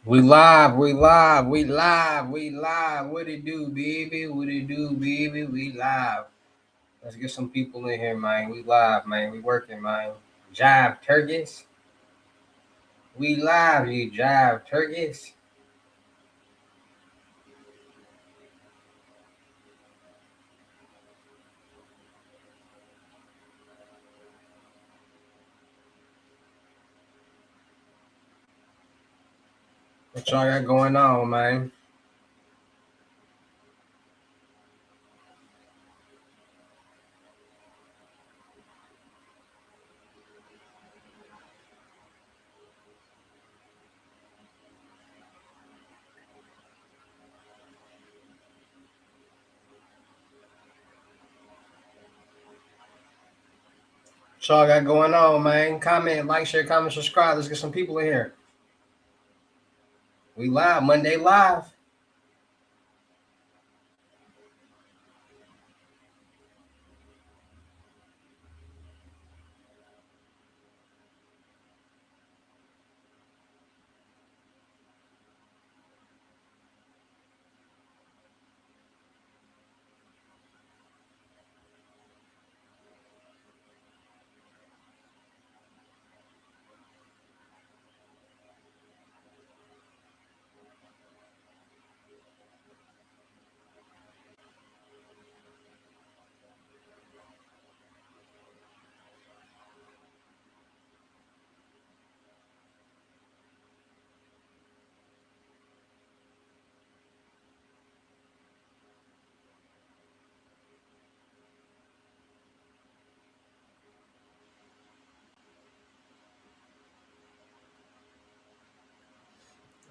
We live, we live, we live, we live. What it do, baby? What it do, baby? We live. Let's get some people in here, man. We live, man. We working, man. Jive turkeys. We live, you jive turkeys. What y'all got going on, man? What y'all got going on, man? Comment, like, share, comment, subscribe. Let's get some people in here. We live, Monday live.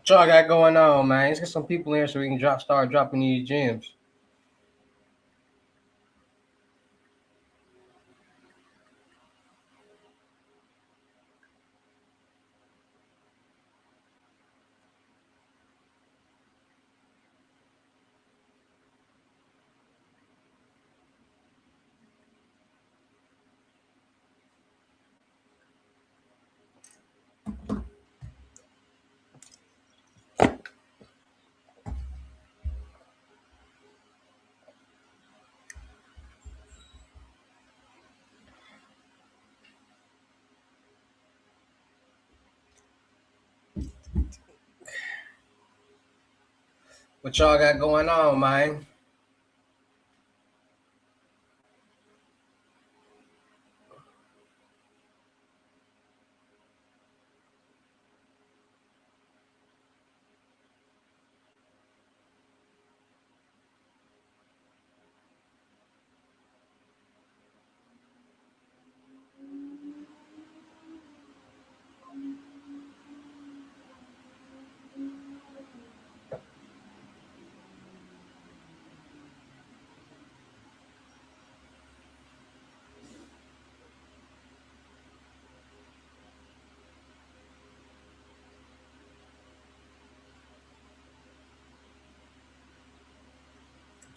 What y'all got going on, man? Let's get some people in here so we can start dropping these gems. What y'all got going on, man?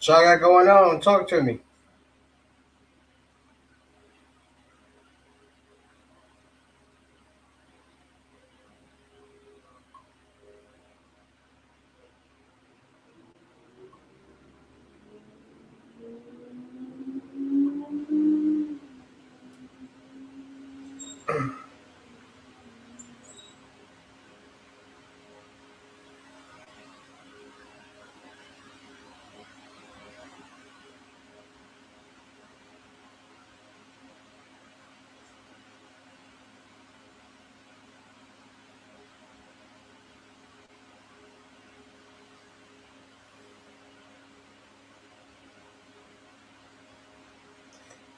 What y'all got going on? Talk to me.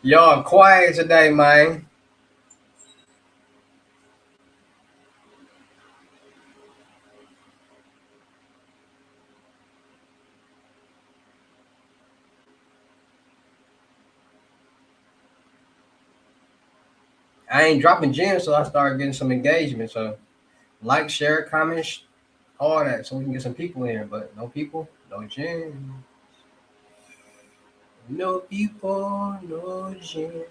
Y'all quiet today, man. I ain't dropping gems, so I started getting some engagement. So like, share, comment, all that, so we can get some people in here. But no people, no gems. No people, no gems.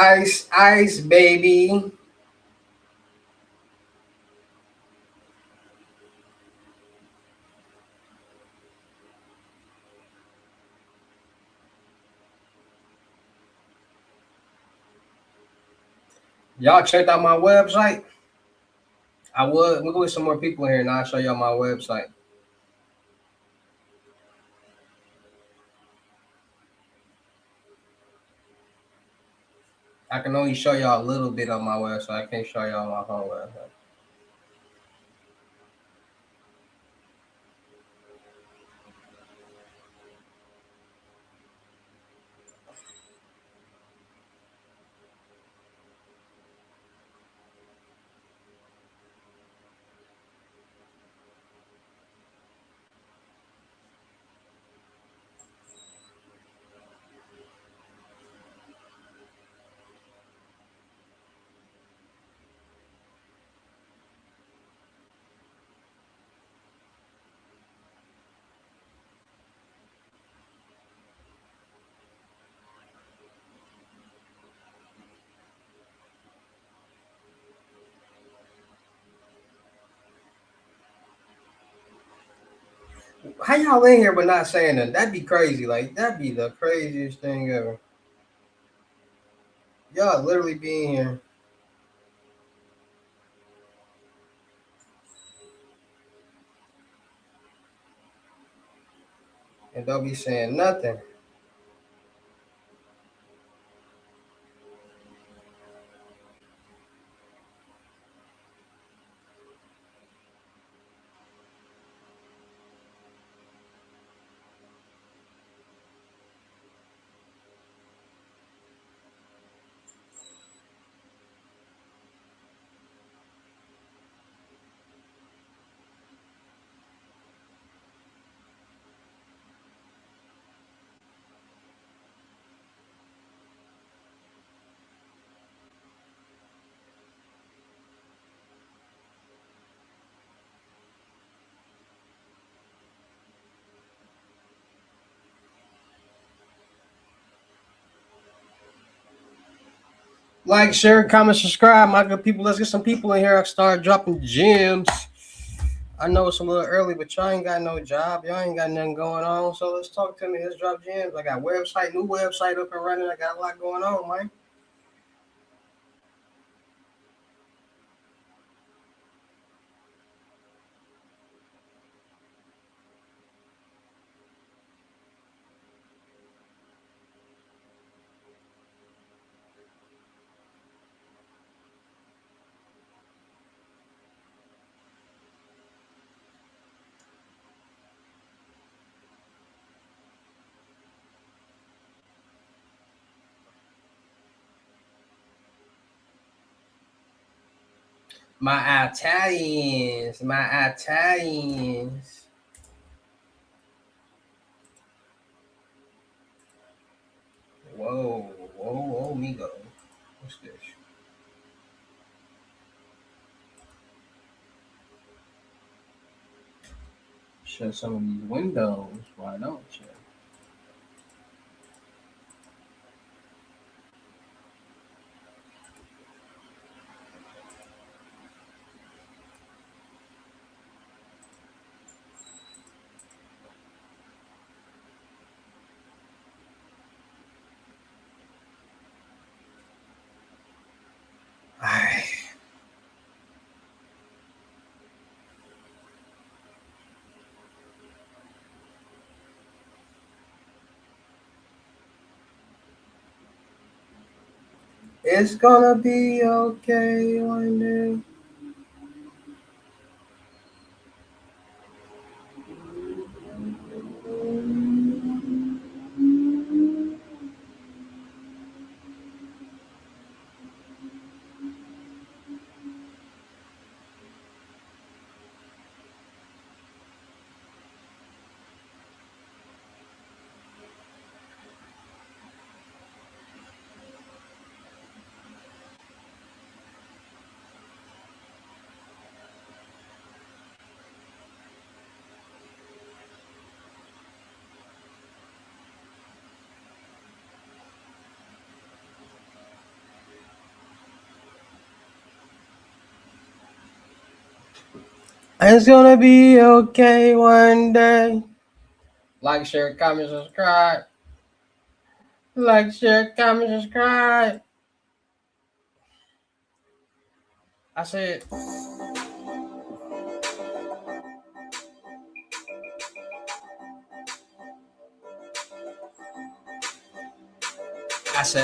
Ice, ice, baby. Y'all checked out my website? I would. We'll get some more people in here and I'll show y'all my website. I can only show y'all a little bit on my website. I can't show y'all my whole website. How y'all in here but not saying that? That'd be crazy. Like that'd be the craziest thing ever. Y'all literally being here and don't be saying nothing. Like, share, comment, subscribe, my good people. Let's get some people in here. I start dropping gems. I know it's a little early, but y'all ain't got no job. Y'all ain't got nothing going on. So let's talk to me. Let's drop gems. I got website, new website up and running. I got a lot going on, man. My Italians, my Italians. Whoa, whoa, whoa, me go. What's this? Shut some of these windows. Why don't you? Alright. It's gonna be okay one day. It's gonna be okay one day. Like, share, comment, subscribe. Like, share, comment, subscribe. I said,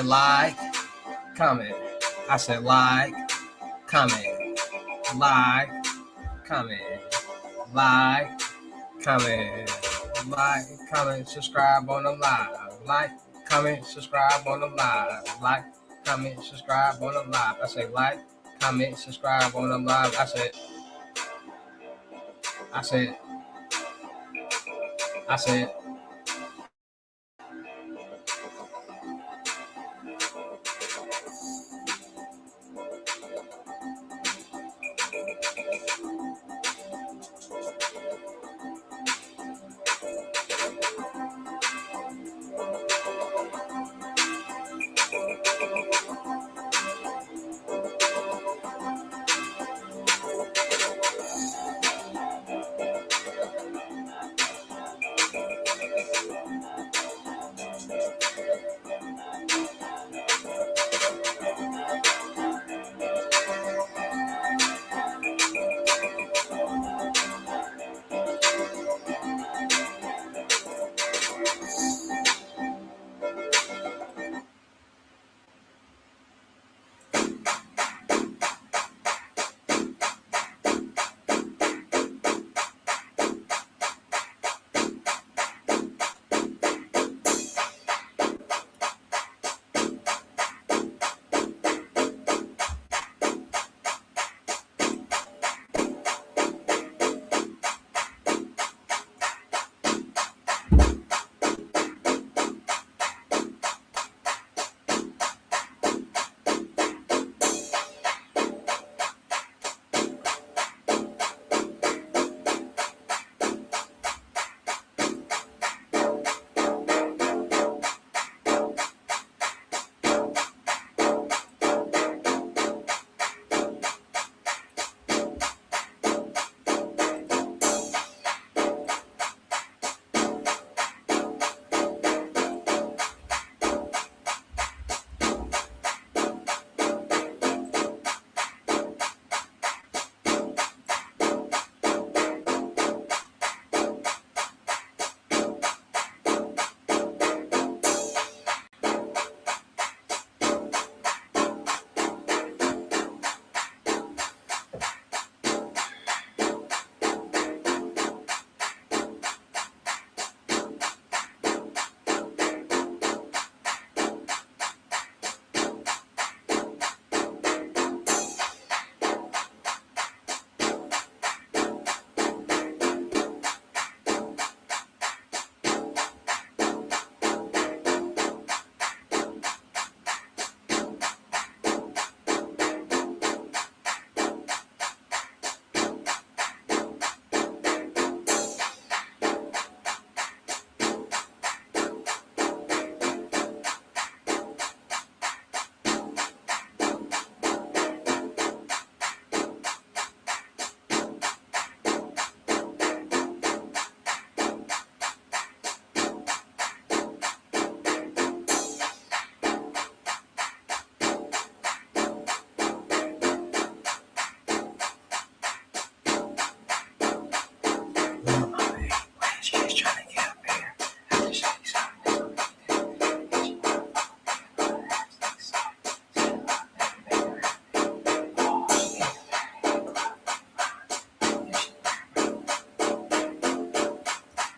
like, comment. I said like, comment, like, comment, like, comment, like, comment, subscribe on the live. Like, comment, subscribe on the live. Like, comment, subscribe on the live. I say like, comment, subscribe on the live. I said, I said, I said.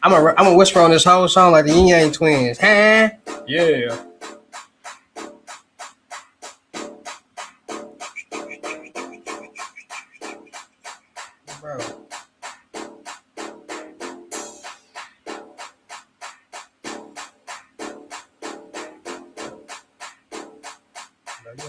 I'm a whisper on this whole song like the Yin Yang Twins. Huh? Yeah. Bro. Yeah.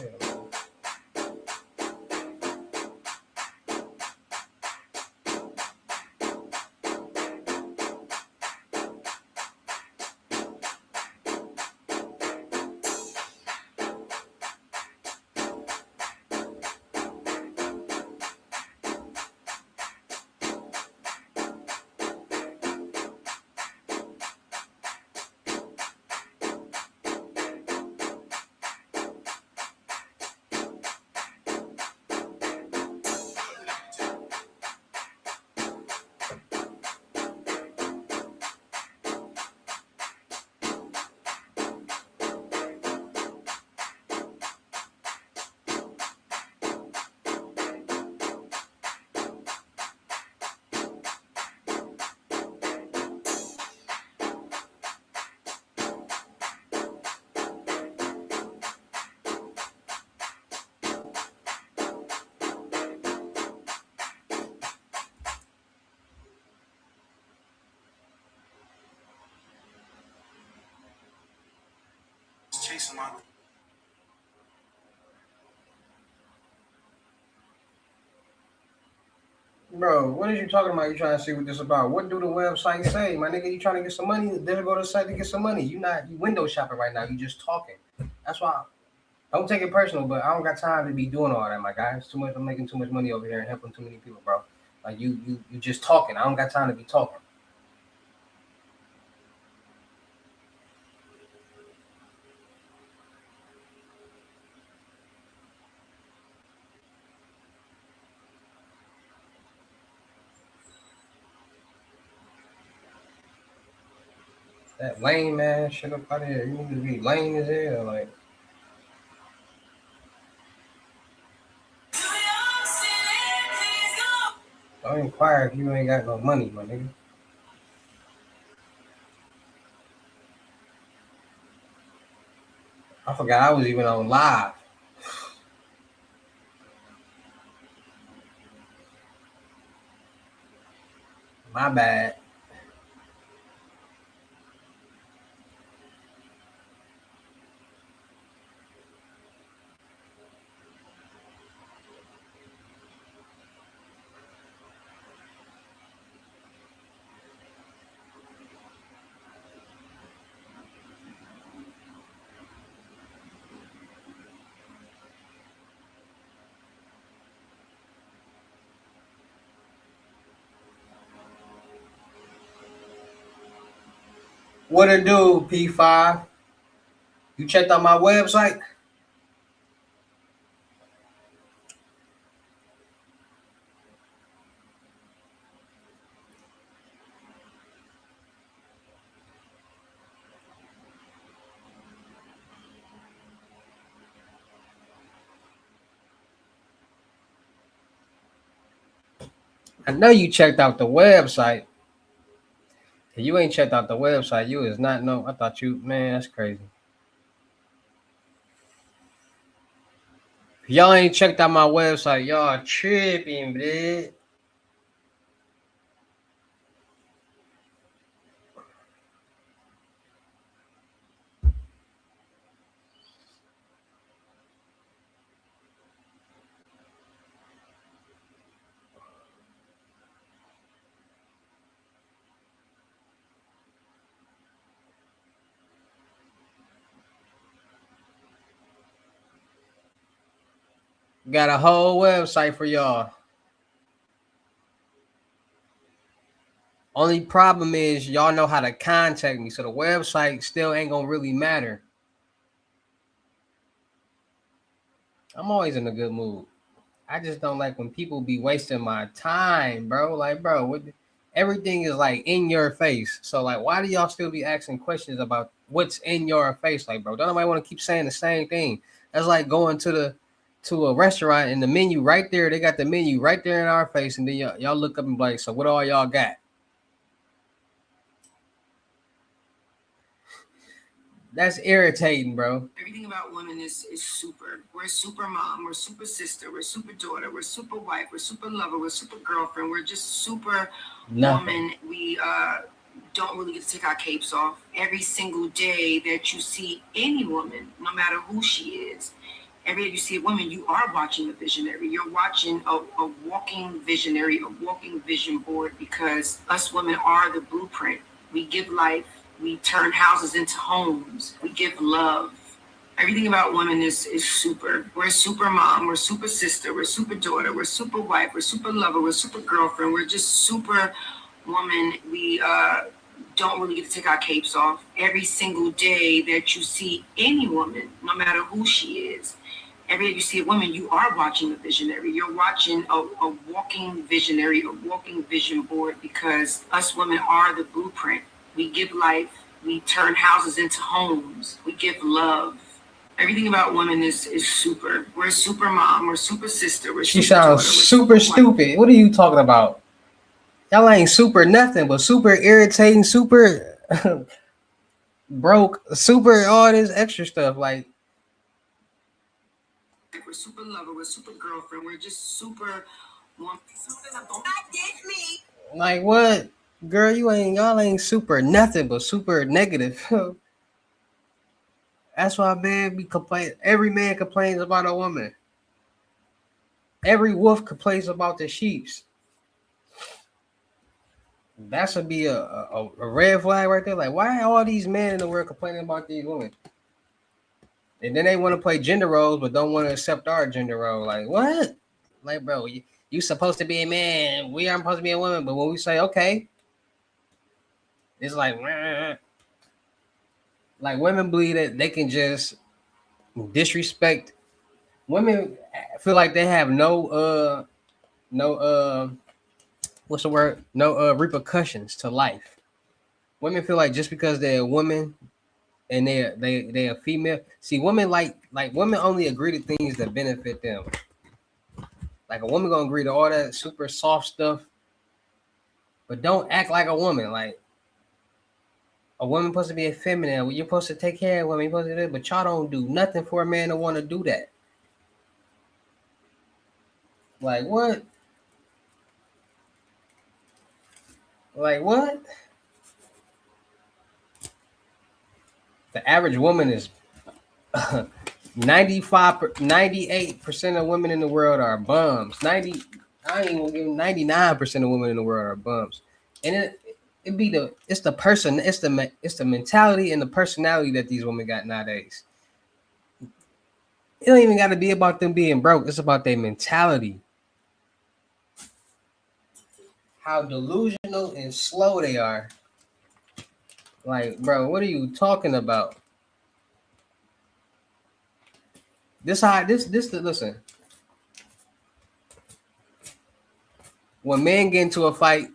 Bro, what are you talking about? You trying to see what this about? What do the website say, my nigga? You trying to get some money? Then go to the site to get some money. You window shopping right now. You just talking. That's why. Don't take it personal, but I don't got time to be doing all that, my guy. It's too much. I'm making too much money over here and helping too many people, bro. Like you just talking. I don't got time to be talking. That lame man shit up out of here. You need to be lame as hell. Like, don't inquire if you ain't got no money, my nigga. I forgot I was even on live. My bad. What it do, P5? You checked out my website? I know you checked out the website. If you ain't checked out the website, you is not know. I thought you, man, that's crazy. If y'all ain't checked out my website, y'all tripping, bitch. Got a whole website for y'all. Only problem is y'all know how to contact me, so the website still ain't gonna really matter. I'm always in a good mood. I just don't like when people be wasting my time, bro. Like, bro, everything is like in your face. So, like, why do y'all still be asking questions about what's in your face? Like, bro, don't nobody want to keep saying the same thing. That's like going to a restaurant and the menu right there. They got the menu right there in our face, and then y'all look up and be like, so what all y'all got? That's irritating, bro. Everything about women is super. We're super mom, we're super sister, we're super daughter, we're super wife, we're super lover, we're super girlfriend, we're just super woman. We don't really get to take our capes off. Every single day that you see any woman, no matter who she is, every day you see a woman, you are watching a visionary. You're watching a walking visionary, a walking vision board, because us women are the blueprint. We give life. We turn houses into homes. We give love. Everything about women is super. We're super mom. We're super sister. We're super daughter. We're super wife. We're super lover. We're super girlfriend. We're just super woman. We don't really get to take our capes off. Every single day that you see any woman, no matter who she is, every day you see a woman, you are watching a visionary. You're watching a walking visionary, a walking vision board, because us women are the blueprint. We give life. We turn houses into homes. We give love. Everything about women is super. We're super mom. We're super sister. We're She super sounds daughter, super stupid. What are you talking about? Y'all ain't super nothing, but super irritating, super broke, super all this extra stuff. Like, we're super lover. We're super girlfriend. We're just super one. like what? Girl, y'all ain't super nothing but super negative. That's why man be complain. Every man complains about a woman. Every wolf complains about the sheeps. That should be a red flag right there. Like, why are all these men in the world complaining about these women? And then they want to play gender roles, but don't want to accept our gender role. Like, what? Like, bro, you supposed to be a man. We aren't supposed to be a woman. But when we say okay, it's like women believe that they can just disrespect. Women feel like they have no what's the word? No repercussions to life. Women feel like just because they're a woman and they're a female. See, women like women only agree to things that benefit them. Like a woman gonna agree to all that super soft stuff, but don't act like a woman. Like a woman supposed to be a feminine. You're supposed to take care of women. You're supposed to do it, but y'all don't do nothing for a man to want to do that. Like what? Like what? The average woman is 98% of women in the world are bums. 90, I ain't gonna give 99% of women in the world are bums. And it's the person, it's the mentality and the personality that these women got nowadays. It don't even got to be about them being broke. It's about their mentality. How delusional and slow they are. Like, bro, what are you talking about? Listen. When men get into a fight,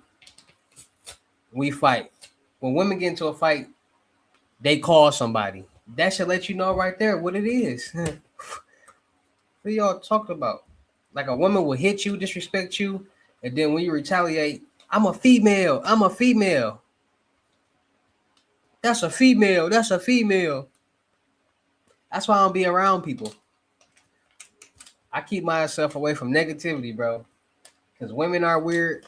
we fight. When women get into a fight, they call somebody. That should let you know right there what it is. What y'all talking about? Like a woman will hit you, disrespect you, and then when you retaliate, I'm a female. I'm a female. That's a female. That's a female. That's why I don't be around people. I keep myself away from negativity, bro. Because women are weird.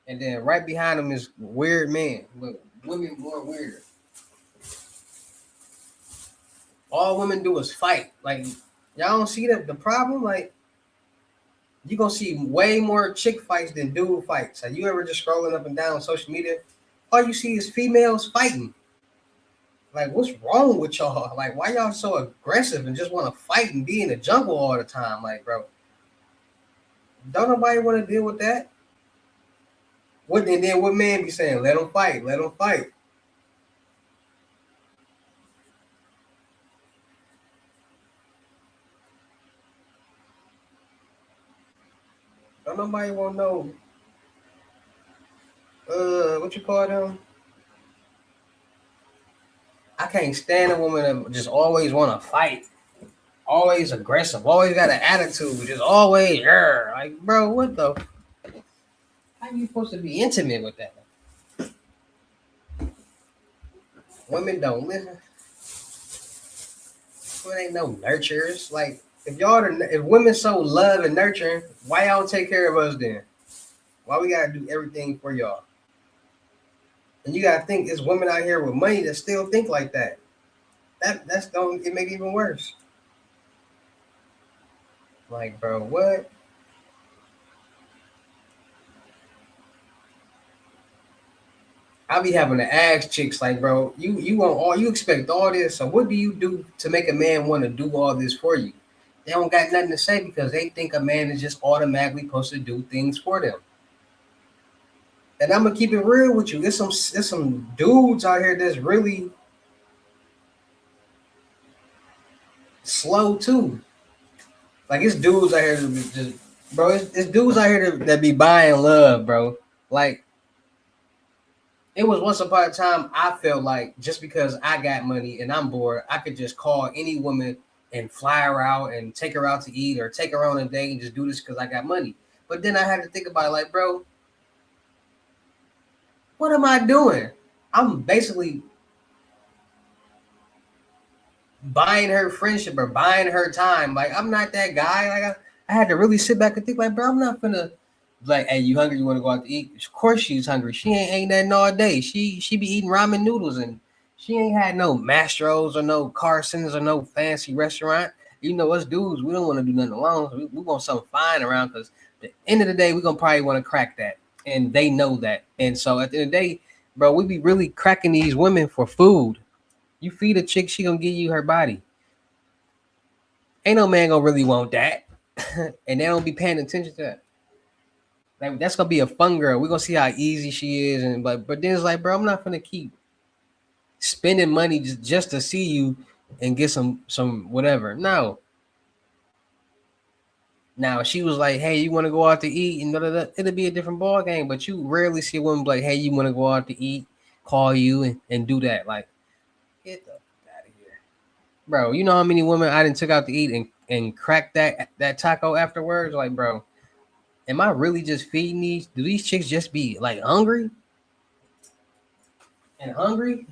And then right behind them is weird men. But women more weirder. All women do is fight. Like, y'all don't see the problem? Like, you gonna see way more chick fights than dude fights. Are you ever just scrolling up and down social media? All you see is females fighting. Like, what's wrong with y'all? Like, why y'all so aggressive and just want to fight and be in the jungle all the time? Like, bro, don't nobody want to deal with that. What and then what man be saying? Let them fight. Let them fight. Don't nobody want to know. What you call them? I can't stand a woman that just always want to fight. Always aggressive. Always got an attitude. Just always, like, bro, what the? How you supposed to be intimate with that? Women don't listen. Well, ain't no nurturers. Like, if women so love and nurturing, why y'all don't take care of us then? Why we gotta do everything for y'all? And you gotta think there's women out here with money that still think like that. That's don't it make it even worse. Like, bro, what? I be having to ask chicks like, bro, you want all you expect all this. So what do you do to make a man want to do all this for you? They don't got nothing to say because they think a man is just automatically supposed to do things for them. And I'm gonna keep it real with you. There's some dudes out here that's really slow too. Like it's dudes out here that be just, bro. It's dudes out here that be buying love, bro. Like it was once upon a time I felt like just because I got money and I'm bored, I could just call any woman and fly her out and take her out to eat or take her on a date and just do this because I got money. But then I had to think about it, like, bro, what am I doing? I'm basically buying her friendship or buying her time. Like I'm not that guy. Like I had to really sit back and think, like, bro, I'm not gonna like, hey, you hungry? You want to go out to eat? Of course she's hungry. She ain't nothing all day. She be eating ramen noodles and She ain't had no Mastros or no Carsons or no fancy restaurant. You know, us dudes, we don't want to do nothing alone. We want something fine around because at the end of the day, we're gonna probably want to crack that, and they know that. And so at the end of the day, bro, we be really cracking these women for food. You feed a chick, she gonna give you her body. Ain't no man gonna really want that, and they don't be paying attention to that. Like that's gonna be a fun girl. We're gonna see how easy she is, and but then it's like, bro, I'm not gonna keep spending money just to see you and get some whatever. No. Now she was like, "Hey, you want to go out to eat?" And da, da, da. It'll be a different ball game. But you rarely see a woman be like, "Hey, you want to go out to eat?" Call you and do that. Like, get the fuck out of here, bro. You know how many women I didn't took out to eat and cracked that taco afterwards? Like, bro, am I really just feeding these? Do these chicks just be like hungry and hungry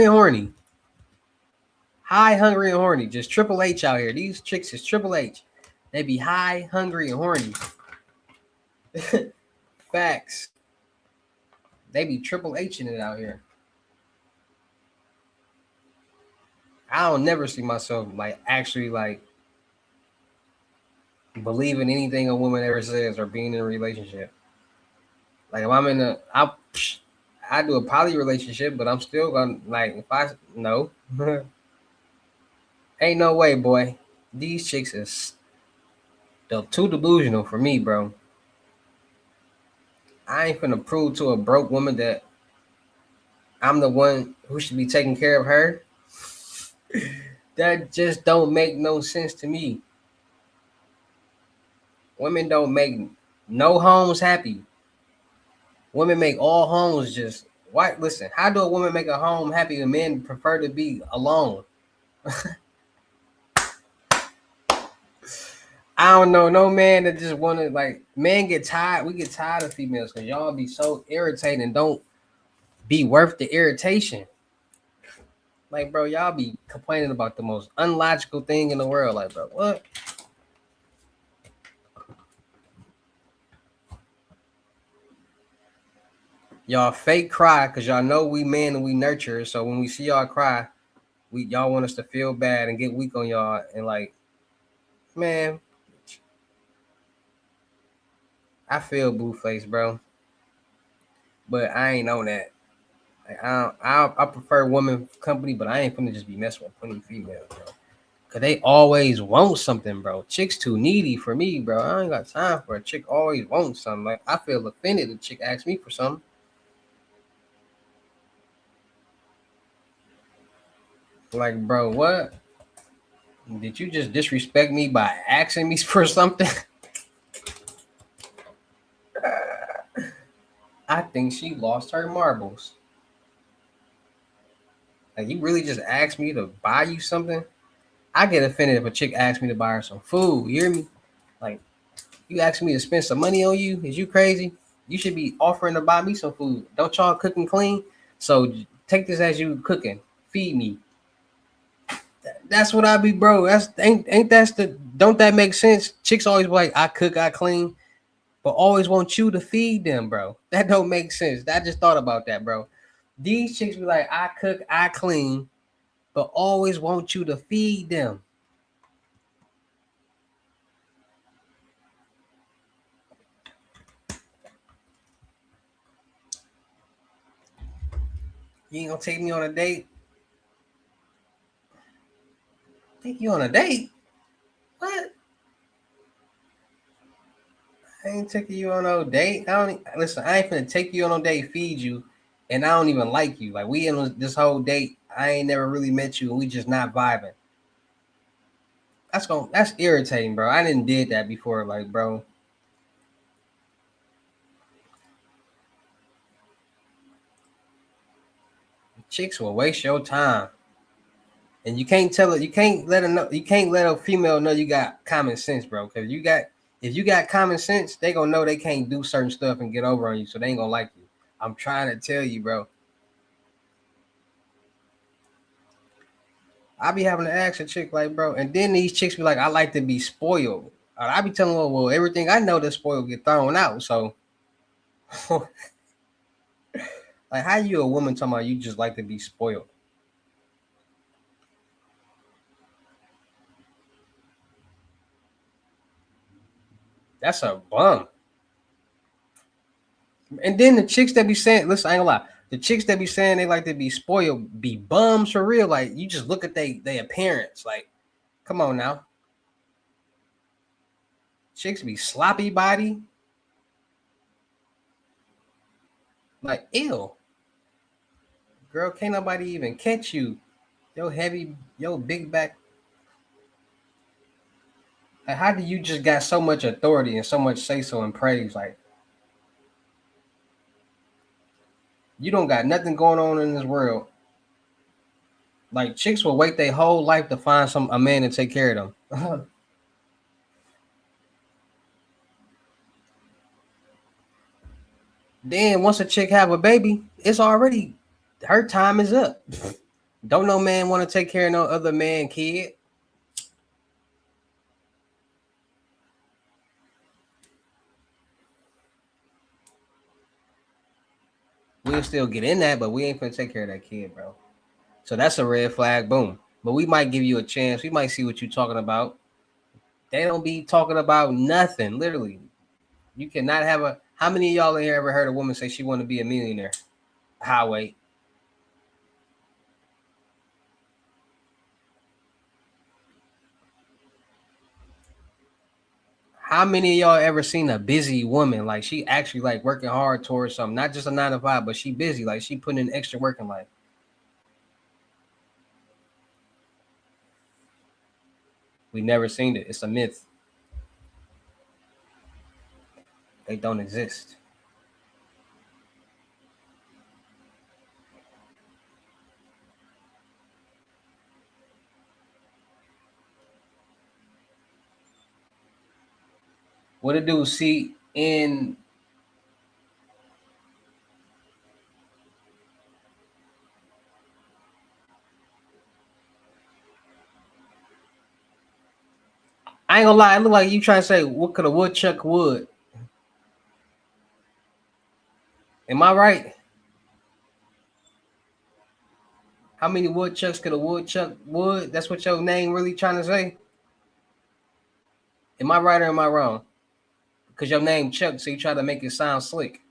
and horny? High, hungry, and horny. Just Triple H out here. These chicks is Triple H. They be high, hungry, and horny. Facts. They be Triple H in it out here. I don't never see myself like actually like believing anything a woman ever says or being in a relationship. Like if I'm in I do a poly relationship, but I'm still gonna like if I no, ain't no way, boy. These chicks is too delusional for me, bro. I ain't finna prove to a broke woman that I'm the one who should be taking care of her. That just don't make no sense to me. Women don't make no homes happy. Women make all homes just why listen, how do a woman make a home happy when men prefer to be alone? I don't know, no man that just wanna like men get tired, we get tired of females because y'all be so irritating and don't be worth the irritation. Like, bro, y'all be complaining about the most unlogical thing in the world. Like, bro, what? Y'all fake cry because y'all know we men and we nurture. So when we see y'all cry, y'all want us to feel bad and get weak on y'all. And like, man, I feel blue face, bro. But I ain't on that. Like, I prefer woman company, but I ain't finna just be messing with plenty females, bro. Cause they always want something, bro. Chicks too needy for me, bro. I ain't got time for a chick always wants something. Like I feel offended if a chick asks me for something. Like, bro, what? Did you just disrespect me by asking me for something? I think she lost her marbles. Like, you really just asked me to buy you something? I get offended if a chick asks me to buy her some food. You hear me? Like, you asking me to spend some money on you? Is you crazy? You should be offering to buy me some food. Don't y'all cook and clean? So take this as you cooking. Feed me. That's what I be, bro. That's ain't that's the don't that make sense? Chicks always be like, I cook, I clean, but always want you to feed them, bro. That don't make sense. I just thought about that, bro. These chicks be like, I cook, I clean, but always want you to feed them. You ain't gonna take me on a date? Take you on a date? What? I ain't taking you on no date. I don't listen. I ain't finna take you on no date, feed you, and I don't even like you. Like we in this whole date, I ain't never really met you, and we just not vibing. That's irritating, bro. I didn't did that before, like, bro. Chicks will waste your time, and you can't tell it. You can't let her know. You can't let a female know you got common sense, bro. Because if you got common sense, they gonna know they can't do certain stuff and get over on you, so they ain't gonna like you. I'm trying to tell you, bro. I be having to ask a chick like, bro, and then these chicks be like, I like to be spoiled. I be telling them, well, everything I know that's spoiled get thrown out. So, like, how you a woman talking about you just like to be spoiled? That's a bum. And then the chicks that be saying, listen, I ain't gonna lie. The chicks that be saying they like to be spoiled be bums for real. Like you just look at they appearance. Like, come on now. Chicks be sloppy body. Like, ew. Girl, can't nobody even catch you. Yo heavy, yo big back. Like, how do you just got so much authority and so much say so and praise? Like, you don't got nothing going on in this world. Like, chicks will wait their whole life to find a man to take care of them. Then once a chick have a baby, it's already her time is up. Don't no man want to take care of no other man kid. We'll still get in that, but we ain't gonna take care of that kid, bro. So that's a red flag. Boom. But we might give you a chance. We might see what you're talking about. They don't be talking about nothing. Literally, you cannot have a. How many of y'all in here ever heard a woman say she want to be a millionaire? Highway. How many of y'all ever seen a busy woman like she actually like working hard towards something, not just a 9 to 5, but she busy, like she putting in extra work in life? We never seen it. It's a myth. They don't exist. What it do? See, in I ain't gonna lie, it look like you trying to say what could a woodchuck would. Am I right? How many woodchucks could a woodchuck would? That's what your name really trying to say? Am I right or am I wrong? Because your name Chuck, so you try to make it sound slick.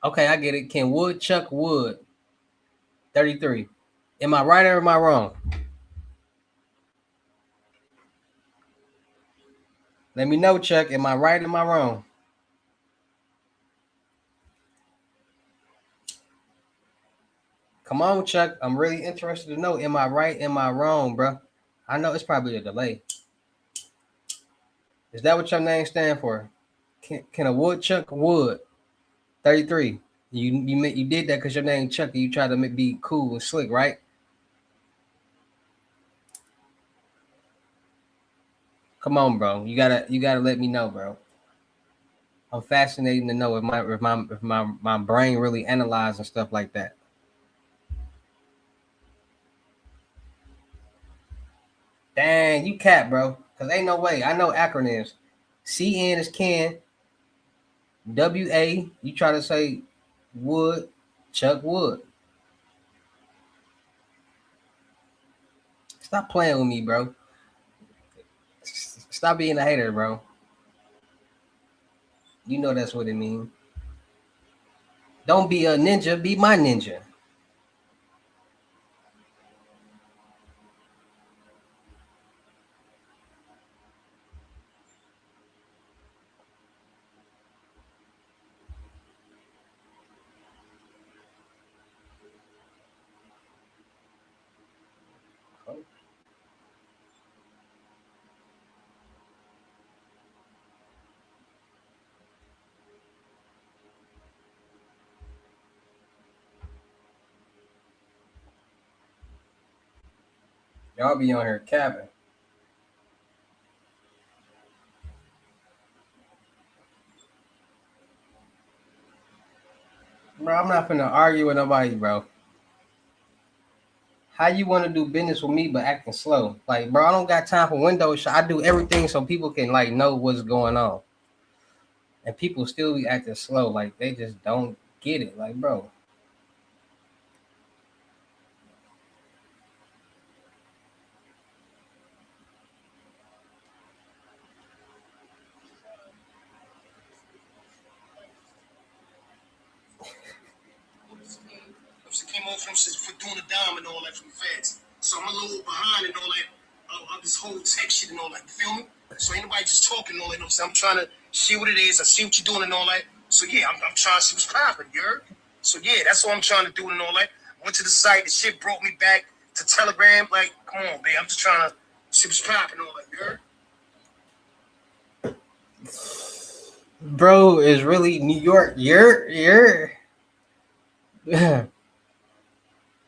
Okay, I get it. Can woodchuck wood? 33. Am I right or am I wrong? Let me know, Chuck. Am I right or am I wrong? Come on, Chuck. I'm really interested to know. Am I right? Am I wrong, bro? I know it's probably a delay. Is that what your name stand for? Can a woodchuck wood? 33. You did that because your name Chuck and you try to be cool and slick, right? Come on, bro. You gotta let me know, bro. I'm fascinated to know if my brain really analyzes and stuff like that. Dang, you cat, bro. Cause ain't no way. I know acronyms. CN is can. WA. You try to say wood. Chuck Wood. Stop playing with me, bro. Stop being a hater, bro. You know that's what it means. Don't be a ninja. Be my ninja. Y'all be on here capping. Bro, I'm not finna argue with nobody, bro. How you want to do business with me but acting slow? Like, bro, I don't got time for window shop. I do everything so people can like know what's going on. And people still be acting slow. Like they just don't get it. Like, bro, instructions for doing the dime and all that from the feds. So I'm a little behind and all that of this whole tech shit and all that. You feel me? So ain't nobody just talking and all that. You know what I'm saying? I'm trying to see what it is. I see what you're doing and all that. So yeah, I'm trying to see what's popping, you heard? So yeah, that's what I'm trying to do and all that. Went to the site. The shit brought me back to Telegram. Like, come on, man. I'm just trying to see what's popping and all that, you heard? Bro, is really New York. You're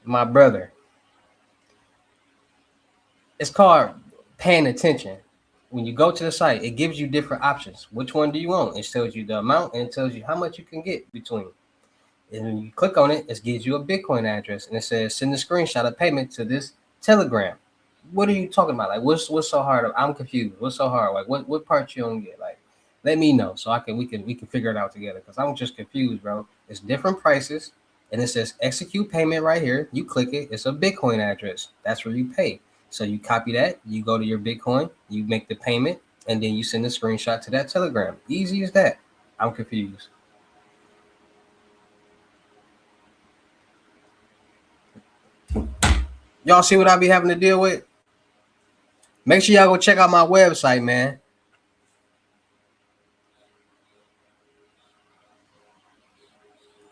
my brother. It's called paying attention. When you go to the site, it gives you different options. Which one do you want? It tells you the amount and it tells you how much you can get between. And when you click on it, it gives you a Bitcoin address and it says send a screenshot of payment to this Telegram. What are you talking about? Like, what's so hard? I'm confused. What's so hard? Like, what part you don't get? Like, let me know so we can figure it out together. Because I'm just confused, bro. It's different prices, and it says execute payment right here. You click it. It's a Bitcoin address. That's where you pay. So you copy that. You go to your Bitcoin. You make the payment, and then you send a screenshot to that Telegram. Easy as that. I'm confused. Y'all see what I be having to deal with? Make sure y'all go check out my website, man.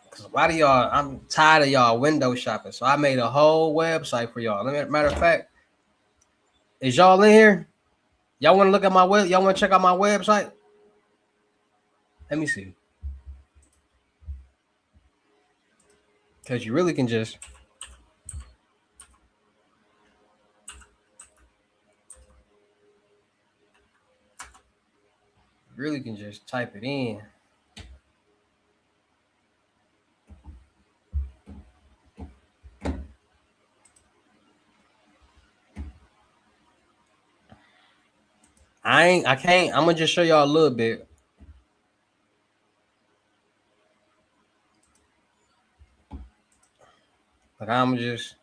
Cause a lot of y'all, I'm tired of y'all window shopping. So I made a whole website for y'all. Matter of fact, is y'all in here? Y'all want to look at my web? Y'all want to check out my website? Let me see. Cause you really can just type it in. I can't. I'm gonna just show y'all a little bit. Like I'm just,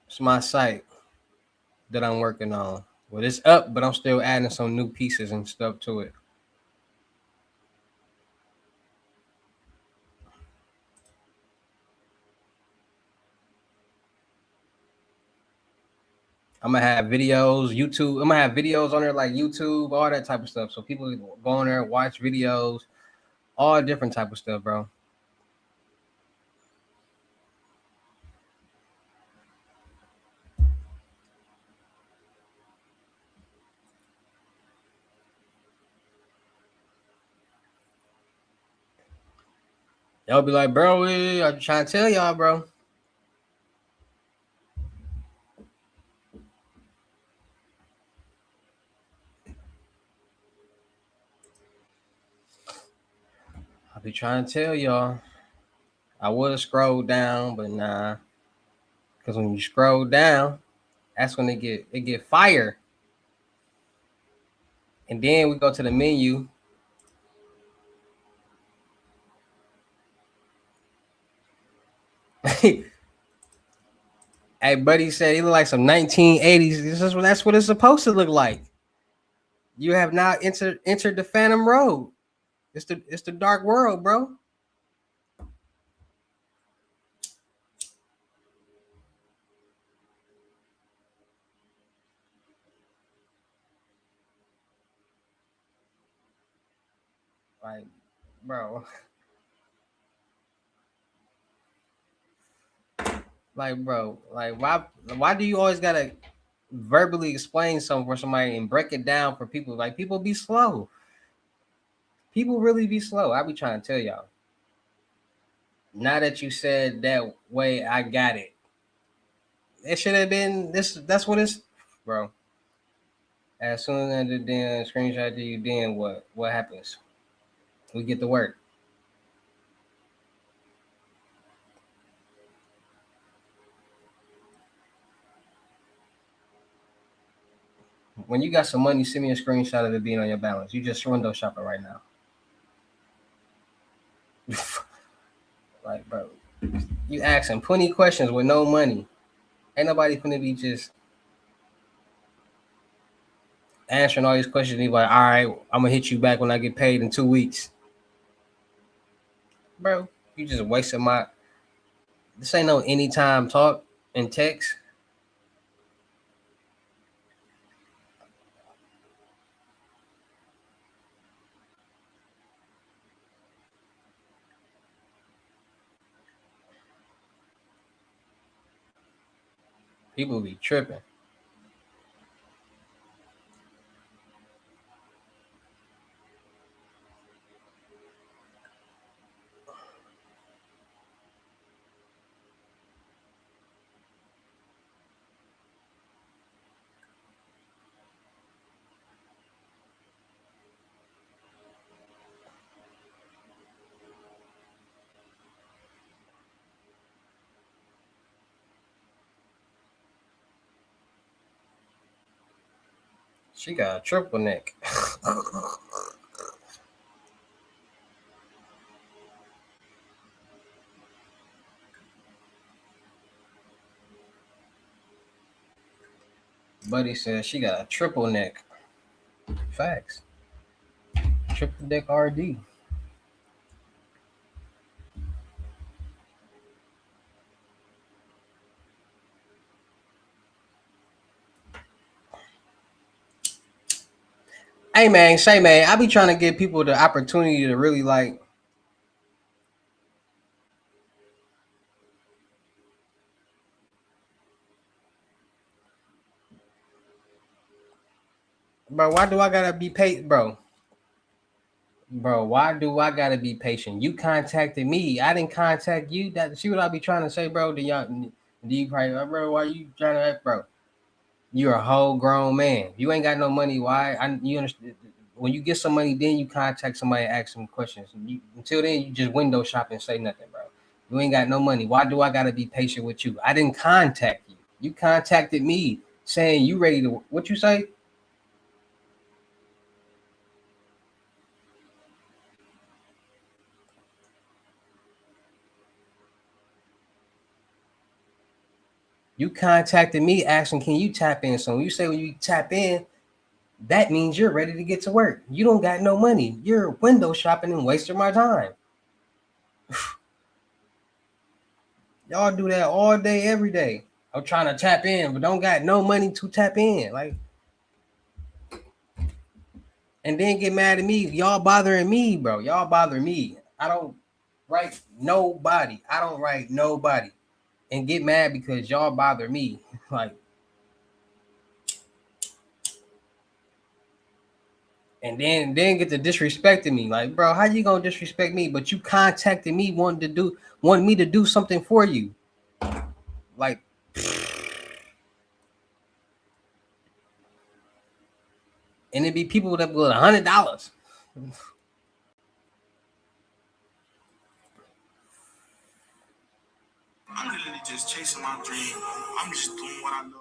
it's my site that I'm working on. Well, it's up, but I'm still adding some new pieces and stuff to it. I'm gonna have videos, YouTube. I'm gonna have videos on there like YouTube, all that type of stuff. So people go on there, watch videos, all different type of stuff, bro. Y'all be like, bro, I'm trying to tell y'all, bro. I be trying to tell y'all. I would scroll down, but nah. Cause when you scroll down, that's when it get fire. And then we go to the menu. Hey, buddy said it look like some 1980s. That's what it's supposed to look like. You have now entered the Phantom Road. It's the dark world, bro. Like, bro. Like, bro. Like, why do you always gotta verbally explain something for somebody and break it down for people? Like, people be slow. People really be slow. I be trying to tell y'all. Now that you said that way, I got it. It should have been this. That's what it's, bro. As soon as the damn screenshot to you, then what? What happens? We get to work. When you got some money, send me a screenshot of it being on your balance. You just window shopping right now. Like, bro, you asking 20 questions with no money. Ain't nobody finna be just answering all these questions. And be like, all right, I'm gonna hit you back when I get paid in 2 weeks, bro. You just wasted my. This ain't no anytime talk and text. People be tripping. She got a triple neck. Buddy says she got a triple neck. Facts. Triple neck RD. Hey man, say man, I be trying to give people the opportunity to really like, bro. Why do I gotta be patient, bro? Bro, why do I gotta be patient? You contacted me. I didn't contact you. That see what I be trying to say, bro. Do you probably, bro? Why you trying to, bro? You're a whole grown man. You ain't got no money. Why? You understand? When you get some money, then you contact somebody and ask them questions. Until then, you just window shop and say nothing, bro. You ain't got no money. Why do I gotta be patient with you? I didn't contact you. You contacted me saying you ready to. What you say? You contacted me asking, can you tap in? So when you say when you tap in, that means you're ready to get to work. You don't got no money. You're window shopping and wasting my time. Y'all do that all day, every day. I'm trying to tap in, but don't got no money to tap in. Like, and then get mad at me. Y'all bothering me, bro. Y'all bother me. I don't write nobody. I don't write nobody. And get mad because y'all bother me. Like, and then get to disrespecting me. Like, bro, how you gonna disrespect me? But you contacted me wanting me to do something for you. Like, and it be people that will $100. I'm literally just chasing my dream. I'm just doing what I love.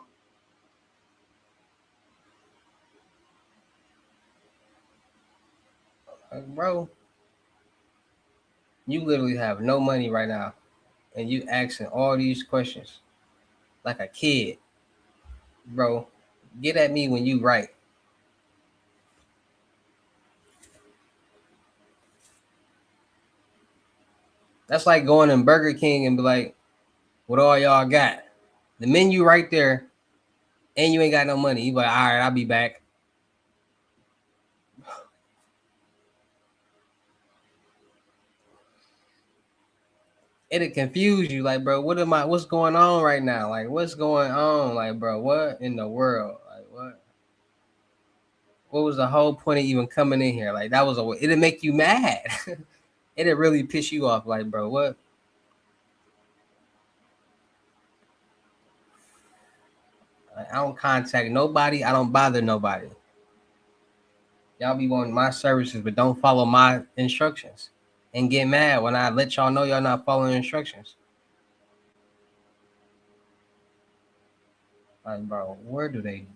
Like, bro, you literally have no money right now, and you asking all these questions like a kid, bro. Get at me when you right. That's like going in Burger King and be like, "What all y'all got?" The menu right there, and you ain't got no money. You be like, "All right, I'll be back." It'll confuse you, like, bro. What am I? What's going on right now? Like, what's going on? Like, bro, what in the world? Like, what? What was the whole point of even coming in here? Like, that was a. It'll make you mad. It'll really piss you off. Like, bro, what? Like, I don't contact nobody. I don't bother nobody. Y'all be wanting my services, but don't follow my instructions, and get mad when I let y'all know y'all not following instructions. Like, bro, where do they?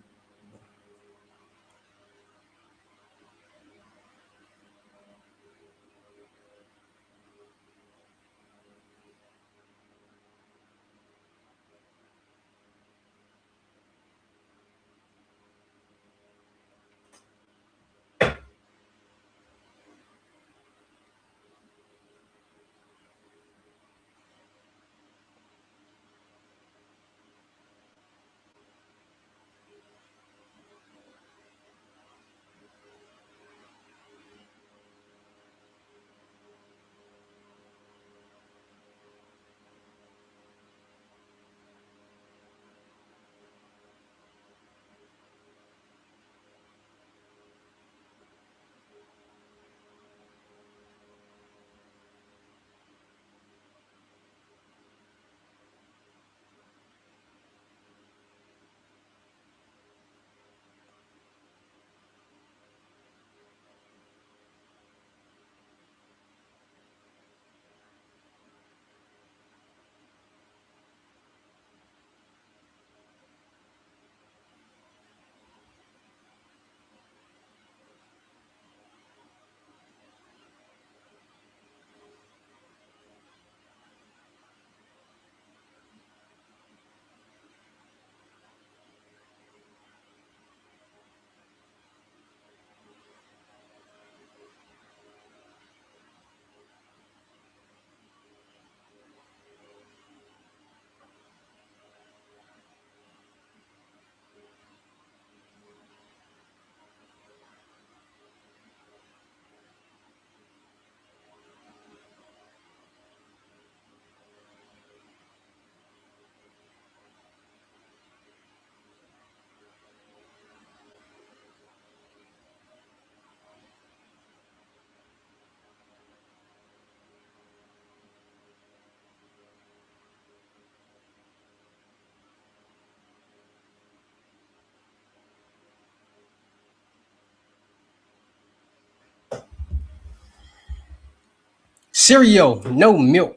Cereal, no milk.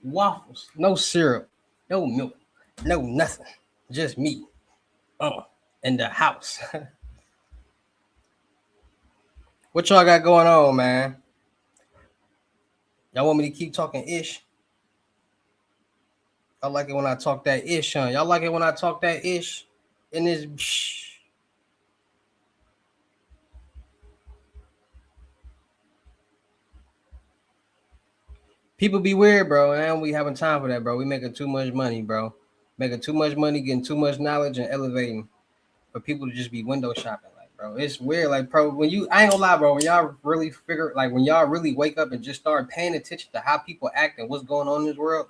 Waffles, no syrup, no milk, no nothing. Just me. Uh, in the house. What y'all got going on, man? Y'all want me to keep talking ish? I like it when I talk that ish, huh? Y'all like it when I talk that ish? In this people be weird, bro. And we having time for that, bro. We making too much money, bro. Making too much money, getting too much knowledge and elevating for people to just be window shopping. Like, bro, it's weird. Like, bro, when you I ain't gonna lie, bro, when y'all really figure like when y'all really wake up and just start paying attention to how people act and what's going on in this world,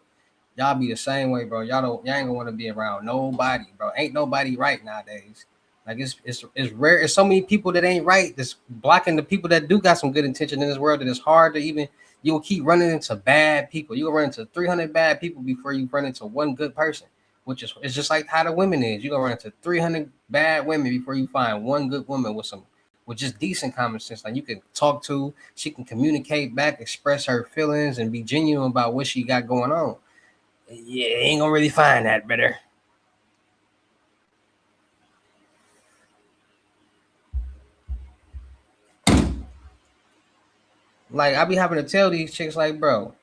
y'all be the same way, bro. Y'all ain't gonna want to be around nobody, bro. Ain't nobody right nowadays. Like it's rare. It's so many people that ain't right that's blocking the people that do got some good intention in this world that it's hard to even you'll keep running into bad people. You'll run into 300 bad people before you run into one good person, which is it's just like how the women is. You're gonna run into 300 bad women before you find one good woman with just decent common sense. Like you can talk to, she can communicate back, express her feelings, and be genuine about what she got going on. Yeah, ain't gonna really find that better. Like I be having to tell these chicks, like, bro,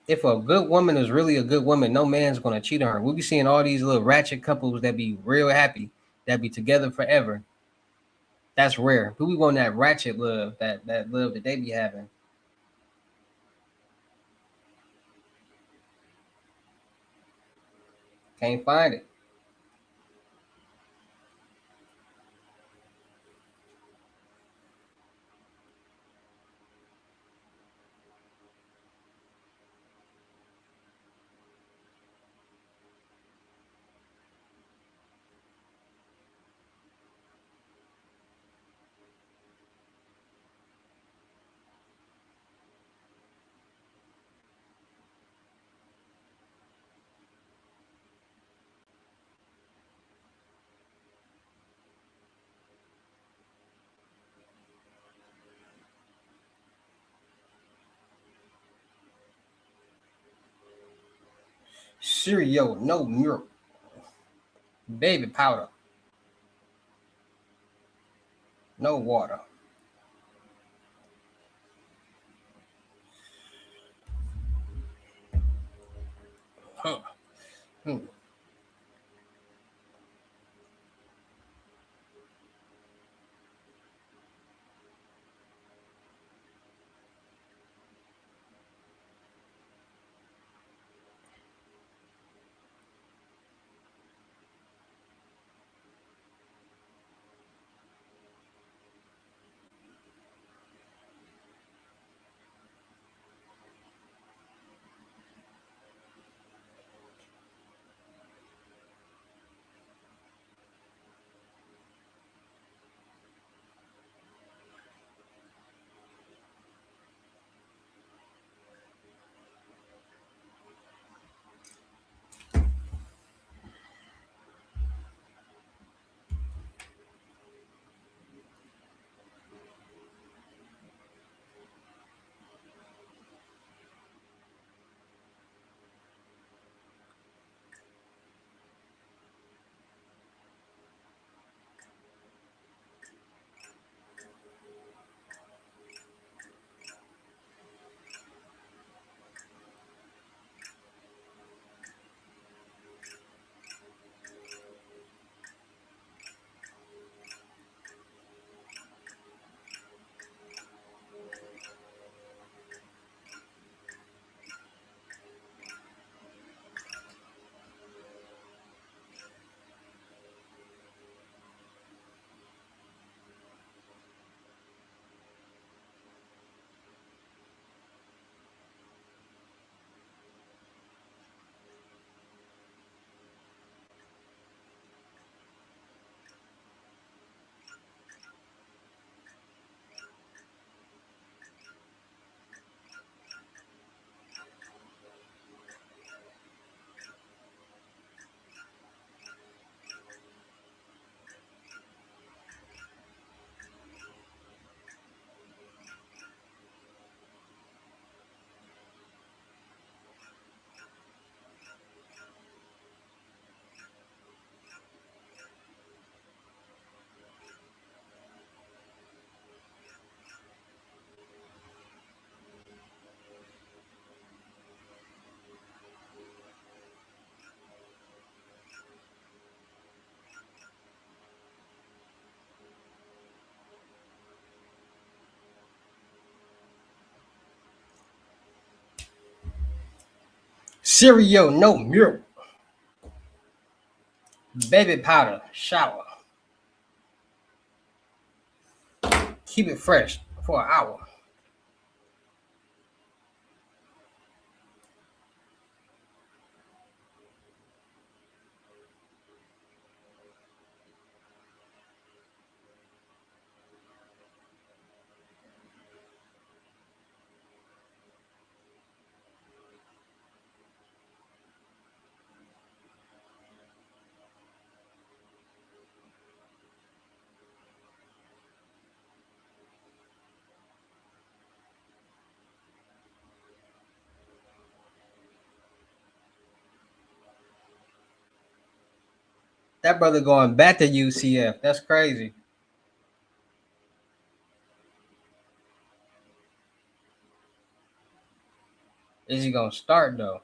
if a good woman is really a good woman, no man's gonna cheat on her. We be seeing all these little ratchet couples that be real happy, that be together forever. That's rare. Who we want that ratchet love, that love that they be having? Can't find it. Cereal, no milk, baby powder, no water. Huh. Hmm. Cereal, no milk. Baby powder, shower. Keep it fresh for an hour. That brother going back to UCF. That's crazy. Is he gonna start though?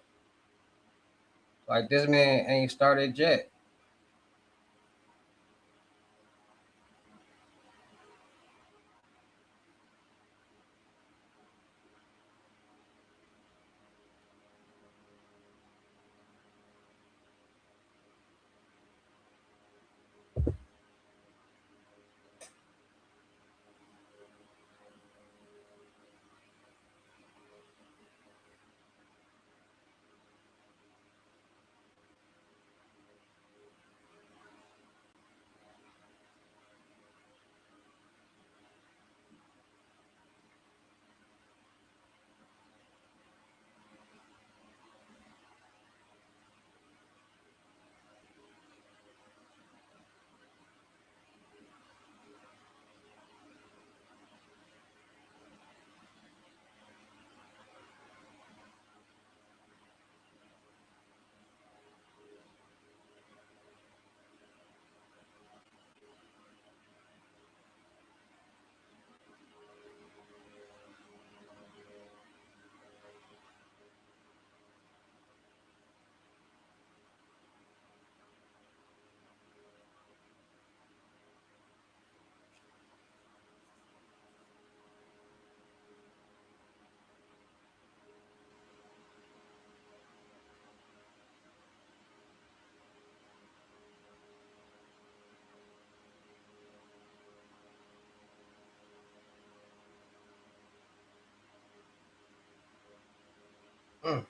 Like this man ain't started yet. Mm.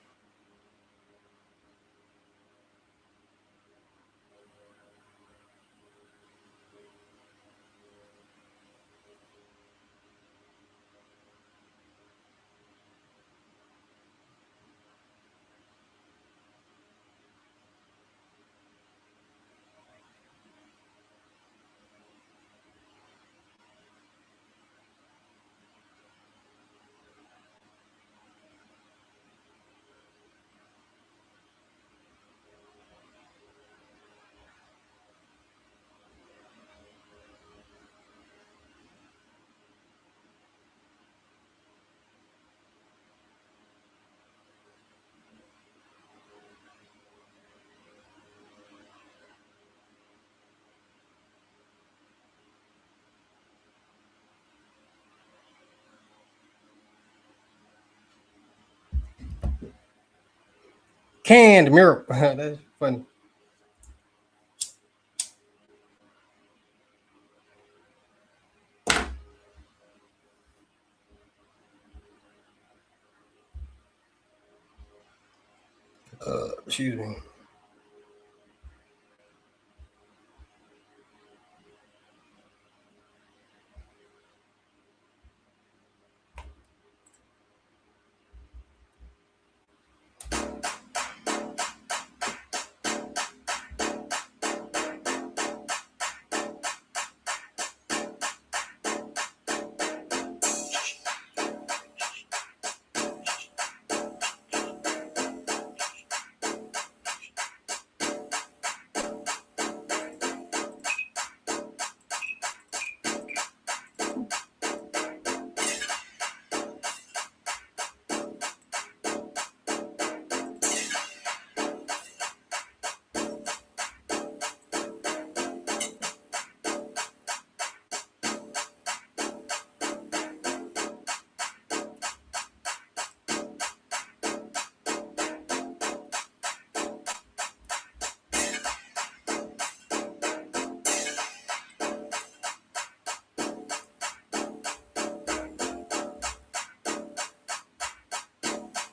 Canned milk. That's funny. Excuse me.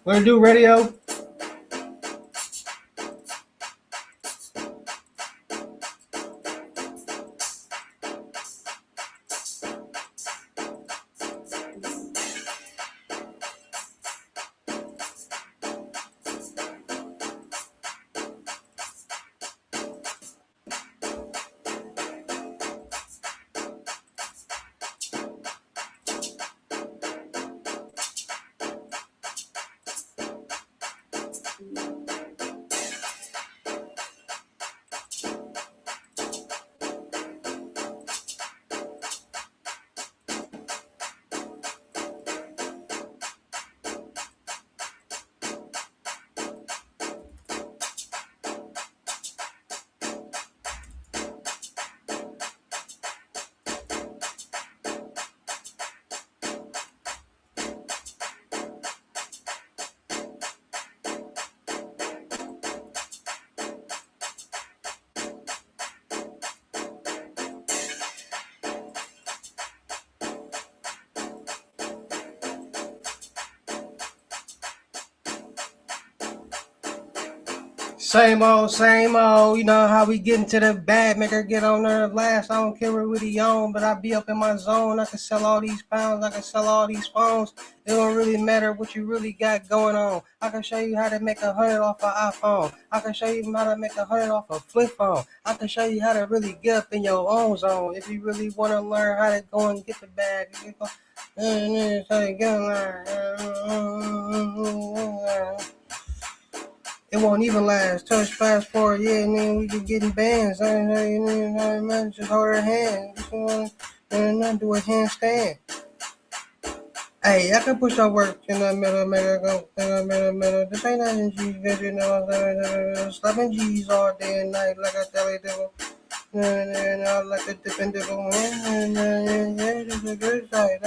What it do, radio? Same old, same old. You know how we get into the bag, make her get on there last. I don't care what he on, but I be up in my zone. I can sell all these pounds, I can sell all these phones. It don't really matter what you really got going on. I can show you how to make 100 off an iPhone. I can show you how to make 100 off a flip phone. I can show you how to really get up in your own zone. If you really want to learn how to go and get the bag, you go. It won't even last. Touch fast forward, yeah, and then we can get in bands. Just hold her hand. And do a handstand. Hey, I can push our work in the middle, make her go in the middle. This ain't nothing G's, you know. Slapping G's all day and night like a jelly devil. And I like a dip and dibble. Yeah, this is a good sight.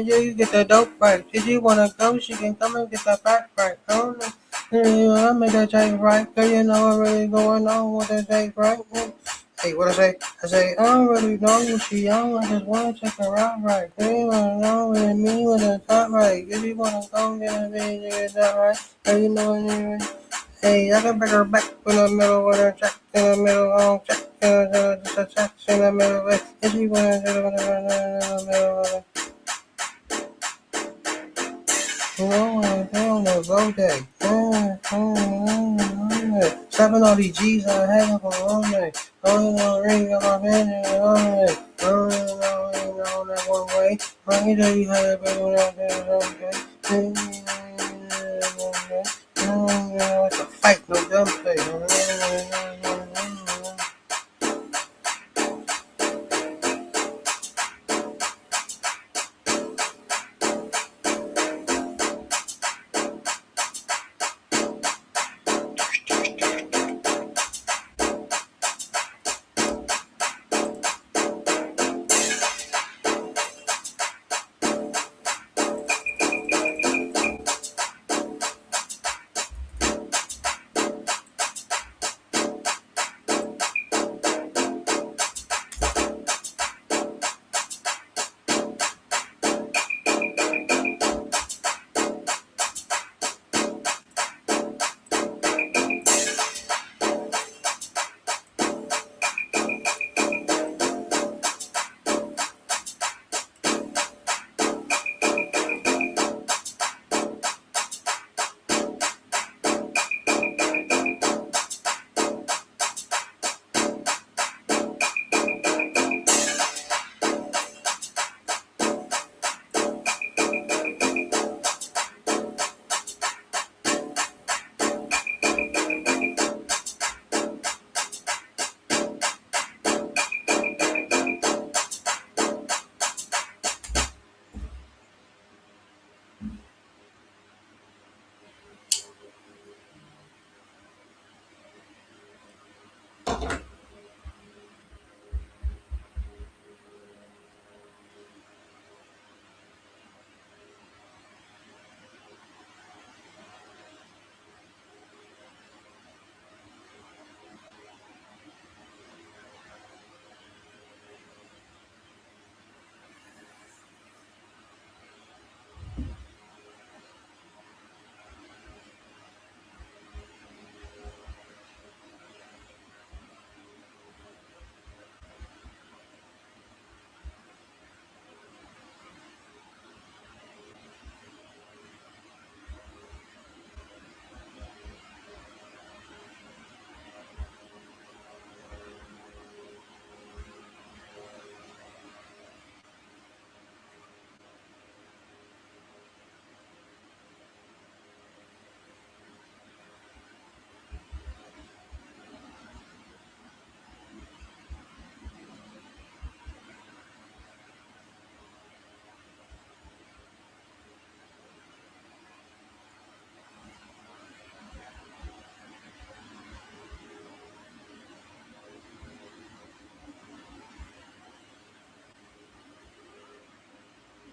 Yeah, you get the dope right. If you wanna go, she can come and get the back right. Oh, no. I make that tape right. Cause you know I'm really going on with that tape right. Hey, what I say? I say, I don't really know what she on. I just wanna check her out right. Hey, you wanna know what it mean with the top right. If you wanna go get a big, you get that right. Hey, you know what I mean? Hey, I can bring her back in the middle with her check in the middle, check just a check in the middle. If you wanna do it in the middle, on the road day. Slapping all these G's on head of a long day. Going on ring of my head and a long way. Going on that one way. Let me tell you how to go out there, okay? It's a fight, no dumb play.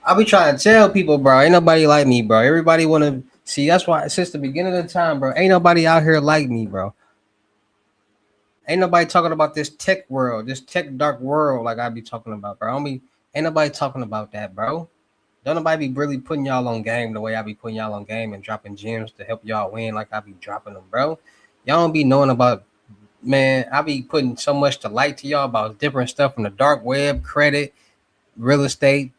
I be trying to tell people, bro, ain't nobody like me, bro. Everybody want to see. That's why since the beginning of the time, bro, ain't nobody out here like me, bro. Ain't nobody talking about this tech world, this tech dark world like I be talking about, bro. I don't be, ain't nobody talking about that, bro. Don't nobody be really putting y'all on game the way I be putting y'all on game and dropping gems to help y'all win like I be dropping them, bro. Y'all don't be knowing about, man. I be putting so much to light to y'all about different stuff from the dark web, credit, real estate,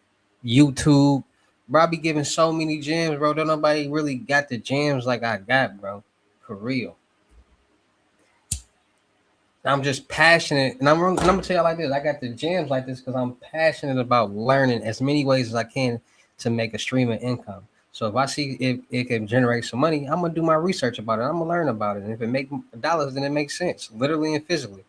YouTube. Bro, I be giving so many gems, bro. Don't nobody really got the gems like I got, bro. For real. I'm just passionate, and I'm gonna tell you like this. I got the gems like this because I'm passionate about learning as many ways as I can to make a stream of income. So if I see if it can generate some money, I'm gonna do my research about it. I'm gonna learn about it, and if it make dollars, then it makes sense, literally and physically.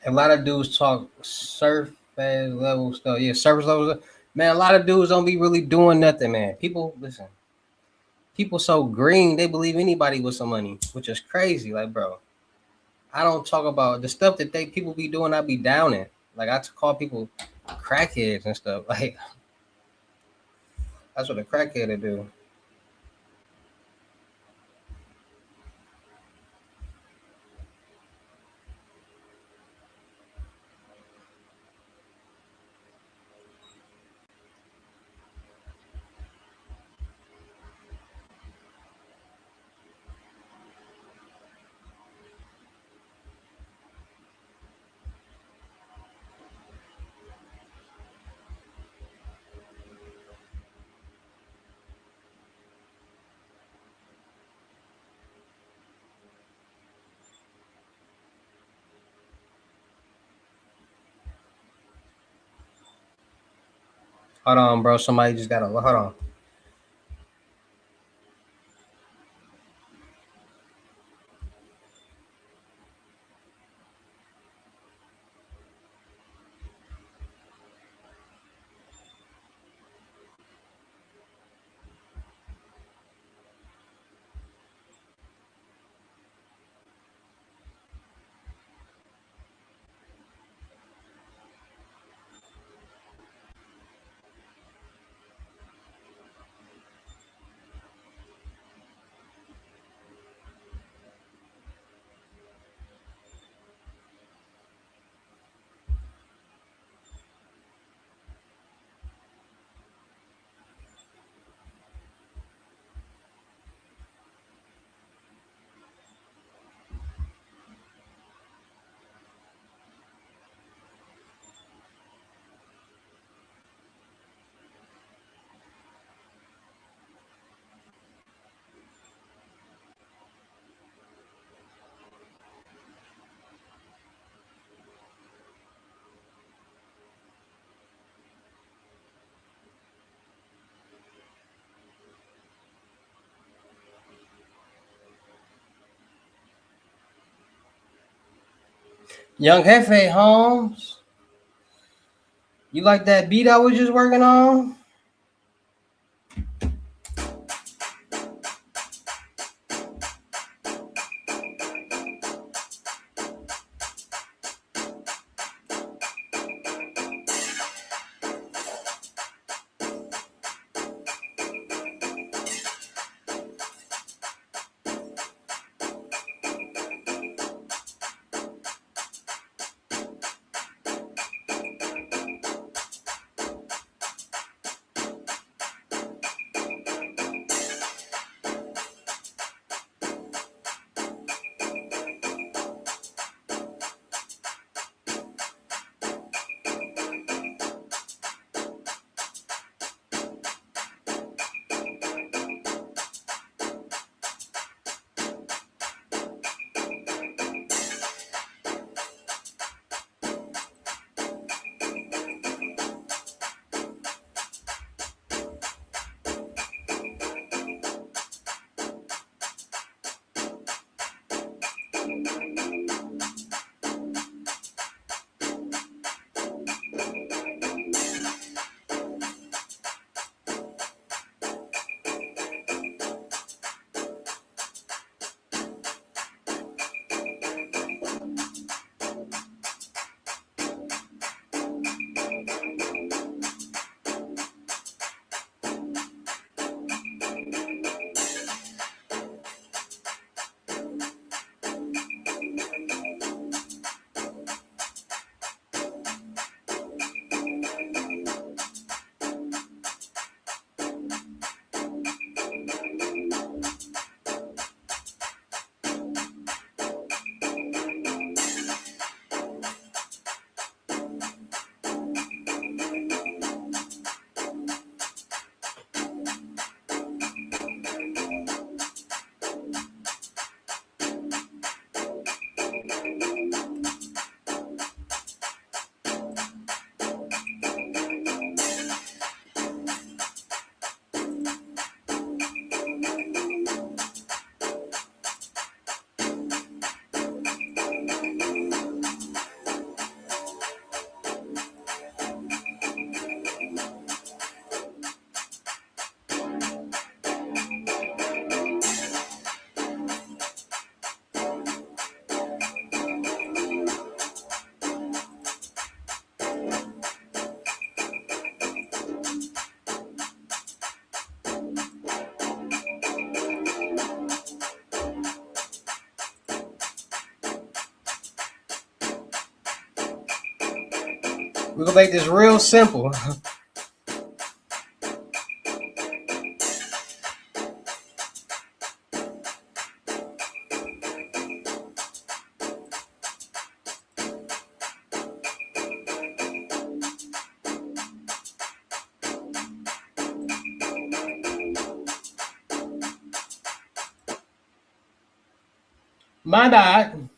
A lot of dudes talk surface level stuff. Yeah, surface level stuff. Man, a lot of dudes don't be really doing nothing, man. People listen. People so green they believe anybody with some money, which is crazy. Like, bro, I don't talk about the stuff that they people be doing. I be down in. Like I call people crackheads and stuff. Like that's what a crackhead do. Hold on, bro. Somebody just got a hold on. Young Hefe Holmes, you like that beat I was just working on? We're gonna make this real simple. My bad.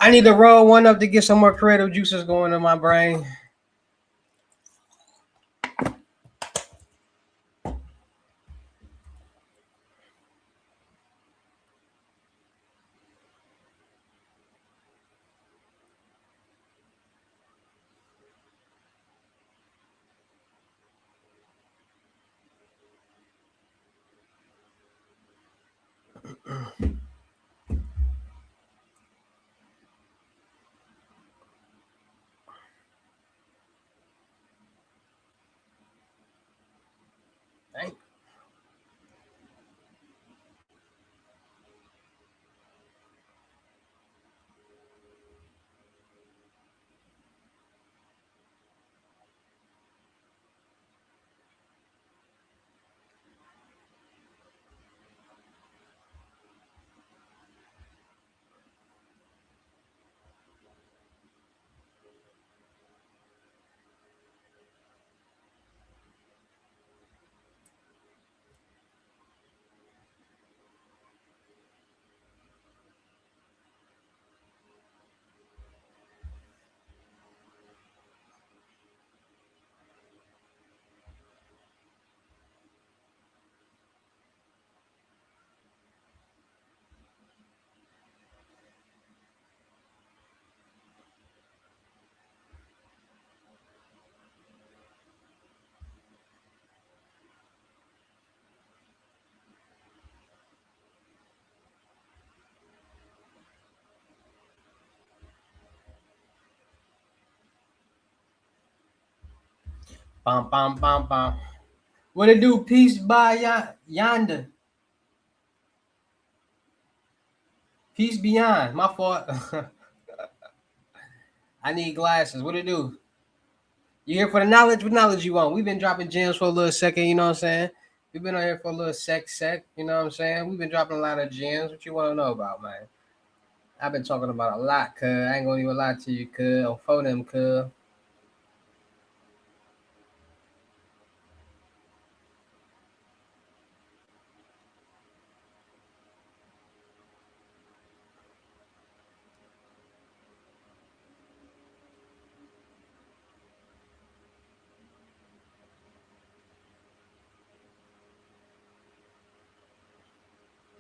I need to roll one up to get some more creative juices going in my brain. Dang. Bum bum bum bum. What it do? Peace by yonder. Peace beyond. My fault. I need glasses. What it do? You here for the knowledge? What knowledge you want? We've been dropping gems for a little second, you know what I'm saying? We've been on here for a little sec, you know what I'm saying? We've been dropping a lot of gems. What you want to know about, man? I've been talking about a lot, cuz. I ain't gonna even lie to you, cuz. On phone them, cuz.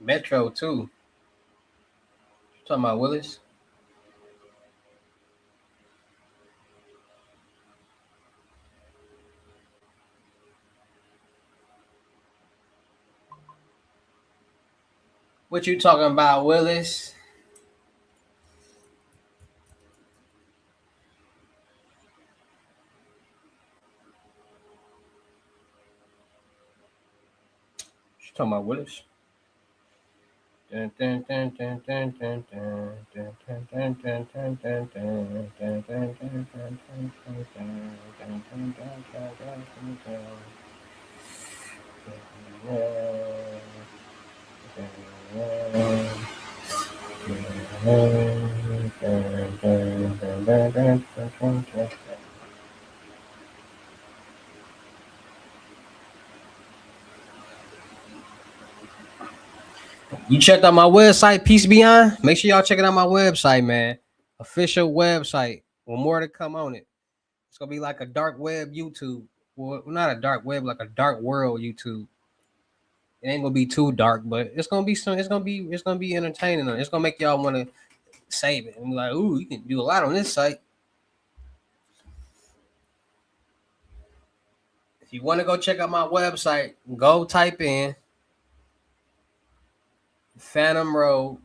Metro, too. You talking about Willis? What you talking about, Willis? You talking about Willis? You checked out my website, Peace Beyond? Make sure y'all check it out my website, man. Official website with more to come on it. It's gonna be like a dark web YouTube. Well, not a dark web, like a dark world YouTube. It ain't gonna be too dark, but it's gonna be some. It's gonna be entertaining. It's gonna make y'all want to save it and be like, ooh, you can do a lot on this site. If you want to go check out my website, go type in Phantom Road,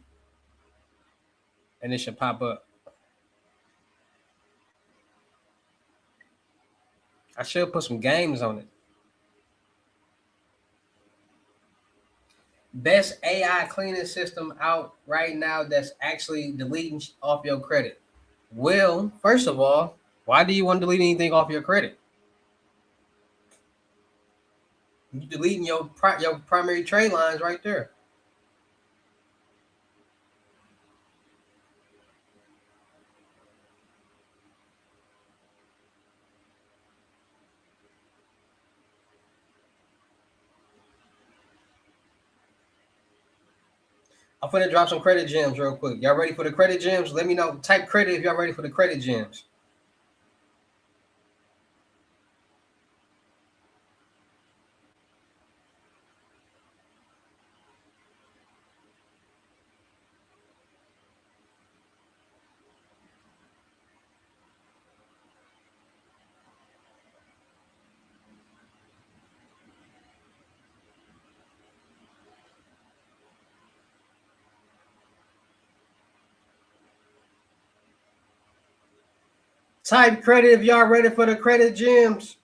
and it should pop up. I should put some games on it. Best AI cleaning system out right now that's actually deleting off your credit. Well, first of all, why do you want to delete anything off your credit? You deleting your primary trade lines right there. I'm finna drop some credit gems real quick. Y'all ready for the credit gems? Let me know. Type credit if y'all ready for the credit gems. Type credit if y'all ready for the credit gems.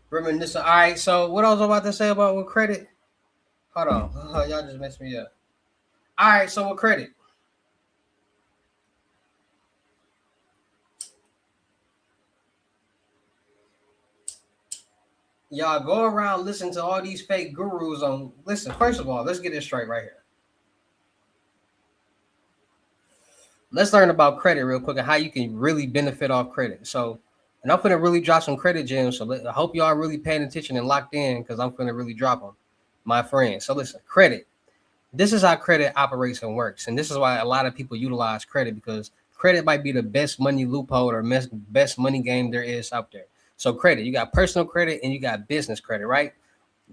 Reminiscent. All right. So what I was about to say about with credit? Hold on. Y'all just messed me up. All right. So with credit, y'all go around listening to all these fake gurus on. Listen. First of all, let's get this straight right here. Let's learn about credit real quick and how you can really benefit off credit. So, and I'm gonna really drop some credit gems. So I hope y'all really paying attention and locked in because I'm gonna really drop them, my friends. So listen, credit. This is how credit operates and works, and this is why a lot of people utilize credit because credit might be the best money loophole or best money game there is out there. So credit, you got personal credit and you got business credit, right?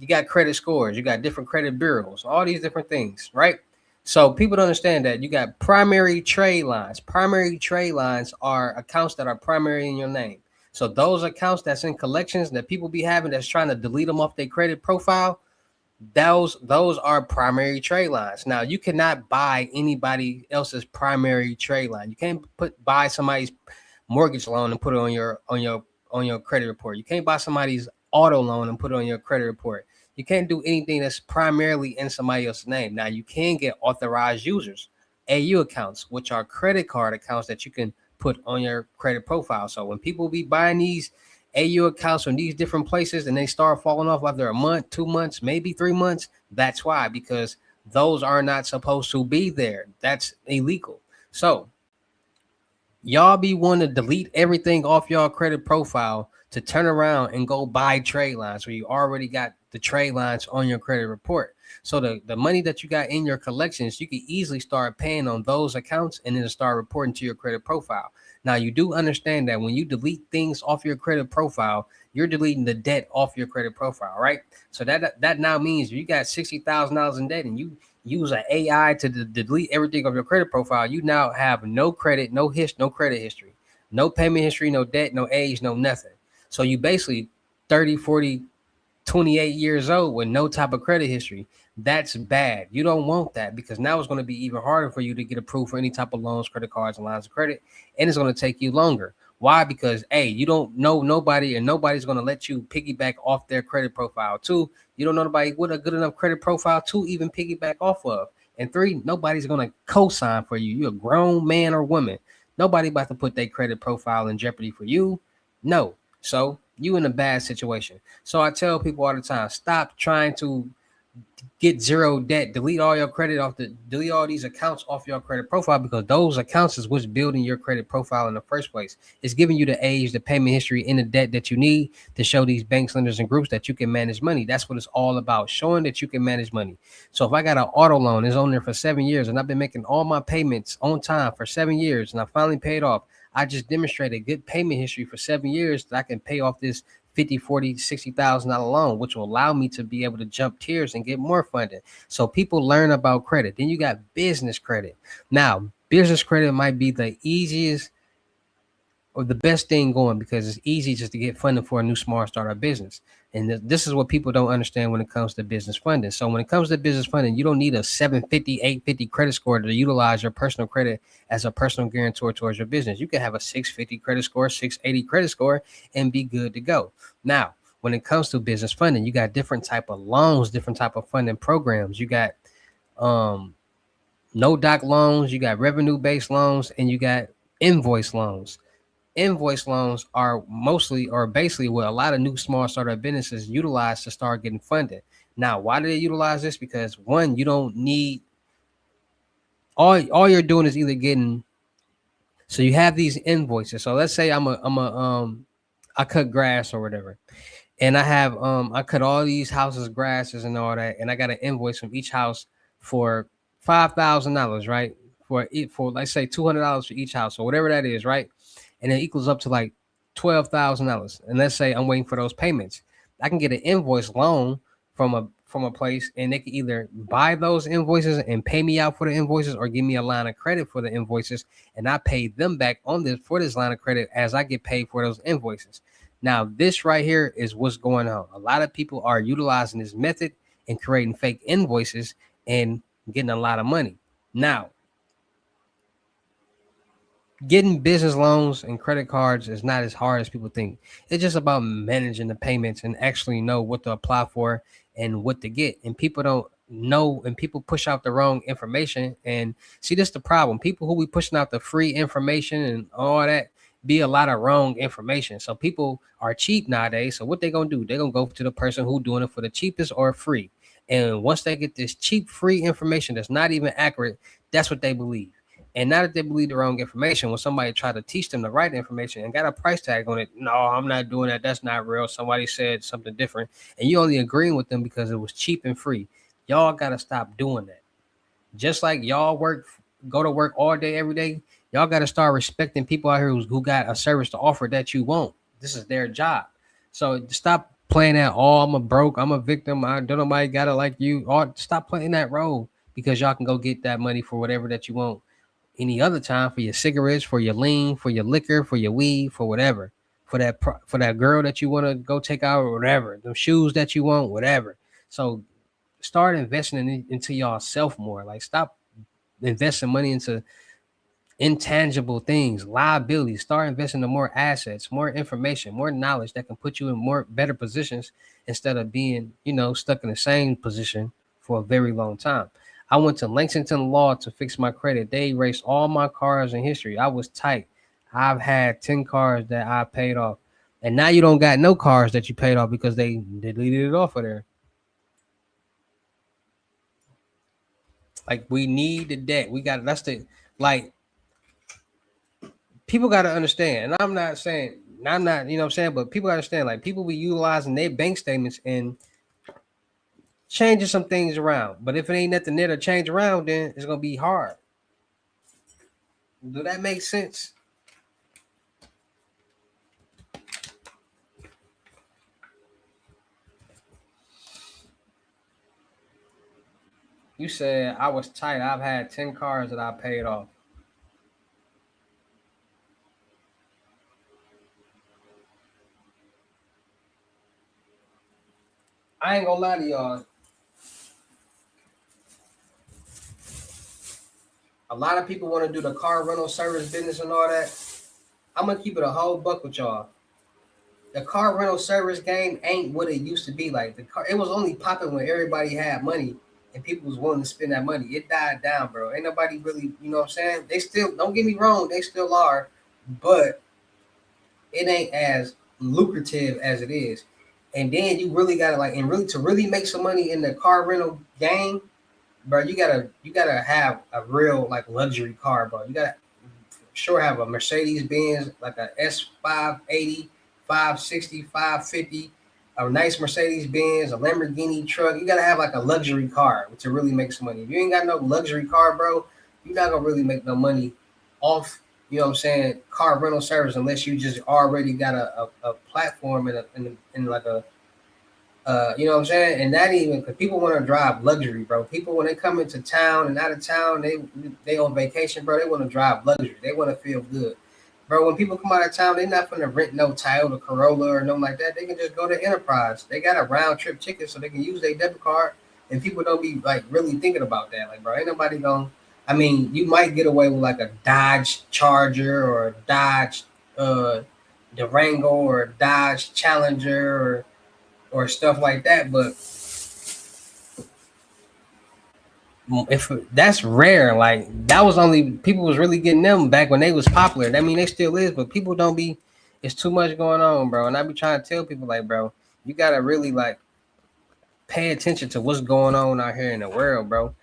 You got credit scores, you got different credit bureaus, all these different things, right? So people don't understand that you got primary trade lines. Primary trade lines are accounts that are primary in your name. So those accounts that's in collections that people be having that's trying to delete them off their credit profile, those are primary trade lines. Now you cannot buy anybody else's primary trade line. You can't buy somebody's mortgage loan and put it on your credit report. You can't buy somebody's auto loan and put it on your credit report. You can't do anything that's primarily in somebody else's name. Now you can get authorized users, AU accounts, which are credit card accounts that you can put on your credit profile. So when people be buying these AU accounts from these different places and they start falling off after a month, 2 months, maybe 3 months, that's why, because those are not supposed to be there. That's illegal. So y'all be wanting to delete everything off y'all credit profile to turn around and go buy trade lines where you already got the trade lines on your credit report. So the money that you got in your collections, you can easily start paying on those accounts and then start reporting to your credit profile. Now you do understand that when you delete things off your credit profile, you're deleting the debt off your credit profile, right? So that now means you got $60,000 in debt and you use an AI to delete everything of your credit profile, you now have no credit, no credit history, no payment history, no debt, no age, no nothing. So you basically 30, 40, 28 years old with no type of credit history. That's bad. You don't want that because now it's going to be even harder for you to get approved for any type of loans, credit cards, and lines of credit. And it's going to take you longer. Why? Because A, you don't know nobody and nobody's going to let you piggyback off their credit profile. Two, you don't know nobody with a good enough credit profile to even piggyback off of. And three, nobody's going to co-sign for you. You're a grown man or woman. Nobody about to put their credit profile in jeopardy for you. No. So you in a bad situation. So I tell people all the time, stop trying to get zero debt, delete all your credit delete all these accounts off your credit profile because those accounts is what's building your credit profile in the first place. It's giving you the age, the payment history, and the debt that you need to show these banks, lenders, and groups that you can manage money. That's what it's all about, showing that you can manage money. So if I got an auto loan, it's on there for 7 years, and I've been making all my payments on time for 7 years, and I finally paid off. I just demonstrated good payment history for 7 years that I can pay off this 50, 40, $60,000 loan, which will allow me to be able to jump tiers and get more funding. So people learn about credit. Then you got business credit. Now, business credit might be the easiest or the best thing going because it's easy just to get funding for a new small startup business. And this is what people don't understand when it comes to business funding. So when it comes to business funding, you don't need a 750, 850 credit score to utilize your personal credit as a personal guarantor towards your business. You can have a 650 credit score, 680 credit score, and be good to go. Now, when it comes to business funding, you got different type of loans, different type of funding programs. You got um, no doc loans, you got revenue based loans, and you got invoice loans. Invoice loans are mostly or basically what a lot of new small startup businesses utilize to start getting funded. Now, why do they utilize this? Because one, you don't need all you're doing is either getting, so you have these invoices. So let's say I cut grass or whatever, and I cut all these houses grasses and all that, and I got an invoice from each house for $5,000, right? For let's say $200 for each house or whatever that is, right? And it equals up to like $12,000. And let's say I'm waiting for those payments, I can get an invoice loan from a place, and they can either buy those invoices and pay me out for the invoices, or give me a line of credit for the invoices, and I pay them back on this for this line of credit as I get paid for those invoices. Now, this right here is what's going on. A lot of people are utilizing this method and creating fake invoices and getting a lot of money. Now, getting business loans and credit cards is not as hard as people think. It's just about managing the payments and actually know what to apply for and what to get. And people don't know, and people push out the wrong information. And see, this is the problem. People who be pushing out the free information and all that be a lot of wrong information. So people are cheap nowadays. So what they gonna do? They're gonna go to the person who doing it for the cheapest or free. And once they get this cheap free information that's not even accurate, that's what they believe. And now that they believe the wrong information, when somebody try to teach them the right information and got a price tag on it, no, I'm not doing that. That's not real. Somebody said something different, and you only agreeing with them because it was cheap and free. Y'all gotta stop doing that. Just like y'all go to work all day every day, y'all gotta start respecting people out here who got a service to offer that you won't. This is their job. So stop playing that. Oh, I'm a broke. I'm a victim. I don't nobody got it like you. Or stop playing that role because y'all can go get that money for whatever that you want any other time, for your cigarettes, for your lean, for your liquor, for your weed, for whatever, for that girl that you want to go take out or whatever, the shoes that you want, whatever. So start investing into yourself more. Like stop investing money into intangible things, liabilities. Start investing in more assets, more information, more knowledge that can put you in more better positions instead of being, stuck in the same position for a very long time. I went to Lexington Law to fix my credit. They erased all my cars in history. I was tight. I've had 10 cars that I paid off. And now you don't got no cars that you paid off because they deleted it off of there. Like we need the debt. We got that's the like people got to understand. And I'm not, you know what I'm saying, but people understand, like people be utilizing their bank statements and changing some things around. But if it ain't nothing there to change around, then it's gonna be hard. Do that make sense? You said I was tight. I've had 10 cars that I paid off. I ain't gonna lie to y'all. A lot of people want to do the car rental service business and all that. I'm gonna keep it a whole buck with y'all. The car rental service game ain't what it used to be. Like it was only popping when everybody had money and people was willing to spend that money. It died down, bro. Ain't nobody really, you know what I'm saying? They still, don't get me wrong, they still are, but it ain't as lucrative as it is. And then you really gotta like, and really to really make some money in the car rental game, bro, you gotta have a real like luxury car, bro. You gotta sure have a Mercedes Benz, like a S 580, 560, 550, a nice Mercedes Benz, a Lamborghini truck. You gotta have like a luxury car to really make some money. If you ain't got no luxury car, bro, you're not gonna really make no money off, you know what I'm saying, car rental service unless you just already got a platform in like a you know what I'm saying? And not even because people want to drive luxury, bro. People when they come into town and out of town, they on vacation, bro. They want to drive luxury. They want to feel good. Bro, when people come out of town, they not gonna rent no Toyota Corolla or nothing like that. They can just go to Enterprise. They got a round trip ticket, so they can use their debit card. And people don't be like really thinking about that. Like, bro, ain't nobody going. I mean, you might get away with like a Dodge Charger or a Dodge uh, Durango or a Dodge Challenger or stuff like that. But if that's rare, like that was only people was really getting them back when they was popular. I mean, they still is, but people don't be. It's too much going on, bro. And I be trying to tell people like, bro, you gotta really like pay attention to what's going on out here in the world, bro.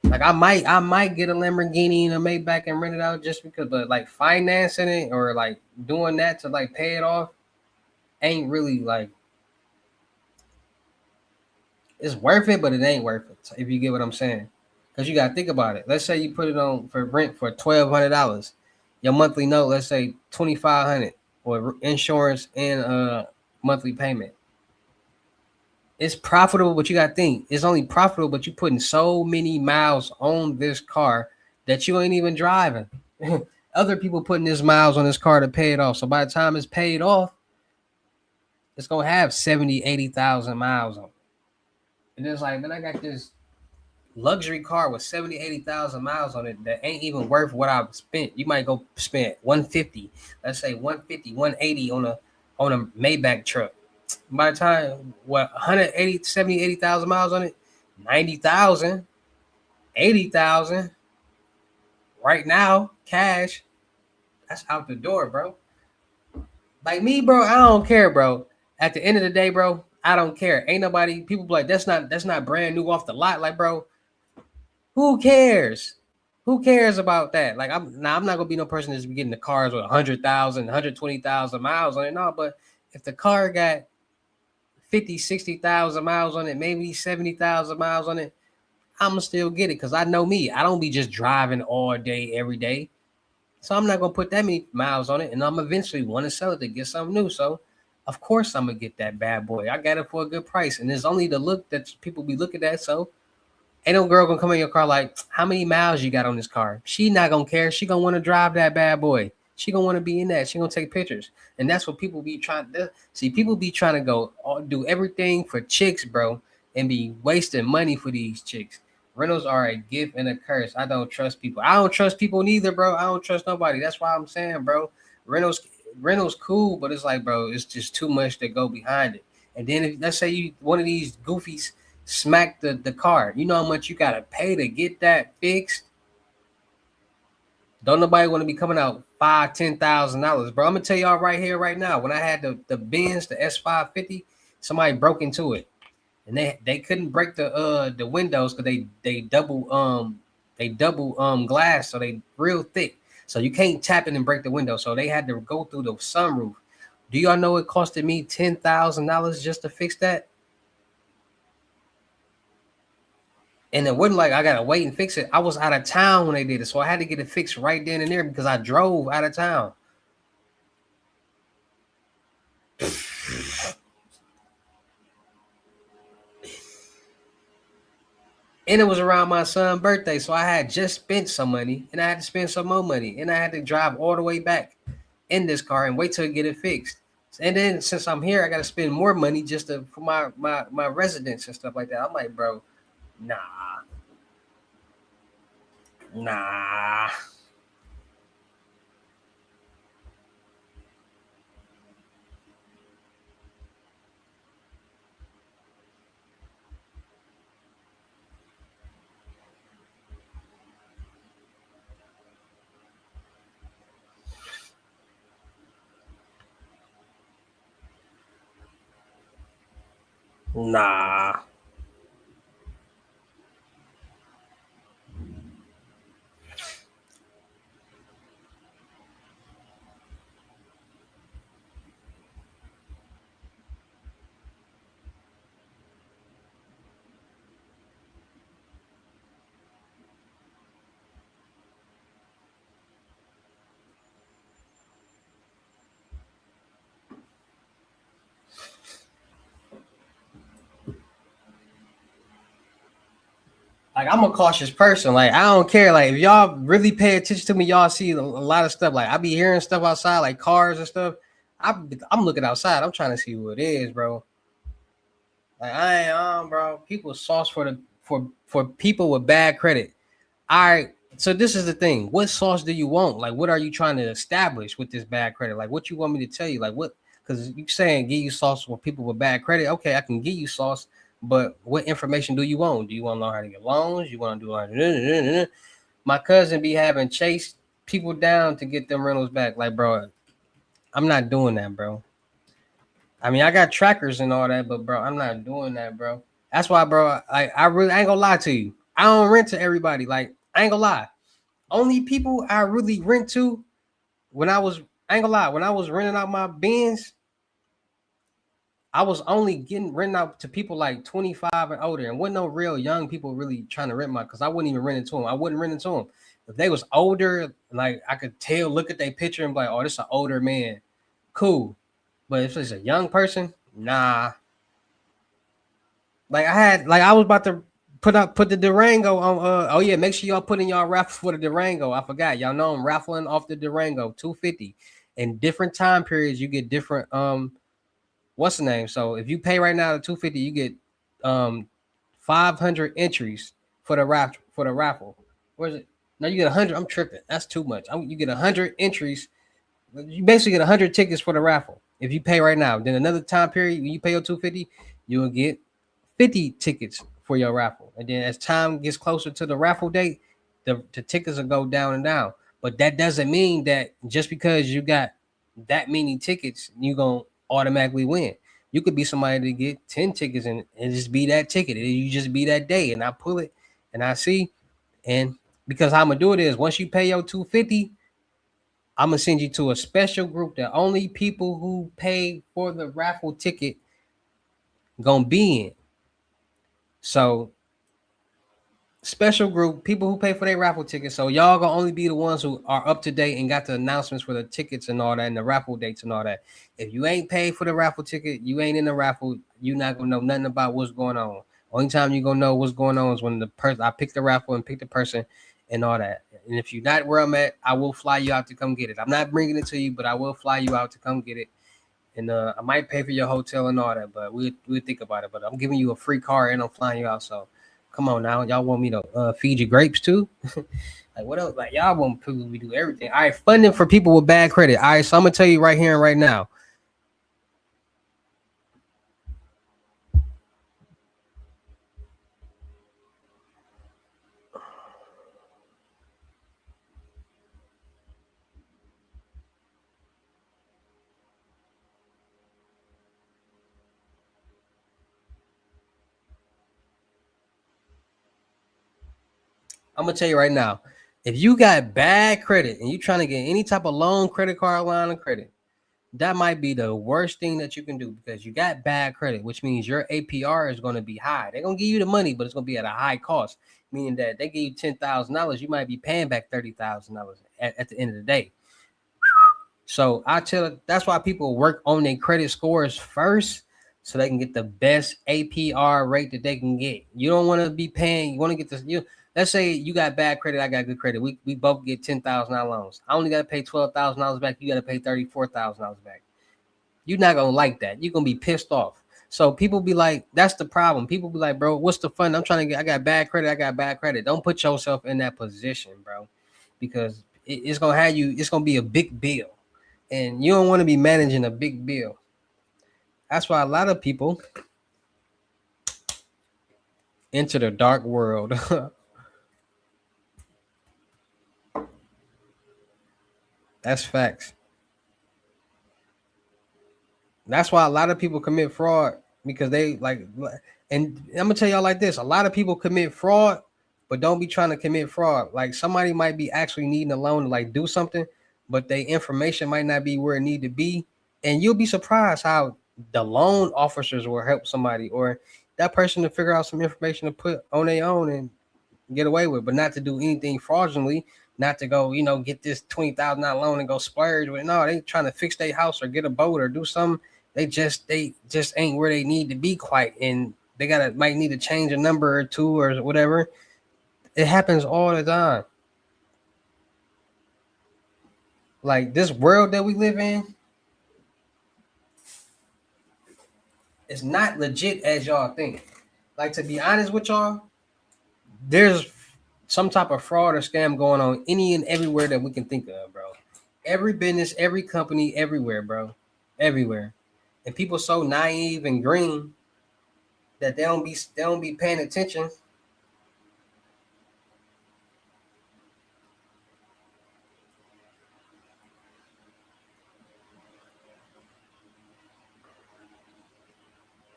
Like I might get a Lamborghini and a Maybach and rent it out just because, but like financing it or like doing that to like pay it off ain't really like it's worth it, but it ain't worth it. If you get what I'm saying, because you gotta think about it. Let's say you put it on for rent for $1,200, your monthly note, let's say 2,500, or insurance and monthly payment. It's profitable, but you gotta think it's only profitable, but you putting so many miles on this car that you ain't even driving. Other people putting this miles on this car to pay it off. So by the time it's paid off, it's gonna have 70, 80,000 miles on it. And it's like, man, I got this luxury car with 70, 80,000 miles on it that ain't even worth what I've spent. You might go spend 150, let's say 150, 180 on a Maybach truck. By the time what 180, 70, 80,000 miles on it, 90,000, 80,000 right now, cash, that's out the door, bro. Like me, bro, I don't care, bro. At the end of the day, bro, I don't care. Ain't nobody people be like that's not brand new off the lot. Like, bro, who cares? Who cares about that? Like I'm not gonna be no person that's getting the cars with 100,000, 120,000 miles on it. No, but if the car got 50, 60,000 miles on it, maybe 70,000 miles on it, I'ma still get it because I know me. I don't be just driving all day, every day. So I'm not gonna put that many miles on it, and I'm eventually want to sell it to get something new. So of course I'm gonna get that bad boy. I got it for a good price, and there's only the look that people be looking at. So ain't no girl gonna come in your car like, how many miles you got on this car? She not gonna care. She gonna want to drive that bad boy. She gonna want to be in that. She gonna take pictures, and that's what people be trying to see. People be trying to go do everything for chicks, bro, and be wasting money for these chicks. Rentals are a gift and a curse. I don't trust people. I don't trust people neither, bro. I don't trust nobody. That's why I'm saying, bro, rentals rentals cool, but it's like, bro, it's just too much to go behind it. And then if let's say you one of these goofies smack the car. You know how much you gotta pay to get that fixed? Don't nobody want to be coming out $5,000, $10,000, bro. I'm gonna tell y'all right here, right now. When I had the Benz, the S550, somebody broke into it, and they couldn't break the windows because they double glass, so they real thick. So you can't tap it and break the window. So they had to go through the sunroof. Do y'all know it costed me $10,000 just to fix that? And it wasn't like I gotta wait and fix it. I was out of town when they did it, so I had to get it fixed right then and there because I drove out of town. And it was around my son's birthday, so I had just spent some money, and I had to spend some more money, and I had to drive all the way back in this car and wait till I get it fixed. And then since I'm here, I gotta spend more money just for my residence and stuff like that. I'm like, bro, nah, nah, nah, like I'm a cautious person. Like I don't care. Like if y'all really pay attention to me, y'all see a lot of stuff. Like I be hearing stuff outside, like cars and stuff. I'm looking outside. I'm trying to see who it is, bro. Like I ain't bro. People sauce for people with bad credit. All right. So this is the thing. What sauce do you want? Like, what are you trying to establish with this bad credit? Like, what you want me to tell you? Like, what? Because you saying give you sauce for people with bad credit. Okay, I can give you sauce, but what information do you want? Do you want to learn how to get loans? You want to do like my cousin be having chased people down to get them rentals back. Like, bro, I'm not doing that, bro. I mean, I got trackers and all that, but bro, I'm not doing that, bro. That's why, bro. I really I ain't gonna lie to you. I don't rent to everybody. Like, I ain't gonna lie. Only people I really rent to when I ain't gonna lie, when I was renting out my bins, I was only getting renting out to people like 25 and older, and wasn't no real young people really trying to rent my because I wouldn't even rent it to them. I wouldn't rent it to them. If they was older, like I could tell, look at their picture and be like, oh, this is an older man. Cool. But if it's a young person, nah. Like I was about to put the Durango on oh yeah, make sure y'all put in y'all raffle for the Durango. I forgot. Y'all know I'm raffling off the Durango 250. In different time periods, you get different what's the name? So if you pay right now the 250, you get 500 entries for the raffle. Where's it? No, you get 100. I'm tripping. That's too much. You get 100 entries. You basically get 100 tickets for the raffle if you pay right now. Then another time period, when you pay your 250, you will get 50 tickets for your raffle. And then as time gets closer to the raffle date, the tickets will go down and down. But that doesn't mean that just because you got that many tickets, you're going to automatically win. You could be somebody to get 10 tickets and just be that ticket. And you just be that day. And I pull it and I see. And because how I'm going to do it is once you pay your 250, I'm going to send you to a special group that only people who pay for the raffle ticket going to be in. So special group, people who pay for their raffle tickets. So y'all gonna only be the ones who are up to date and got the announcements for the tickets and all that and the raffle dates and all that. If you ain't paid for the raffle ticket, you ain't in the raffle, you not gonna know nothing about what's going on. Only time you gonna know what's going on is when the person I pick the raffle and pick the person and all that. And if you're not where I'm at, I will fly you out to come get it. I'm not bringing it to you, but I will fly you out to come get it. And I might pay for your hotel and all that, but we'll think about it. But I'm giving you a free car and I'm flying you out. So come on now, y'all want me to feed you grapes too? Like what else? Like y'all want people we do everything. All right, funding for people with bad credit. All right, so I'm gonna tell you right here and right now. I'm gonna tell you right now. If you got bad credit and you trying to get any type of loan, credit card, line of credit, that might be the worst thing that you can do because you got bad credit, which means your APR is going to be high. They're going to give you the money, but it's going to be at a high cost, meaning that they give you $10,000, you might be paying back $30,000 at the end of the day. So I tell that's why people work on their credit scores first so they can get the best APR rate that they can get. You don't want to be paying, you want to get this. Let's say you got bad credit, I got good credit. We both get $10,000 loans. I only got to pay $12,000 back. You got to pay $34,000 back. You're not gonna like that. You're gonna be pissed off. So people be like, that's the problem. People be like, bro, what's the fun? I'm trying to get. I got bad credit. I got bad credit. Don't put yourself in that position, bro, because it's gonna have you. It's gonna be a big bill, and you don't want to be managing a big bill. That's why a lot of people enter the dark world. That's facts. That's why a lot of people commit fraud because they like. And I'm gonna tell y'all like this: a lot of people commit fraud, but don't be trying to commit fraud. Like somebody might be actually needing a loan to like do something, but their information might not be where it need to be, and you'll be surprised how the loan officers will help somebody or that person to figure out some information to put on their own and get away with, but not to do anything fraudulently, not to go, get this $20,000 loan and go splurge with. No, they trying to fix their house or get a boat or do something. They just ain't where they need to be quite, and they might need to change a number or two or whatever. It happens all the time. Like this world that we live in is not legit as y'all think. Like to be honest with y'all, there's some type of fraud or scam going on any and everywhere that we can think of, bro. Every business, every company, everywhere, bro. Everywhere. And people so naive and green that they don't be paying attention.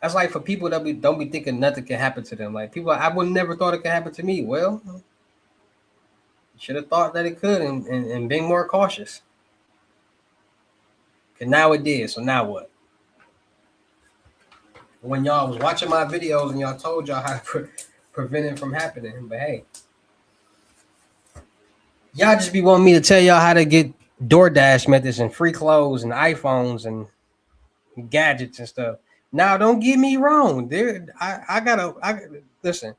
That's like for people that don't be thinking nothing can happen to them. Like people, I would never thought it could happen to me. Well, should have thought that it could and been more cautious. Cause now it did. So now what? When y'all was watching my videos and y'all told y'all how to prevent it from happening, but hey, y'all just be wanting me to tell y'all how to get DoorDash methods and free clothes and iPhones and gadgets and stuff. Now, don't get me wrong. I gotta. Listen.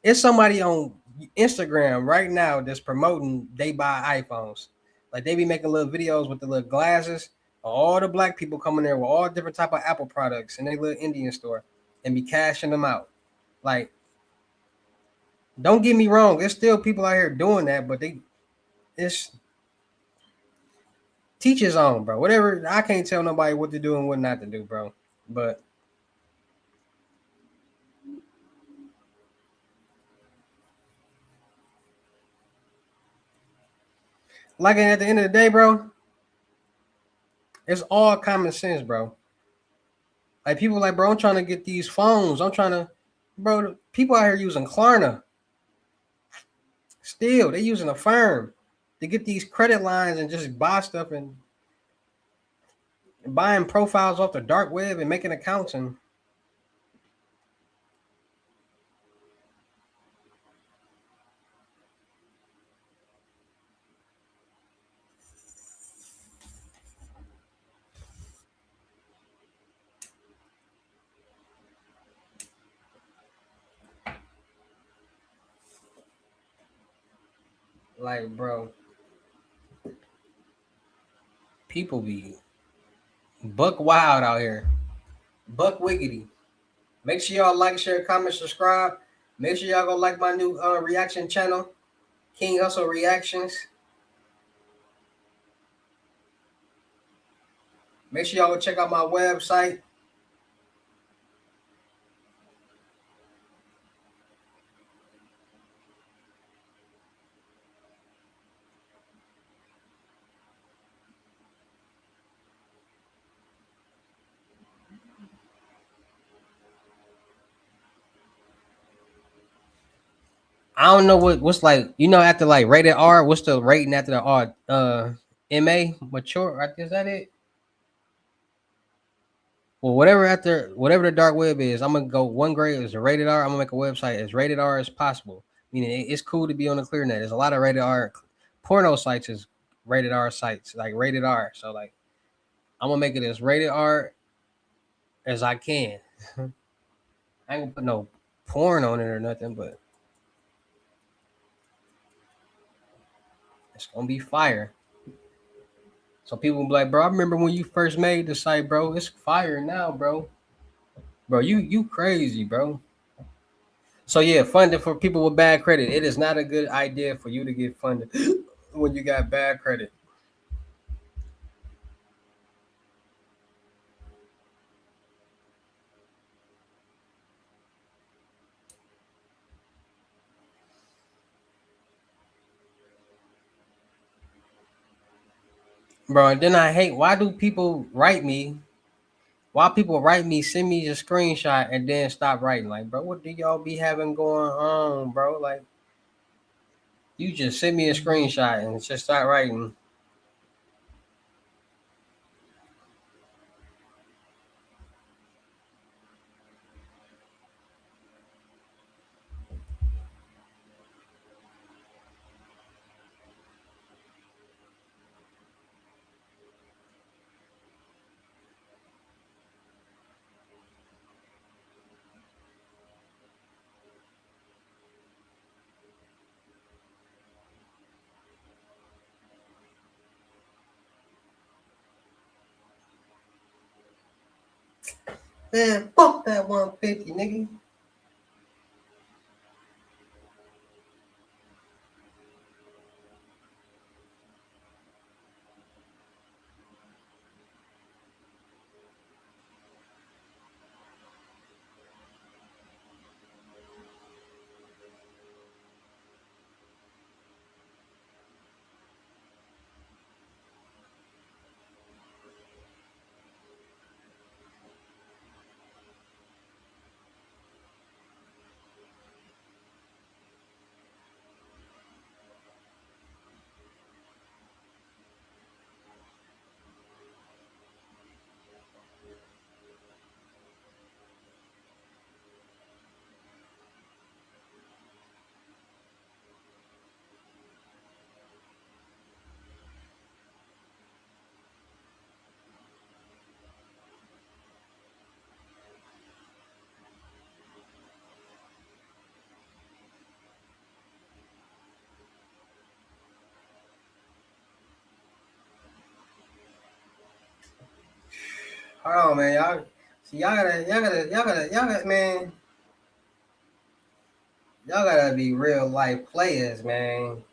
It's somebody on Instagram right now that's promoting they buy iPhones. Like they be making little videos with the little glasses. All the black people coming there with all different type of Apple products in their little Indian store and be cashing them out. Like, don't get me wrong. There's still people out here doing that, but it's teach his own, bro. Whatever. I can't tell nobody what to do and what not to do, bro. But like at the end of the day, bro, it's all common sense, bro. Like people like, bro, I'm trying to get these phones. I'm trying to, bro. People out here using Klarna. Still, they using a firm to get these credit lines and just buy stuff and buying profiles off the dark web and making accounts and like, bro, people be buck wild out here, buck wiggity. Make sure y'all like, share, comment, subscribe. Make sure y'all go like my new reaction channel, King Hustle Reactions. Make sure y'all go check out my website. I don't know what's like, after like rated R, what's the rating after the R? MA mature. Is that it? Well, whatever the dark web is, I'm gonna go one grade is a rated R. I'm gonna make a website as rated R as possible. Meaning it's cool to be on the clear net. There's a lot of rated R porno sites is rated R sites, like rated R. So like I'm gonna make it as rated R as I can. I ain't gonna put no porn on it or nothing, but it's gonna be fire. So people will be like, bro, I remember when you first made the site, bro. It's fire now, bro. Bro, you crazy, bro. So yeah, funding for people with bad credit. It is not a good idea for you to get funded when you got bad credit. Bro, and then I hate why do people write me? Why people write me, send me a screenshot and then stop writing? Like, bro, what do y'all be having going on, bro? Like, you just send me a screenshot and just start writing. Man, fuck that 150, nigga. Hold on, man. Y'all see y'all gotta man, y'all gotta be real life players, man.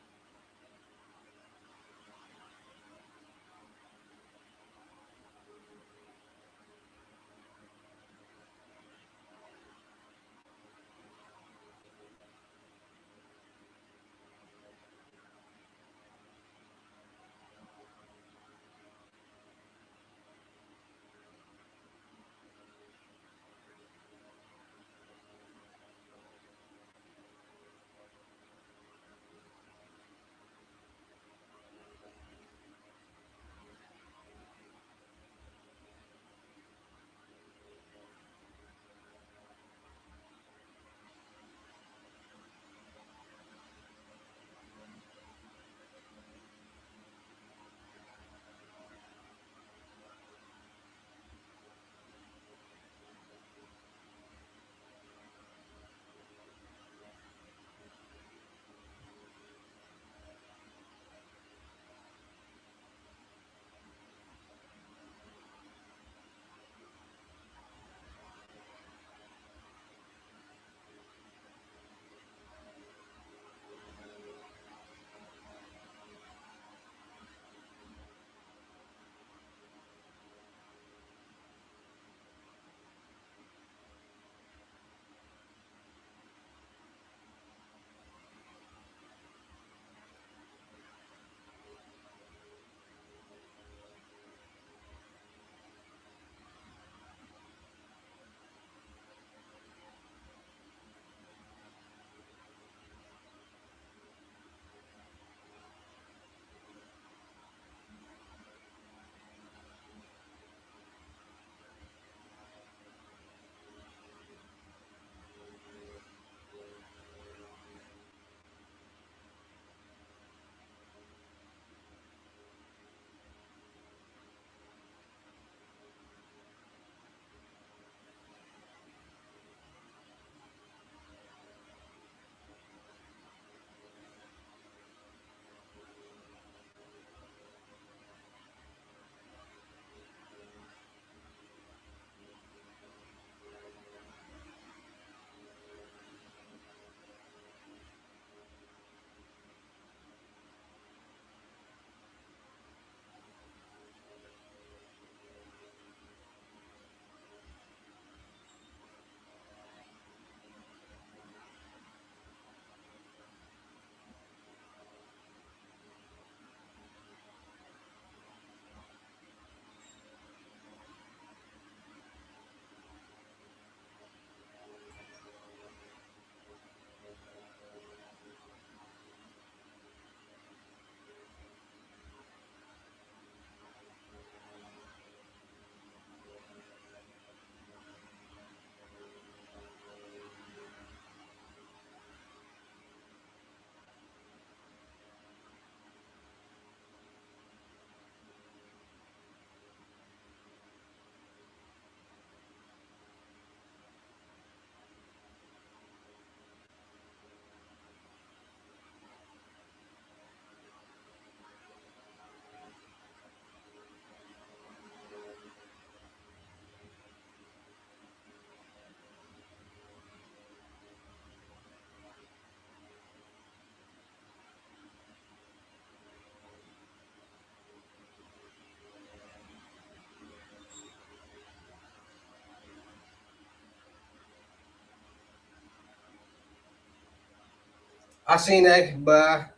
I seen that, but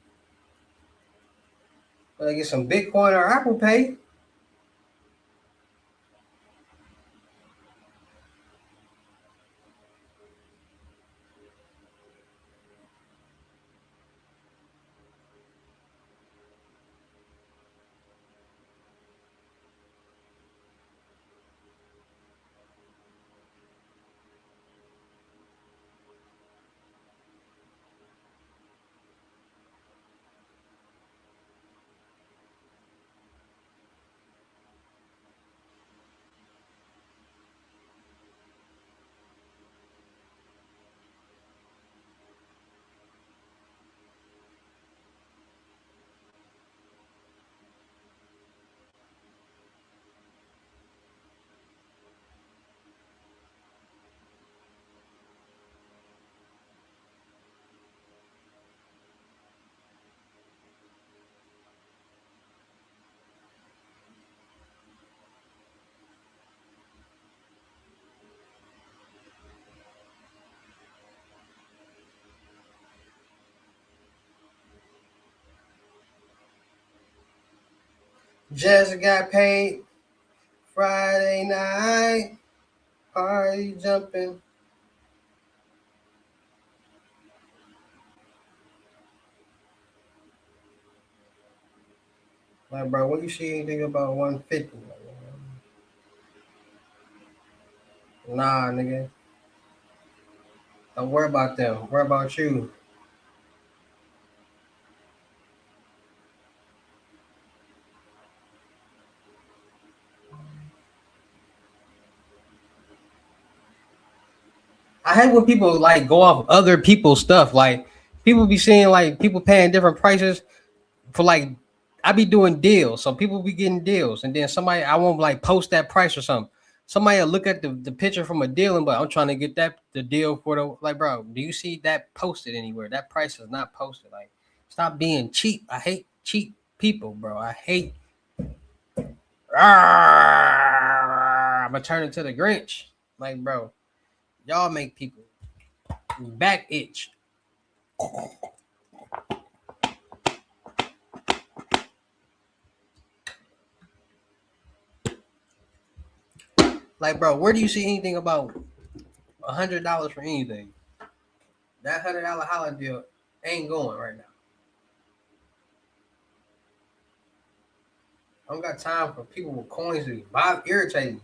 I get some Bitcoin or Apple Pay. Just got paid Friday night. Party jumping. Like, bro, what you see anything about 150? Nah, nigga. Don't worry about them. Worry about you. I hate when people like go off other people's stuff. Like people be seeing like people paying different prices for like I be doing deals. So people be getting deals, and then somebody I won't like post that price or something. Somebody will look at the picture from a deal and but I'm trying to get that the deal for the like, bro. Do you see that posted anywhere? That price is not posted. Like, stop being cheap. I hate cheap people, bro. I hate. I'm gonna turn into the Grinch. Like, bro, y'all make people back itch. Like, bro, where do you see anything about $100 for anything? That $100 holiday deal ain't going right now. I don't got time for people with coins to buy irritating.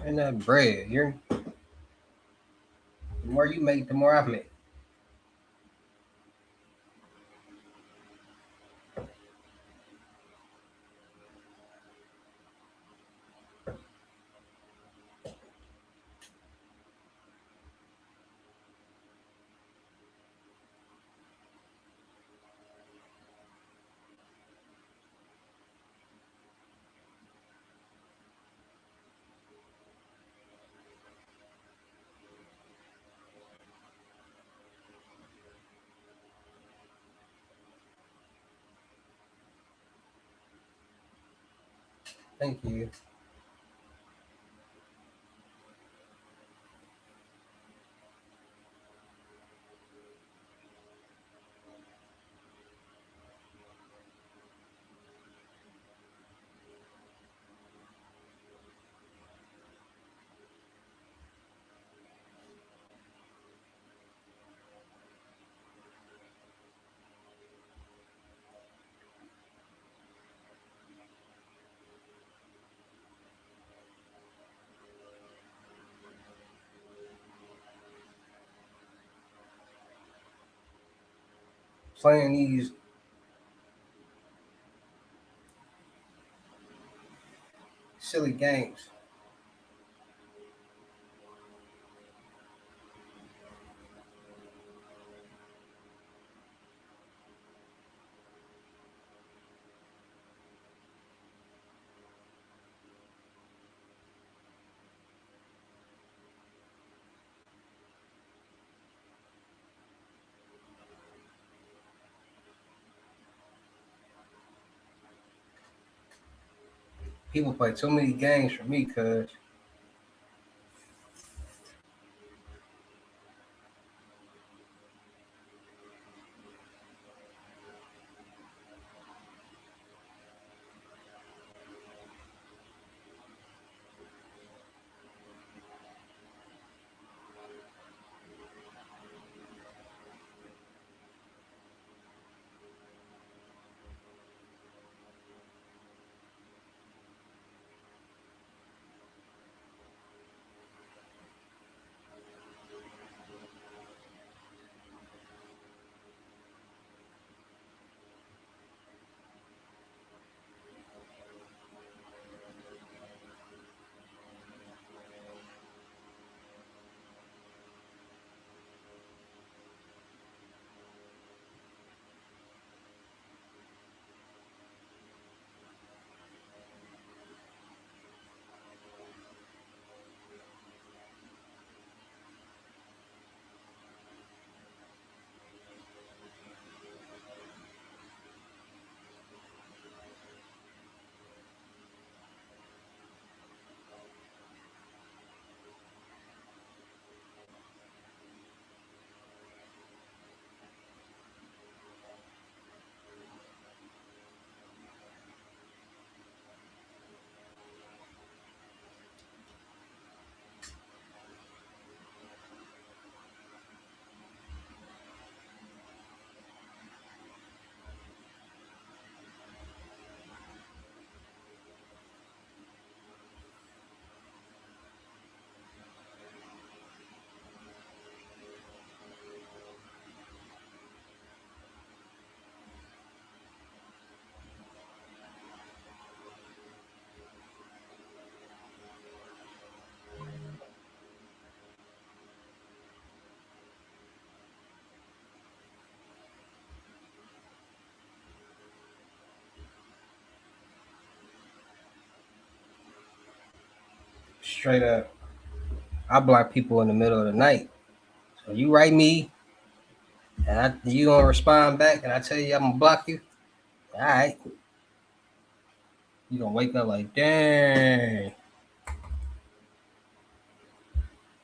And that bread, the more you make, the more I make. Thank you. Playing these silly games. People play too many games for me, cuz. Straight up. I block people in the middle of the night. So you write me, and you gonna respond back, and I tell you I'm gonna block you. All right, you gonna wake up like, dang.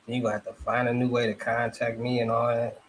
Then you gonna have to find a new way to contact me and all that.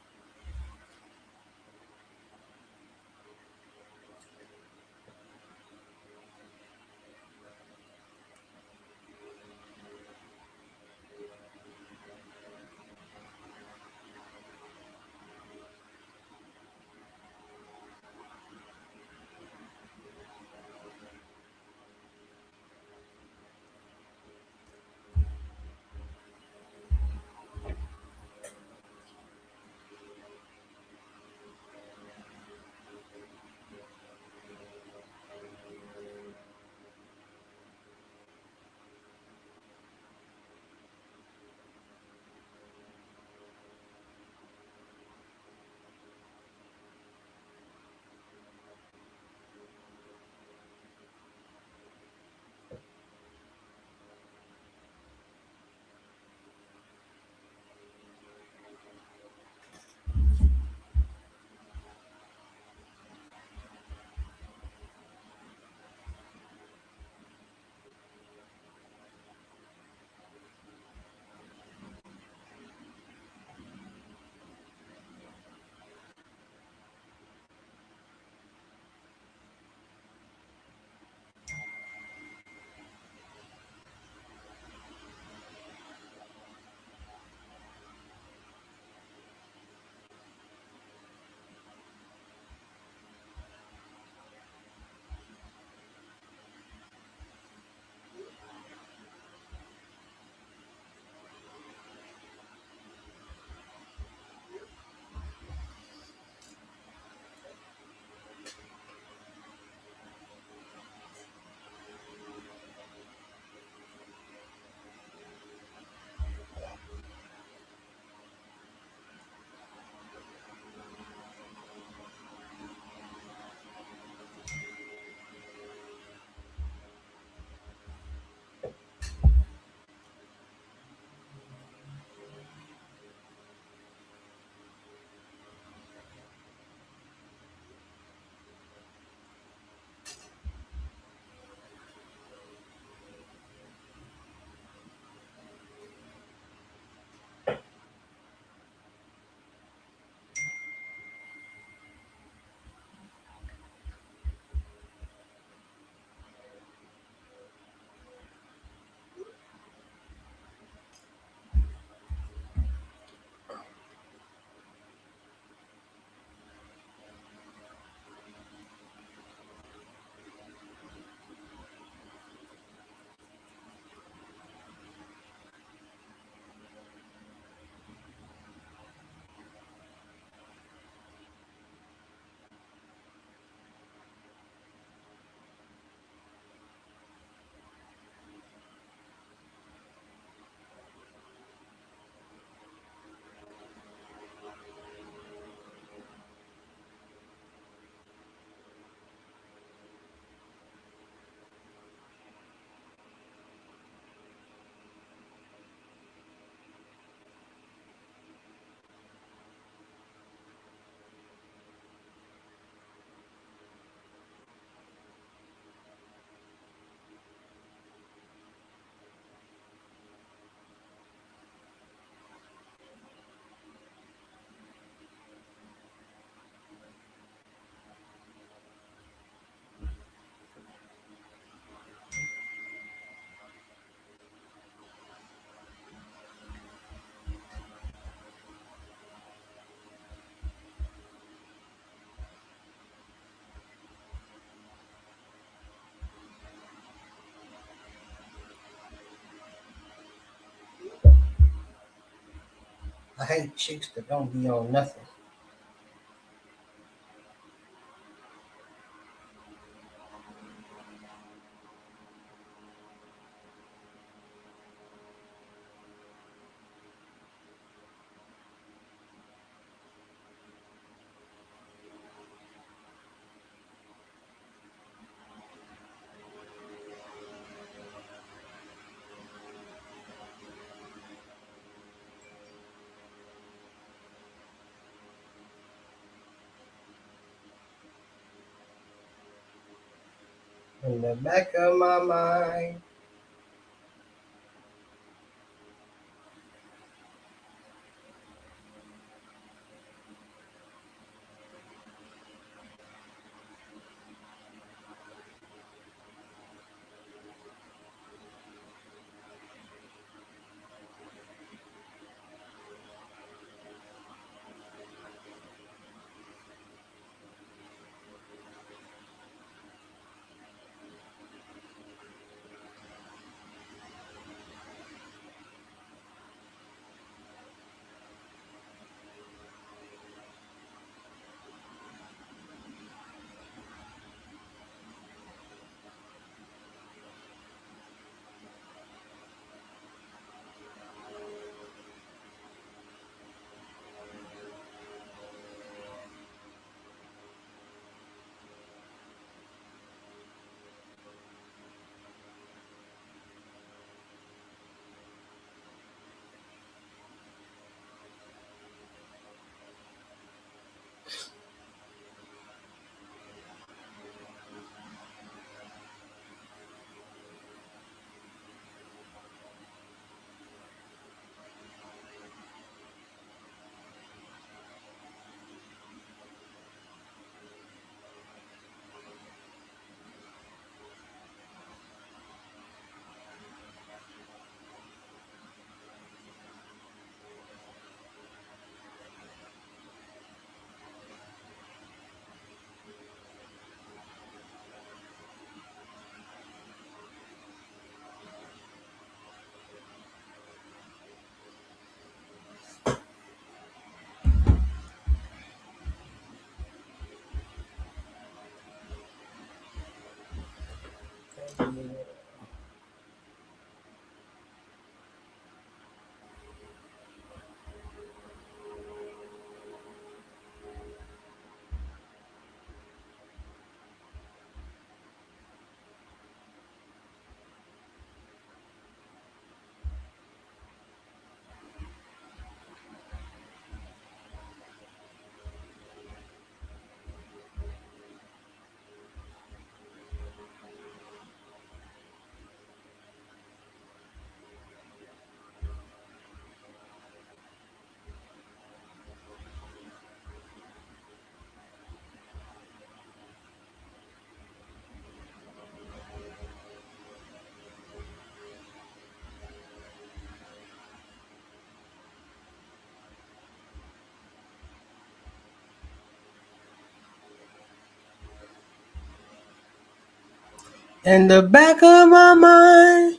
I hate chicks that don't be on nothing. In the back of my mind. In the back of my mind.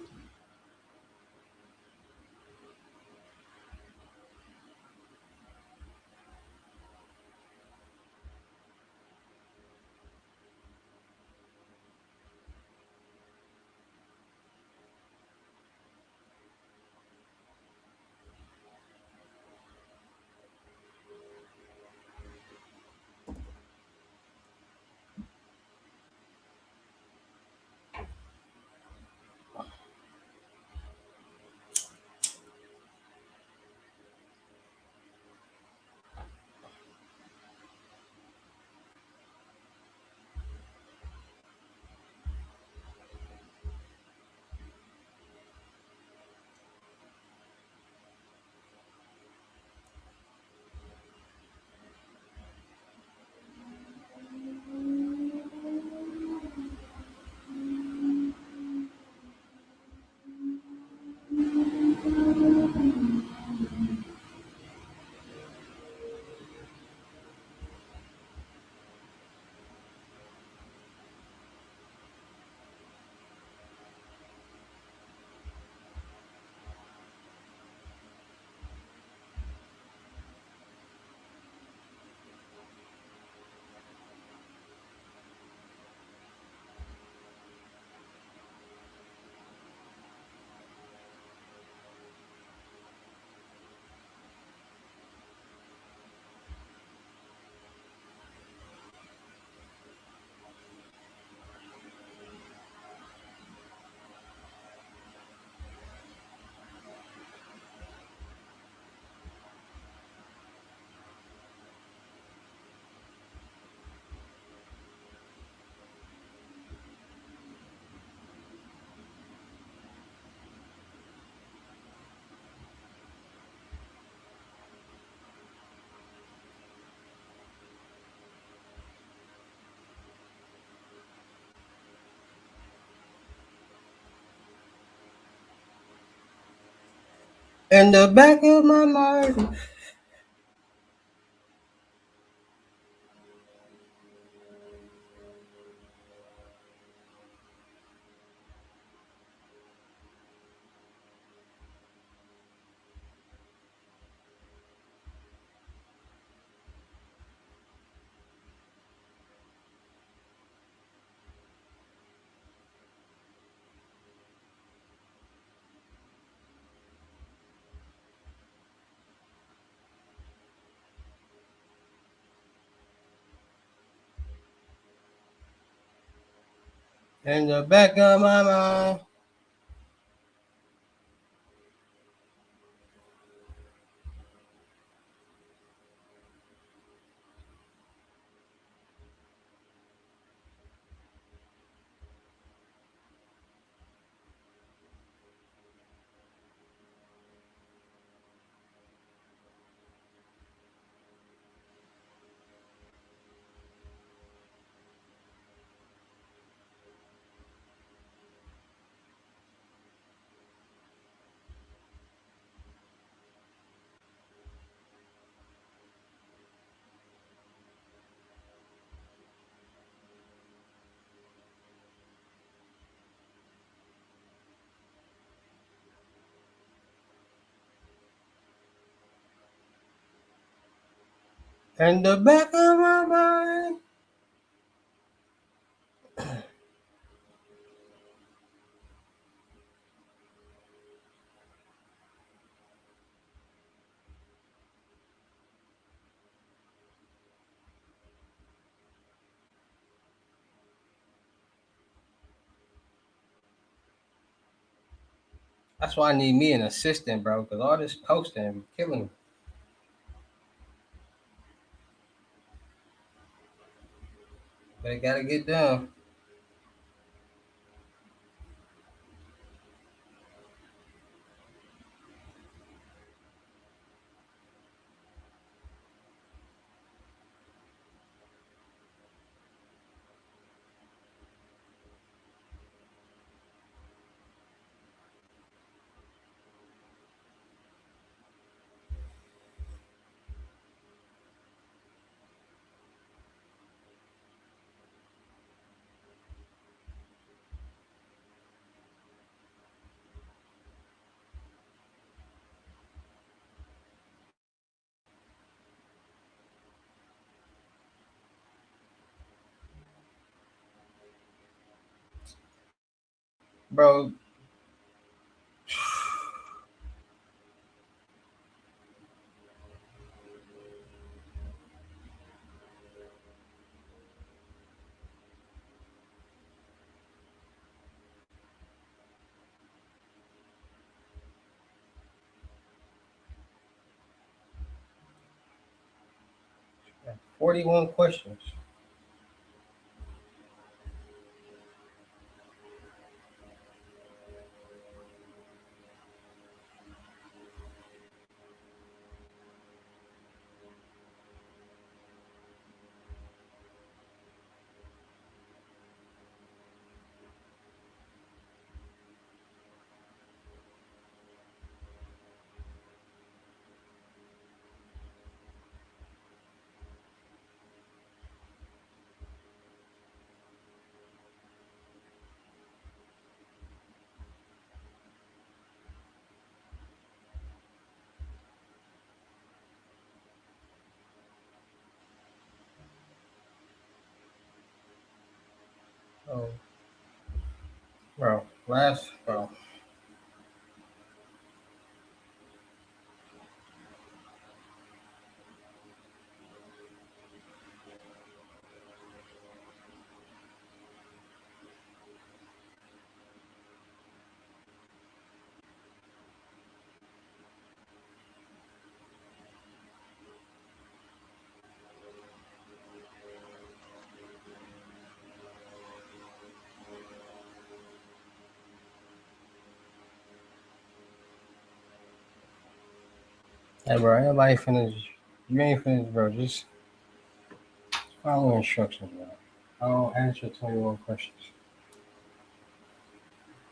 In the back of my mind. In the back of my mind. In the back of my mind. That's why I need me an assistant, bro, because all this posting killing me. But it gotta get done. Bro, 41 questions. Oh, bro, bro. 'Hey, bro, everybody finished. You ain't finished, bro. Just follow instructions, bro. I'll answer 21 questions.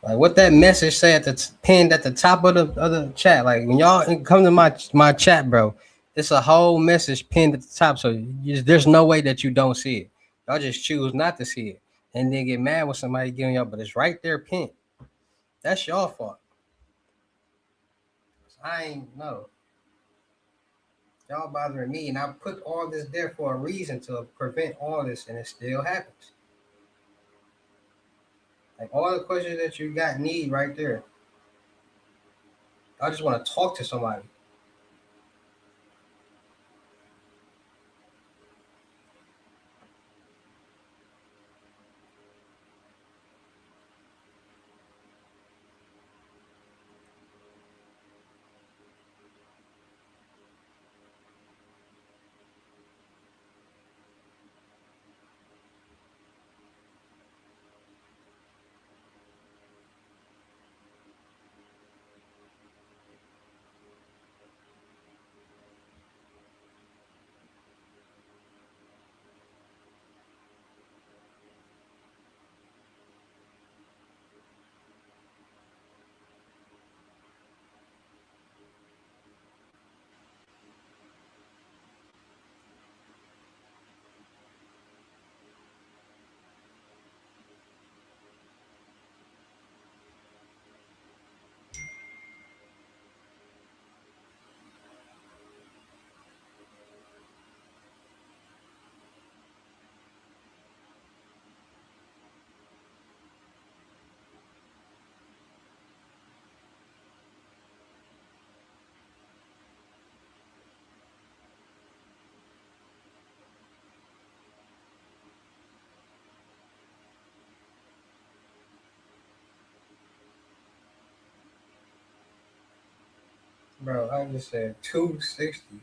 Like what that message say at the pinned at the top of the chat. Like when y'all come to my chat, bro, it's a whole message pinned at the top. So there's no way that you don't see it. Y'all just choose not to see it, and then get mad when somebody giving y'all. But it's right there pinned. That's your fault. I ain't know. Y'all bothering me, and I put all this there for a reason to prevent all this, and it still happens. Like all the questions that you got need right there. I just want to talk to somebody. Bro, I just said 260.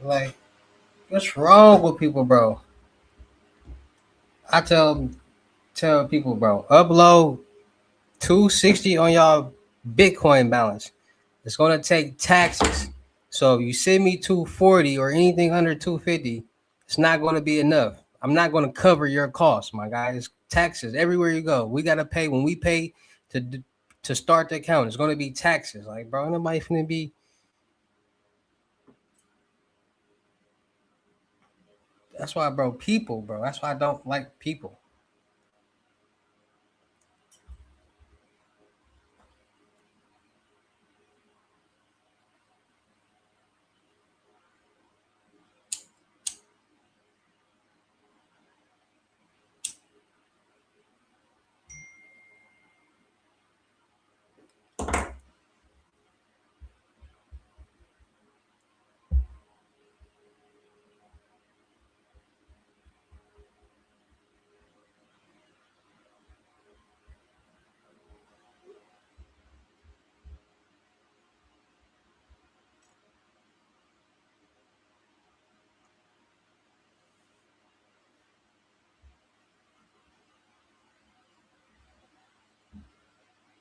Like, what's wrong with people, bro? I tell people, bro, upload 260 on y'all Bitcoin balance. It's gonna take taxes. So if you send me 240 or anything under 250, it's not gonna be enough. I'm not gonna cover your costs, my guy. It's taxes everywhere you go. We gotta pay when we pay to to start the account. It's gonna be taxes. Like, bro, nobody finna be. That's why, bro. People, bro. That's why I don't like people.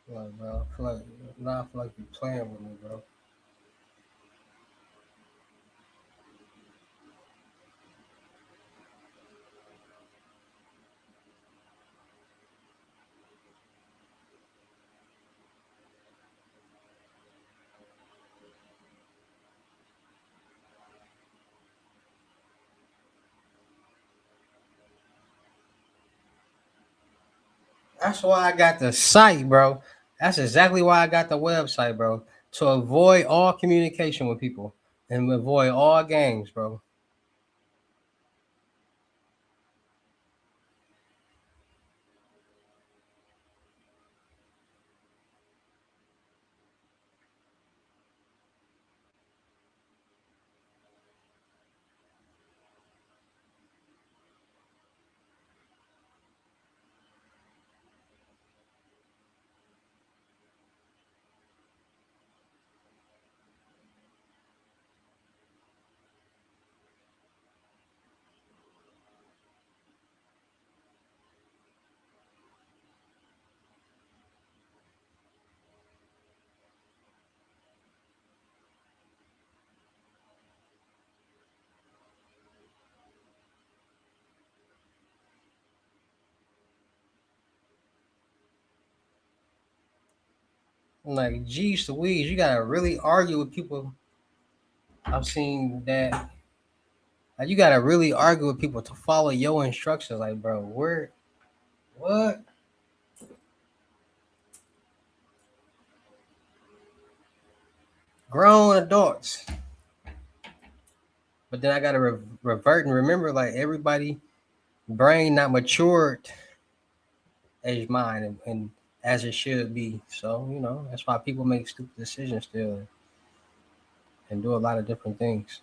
Like, bro, I feel like now I feel like you're playing with me, bro. That's why I got the site, bro. That's exactly why I got the website, bro. To avoid all communication with people and avoid all games, bro. Like, geez Louise, you gotta really argue with people. I've seen that. Like, you gotta really argue with people to follow your instructions. Like, bro, where, what? Grown adults. But then I gotta revert and remember, like, everybody brain not matured as mine and as it should be. So that's why people make stupid decisions still and do a lot of different things.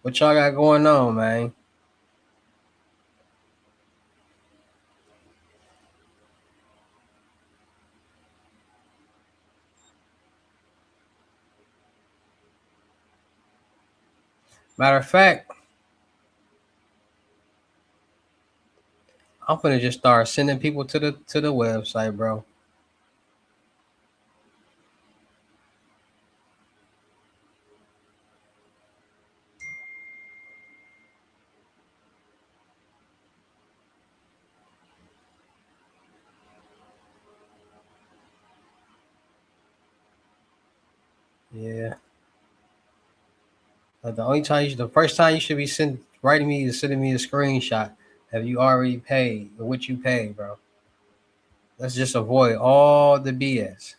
What y'all got going on, man? Matter of fact, I'm gonna just start sending people to the website, bro. Yeah. The first time you should be writing me is sending me a screenshot. Have you already paid or what you paid, bro? Let's just avoid all the BS.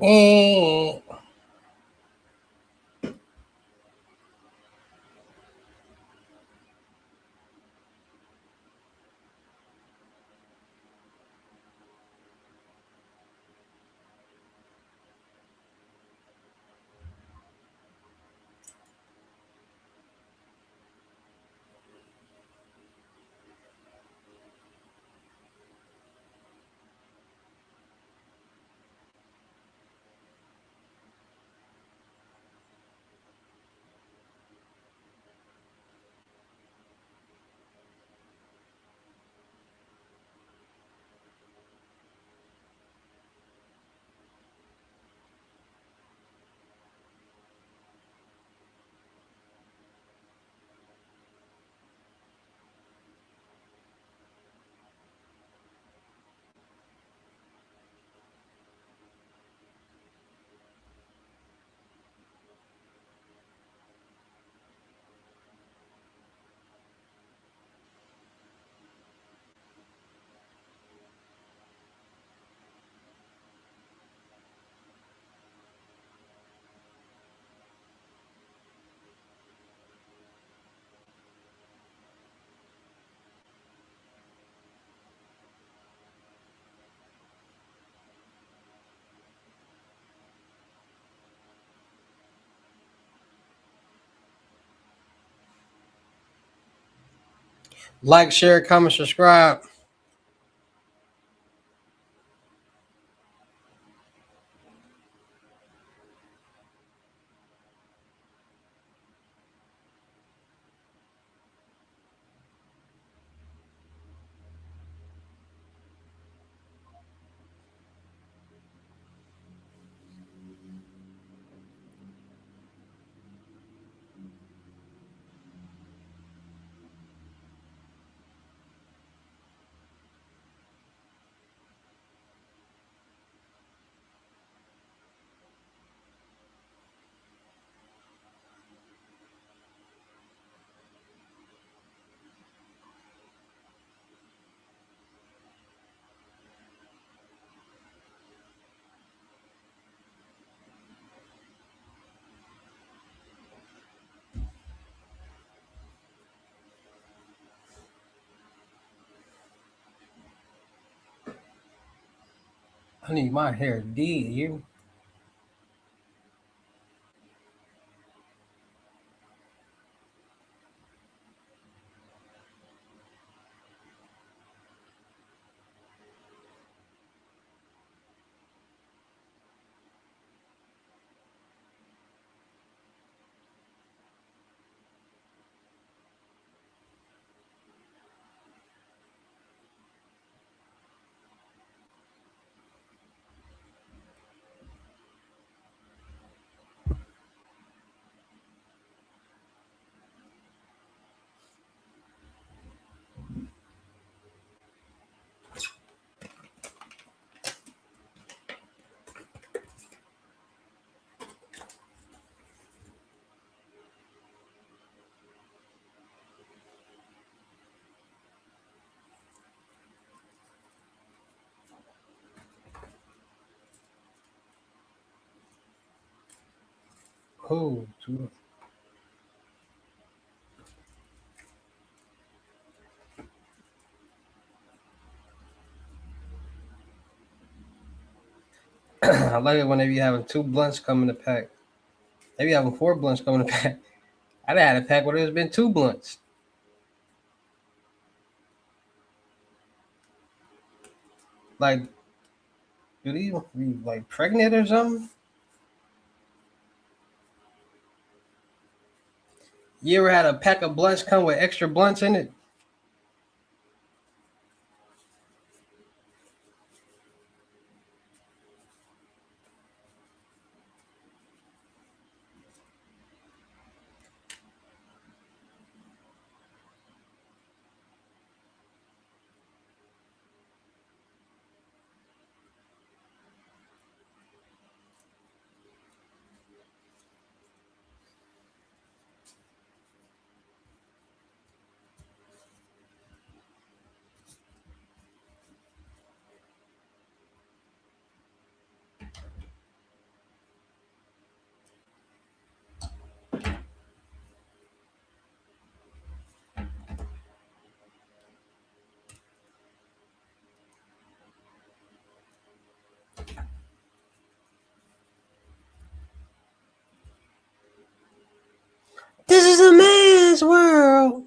Eh. Like, share, comment, subscribe. I need my hair did you. Oh, I like it when they be having 2 blunts coming to pack. They be having 4 blunts coming to pack. I done had a pack where there's been 2 blunts. Like, do these be like pregnant or something? You ever had a pack of blunts come with extra blunts in it? This is a man's world.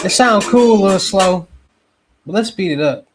It sounds cool, a little slow, but let's speed it up.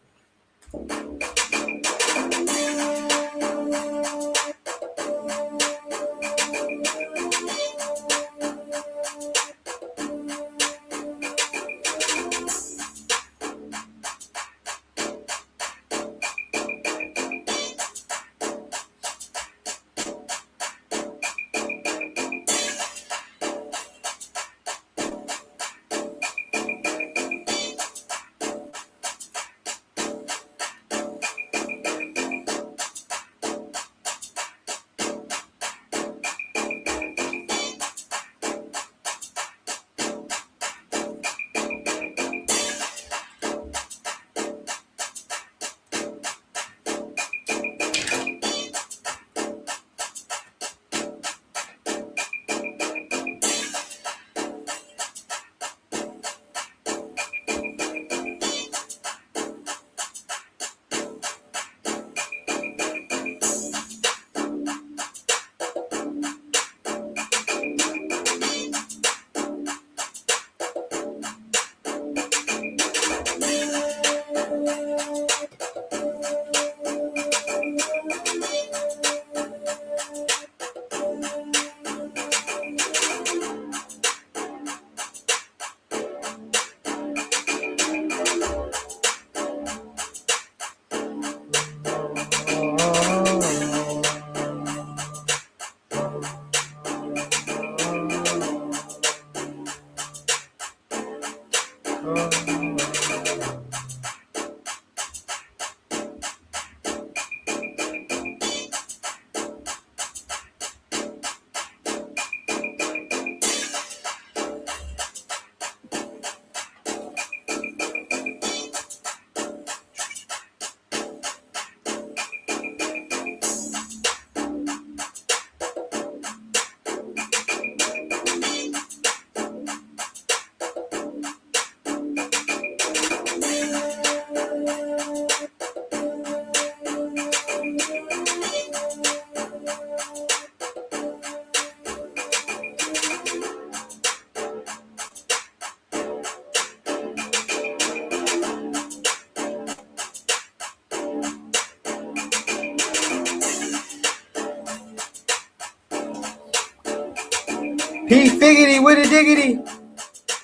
P Figgity, with a diggity.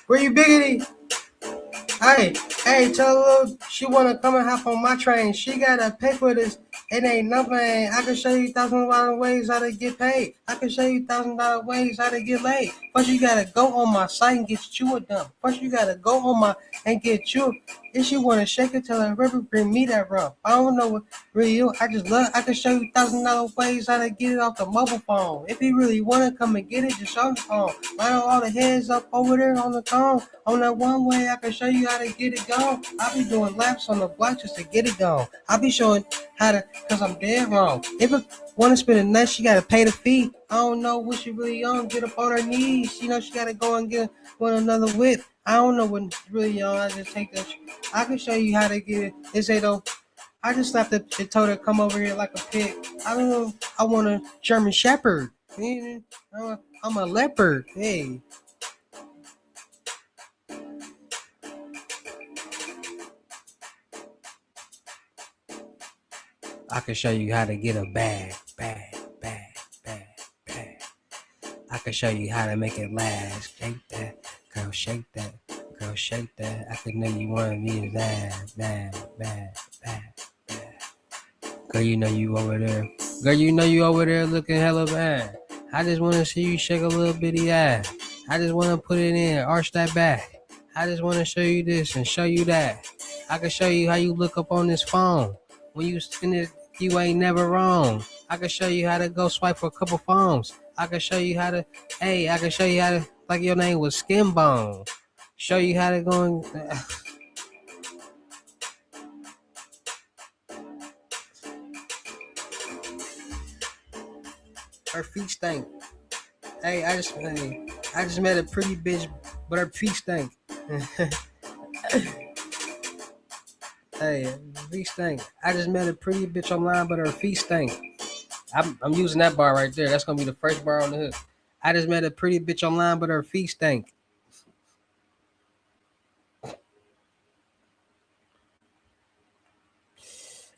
Where you biggity? Hey, tell her she wanna come and hop on my train. She gotta pay for this. It ain't nothing. I can show you $1,000 ways how to get paid. I can show you $1,000 ways how to get laid. First you gotta go on my site and get you a dump. First you gotta go on my and get you. If you wanna shake it till a river, bring me that rum. I don't know what really you. I just love. I can show you $1,000 ways how to get it off the mobile phone. If you really wanna come and get it, just on the phone. Line all the heads up over there on the phone. On that one way, I can show you how to get it gone. I be doing laps on the block just to get it gone. I be showing how to, cause I'm dead wrong. If I wanna spend a night, she gotta pay the fee. I don't know what she really on. Get up on her knees. You know she gotta go and get one another whip. I don't know what really on. I just take that. I can show you how to get it. They say though. I just slapped the told her come over here like a pig. I don't know. I want a German Shepherd. I'm a leopard. Hey. I can show you how to get a bag. I can show you how to make it last. Shake that, girl, shake that, girl, shake that. I can know you want me bad. Girl, you know you over there. Girl, you know you over there looking hella bad. I just want to see you shake a little bitty ass. I just want to put it in, arch that back. I just want to show you this and show you that. I can show you how you look up on this phone. When you spin it, you ain't never wrong. I can show you how to go swipe for a couple phones. I can show you how to, hey, I can show you how to, like your name was Skin Bone. Show you how to go and, her feet stink. I just met a pretty bitch, but her feet stink. Hey, feet stink. I just met a pretty bitch online, but her feet stink. I'm using that bar right there. That's gonna be the first bar on the hook. I just met a pretty bitch online, but her feet stink.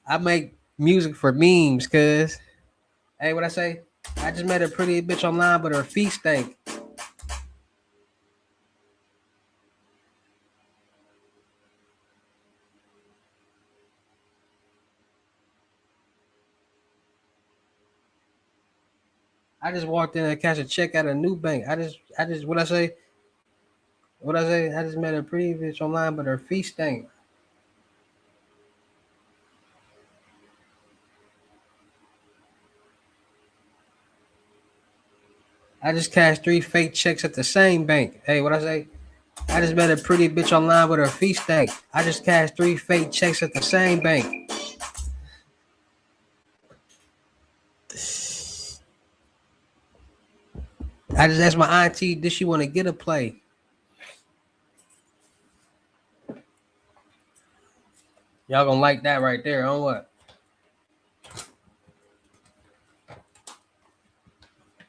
I make music for memes, cuz. Hey, what I say? I just met a pretty bitch online, but her feet stink. I just walked in and cashed a check at a new bank. What I say? What I say? I just met a pretty bitch online, but her feet stink. I just cashed 3 fake checks at the same bank. Hey, what I say? I just met a pretty bitch online with her feet stank. I just cashed 3 fake checks at the same bank. I just asked my auntie, did she want to get a play? Y'all gonna like that right there, on what?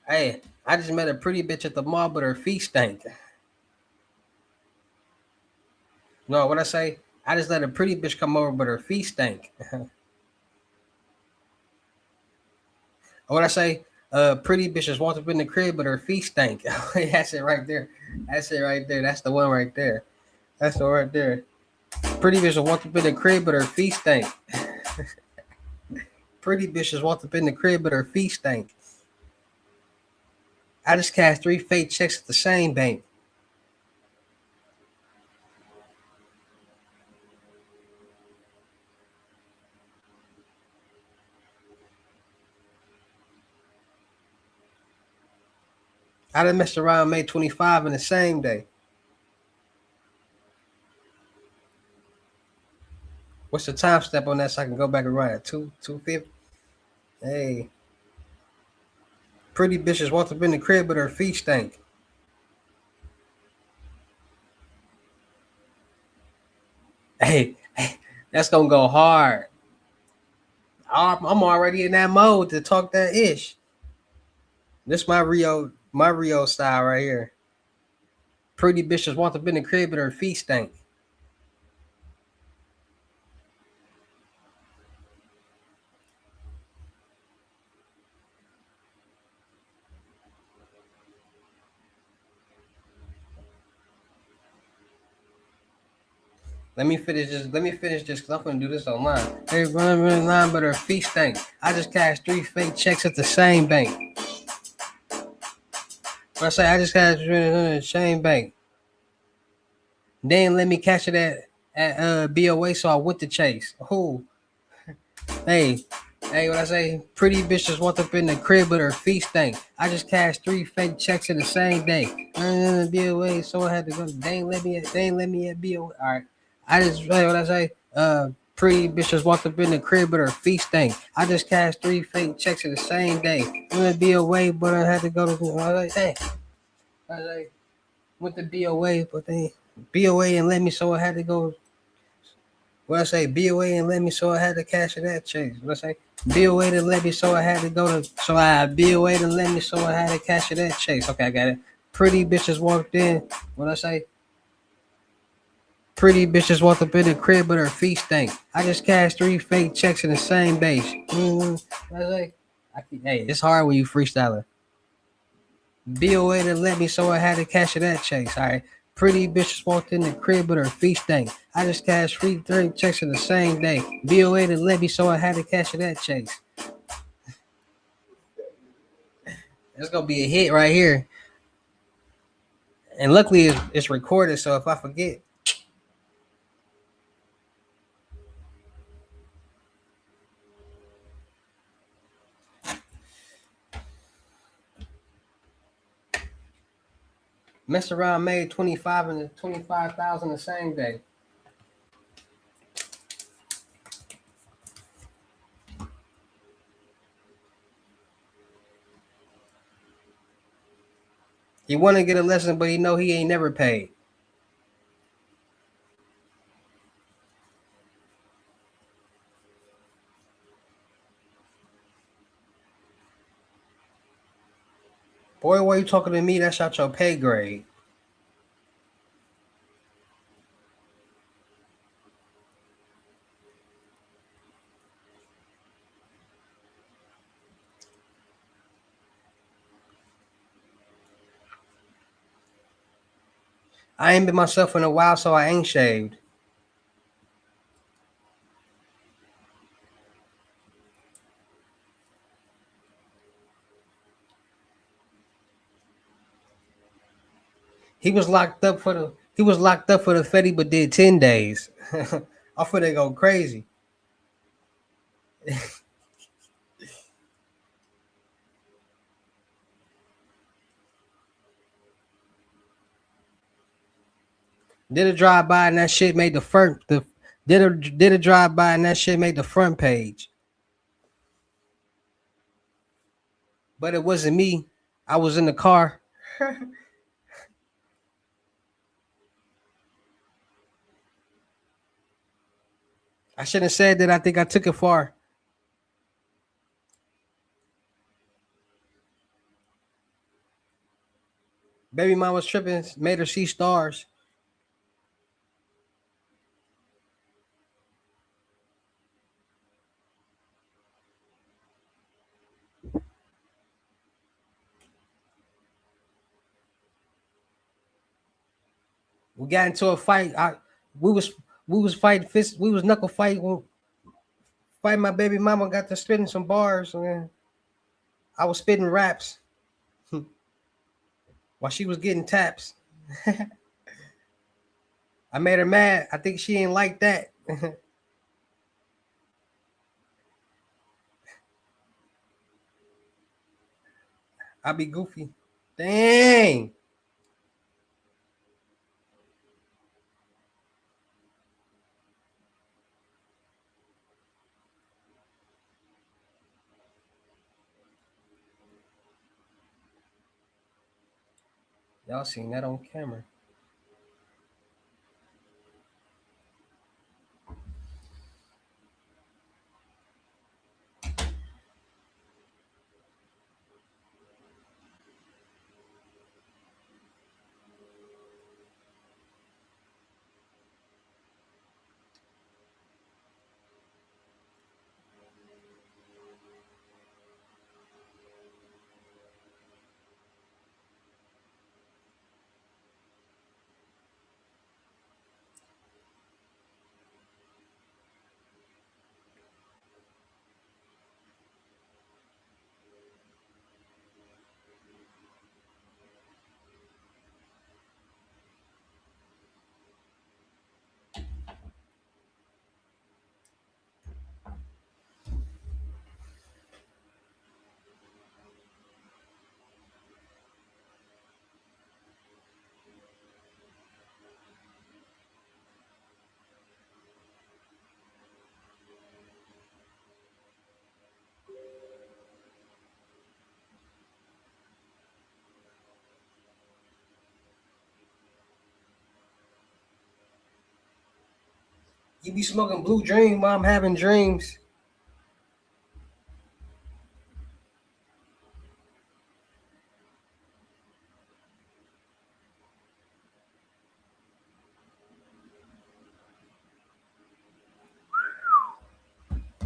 Hey, I just met a pretty bitch at the mall, but her feet stank. No, what I say? I just let a pretty bitch come over, but her feet stank. What I say? Pretty bitch just walked up in the crib, but her feet stank. That's it right there. That's it right there. That's the one right there. That's the one right there. Pretty bitch just walked up in the crib, but her feet stank. Pretty bitch just walked up in the crib, but her feet stank. I just cashed 3 fake checks at the same bank. I done messed around, made 25 in the same day. What's the time step on that so I can go back and run at 250? Hey, pretty bitches walked up in the crib, but her feet stank. Hey, that's gonna go hard. I'm already in that mode to talk that ish. This my Rio style right here. Pretty bitches walked up in the crib, but her feet stank. Let me finish this because I'm gonna do this online. Hey, running line, but her feet stink. I just cashed 3 fake checks at the same bank. When I say I just cashed the same bank, they didn't let me cash it at BOA, so I went to Chase. Who? Hey, hey, what I say? Pretty bitch just walked up in the crib with her feet stank. I just cashed 3 fake checks in the same day. BOA, so I had to go. They ain't let me at BOA. All right. I just, hey, what I say? Pretty bitch just walked up in the crib with her feet stank. I just cashed 3 fake checks in the same day. I'm gonna be away, but I had to go to. I was like, hey, I was like, went to BOA, but they BOA and let me, so I had to go. What I say, BOA and let me, so I had to cash it at Chase. What I say, BOA to let me, so I had to go to, so I BOA to let me, so I had to cash it at Chase. Okay, I got it. Pretty bitches walked in. What I say, pretty bitches walked up in the crib, but her feet stank. I just cashed 3 fake checks in the same base. What I say, hey, it's hard when you freestyling. BOA to let me, so I had to cash it at Chase. All right. Pretty bitches walked in the crib with her feet stank. I just cashed 3 checks in the same day. BOA to let me, so I had to cash it at Chase. It's gonna be a hit right here. And luckily it's recorded, so if I forget, mess around made 25,000 the same day. He wanna get a lesson, but he know he ain't never paid. Boy, why you talking to me? That's out your pay grade. I ain't been myself in a while, so I ain't shaved. He was locked up for the Fetty, but did 10 days. I'm finna go crazy. Did a drive by and that shit made the front. The did a drive by and that shit made the front page. But it wasn't me. I was in the car. I shouldn't have said that. I think I took it far. Baby mom was tripping, made her see stars. We got into a fight. We was we was fighting fist. We was knuckle fight. Fight my baby mama got to spitting some bars. And I was spitting raps while she was getting taps. I made her mad. I think she ain't like that. I be goofy. Dang. Y'all seen that on camera. You be smoking blue dream while I'm having dreams.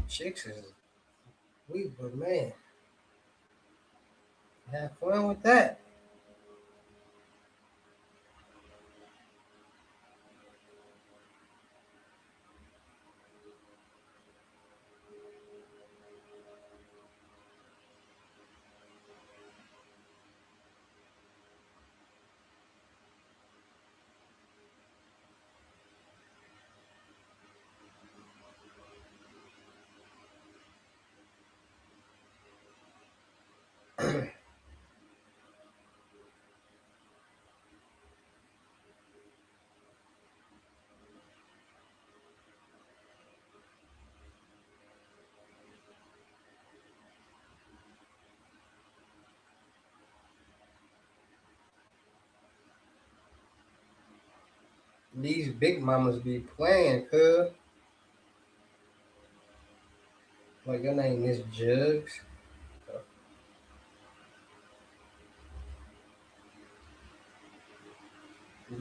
Chicks is weak, but man, have fun with that. These big mamas be playing, cuz. Like your name is Jugs.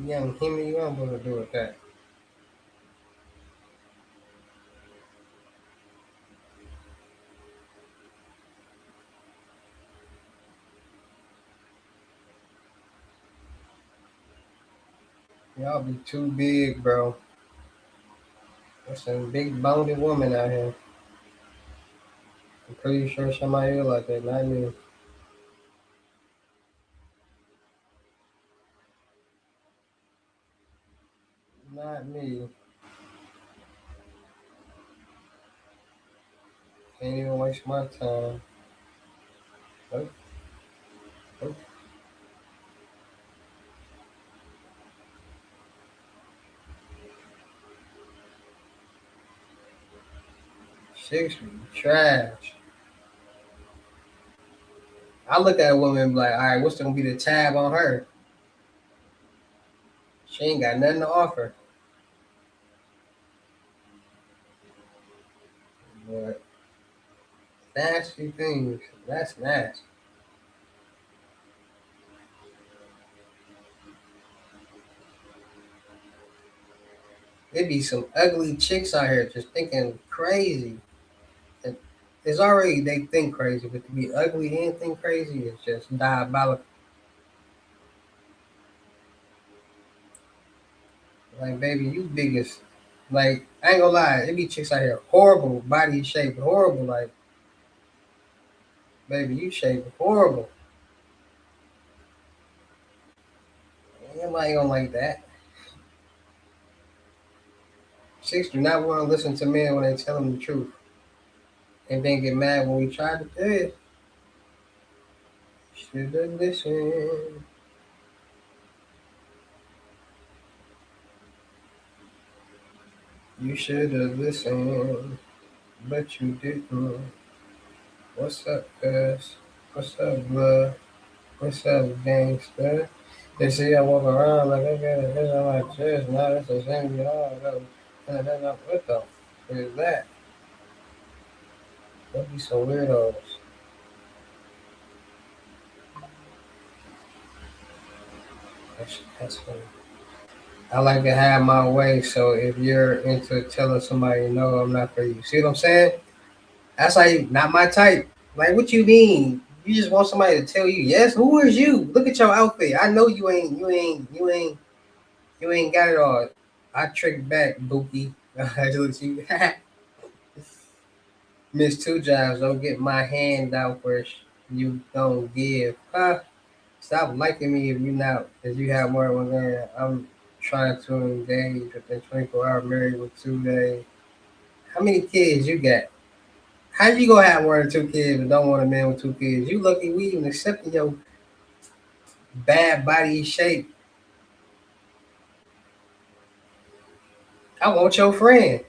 Young him you I'm gonna do with that. Y'all be too big, bro. There's some big boned woman out here. I'm pretty sure somebody else like that, not me. Not me. Can't even waste my time. Nope, nope. Six trash. I look at a woman and be like, all right, what's gonna be the tab on her? She ain't got nothing to offer. But nasty things. That's nasty. There be some ugly chicks out here just thinking crazy. And it's already they think crazy, but to be ugly and think crazy is just diabolical. Like, baby, you biggest. Like, I ain't gonna lie, it be chicks out here horrible body shape, horrible. Like, baby, you shape horrible. Nobody gonna like that. Chicks do not want to listen to men when they tell them the truth, and then get mad when we try to do it. Should've listened. You should've listened, but you didn't. What's up, cuz? What's up, blood? What's up, gangster? They say I walk around like I got a hit on my chest. Now that's the same y'all. What the fuck is that? Don't be so weirdos. That's funny. I like to have my way, so if you're into telling somebody no, I'm not for you. See what I'm saying? That's like not my type. Like, what you mean? You just want somebody to tell you yes? Who is you? Look at your outfit. I know you ain't got it all. I trick back, Bookie. I look at you. Miss Two Jobs, don't get my hand out where you don't give. Huh? Stop liking me if you have more than one man. I'm trying to engage within 24 hours, married with 2 days. How many kids you got? How you gonna have more than two kids and don't want a man with two kids? You lucky we even accepting your bad body shape. I want your friend.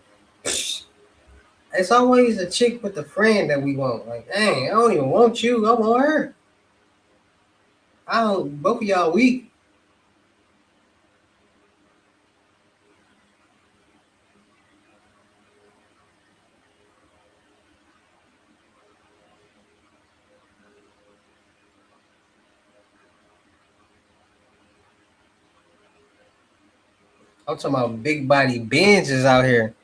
It's always a chick with the friend that we want. Like, dang, I don't even want you. I want her. I don't. Both of y'all weak. I'm talking about big body Benz is out here.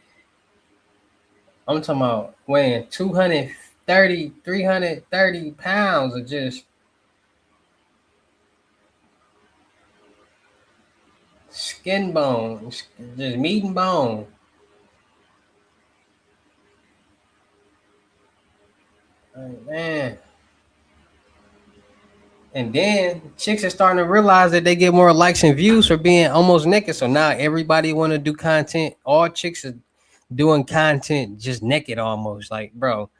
I'm talking about weighing 230, 330 pounds of just skin bone, just meat and bone. Like, man. And then chicks are starting to realize that they get more likes and views for being almost naked. So now everybody want to do content. All chicks are doing content just naked almost. Like, bro,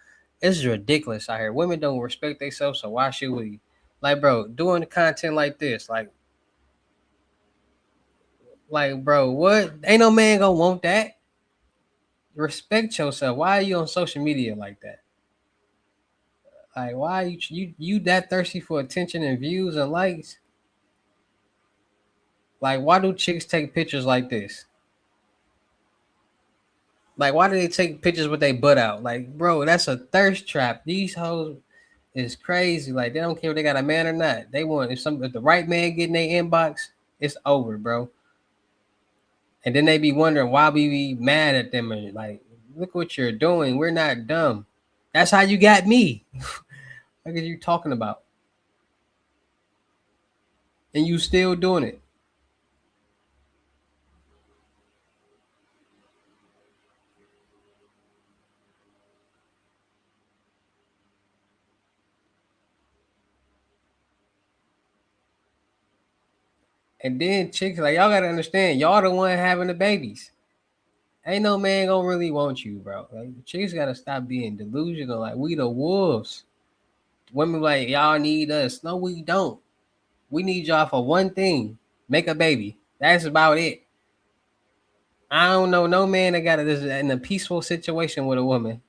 this is ridiculous out here. Women don't respect themselves, so why should we? Like, bro, doing content like this, like, bro, what? Ain't no man gonna want that. Respect yourself. Why are you on social media like that? Like, why are you that thirsty for attention and views and likes? Like, why do chicks take pictures like this? Like, why do they take pictures with their butt out? Like, bro, that's a thirst trap. These hoes is crazy. Like, they don't care if they got a man or not. They want if the right man get in their inbox, it's over, bro. And then they be wondering why we be mad at them and like, look what you're doing. We're not dumb. That's how you got me. What are you talking about? And you still doing it. And then chicks like y'all gotta understand, y'all the one having the babies. Ain't no man gonna really want you, bro. Like chicks gotta stop being delusional. Like we the wolves. Women like y'all need us. No, we don't. We need y'all for one thing: make a baby. That's about it. I don't know no man that got this in a peaceful situation with a woman.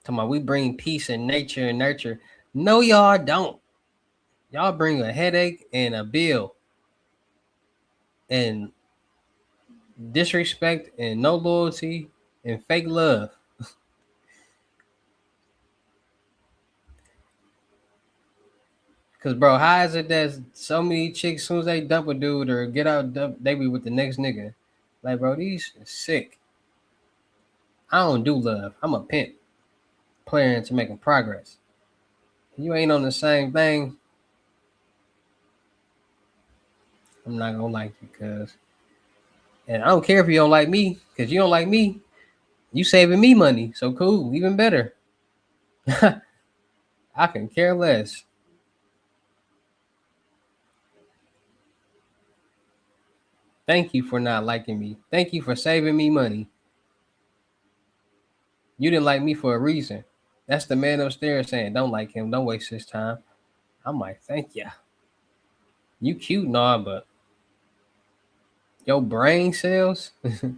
Come on, we bring peace and nature and nurture. No, y'all don't. Y'all bring a headache and a bill and disrespect and no loyalty and fake love. Cause bro, how is it that so many chicks, as soon as they dump a dude or get out, they be with the next nigga? Like, bro, these is sick. I don't do love. I'm a pimp, playing to making progress. You ain't on the same thing. I'm not gonna like you, cause, and I don't care if you don't like me, cause you don't like me. You saving me money, so cool, even better. I can care less. Thank you for not liking me. Thank you for saving me money. You didn't like me for a reason. That's the man upstairs saying, "Don't like him. Don't waste his time." I'm like, thank ya. You cute and all, but your brain cells. I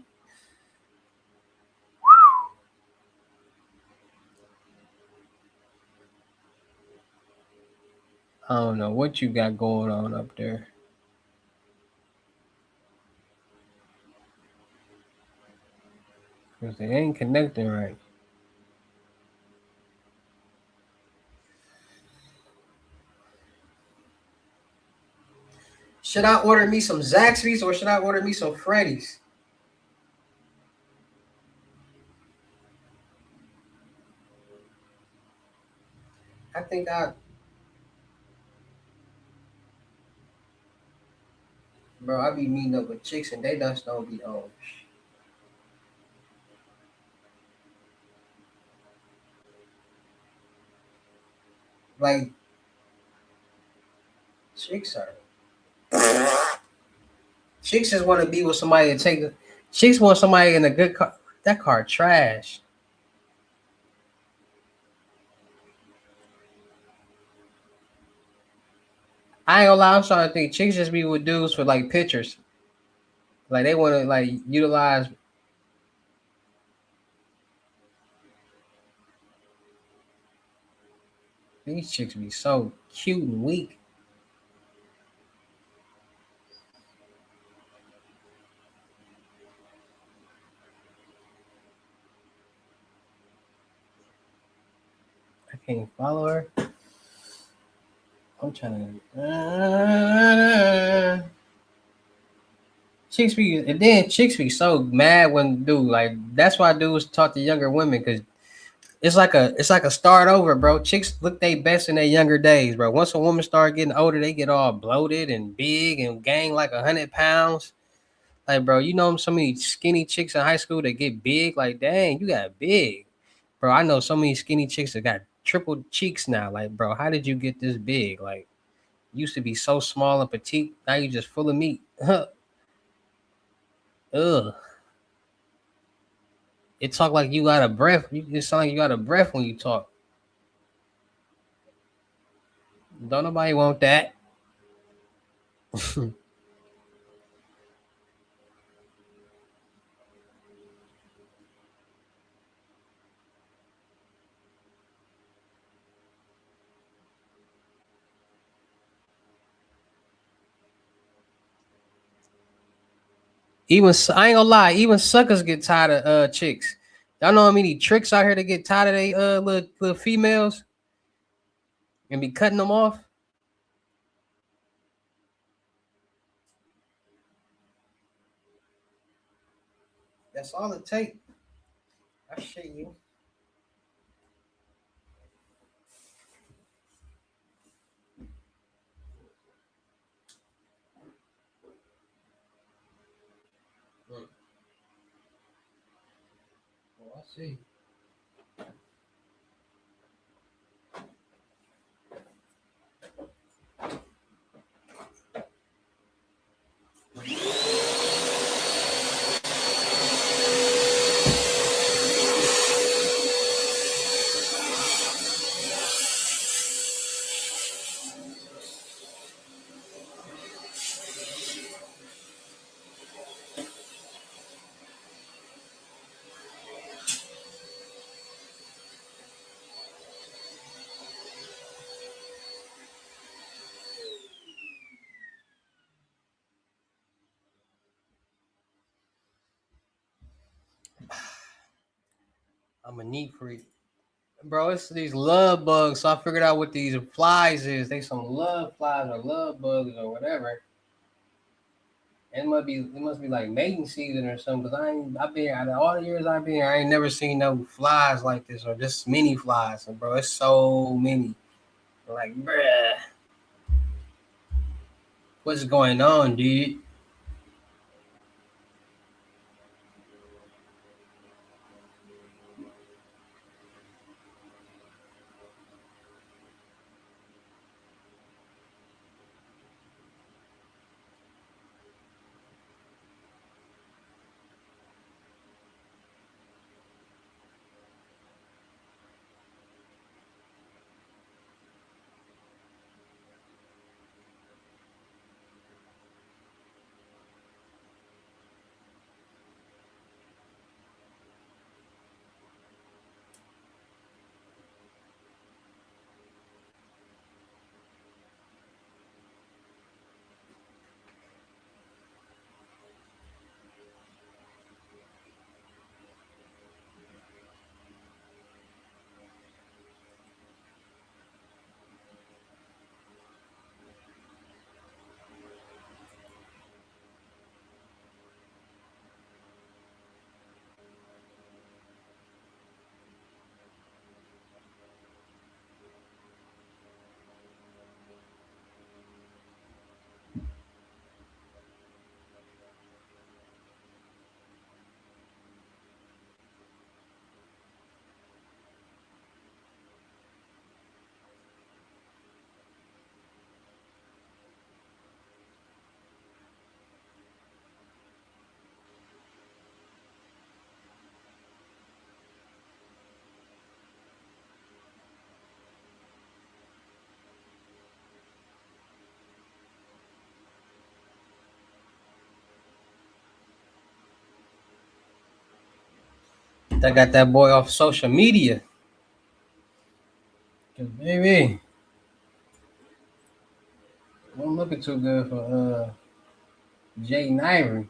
don't know what you got going on up there, because they ain't connecting right. Should I order me some Zaxby's or should I order me some Freddy's? I think bro, I be meeting up with chicks and they just don't be on. Like chicks are, chicks just want to be with somebody to take. Chicks want somebody in a good car. That car trash. I ain't gonna lie. I'm starting to think chicks just be with dudes for like pictures. Like they want to like utilize. These chicks be so cute and weak. I can't follow her. I'm trying to. Chicks be and then chicks be so mad when dude like that's why dudes talk to younger women because it's like a start over, bro. Chicks look they best in their younger days, bro. Once a woman start getting older, they get all bloated and big and gain like 100 pounds. Like, bro, you know so many skinny chicks in high school that get big. Like, dang, you got big, bro. I know so many skinny chicks that got triple cheeks now. Like, bro, how did you get this big? Like, used to be so small and petite. Now you just full of meat. Ugh. It talk like you got a breath. It sound like you got a breath when you talk. Don't nobody want that. I ain't gonna lie, even suckers get tired of chicks. Y'all know how many tricks out here to get tired of they little females and be cutting them off. That's all it take. I shit you. Mm. Well, I see. I'm a neat freak. Bro, it's these love bugs. So I figured out what these flies is. They some love flies or love bugs or whatever. And it must be like mating season or something. Cause I've been out of all the years I've been here, I ain't never seen no flies like this or just many flies. And bro, it's so many. Like, bruh, what's going on, dude? I got that boy off social media. 'Cause, baby, I'm looking too good for Jay Ivory.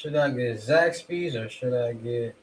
Should I get Zaxby's or should I get?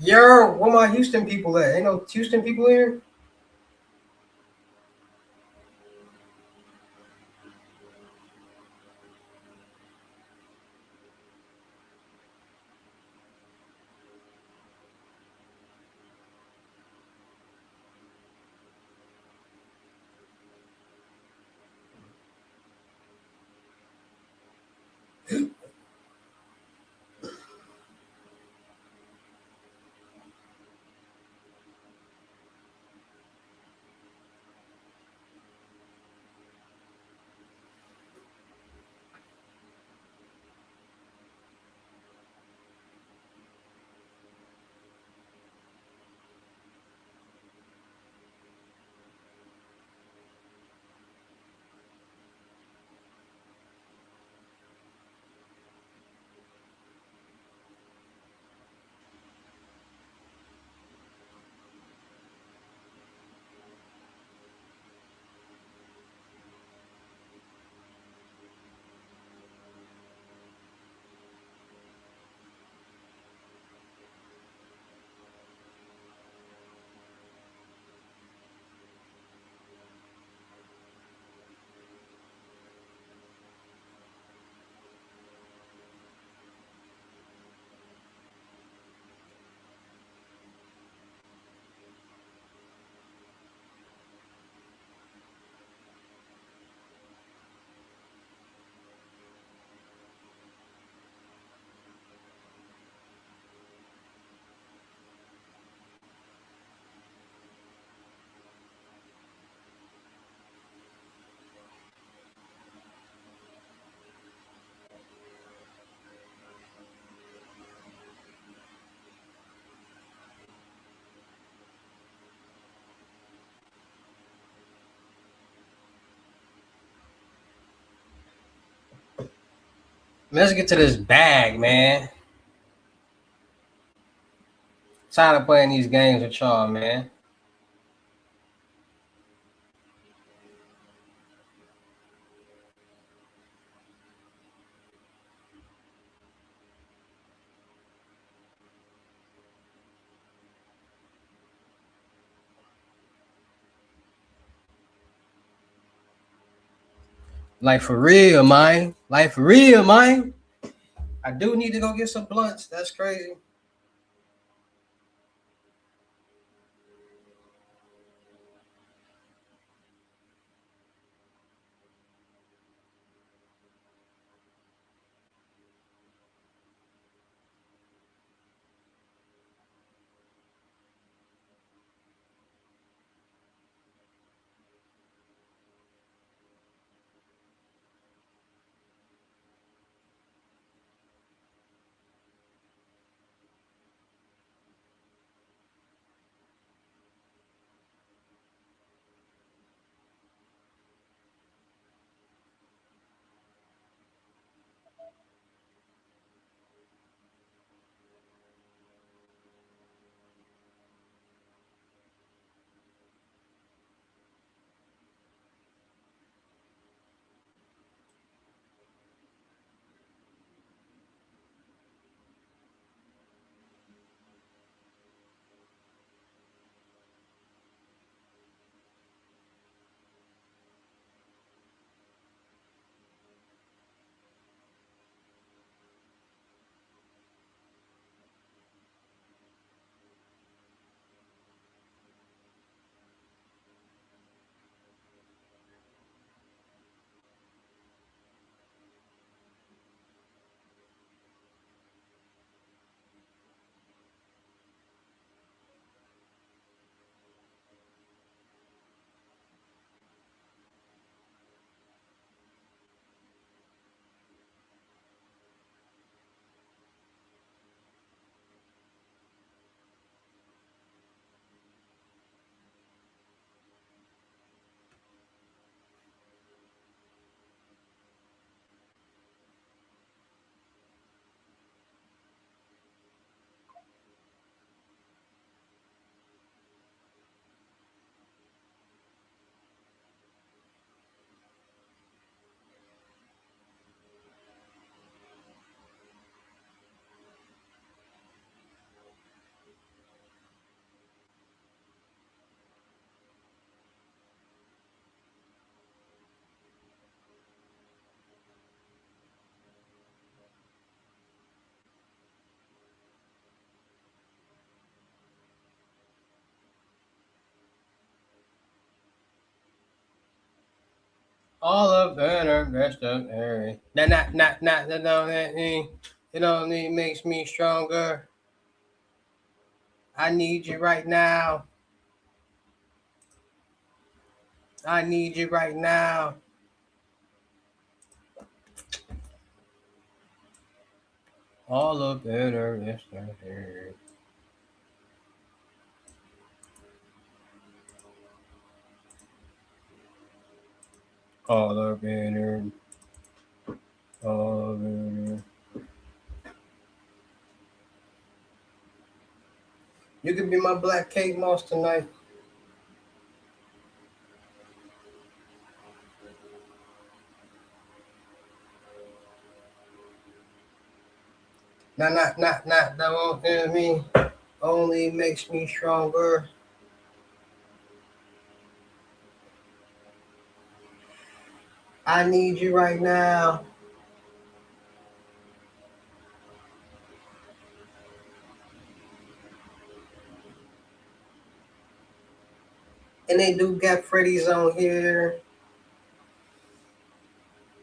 Yo, where my Houston people at? Ain't no Houston people here. Let's get to this bag, man. Tired of playing these games with y'all, man. Like for real, man. Like for real, man. I do need to go get some blunts. That's crazy. All of the rest of area. That don't mean it only makes me stronger. I need you right now. I need you right now. All of the rest of area. All of it. All of it. You can be my black Kate Moss tonight. That won't hear me. Only makes me stronger. I need you right now. And they do got Freddy's on here.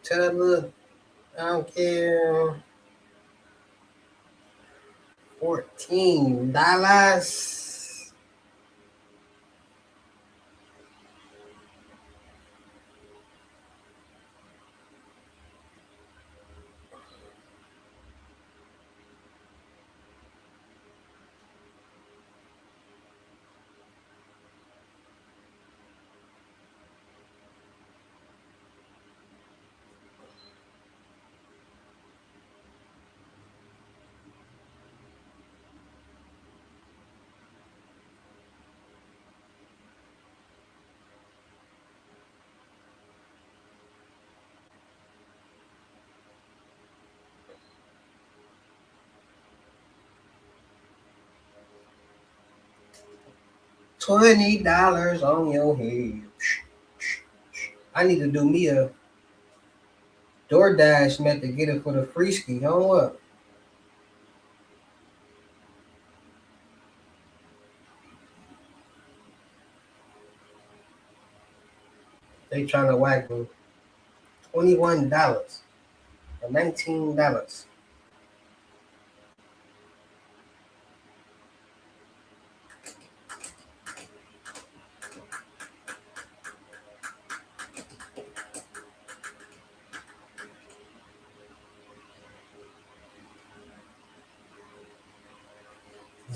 Tell look, I don't care. $14. $20 on your head. I need to do me a DoorDash meant to get it for the free ski. Don't what? They trying to whack me. $21 or $19.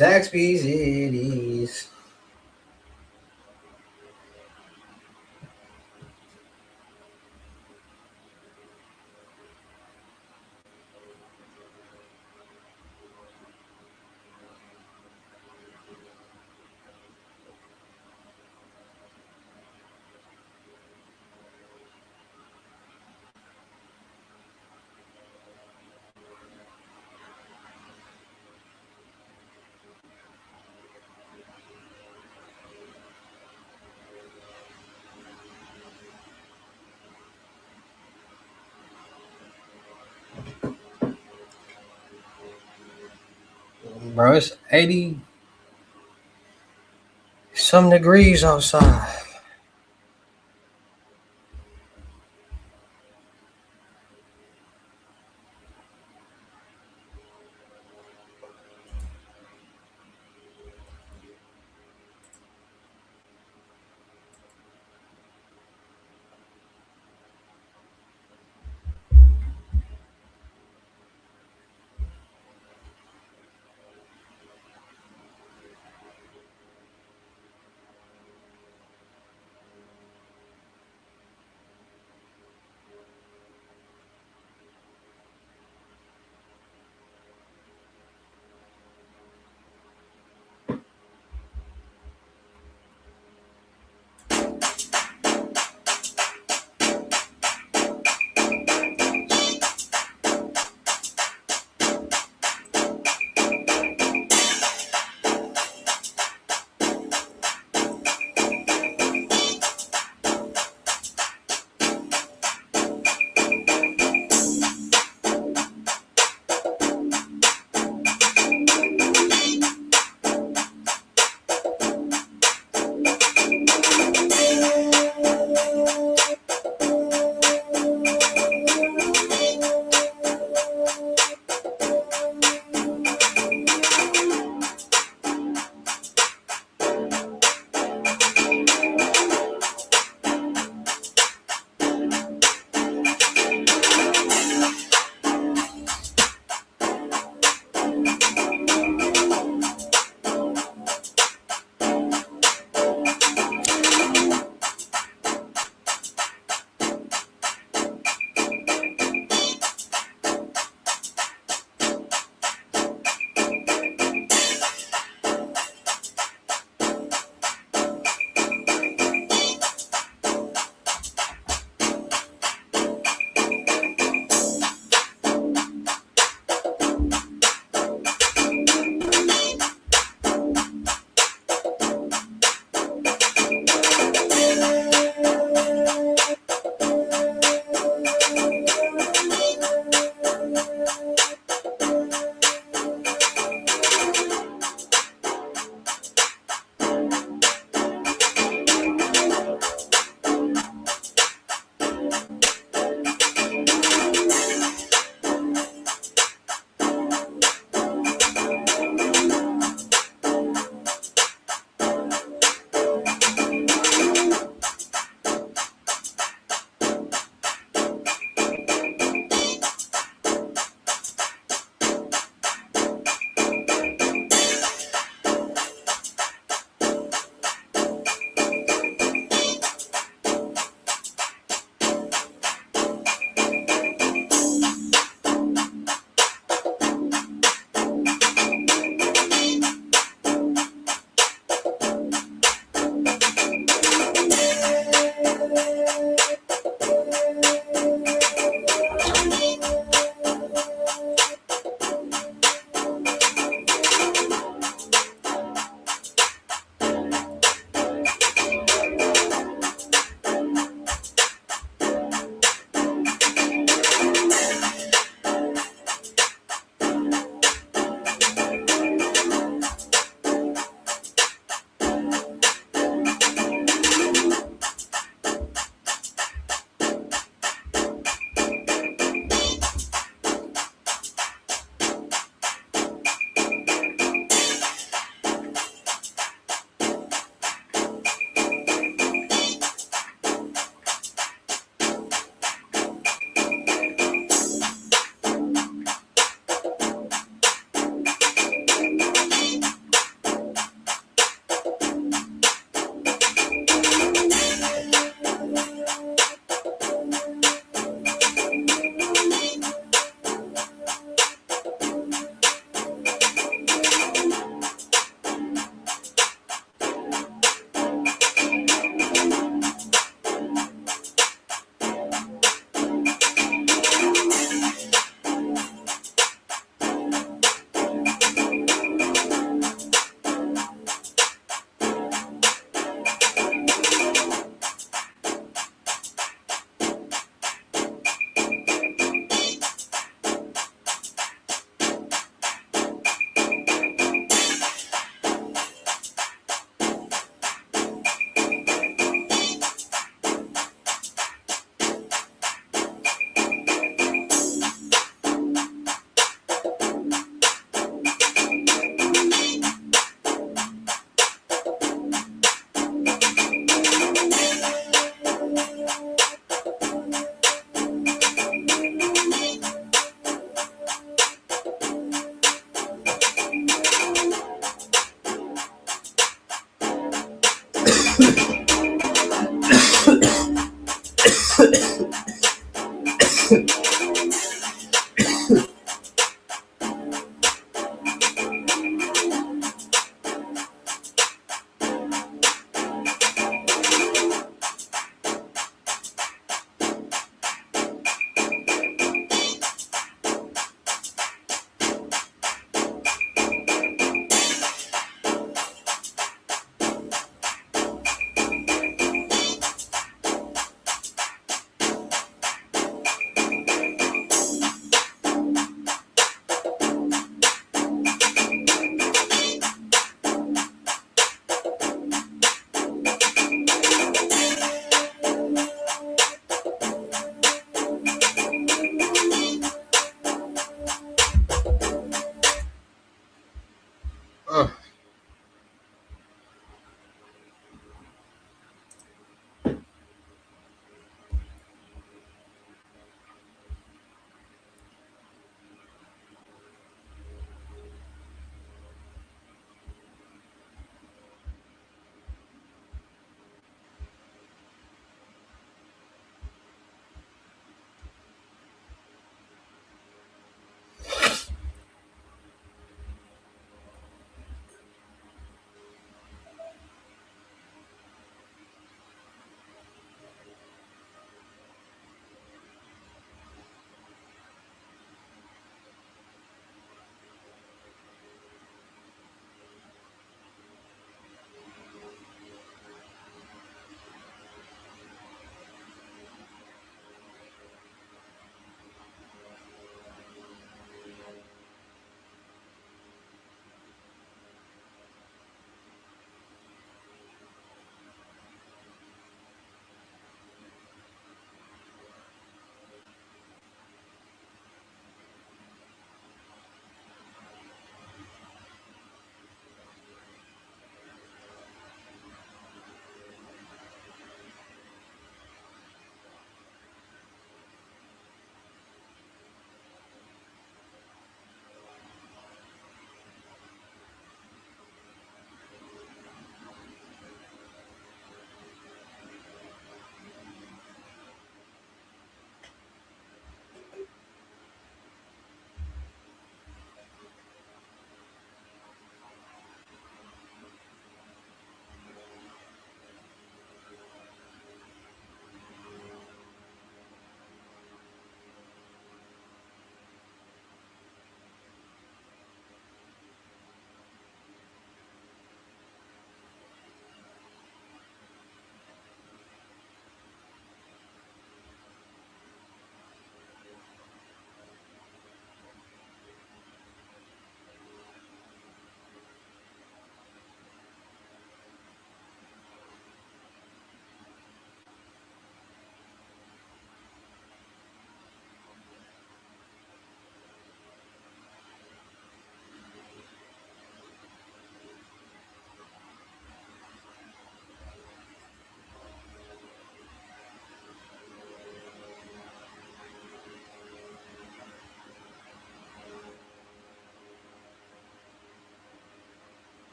Zaxby's it is. Bro, it's 80 some degrees outside.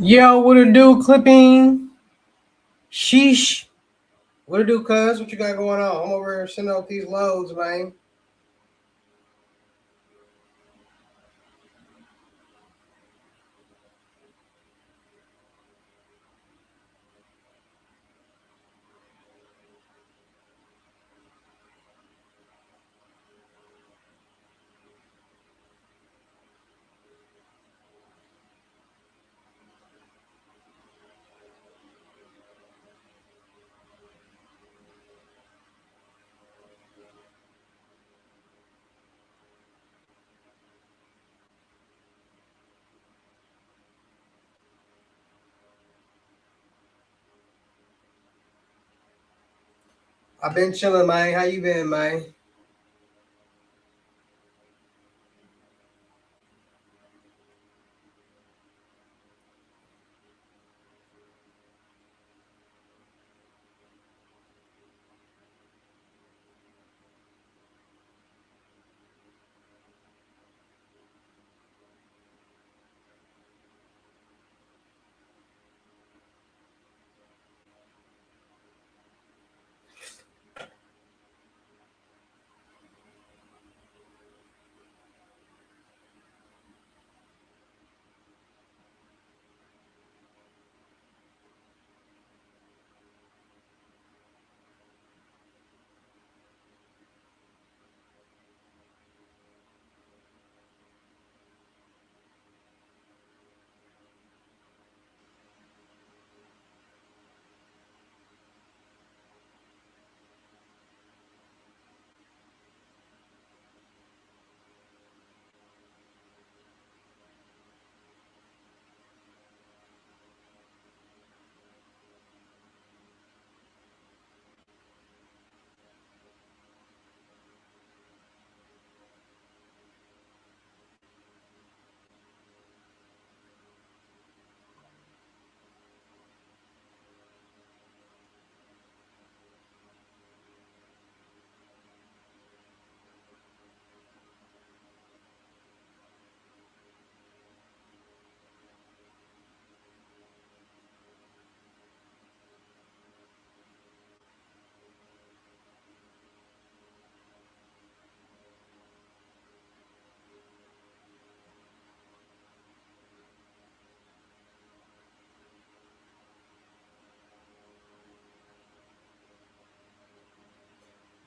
Yo, what it do, clipping? Sheesh. What it do, cuz? What you got going on? I'm over here sending out these loads, man. I've been chilling, man. How you been, man?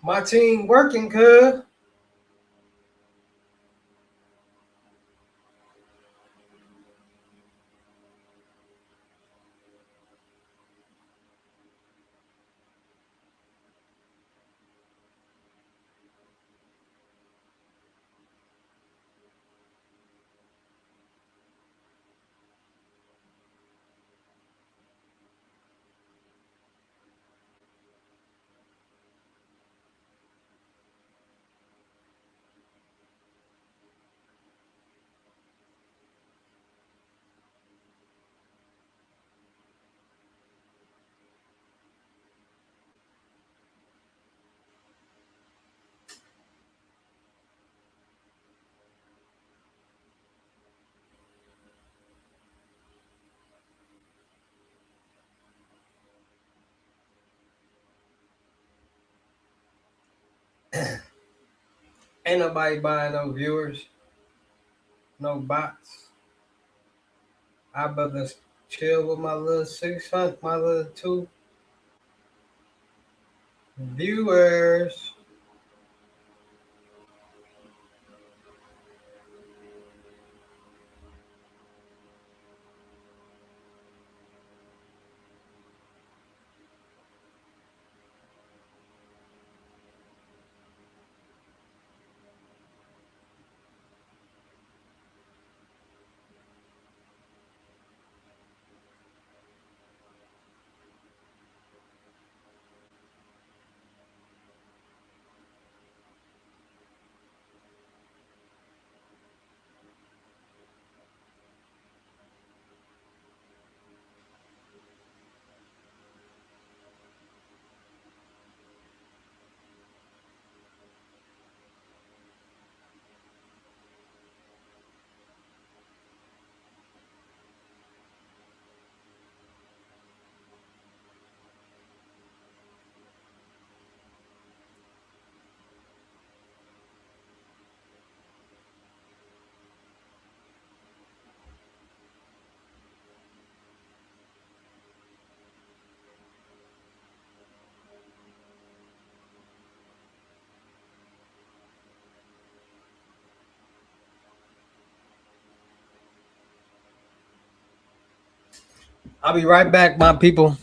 My team working, cuz. Ain't nobody buying no viewers, no bots. I better chill with my little 600, my little two viewers. I'll be right back, my people.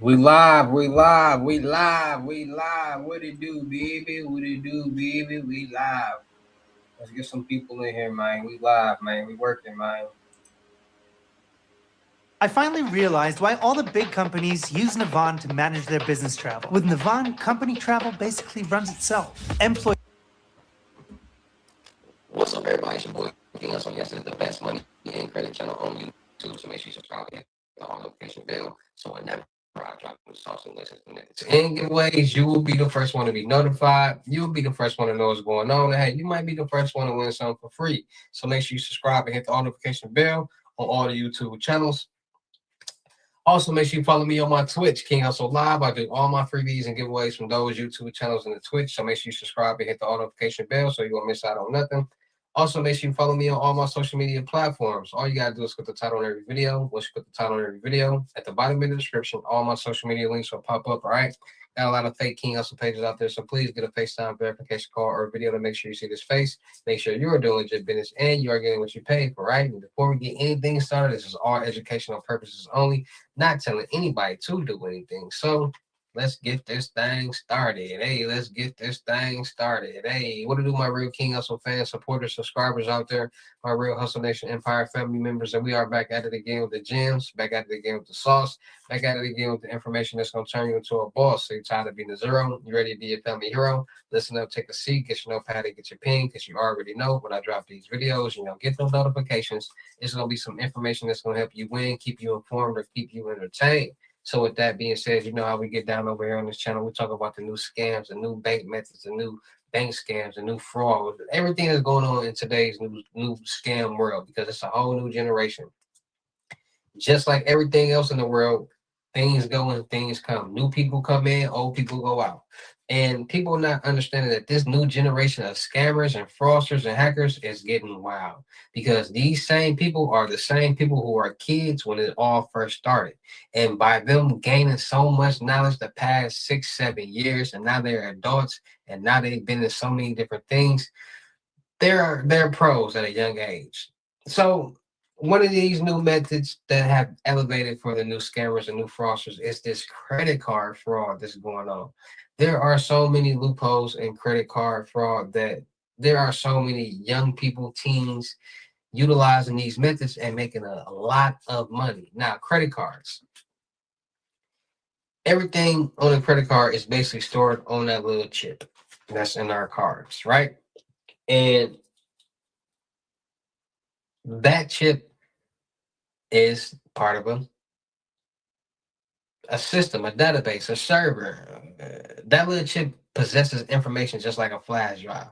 We live, we live, we live, we live. What it do, baby? What it do, baby? We live. Let's get some people in here, man. We live, man. We working, man. I finally realized why all the big companies use Navan to manage their business travel. With Navan, company travel basically runs itself. Employees. What's up, everybody? It's your boy King Hussle. Yes, it's the best money and credit channel on YouTube. So make sure you subscribe and hit the all notification bell so whenever I drop new sauce and lessons and In giveaways, you will be the first one to be notified. You'll be the first one to know what's going on. And hey, you might be the first one to win something for free. So make sure you subscribe and hit the all notification bell on all the YouTube channels. Also, make sure you follow me on my Twitch, King Hustle Live. I do all my freebies and giveaways from those YouTube channels and the Twitch. So make sure you subscribe and hit the notification bell so you won't miss out on nothing. Also, make sure you follow me on all my social media platforms. All you gotta do is put the title on every video. Once you put the title on every video, at the bottom of the description, all my social media links will pop up. All right. Got a lot of fake King Hustle pages out there, so please get a FaceTime verification call or a video to make sure you see this face. Make sure you are doing legit business and you are getting what you pay for, right? And before we get anything started, this is all educational purposes only, not telling anybody to do anything. So let's get this thing started. Hey, let's get this thing started. Hey, what to do, my real King Hustle fans, supporters, subscribers out there, my real Hustle Nation Empire family members, and we are back at it again with the gems, back at it again with the sauce, back at it again with the information that's going to turn you into a boss. So you're tired of being a zero, you ready to be a family hero? Listen up, take a seat, get your notepad, and get your pen, because you already know when I drop these videos, get those notifications. It's going to be some information that's going to help you win, keep you informed, or keep you entertained. So with that being said, you know how we get down over here on this channel. We talk about the new scams, the new bank methods, the new bank scams, the new fraud, everything that's going on in today's new scam world, because it's a whole new generation. Just like everything else in the world, things go and things come. New people come in, old people go out. And people not understanding that this new generation of scammers and fraudsters and hackers is getting wild, because these same people are the same people who are kids when it all first started. And by them gaining so much knowledge the past 6, 7 years, and now they're adults, and now they've been in so many different things, they're pros at a young age. So one of these new methods that have elevated for the new scammers and new fraudsters is this credit card fraud that's going on. There are so many loopholes in credit card fraud that there are so many young people, teens, utilizing these methods and making a lot of money. Now, credit cards. Everything on a credit card is basically stored on that little chip that's in our cards, right? And that chip is part of a system, a database, a server. That little chip possesses information just like a flash drive.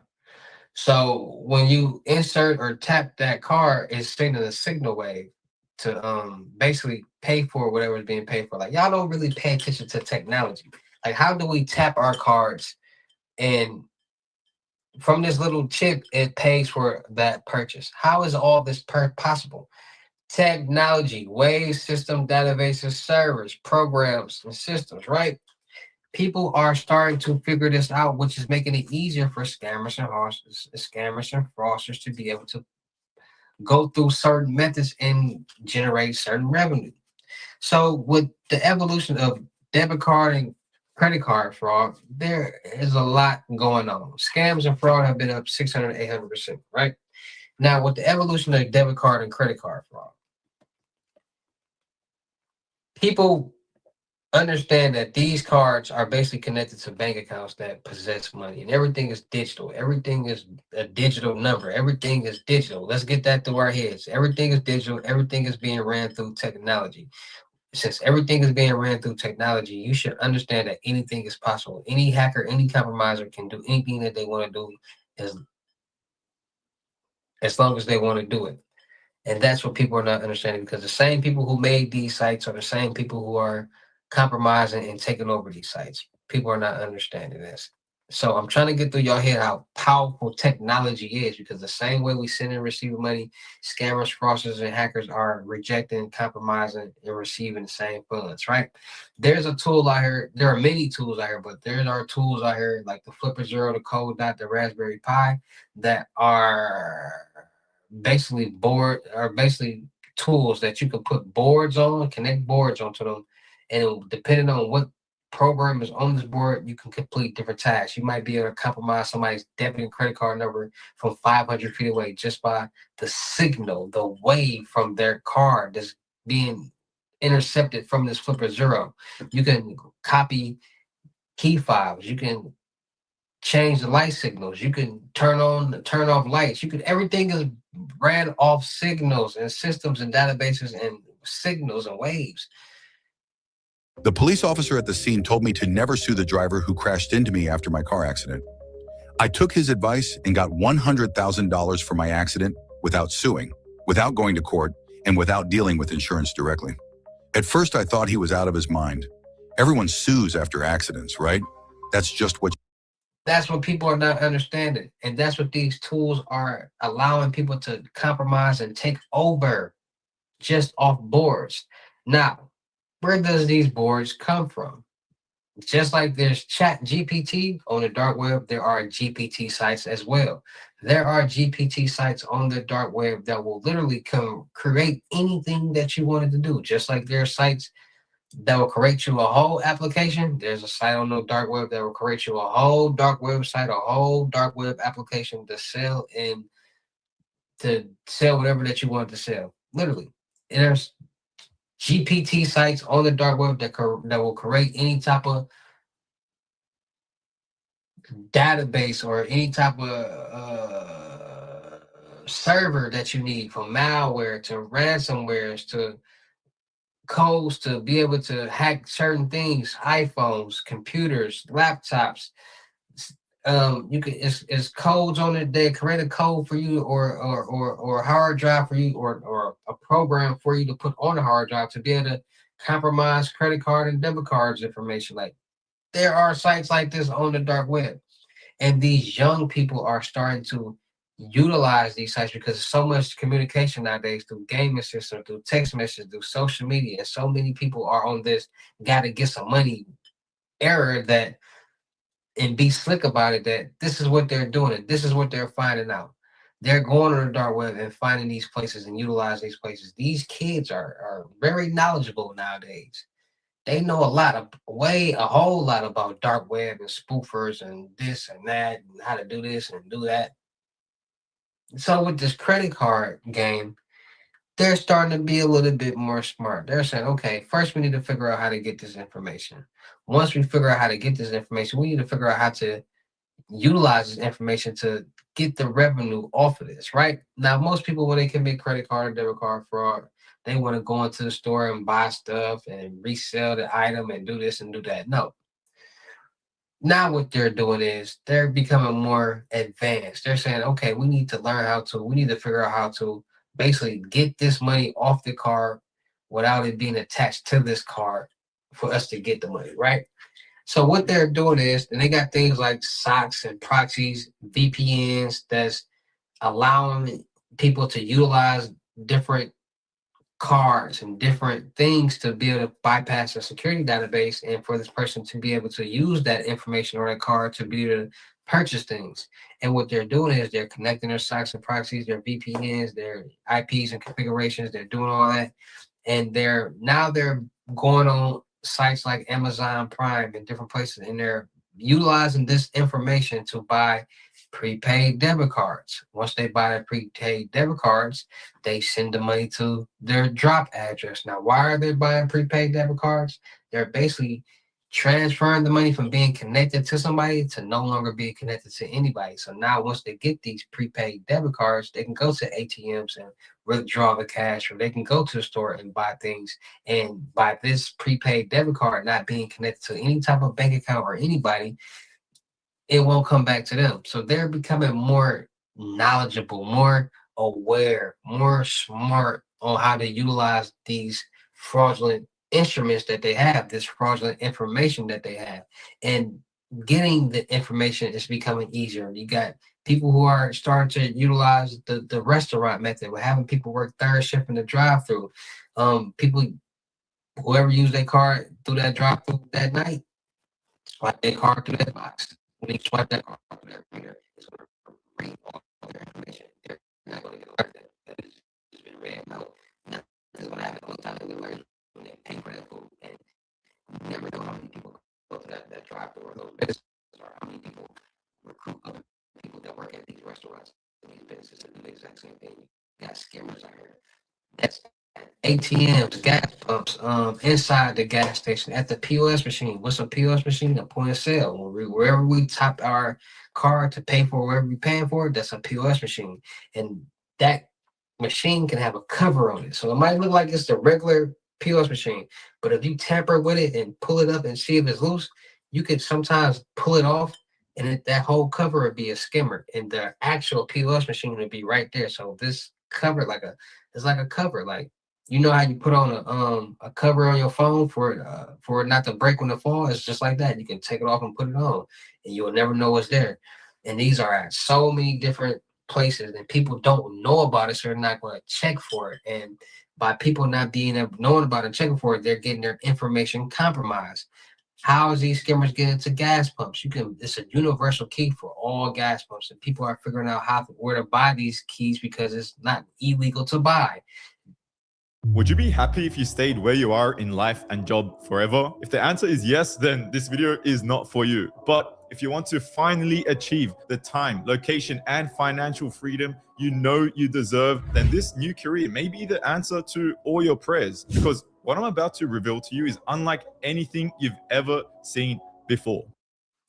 So when you insert or tap that card, it's sending a signal wave to basically pay for whatever is being paid for. Like, y'all don't really pay attention to technology. Like, how do we tap our cards, and from this little chip it pays for that purchase? How is all this possible? Technology, waves, system, databases, servers, programs, and systems, right? People are starting to figure this out, which is making it easier for scammers and fraudsters to be able to go through certain methods and generate certain revenue. So with the evolution of debit card and credit card fraud, there is a lot going on. Scams and fraud have been up 600, 800%, right? Now, with the evolution of debit card and credit card fraud, people understand that these cards are basically connected to bank accounts that possess money, and everything is digital. Everything is a digital number. Everything is digital. Let's get that through our heads. Everything is digital. Everything is being ran through technology. Since everything is being ran through technology, you should understand that anything is possible. Any hacker, any compromiser can do anything that they want to do as as long as they want to do it. And that's what people are not understanding, because the same people who made these sites are the same people who are compromising and taking over these sites. People are not understanding this. So I'm trying to get through your head how powerful technology is, because the same way we send and receive money, scammers, fraudsters, and hackers are rejecting, compromising, and receiving the same funds, right? There's a tool out here. There are many tools out here, but there are tools out here like the Flipper Zero, the Code Dot, the Raspberry Pi that are basically tools that you can put boards on, connect boards onto them, and depending on what program is on this board, you can complete different tasks. You might be able to compromise somebody's debit and credit card number from 500 feet away just by the signal, the wave from their card that's being intercepted from this Flipper Zero. You can copy key fobs. You can change the light signals. You can turn on, turn off lights. You can, everything is ran off signals and systems and databases and signals and waves. The police officer at the scene told me to never sue the driver who crashed into me after my car accident. I took his advice and got $100,000 for my accident without suing, without going to court, and without dealing with insurance directly. At first, I thought he was out of his mind. Everyone sues after accidents, right? That's just what people are not understanding. And that's what these tools are allowing people to compromise and take over just off boards. Now, where does these boards come from? Just like there's Chat GPT on the dark web, there are GPT sites as well. There are GPT sites on the dark web that will literally come create anything that you wanted to do. Just like there are sites that will create you a whole application. There's a site on the dark web that will create you a whole dark website, a whole dark web application to sell and to sell whatever that you want to sell. Literally. And there's GPT sites on the dark web that will create any type of database or any type of server that you need, from malware to ransomwares to codes to be able to hack certain things, iPhones, computers, laptops. You can, it's codes on it. They create a code for you, or a hard drive for you, or a program for you to put on a hard drive to be able to compromise credit card and debit cards information. Like, there are sites like this on the dark web, and these young people are starting to utilize these sites because there's so much communication nowadays through gaming system, through text messages, through social media, and so many people are on this gotta get some money era that, and be slick about it, that this is what they're doing and this is what they're finding out. They're going on the dark web and finding these places and utilizing these places. These kids are very knowledgeable nowadays. They know a lot of a whole lot about dark web and spoofers and this and that and how to do this and do that. So with this credit card game, they're starting to be a little bit more smart. They're saying, okay, first we need to figure out how to get this information. Once we figure out how to get this information, we need to figure out how to utilize this information to get the revenue off of this, right? Now, most people, when they commit credit card or debit card fraud, they want to go into the store and buy stuff and resell the item and do this and do that. No. Now what they're doing is they're becoming more advanced. They're saying, okay, we need to figure out how to basically get this money off the card without it being attached to this card for us to get the money, right? So what they're doing is, and they got things like socks and proxies, VPNs that's allowing people to utilize different cards and different things to be able to bypass a security database, and for this person to be able to use that information on that card to be able to purchase things. And what they're doing is they're connecting their socks and proxies, their VPNs, their IPs and configurations. They're doing all that, and they're going on sites like Amazon Prime and different places, and they're utilizing this information to buy prepaid debit cards. Once they buy the prepaid debit cards, they send the money to their drop address. Now, why are they buying prepaid debit cards? They're basically transferring the money from being connected to somebody to no longer being connected to anybody. So now once they get these prepaid debit cards, they can go to ATMs and withdraw the cash, or they can go to the store and buy things. And by this prepaid debit card not being connected to any type of bank account or anybody, it won't come back to them. So they're becoming more knowledgeable, more aware, more smart on how to utilize these fraudulent instruments that they have, this fraudulent information that they have. And getting the information is becoming easier. You got people who are starting to utilize the restaurant method. We're having people work third shift in the drive through. People, whoever used their card through that drive through that night, swipe their card through that box. When they swipe that card through that reader, it's going to read all their information. They're not going to get alerted that it's been read. No, nothing's going to happen. Only time they get alerted when they pay for that food. And you never know how many people go to that drive-through or those businesses, or how many people recruit other people that work at these restaurants and these businesses to do the exact same thing. You got scammers out here. That's ATMs, gas pumps, inside the gas station, at the POS machine. What's a POS machine? A point of sale. Wherever we tap our card to pay for wherever we're paying for, that's a POS machine. And that machine can have a cover on it. So it might look like it's the regular POS machine, but if you tamper with it and pull it up and see if it's loose, you can sometimes pull it off, and that whole cover would be a skimmer, and the actual POS machine would be right there. So this cover, it's like a cover, like, you know how you put on a cover on your phone for it not to break when it falls? It's just like that. You can take it off and put it on, and you'll never know what's there. And these are at so many different places, and people don't know about it, so they're not going to check for it. And by people not being knowing about it and checking for it, they're getting their information compromised. How is these scammers getting into gas pumps? It's a universal key for all gas pumps, and people are figuring out where to buy these keys because it's not illegal to buy. Would you be happy if you stayed where you are in life and job forever? If the answer is yes, then this video is not for you. But if you want to finally achieve the time, location, and financial freedom you know you deserve, then this new career may be the answer to all your prayers. Because what I'm about to reveal to you is unlike anything you've ever seen before.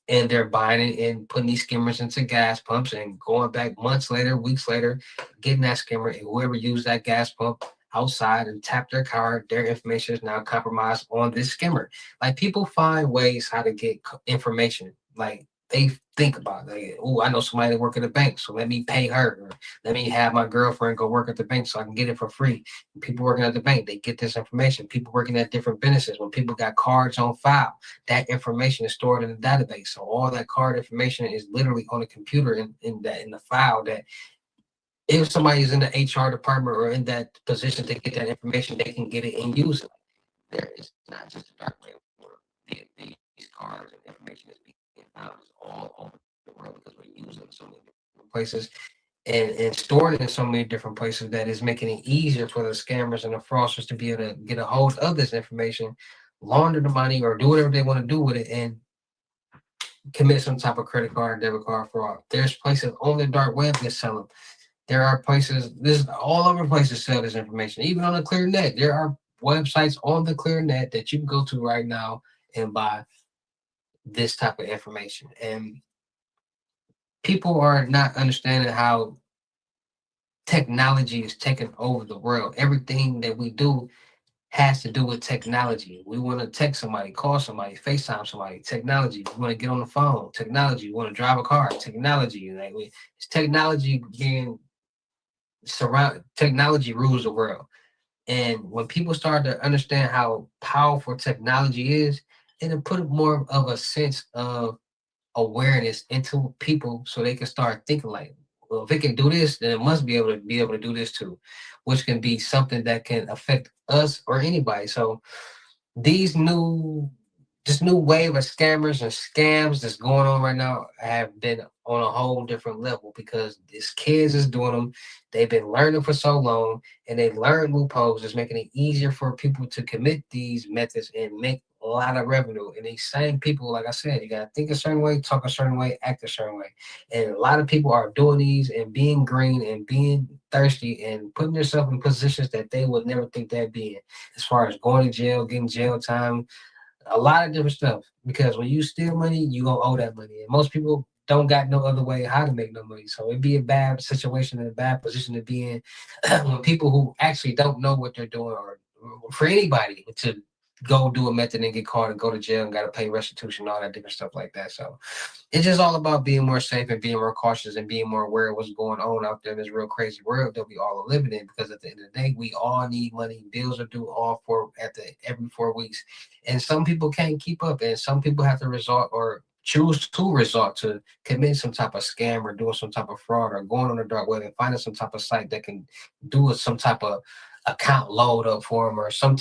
And they're buying it and putting these skimmers into gas pumps and going back months later, weeks later, getting that skimmer, and whoever used that gas pump outside and tapped their card, their information is now compromised on this skimmer. Like, people find ways how to get information. Like, they think about it. Like, oh, I know somebody that work at a bank, so let me pay her. Or let me have my girlfriend go work at the bank so I can get it for free. And people working at the bank, they get this information. People working at different businesses, when people got cards on file, that information is stored in the database. So all that card information is literally on the computer in the file, that if somebody's in the HR department or in that position to get that information, they can get it and use it. There is not just a dark web where these cards and information is being found all over the world, because we're using them in so many different places and storing it in so many different places, that is making it easier for the scammers and the fraudsters to be able to get a hold of this information, launder the money, or do whatever they want to do with it, and commit some type of credit card, debit card fraud. There's places on the dark web that sell them. There are places, this all over places sell this information. Even on the clear net, there are websites on the clear net that you can go to right now and buy this type of information. And people are not understanding how technology is taking over the world. Everything that we do has to do with technology. We want to text somebody, call somebody, FaceTime somebody, technology. We want to get on the phone, technology. We want to drive a car, technology. It's technology being technology rules the world. And when people start to understand how powerful technology is, it'll put more of a sense of awareness into people, so they can start thinking like, well, if it can do this, then it must be able to do this too, which can be something that can affect us or anybody. So these this new wave of scammers and scams that's going on right now have been on a whole different level, because these kids is doing them. They've been learning for so long, and they learn loopholes. It's making it easier for people to commit these methods and make a lot of revenue. And these same people, like I said, you gotta think a certain way, talk a certain way, act a certain way. And a lot of people are doing these and being green and being thirsty and putting themselves in positions that they would never think they'd be in, as far as going to jail, getting jail time, a lot of different stuff. Because when you steal money, you gonna owe that money. And most people don't got no other way how to make no money. So it'd be a bad situation and a bad position to be in when people who actually don't know what they're doing, or for anybody to go do a method and get caught and go to jail and gotta pay restitution, all that different stuff like that. So it's just all about being more safe and being more cautious and being more aware of what's going on out there in this real crazy world that we all are living in. Because at the end of the day, we all need money. Bills are due every 4 weeks, and some people can't keep up, and some people have to resort or choose to resort to commit some type of scam or doing some type of fraud or going on the dark web and finding some type of site that can do some type of account load up for them or something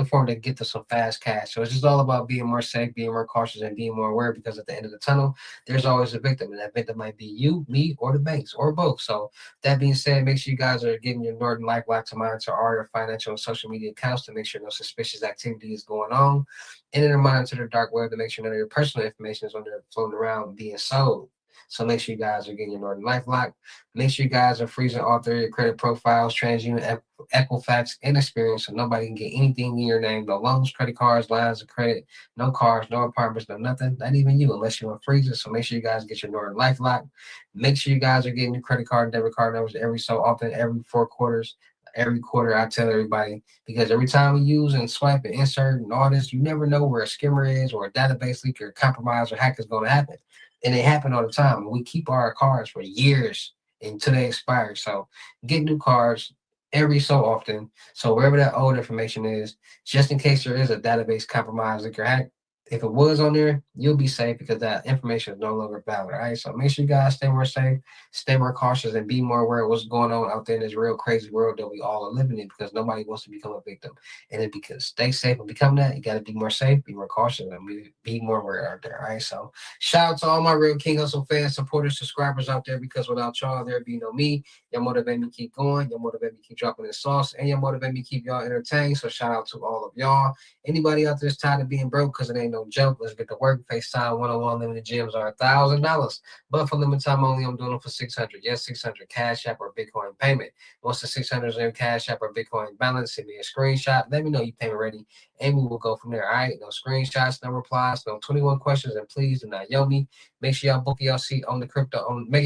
for them to get to some fast cash. So it's just all about being more safe, being more cautious, and being more aware, because at the end of the tunnel, there's always a victim, and that victim might be you, me, or the banks, or both. So that being said, make sure you guys are getting your Norton LifeLock to monitor all your financial and social media accounts to make sure no suspicious activity is going on, and then monitor the dark web to make sure none of your personal information is on there floating around being sold. So make sure you guys are getting your Norton LifeLock. Make sure you guys are freezing all three of your credit profiles, TransUnion, Equifax, and Experience, so nobody can get anything in your name. No loans, credit cards, lines of credit, no cars, no apartments, no nothing. Not even you, unless you're on freezer. So make sure you guys get your Norton LifeLock. Make sure you guys are getting your credit card and debit card numbers every so often, every 4 quarters. Every quarter, I tell everybody, because every time we use and swipe and insert and all this, you never know where a skimmer is or a database leak or compromise or hack is going to happen. And they happen all the time. We keep our cards for years until they expire. So get new cards every so often. So wherever that old information is, just in case there is a database compromise that you're hacked, if it was on there, you'll be safe because that information is no longer valid. All right. So make sure you guys stay more safe, stay more cautious, and be more aware of what's going on out there in this real crazy world that we all are living in, because nobody wants to become a victim. And then because stay safe and become that, you got to be more safe, be more cautious, and be more aware out there. All right. So shout out to all my real King Hustle fans, supporters, subscribers out there, because without y'all, there'd be no me. Y'all motivate me to keep going. Y'all motivate me to keep dropping this sauce, and y'all motivate me to keep y'all entertained. So shout out to all of y'all. Anybody out there is tired of being broke, because it ain't no joke, let's get to work. FaceTime 101 limited gyms are $1,000, but for limited time only, I'm doing them for 600. Yes, 600 Cash App or Bitcoin payment. Once the 600 is in Cash App or Bitcoin balance, send me a screenshot. Let me know you payment ready, and we will go from there. All right, no screenshots, no replies, no 21 questions, and please do not yell me. Make sure y'all book your seat on the crypto. Make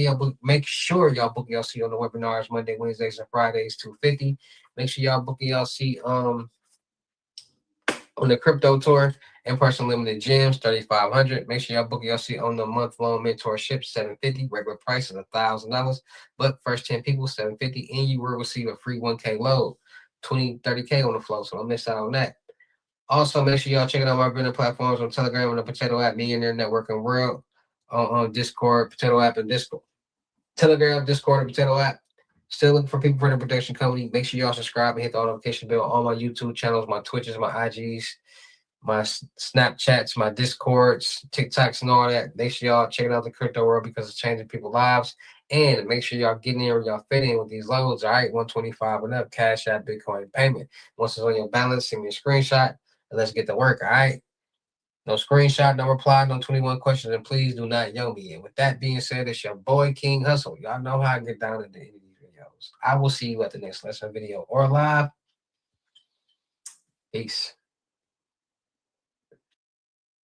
sure y'all book your seat on the webinars Monday, Wednesdays, and Fridays, 250. Make sure y'all book your seat on the crypto tour, in-person limited gyms, 3,500. Make sure y'all book your seat on the month-long mentorship, 750. Regular price is $1,000, but first 10 people, 750, and you will receive a free 1K load, 30K on the flow. So don't miss out on that. Also, make sure y'all check out my branding platforms on Telegram and the Potato App, Millionaire Networking World, on Discord, Potato App, and Discord. Telegram, Discord, and Potato App. Still looking for people for the production company. Make sure y'all subscribe and hit the notification bell on all my YouTube channels, my Twitches, my IGs, my Snapchats, my Discords, TikToks, and all that. Make sure y'all check out the crypto world, because it's changing people's lives. And make sure y'all get in there, y'all fit in with these loads. All right, 125 and up, Cash App, Bitcoin payment. Once it's on your balance, send me a screenshot and let's get to work. All right. No screenshot, no reply, no 21 questions, and please do not yell me. And with that being said, it's your boy King Hustle. Y'all know how I get down at the end of these videos. I will see you at the next lesson video or live. Peace.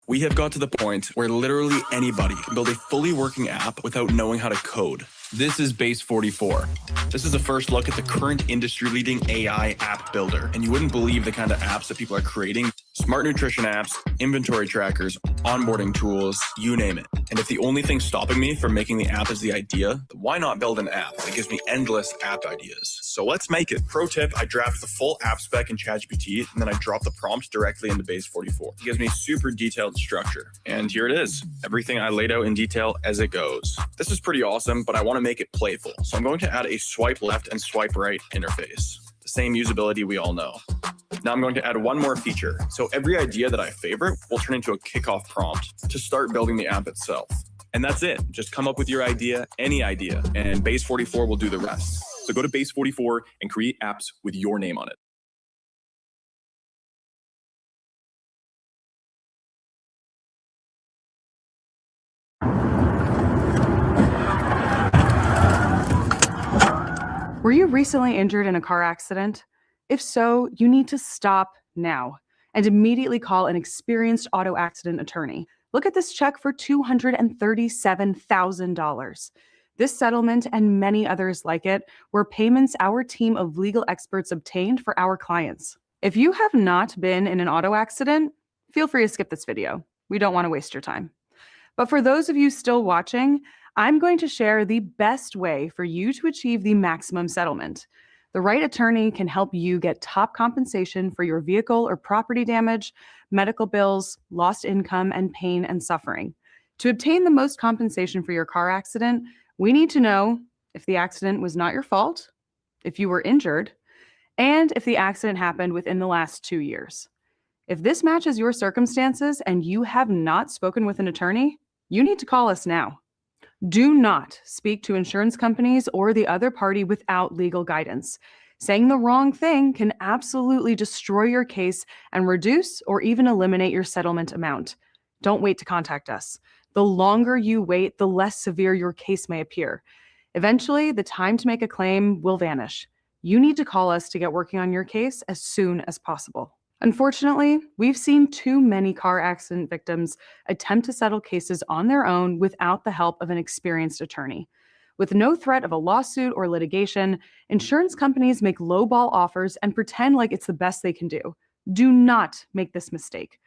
We have got to the point where literally anybody can build a fully working app without knowing how to code. This is Base 44. This is a first look at the current industry-leading AI app builder, and you wouldn't believe the kind of apps that people are creating. Smart nutrition apps, inventory trackers, onboarding tools, you name it. And if the only thing stopping me from making the app is the idea, then why not build an app that gives me endless app ideas? So let's make it. Pro tip, I draft the full app spec in ChatGPT, and then I drop the prompt directly into Base 44. It gives me super detailed structure. And here it is. Everything I laid out in detail as it goes. This is pretty awesome, but I want to make it playful. So I'm going to add a swipe left and swipe right interface. The same usability we all know. Now I'm going to add one more feature. So every idea that I favorite will turn into a kickoff prompt to start building the app itself. And that's it. Just come up with your idea, any idea, and Base 44 will do the rest. So go to Base 44 and create apps with your name on it. Were you recently injured in a car accident? If so, you need to stop now and immediately call an experienced auto accident attorney. Look at this check for $237,000. This settlement and many others like it were payments our team of legal experts obtained for our clients. If you have not been in an auto accident, feel free to skip this video. We don't want to waste your time. But for those of you still watching, I'm going to share the best way for you to achieve the maximum settlement. The right attorney can help you get top compensation for your vehicle or property damage, medical bills, lost income, and pain and suffering. To obtain the most compensation for your car accident, we need to know if the accident was not your fault, if you were injured, and if the accident happened within the last 2 years. If this matches your circumstances and you have not spoken with an attorney, you need to call us now. Do not speak to insurance companies or the other party without legal guidance. Saying the wrong thing can absolutely destroy your case and reduce or even eliminate your settlement amount. Don't wait to contact us. The longer you wait, the less severe your case may appear. Eventually, the time to make a claim will vanish. You need to call us to get working on your case as soon as possible. Unfortunately, we've seen too many car accident victims attempt to settle cases on their own without the help of an experienced attorney. With no threat of a lawsuit or litigation, insurance companies make lowball offers and pretend like it's the best they can do. Do not make this mistake.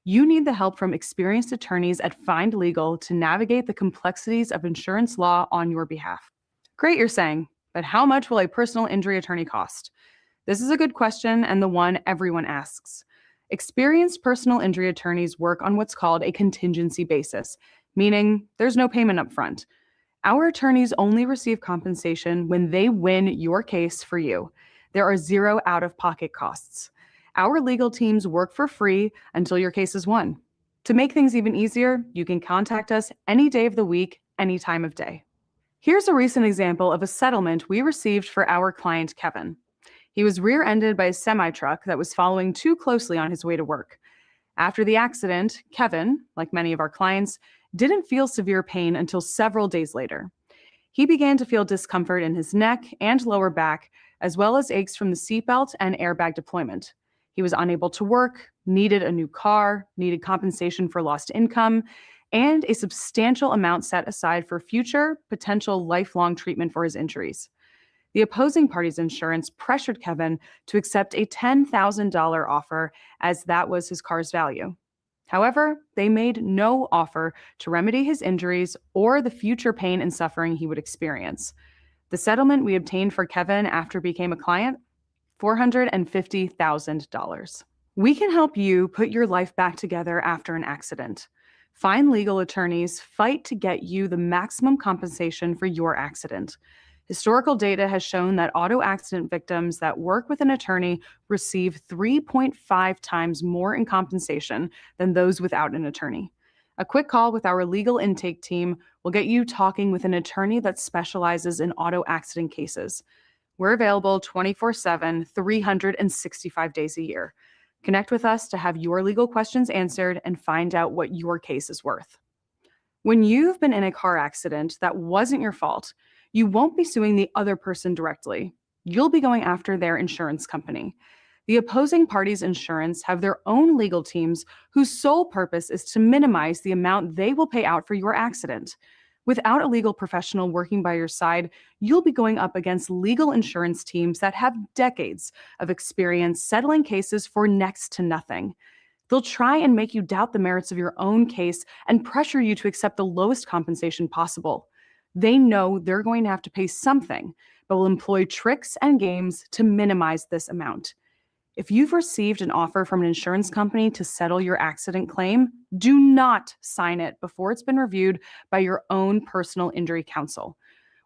You need the help from experienced attorneys at Find Legal to navigate the complexities of insurance law on your behalf. Great, you're saying, but how much will a personal injury attorney cost? This is a good question and the one everyone asks. Experienced personal injury attorneys work on what's called a contingency basis, meaning there's no payment up front. Our attorneys only receive compensation when they win your case for you. There are zero out-of-pocket costs. Our legal teams work for free until your case is won. To make things even easier, you can contact us any day of the week, any time of day. Here's a recent example of a settlement we received for our client, Kevin. He was rear-ended by a semi-truck that was following too closely on his way to work. After the accident, Kevin, like many of our clients, didn't feel severe pain until several days later. He began to feel discomfort in his neck and lower back, as well as aches from the seatbelt and airbag deployment. He was unable to work, needed a new car, needed compensation for lost income, and a substantial amount set aside for future, potential lifelong treatment for his injuries. The opposing party's insurance pressured Kevin to accept a $10,000 offer, as that was his car's value. However, they made no offer to remedy his injuries or the future pain and suffering he would experience. The settlement we obtained for Kevin after he became a client, $450,000. We can help you put your life back together after an accident. Find Legal attorneys fight to get you the maximum compensation for your accident. Historical data has shown that auto accident victims that work with an attorney receive 3.5 times more in compensation than those without an attorney. A quick call with our legal intake team will get you talking with an attorney that specializes in auto accident cases. We're available 24/7, 365 days a year. Connect with us to have your legal questions answered and find out what your case is worth. When you've been in a car accident that wasn't your fault, you won't be suing the other person directly. You'll be going after their insurance company. The opposing party's insurance have their own legal teams whose sole purpose is to minimize the amount they will pay out for your accident. Without a legal professional working by your side, you'll be going up against legal insurance teams that have decades of experience settling cases for next to nothing. They'll try and make you doubt the merits of your own case and pressure you to accept the lowest compensation possible. They know they're going to have to pay something, but will employ tricks and games to minimize this amount. If you've received an offer from an insurance company to settle your accident claim, do not sign it before it's been reviewed by your own personal injury counsel.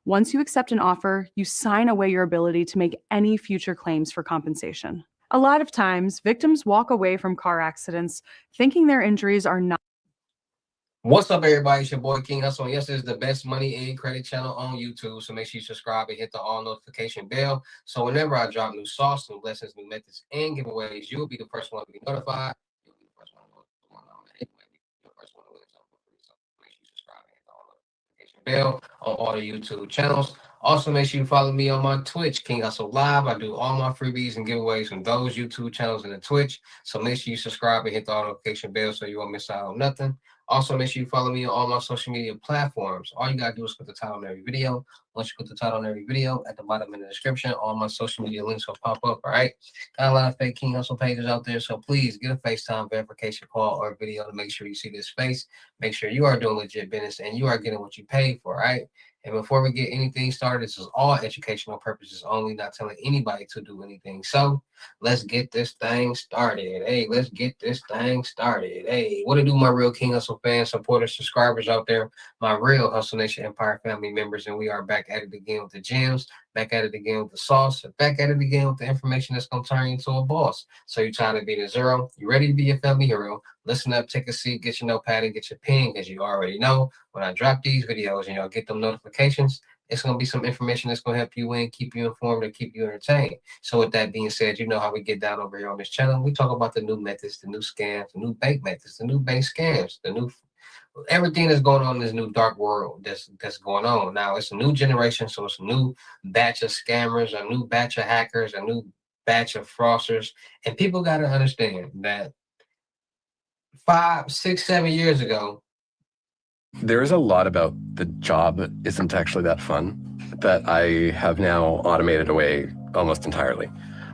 Once you accept an offer, you sign away your ability to make any future claims for compensation. A lot of times, victims walk away from car accidents thinking their injuries are not. What's up, everybody? It's your boy King Hussle. Yes, this is the best money in credit channel on YouTube. So make sure you subscribe and hit the all notification bell. So whenever I drop new sauce, new lessons, new methods, and giveaways, you'll be the first one to be notified. You'll be the first one to know the one I'm at. You might be the first one to win something for free. So make sure you subscribe and hit the all notification bell on all the YouTube channels. Also, make sure you follow me on my Twitch, King Hussle Live. I do all my freebies and giveaways from those YouTube channels and the Twitch. So make sure you subscribe and hit the notification bell so you won't miss out on nothing. Also, make sure you follow me on all my social media platforms. All you gotta do is put the title on every video. Once you put the title on every video, at the bottom in the description, all my social media links will pop up. All right. Got a lot of fake King Hustle pages out there, so please get a FaceTime verification call or video to make sure you see this face. Make sure you are doing legit business and you are getting what you paid for. All right. And before we get anything started, this is all educational purposes only, not telling anybody to do anything. So let's get this thing started. Hey, let's get this thing started. Hey, what to do, my real King Hustle fans, supporters, subscribers out there, my real Hustle Nation Empire family members. And we are back at it again with the gems, back at it again with the sauce, and back at it again with the information that's going to turn you into a boss. So you're tired of being a zero? You ready to be a family hero? Listen up, take a seat, get your notepad, and get your pen, because you already know when I drop these videos and y'all get them notifications, it's going to be some information that's going to help you win, keep you informed, and keep you entertained. So with that being said, you know how we get down over here on this channel. We talk about the new methods, the new scams, the new bank methods, the new bank scams, the new everything that's going on in this new dark world that's going on. Now it's a new generation, so it's a new batch of scammers, a new batch of hackers, a new batch of fraudsters. And people got to understand that 5, 6, 7 years ago, there is a lot about the job that isn't actually that fun that I have now automated away almost entirely.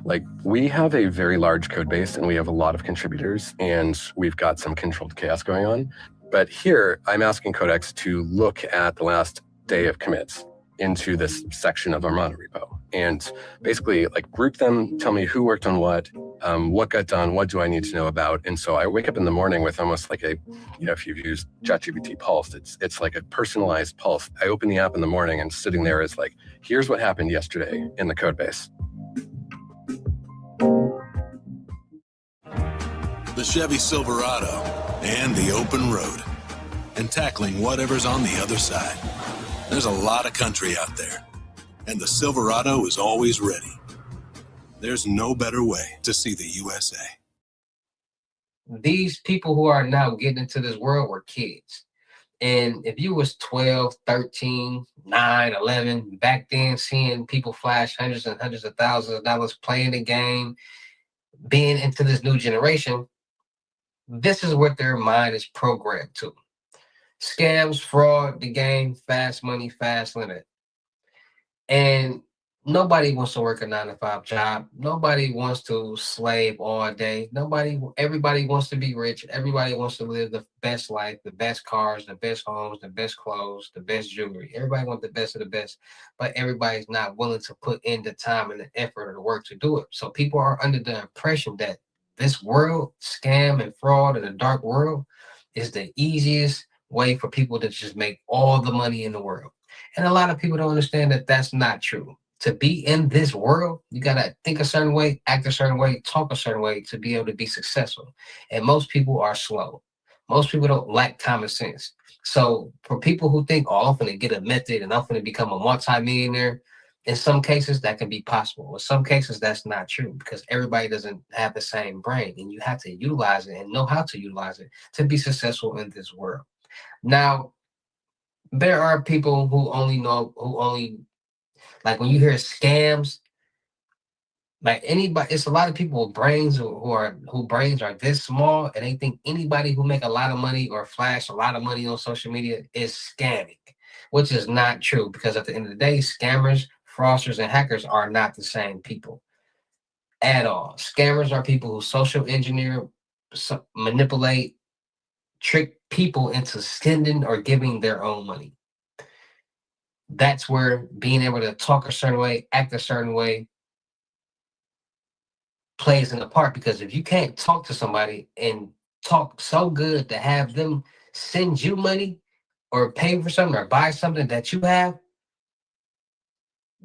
Like, we have a very large code base and we have a lot of contributors and we've got some controlled chaos going on. But here I'm asking Codex to look at the last day of commits into this section of our mono repo and basically like group them, tell me who worked on what got done, what do I need to know about. And so I wake up in the morning with almost like a, you know, if you've used ChatGPT Pulse, it's like a personalized pulse. I open the app in the morning and sitting there is like, here's what happened yesterday in the code base. The Chevy Silverado and the open road and tackling whatever's on the other side. There's a lot of country out there, and the Silverado is always ready. There's no better way to see the USA. These people who are now getting into this world were kids. And if you was 12, 13, 9, 11, back then seeing people flash hundreds and hundreds of thousands of dollars playing the game, being into this new generation, this is what their mind is programmed to. Scams, fraud, the game, fast money, fast limit. And nobody wants to work a 9-to-5 job. Nobody wants to slave all day. Everybody wants to be rich. Everybody wants to live the best life, the best cars, the best homes, the best clothes, the best jewelry. Everybody wants the best of the best, but everybody's not willing to put in the time and the effort or the work to do it. So people are under the impression that this world, scam and fraud and the dark world, is the easiest way for people to just make all the money in the world. And a lot of people don't understand that that's not true. To be in this world, you got to think a certain way, act a certain way, talk a certain way to be able to be successful. And most people are slow. Most people don't lack common sense. So for people who think, oh, I'm going to get a method and I'm going to become a multimillionaire, in some cases that can be possible. In some cases, that's not true because everybody doesn't have the same brain, and you have to utilize it and know how to utilize it to be successful in this world. Now, there are people who only like when you hear scams, like anybody, it's a lot of people with brains who brains are this small, and they think anybody who make a lot of money or flash a lot of money on social media is scamming, which is not true because at the end of the day, scammers, fraudsters, and hackers are not the same people at all. Scammers are people who social engineer, manipulate, trick people into sending or giving their own money. That's where being able to talk a certain way, act a certain way plays in a part, because if you can't talk to somebody and talk so good to have them send you money or pay for something or buy something that you have,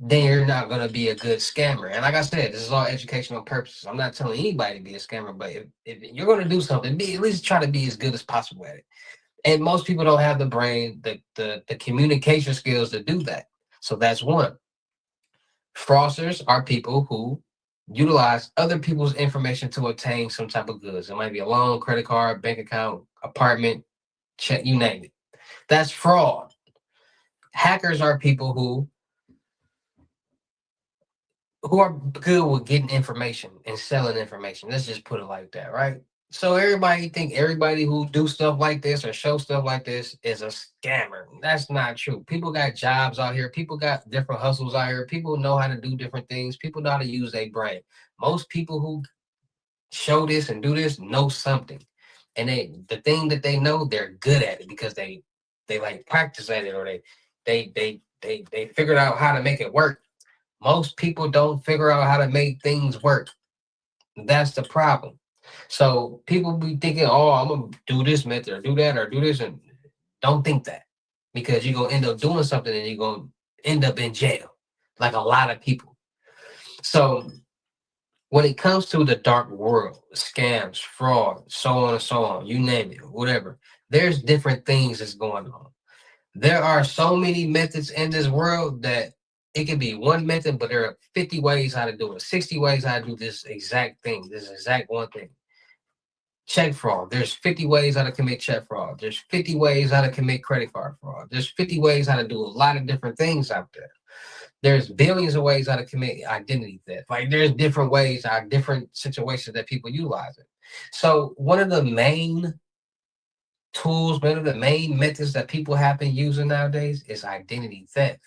then you're not going to be a good scammer. And like I said, this is all educational purposes. I'm not telling anybody to be a scammer, but if you're going to do something, at least try to be as good as possible at it. And most people don't have the brain, the communication skills to do that. So that's one. Fraudsters are people who utilize other people's information to obtain some type of goods. It might be a loan, credit card, bank account, apartment, check, you name it. That's fraud. Hackers are people who who are good with getting information and selling information. Let's just put it like that, right? So everybody think everybody who do stuff like this or show stuff like this is a scammer. That's not true. People got jobs out here. People got different hustles out here. People know how to do different things. People know how to use their brain. Most people who show this and do this know something, and the thing that they know, they're good at it because they like practice at it, or they figured out how to make it work. Most people don't figure out how to make things work. That's the problem. So people be thinking, oh, I'm gonna do this method or do that or do this, and don't think that, because you're gonna end up doing something and you're gonna end up in jail, like a lot of people. So when it comes to the dark world, scams, fraud, so on and so on, you name it, whatever, there's different things that's going on. There are so many methods in this world that it can be one method, but there are 50 ways how to do it, 60 ways how to do this exact thing, this exact one thing. Check fraud. There's 50 ways how to commit check fraud. There's 50 ways how to commit credit card fraud. There's 50 ways how to do a lot of different things out there. There's billions of ways how to commit identity theft. Like there's different ways, different situations that people utilize it. So one of the main tools, one of the main methods that people have been using nowadays is identity theft,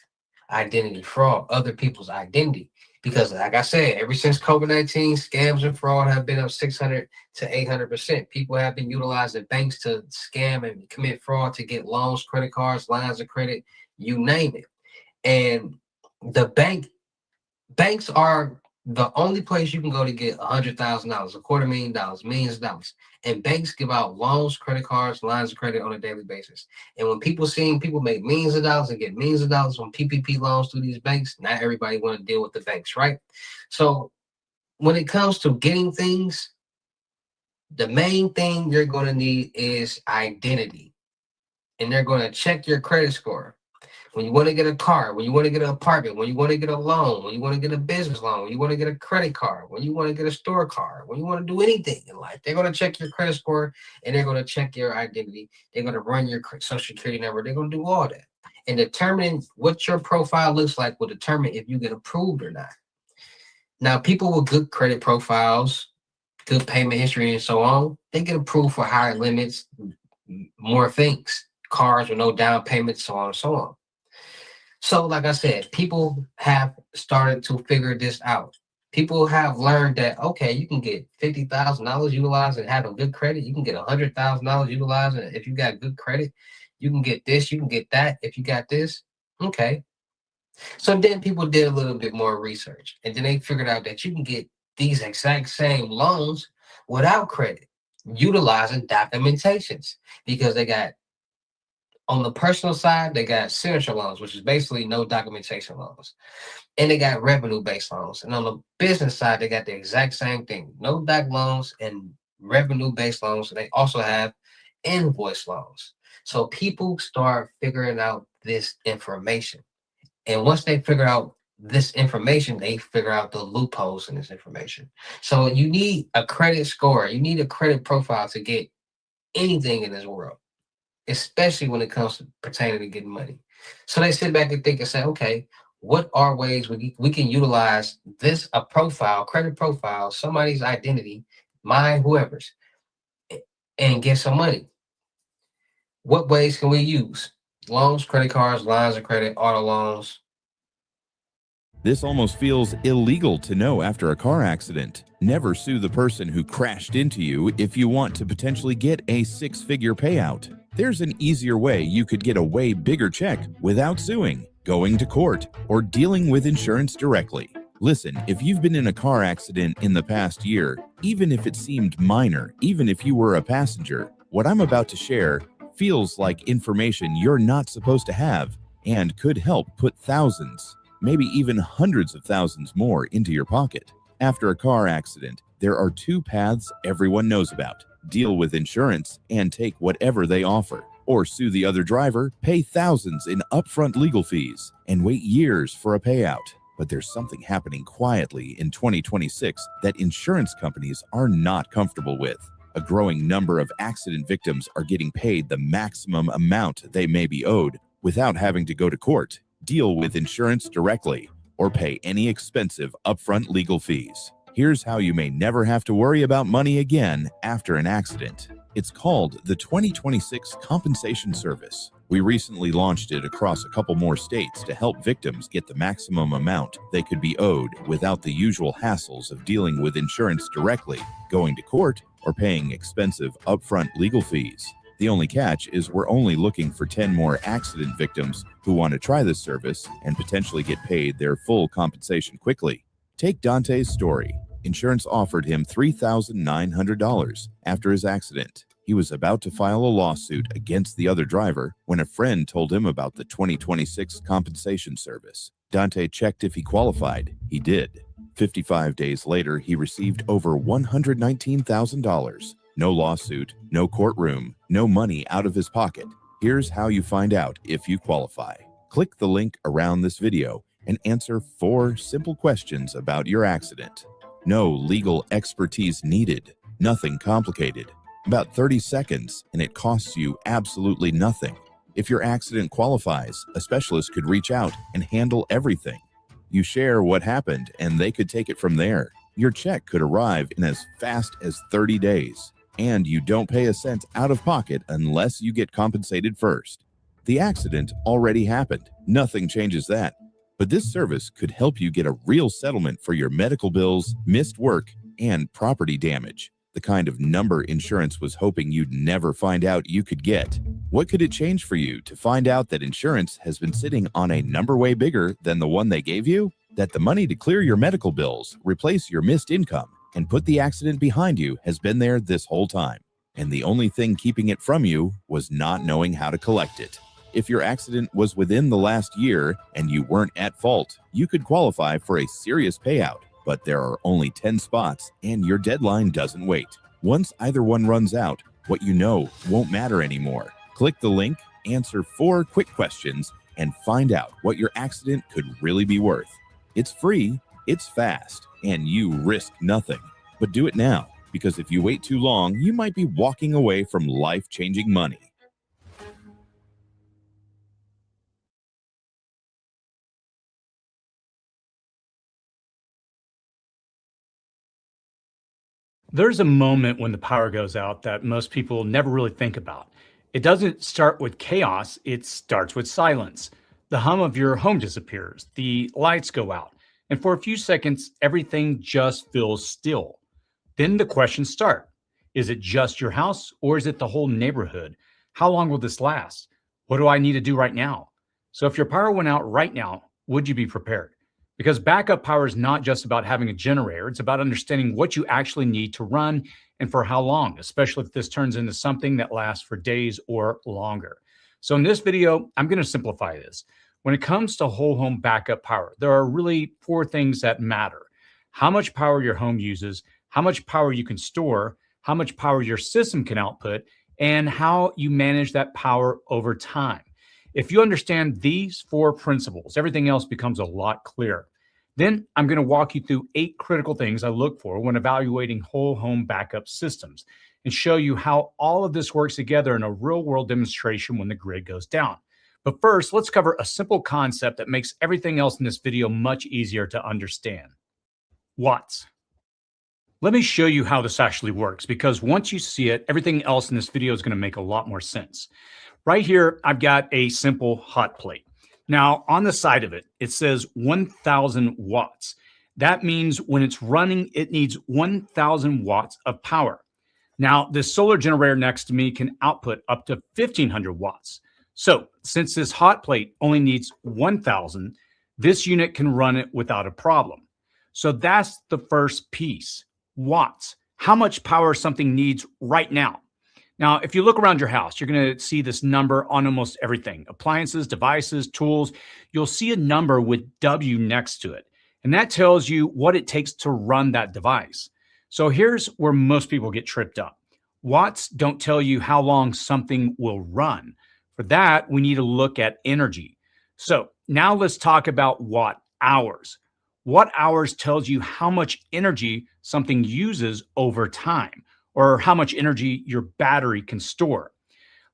identity fraud, other people's identity. Because like I said, ever since COVID-19, scams and fraud have been up 600 to 800%. People have been utilizing banks to scam and commit fraud to get loans, credit cards, lines of credit, you name it. And the banks are the only place you can go to get $100,000, $250,000, millions of dollars. And banks give out loans, credit cards, lines of credit on a daily basis. And when people make millions of dollars and get millions of dollars on PPP loans through these banks, not everybody want to deal with the banks, right? So when it comes to getting things, the main thing you're going to need is identity. And they're going to check your credit score. When you want to get a car, when you want to get an apartment, when you want to get a loan, when you want to get a business loan, when you want to get a credit card, when you want to get a store card, when you want to do anything in life, they're going to check your credit score and they're going to check your identity. They're going to run your social security number. They're going to do all that. And determining what your profile looks like will determine if you get approved or not. Now, people with good credit profiles, good payment history, and so on, they get approved for higher limits, more things, cars with no down payment, so on and so on. So, like I said, people have started to figure this out. People have learned that, okay, you can get $50,000 utilizing having good credit. You can get $100,000 utilizing if you got good credit. You can get this, you can get that if you got this. Okay. So then people did a little bit more research, and then they figured out that you can get these exact same loans without credit, utilizing documentations, because they got, on the personal side, they got signature loans, which is basically no documentation loans. And they got revenue-based loans. And on the business side, they got the exact same thing. No doc loans and revenue-based loans. And they also have invoice loans. So people start figuring out this information. And once they figure out this information, they figure out the loopholes in this information. So you need a credit score. You need a credit profile to get anything in this world, especially when it comes to pertaining to getting money. So they sit back and think and say, okay, what are ways we can utilize this, a profile, credit profile, somebody's identity, mine, whoever's, and get some money? What ways can we use? Loans, credit cards, lines of credit, auto loans. This almost feels illegal to know after a car accident. Never sue the person who crashed into you if you want to potentially get a six-figure payout. There's an easier way you could get a way bigger check without suing, going to court, or dealing with insurance directly. Listen, if you've been in a car accident in the past year, even if it seemed minor, even if you were a passenger, what I'm about to share feels like information you're not supposed to have and could help put thousands, maybe even hundreds of thousands more into your pocket. After a car accident, there are two paths everyone knows about: deal with insurance and take whatever they offer, or sue the other driver, pay thousands in upfront legal fees, and wait years for a payout. But there's something happening quietly in 2026 that insurance companies are not comfortable with. A growing number of accident victims are getting paid the maximum amount they may be owed without having to go to court, deal with insurance directly, or pay any expensive upfront legal fees. Here's how you may never have to worry about money again after an accident. It's called the 2026 Compensation Service. We recently launched it across a couple more states to help victims get the maximum amount they could be owed without the usual hassles of dealing with insurance directly, going to court, or paying expensive upfront legal fees. The only catch is we're only looking for 10 more accident victims who want to try this service and potentially get paid their full compensation quickly. Take Dante's story. Insurance offered him $3,900 after his accident. He was about to file a lawsuit against the other driver when a friend told him about the 2026 compensation service. Dante checked if he qualified. He did. 55 days later, he received over $119,000. No lawsuit, no courtroom, no money out of his pocket. Here's how you find out if you qualify. Click the link around this video and answer 4 simple questions about your accident. No legal expertise needed. Nothing complicated. About 30 seconds, and it costs you absolutely nothing. If your accident qualifies, a specialist could reach out and handle everything. You share what happened, and they could take it from there. Your check could arrive in as fast as 30 days, and you don't pay a cent out of pocket unless you get compensated first. The accident already happened. Nothing changes that. But this service could help you get a real settlement for your medical bills, missed work, and property damage. The kind of number insurance was hoping you'd never find out you could get. What could it change for you to find out that insurance has been sitting on a number way bigger than the one they gave you? That the money to clear your medical bills, replace your missed income, and put the accident behind you has been there this whole time. And the only thing keeping it from you was not knowing how to collect it. If your accident was within the last year and you weren't at fault, you could qualify for a serious payout, but there are only 10 spots and your deadline doesn't wait. Once either one runs out, what you know won't matter anymore. Click the link, answer 4 quick questions, and find out what your accident could really be worth. It's free, it's fast, and you risk nothing. But do it now, because if you wait too long, you might be walking away from life-changing money. There's a moment when the power goes out that most people never really think about. It doesn't start with chaos, it starts with silence. The hum of your home disappears, the lights go out, and for a few seconds, everything just feels still. Then the questions start. Is it just your house or is it the whole neighborhood? How long will this last? What do I need to do right now? So if your power went out right now, would you be prepared? Because backup power is not just about having a generator, it's about understanding what you actually need to run and for how long, especially if this turns into something that lasts for days or longer. So in this video, I'm going to simplify this. When it comes to whole home backup power, there are really 4 things that matter. How much power your home uses, how much power you can store, how much power your system can output, and how you manage that power over time. If you understand these 4 principles, everything else becomes a lot clearer. Then I'm going to walk you through 8 critical things I look for when evaluating whole home backup systems and show you how all of this works together in a real world demonstration when the grid goes down. But first, let's cover a simple concept that makes everything else in this video much easier to understand. Watts. Let me show you how this actually works, because once you see it, everything else in this video is going to make a lot more sense. Right here, I've got a simple hot plate. Now, on the side of it, it says 1,000 watts. That means when it's running, it needs 1,000 watts of power. Now, this solar generator next to me can output up to 1,500 watts. So, since this hot plate only needs 1,000, this unit can run it without a problem. So that's the first piece, watts. How much power something needs right now. Now, if you look around your house, you're going to see this number on almost everything. Appliances, devices, tools. You'll see a number with W next to it. And that tells you what it takes to run that device. So here's where most people get tripped up. Watts don't tell you how long something will run. For that, we need to look at energy. So now let's talk about watt hours. Watt hours tells you how much energy something uses over time, or how much energy your battery can store.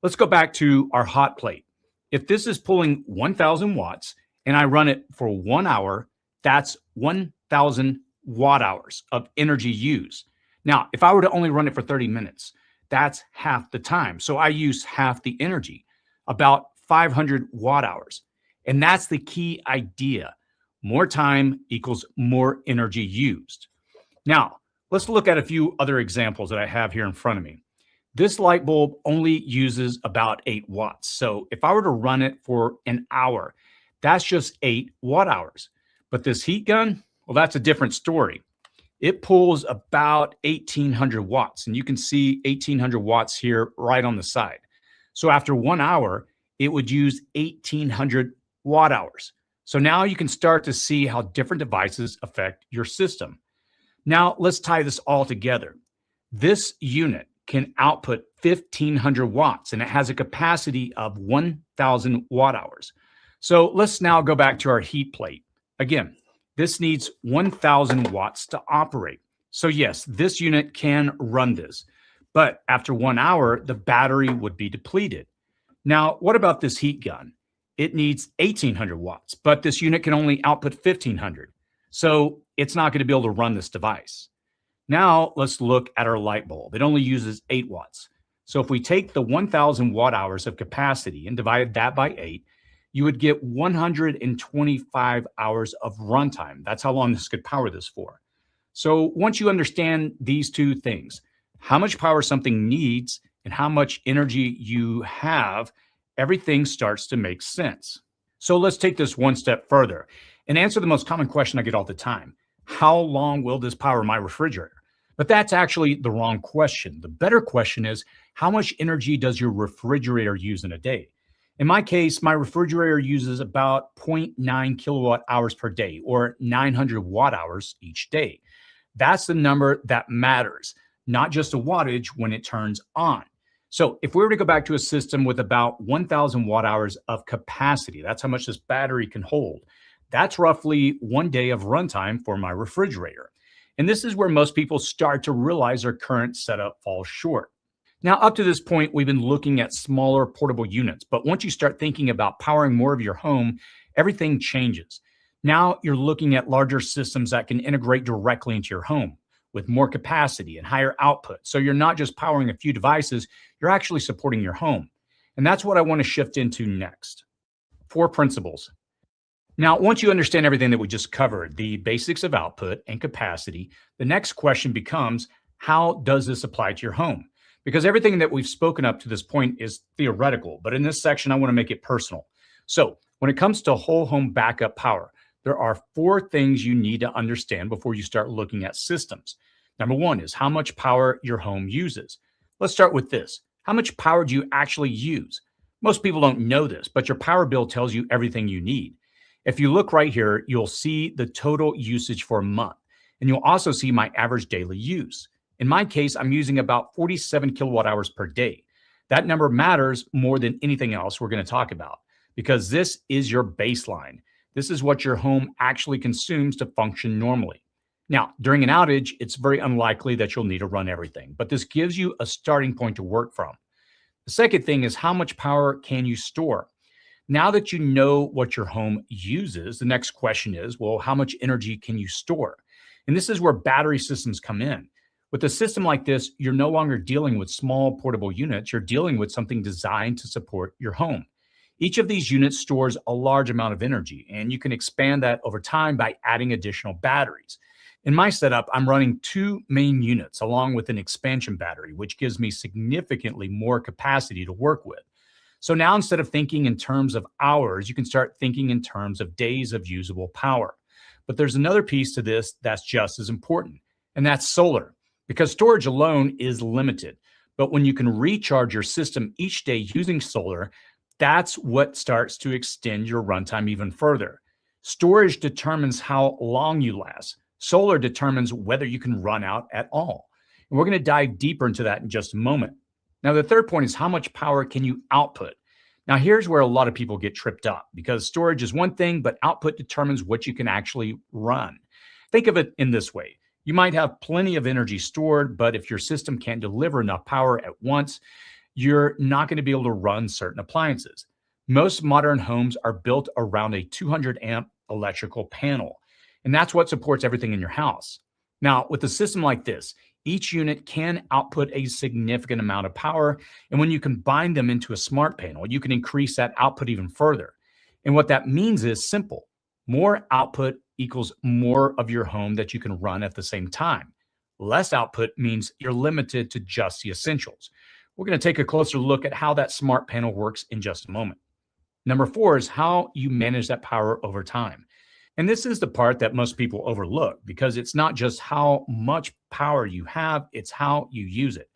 Let's go back to our hot plate. If this is pulling 1,000 watts and I run it for 1 hour, That's 1,000 watt hours of energy used. Now, if I were to only run it for 30 minutes, that's half the time. So I use half the energy, about 500 watt hours. And that's the key idea. More time equals more energy used. Now, let's look at a few other examples that I have here in front of me. This light bulb only uses about 8 watts. So if I were to run it for an hour, that's just 8 watt hours. But this heat gun, well, that's a different story. It pulls about 1,800 watts, and you can see 1,800 watts here right on the side. So after 1 hour, it would use 1,800 watt hours. So now you can start to see how different devices affect your system. Now let's tie this all together. This unit can output 1,500 watts, and it has a capacity of 1,000 watt hours. So let's now go back to our heat plate. Again, this needs 1,000 watts to operate. So yes, this unit can run this, but after 1 hour, the battery would be depleted. Now, what about this heat gun? It needs 1,800 watts, but this unit can only output 1,500. So it's not going to be able to run this device. Now let's look at our light bulb. It only uses 8 watts. So if we take the 1,000 watt hours of capacity and divide that by 8, you would get 125 hours of runtime. That's how long this could power this for. So once you understand these two things, how much power something needs and how much energy you have, everything starts to make sense. So let's take this one step further and answer the most common question I get all the time. How long will this power my refrigerator? But that's actually the wrong question. The better question is, how much energy does your refrigerator use in a day? In my case, my refrigerator uses about 0.9 kilowatt hours per day, or 900 watt hours each day. That's the number that matters, not just a wattage when it turns on. So if we were to go back to a system with about 1,000 watt hours of capacity, that's how much this battery can hold. That's roughly 1 day of runtime for my refrigerator. And this is where most people start to realize their current setup falls short. Now, up to this point, we've been looking at smaller portable units, but once you start thinking about powering more of your home, everything changes. Now you're looking at larger systems that can integrate directly into your home with more capacity and higher output. So you're not just powering a few devices, you're actually supporting your home. And that's what I want to shift into next. 4 principles. Now, once you understand everything that we just covered, the basics of output and capacity, the next question becomes, how does this apply to your home? Because everything that we've spoken up to this point is theoretical, but in this section, I want to make it personal. So when it comes to whole home backup power, there are 4 things you need to understand before you start looking at systems. Number 1 is how much power your home uses. Let's start with this. How much power do you actually use? Most people don't know this, but your power bill tells you everything you need. If you look right here, you'll see the total usage for a month, and you'll also see my average daily use. In my case, I'm using about 47 kilowatt hours per day. That number matters more than anything else we're going to talk about because this is your baseline. This is what your home actually consumes to function normally. Now, during an outage, it's very unlikely that you'll need to run everything, but this gives you a starting point to work from. The second thing is how much power can you store? Now that you know what your home uses, the next question is, well, how much energy can you store? And this is where battery systems come in. With a system like this, you're no longer dealing with small portable units. You're dealing with something designed to support your home. Each of these units stores a large amount of energy, and you can expand that over time by adding additional batteries. In my setup, I'm running 2 main units along with an expansion battery, which gives me significantly more capacity to work with. So now instead of thinking in terms of hours, you can start thinking in terms of days of usable power. But there's another piece to this that's just as important, and that's solar. Because storage alone is limited. But when you can recharge your system each day using solar, that's what starts to extend your runtime even further. Storage determines how long you last. Solar determines whether you can run out at all. And we're going to dive deeper into that in just a moment. Now, the third point is how much power can you output? Now, here's where a lot of people get tripped up because storage is one thing, but output determines what you can actually run. Think of it in this way. You might have plenty of energy stored, but if your system can't deliver enough power at once, you're not going to be able to run certain appliances. Most modern homes are built around a 200 amp electrical panel. And that's what supports everything in your house. Now, with a system like this, each unit can output a significant amount of power. And when you combine them into a smart panel, you can increase that output even further. And what that means is simple. More output equals more of your home that you can run at the same time. Less output means you're limited to just the essentials. We're going to take a closer look at how that smart panel works in just a moment. Number 4 is how you manage that power over time. And this is the part that most people overlook because it's not just how much power you have, it's how you use it.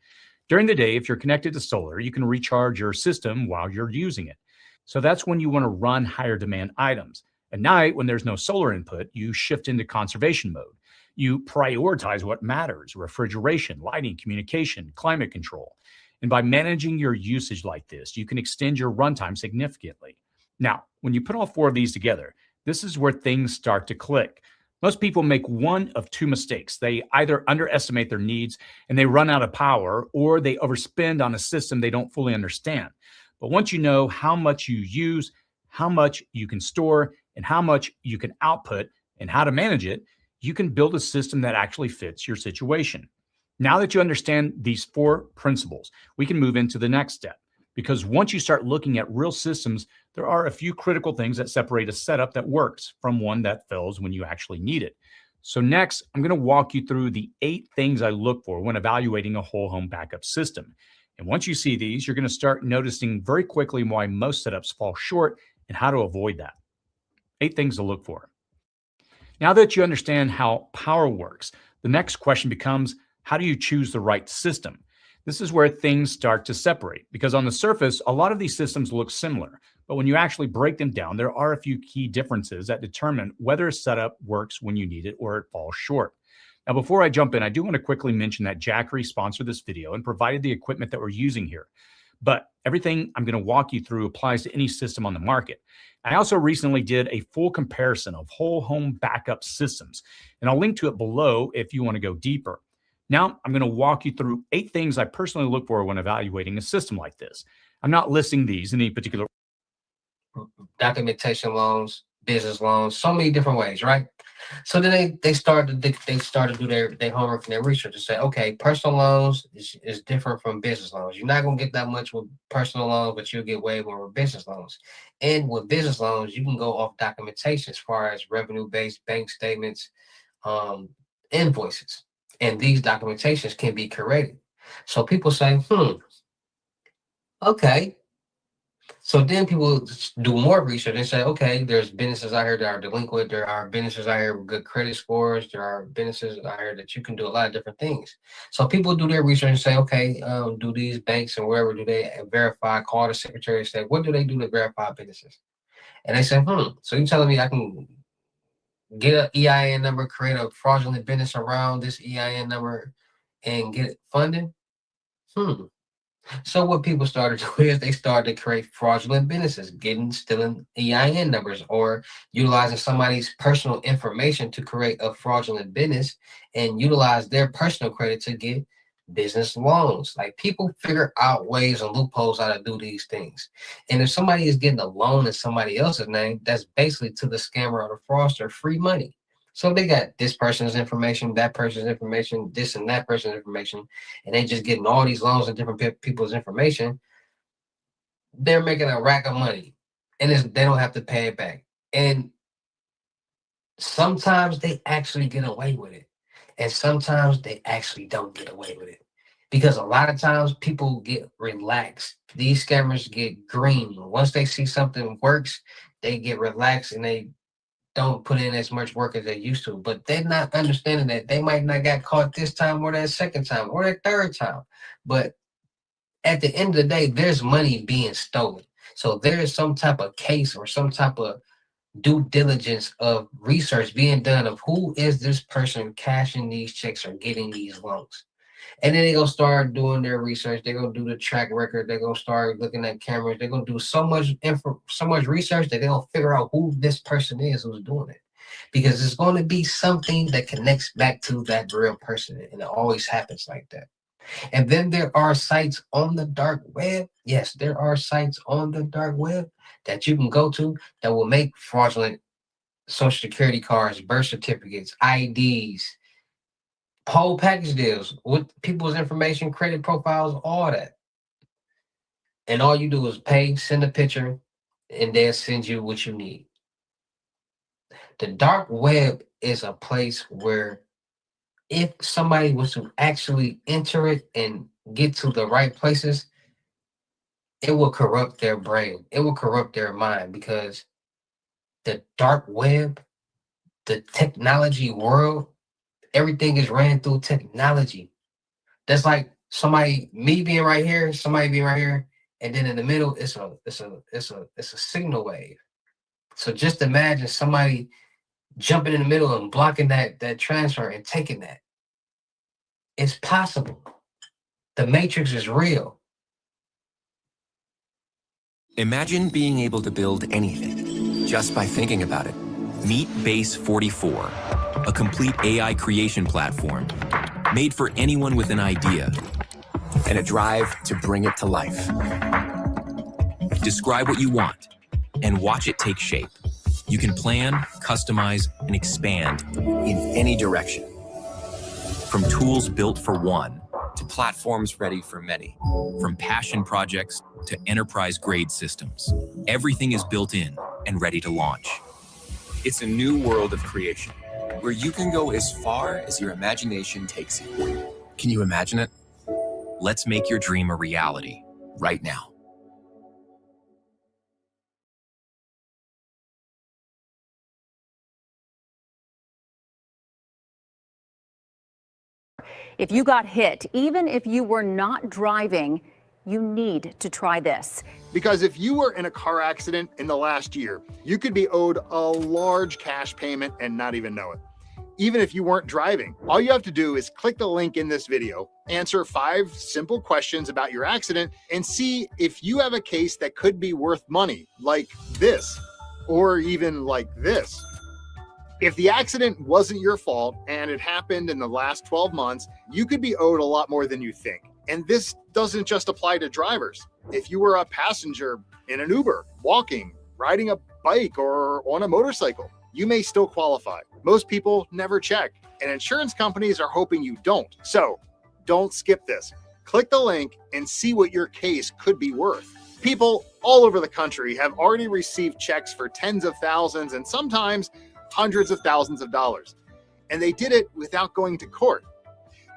During the day, if you're connected to solar, you can recharge your system while you're using it. So that's when you want to run higher demand items. At night, when there's no solar input, you shift into conservation mode. You prioritize what matters: refrigeration, lighting, communication, climate control. And by managing your usage like this, you can extend your runtime significantly. Now, when you put all 4 of these together, this is where things start to click. Most people make one of 2 mistakes. They either underestimate their needs and they run out of power, or they overspend on a system they don't fully understand. But once you know how much you use, how much you can store, and how much you can output, and how to manage it, you can build a system that actually fits your situation. Now that you understand these 4 principles, we can move into the next step. Because once you start looking at real systems, there are a few critical things that separate a setup that works from one that fails when you actually need it. So next, I'm going to walk you through the 8 things I look for when evaluating a whole home backup system. And once you see these, you're going to start noticing very quickly why most setups fall short and how to avoid that. 8 things to look for. Now that you understand how power works, the next question becomes, how do you choose the right system? This is where things start to separate, because on the surface, a lot of these systems look similar. But when you actually break them down, there are a few key differences that determine whether a setup works when you need it or it falls short. Now, before I jump in, I do want to quickly mention that Jackery sponsored this video and provided the equipment that we're using here. But everything I'm going to walk you through applies to any system on the market. I also recently did a full comparison of whole home backup systems, and I'll link to it below if you want to go deeper. Now, I'm going to walk you through 8 things I personally look for when evaluating a system like this. I'm not listing these in any particular documentation loans, business loans, so many different ways, right? So then they started to do their homework and their research and say, okay, personal loans is different from business loans. You're not gonna get that much with personal loans, but you'll get way more with business loans. And with business loans, you can go off documentation as far as revenue-based bank statements, invoices, and these documentations can be corrected. So people say, okay. So then people do more research and say, okay, there's businesses out here that are delinquent. There are businesses out here with good credit scores. There are businesses out here that you can do a lot of different things. So people do their research and say, okay, do these banks and wherever do they verify, call the secretary and say, what do they do to verify businesses? And they say, so you're telling me I can get an EIN number, create a fraudulent business around this EIN number and get funding? So what people started to do is they started to create fraudulent businesses, stealing EIN numbers or utilizing somebody's personal information to create a fraudulent business and utilize their personal credit to get business loans. Like, people figure out ways and loopholes how to do these things. And if somebody is getting a loan in somebody else's name, that's basically to the scammer or the fraudster free money. So they got this person's information, that person's information, this and that person's information, and they just getting all these loans and different people's information. They're making a rack of money, and they don't have to pay it back. And sometimes they actually get away with it, and sometimes they actually don't get away with it, because a lot of times people get relaxed. These scammers get green. Once they see something works, they get relaxed and they don't put in as much work as they used to, but they're not understanding that they might not got caught this time or that second time or that third time. But at the end of the day, there's money being stolen. So there is some type of case or some type of due diligence of research being done of who is this person cashing these checks or getting these loans. And then they're going to start doing their research. They're going to do the track record. They're going to start looking at cameras. They're going to do so much research that they'll figure out who this person is who's doing it. Because it's going to be something that connects back to that real person. And it always happens like that. And then there are sites on the dark web. Yes, there are sites on the dark web that you can go to that will make fraudulent social security cards, birth certificates, IDs, whole package deals with people's information, credit profiles, all that. And all you do is pay, send a picture, and they'll send you what you need. The dark web is a place where if somebody was to actually enter it and get to the right places, it will corrupt their brain. It will corrupt their mind, because the dark web, the technology world, everything is ran through technology. That's like me being right here, somebody being right here, and then in the middle, it's a signal wave. So just imagine somebody jumping in the middle and blocking that transfer and taking that. It's possible. The matrix is real. Imagine being able to build anything just by thinking about it. Meet Base 44, a complete AI creation platform made for anyone with an idea and a drive to bring it to life. Describe what you want and watch it take shape. You can plan, customize, and expand in any direction. From tools built for one to platforms ready for many. From passion projects to enterprise-grade systems. Everything is built in and ready to launch. It's a new world of creation, where you can go as far as your imagination takes you. Can you imagine it? Let's make your dream a reality right now. If you got hit, even if you were not driving, you need to try this. Because if you were in a car accident in the last year, you could be owed a large cash payment and not even know it. Even if you weren't driving, all you have to do is click the link in this video, answer 5 simple questions about your accident, and see if you have a case that could be worth money, like this, or even like this. If the accident wasn't your fault and it happened in the last 12 months, you could be owed a lot more than you think. And this doesn't just apply to drivers. If you were a passenger in an Uber, walking, riding a bike, or on a motorcycle, you may still qualify. Most people never check, and insurance companies are hoping you don't. So don't skip this. Click the link and see what your case could be worth. People all over the country have already received checks for tens of thousands and sometimes hundreds of thousands of dollars. And they did it without going to court.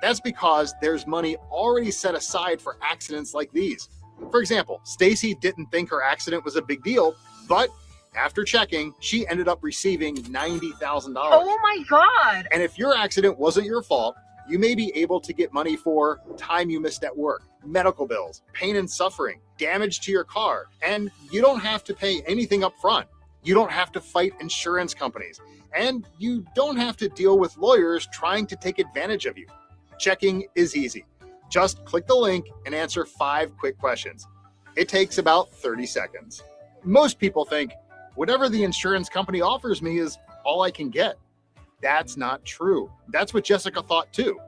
That's because there's money already set aside for accidents like these. For example, Stacy didn't think her accident was a big deal, but after checking, she ended up receiving $90,000. Oh my God. And if your accident wasn't your fault, you may be able to get money for time you missed at work, medical bills, pain and suffering, damage to your car, and you don't have to pay anything up front. You don't have to fight insurance companies, and you don't have to deal with lawyers trying to take advantage of you. Checking is easy. Just click the link and answer 5 quick questions. It takes about 30 seconds. Most people think, whatever the insurance company offers me is all I can get. That's not true. That's what Jessica thought too.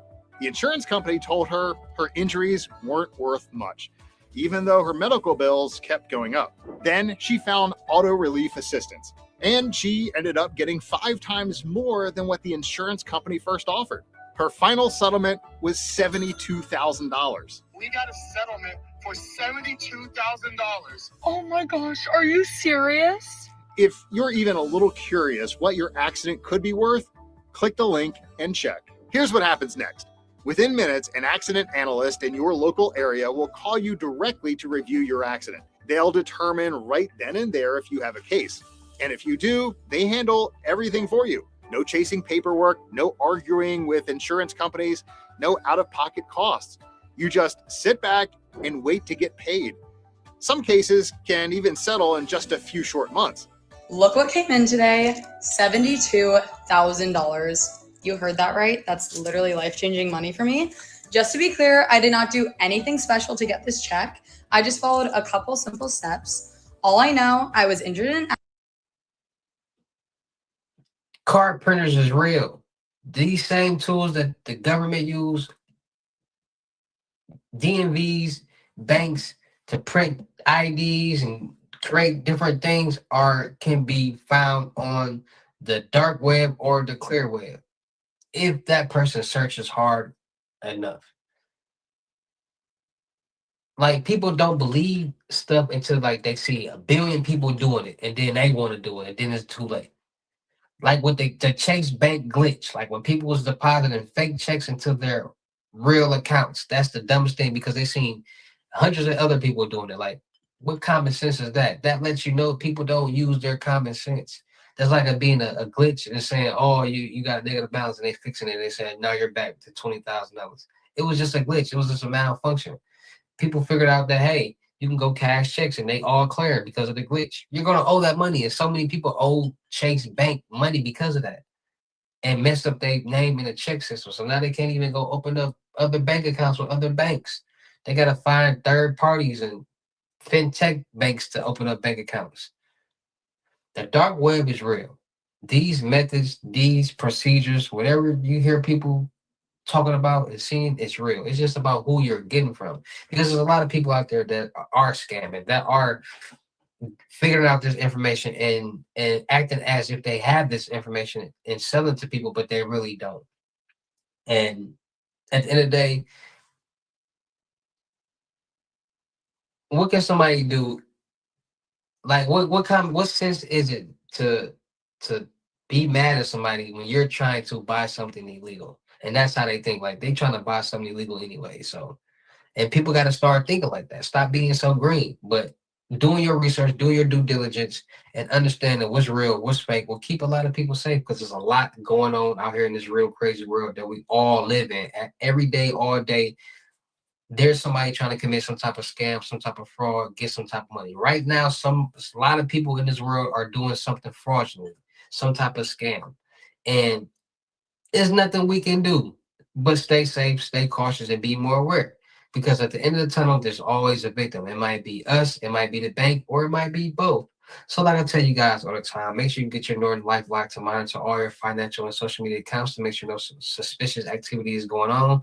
The insurance company told her her injuries weren't worth much, even though her medical bills kept going up. Then she found auto relief assistance, and she ended up getting 5 times more than what the insurance company first offered. Her final settlement was $72,000. We got a settlement for $72,000. Oh my gosh, are you serious? If you're even a little curious what your accident could be worth, click the link and check. Here's what happens next. Within minutes, an accident analyst in your local area will call you directly to review your accident. They'll determine right then and there if you have a case. And if you do, they handle everything for you. No chasing paperwork, no arguing with insurance companies, no out-of-pocket costs. You just sit back and wait to get paid. Some cases can even settle in just a few short months. Look what came in today, $72,000. You heard that right? That's literally life-changing money for me. Just to be clear, I did not do anything special to get this check. I just followed a couple simple steps. All I know, I was injured in Card printers is real. These same tools that the government use, DMVs, banks, to print IDs and create different things can be found on the dark web or the clear web, if that person searches hard enough. Like, people don't believe stuff until like they see a billion people doing it, and then they want to do it, and then it's too late. Like with the Chase Bank glitch, like when people was depositing fake checks into their real accounts, that's the dumbest thing because they seen hundreds of other people doing it. Like, what common sense is that? That lets you know people don't use their common sense. That's like it being a glitch and saying, "Oh, you got a negative balance," and they fixing it. They said, "Now you're back to $20,000." It was just a glitch. It was just a malfunction. People figured out that, hey, you can go cash checks and they all clear because of the glitch. You're gonna owe that money, and so many people owe Chase Bank money because of that, and messed up their name in the check system. So now they can't even go open up other bank accounts with other banks. They gotta find third parties and fintech banks to open up bank accounts. The dark web is real. These methods, these procedures, whatever you hear people talking about and seeing, it's real. It's just about who you're getting from. Because there's a lot of people out there that are scamming, that are figuring out this information and acting as if they have this information and selling it to people, but they really don't. And at the end of the day, what can somebody do? Like, what sense is it to be mad at somebody when you're trying to buy something illegal? And that's how they think. Like, they trying to buy something illegal anyway. So, and people got to start thinking like that. Stop being so green, but doing your research, doing your due diligence, and understanding what's real, what's fake will keep a lot of people safe because there's a lot going on out here in this real crazy world that we all live in. Every day, all day, there's somebody trying to commit some type of scam, some type of fraud, get some type of money. Right now, a lot of people in this world are doing something fraudulent, some type of scam. And there's nothing we can do but stay safe, stay cautious, and be more aware. Because at the end of the tunnel, there's always a victim. It might be us, it might be the bank, or it might be both. So like I tell you guys all the time, make sure you get your Norton LifeLock to monitor all your financial and social media accounts to make sure no suspicious activity is going on.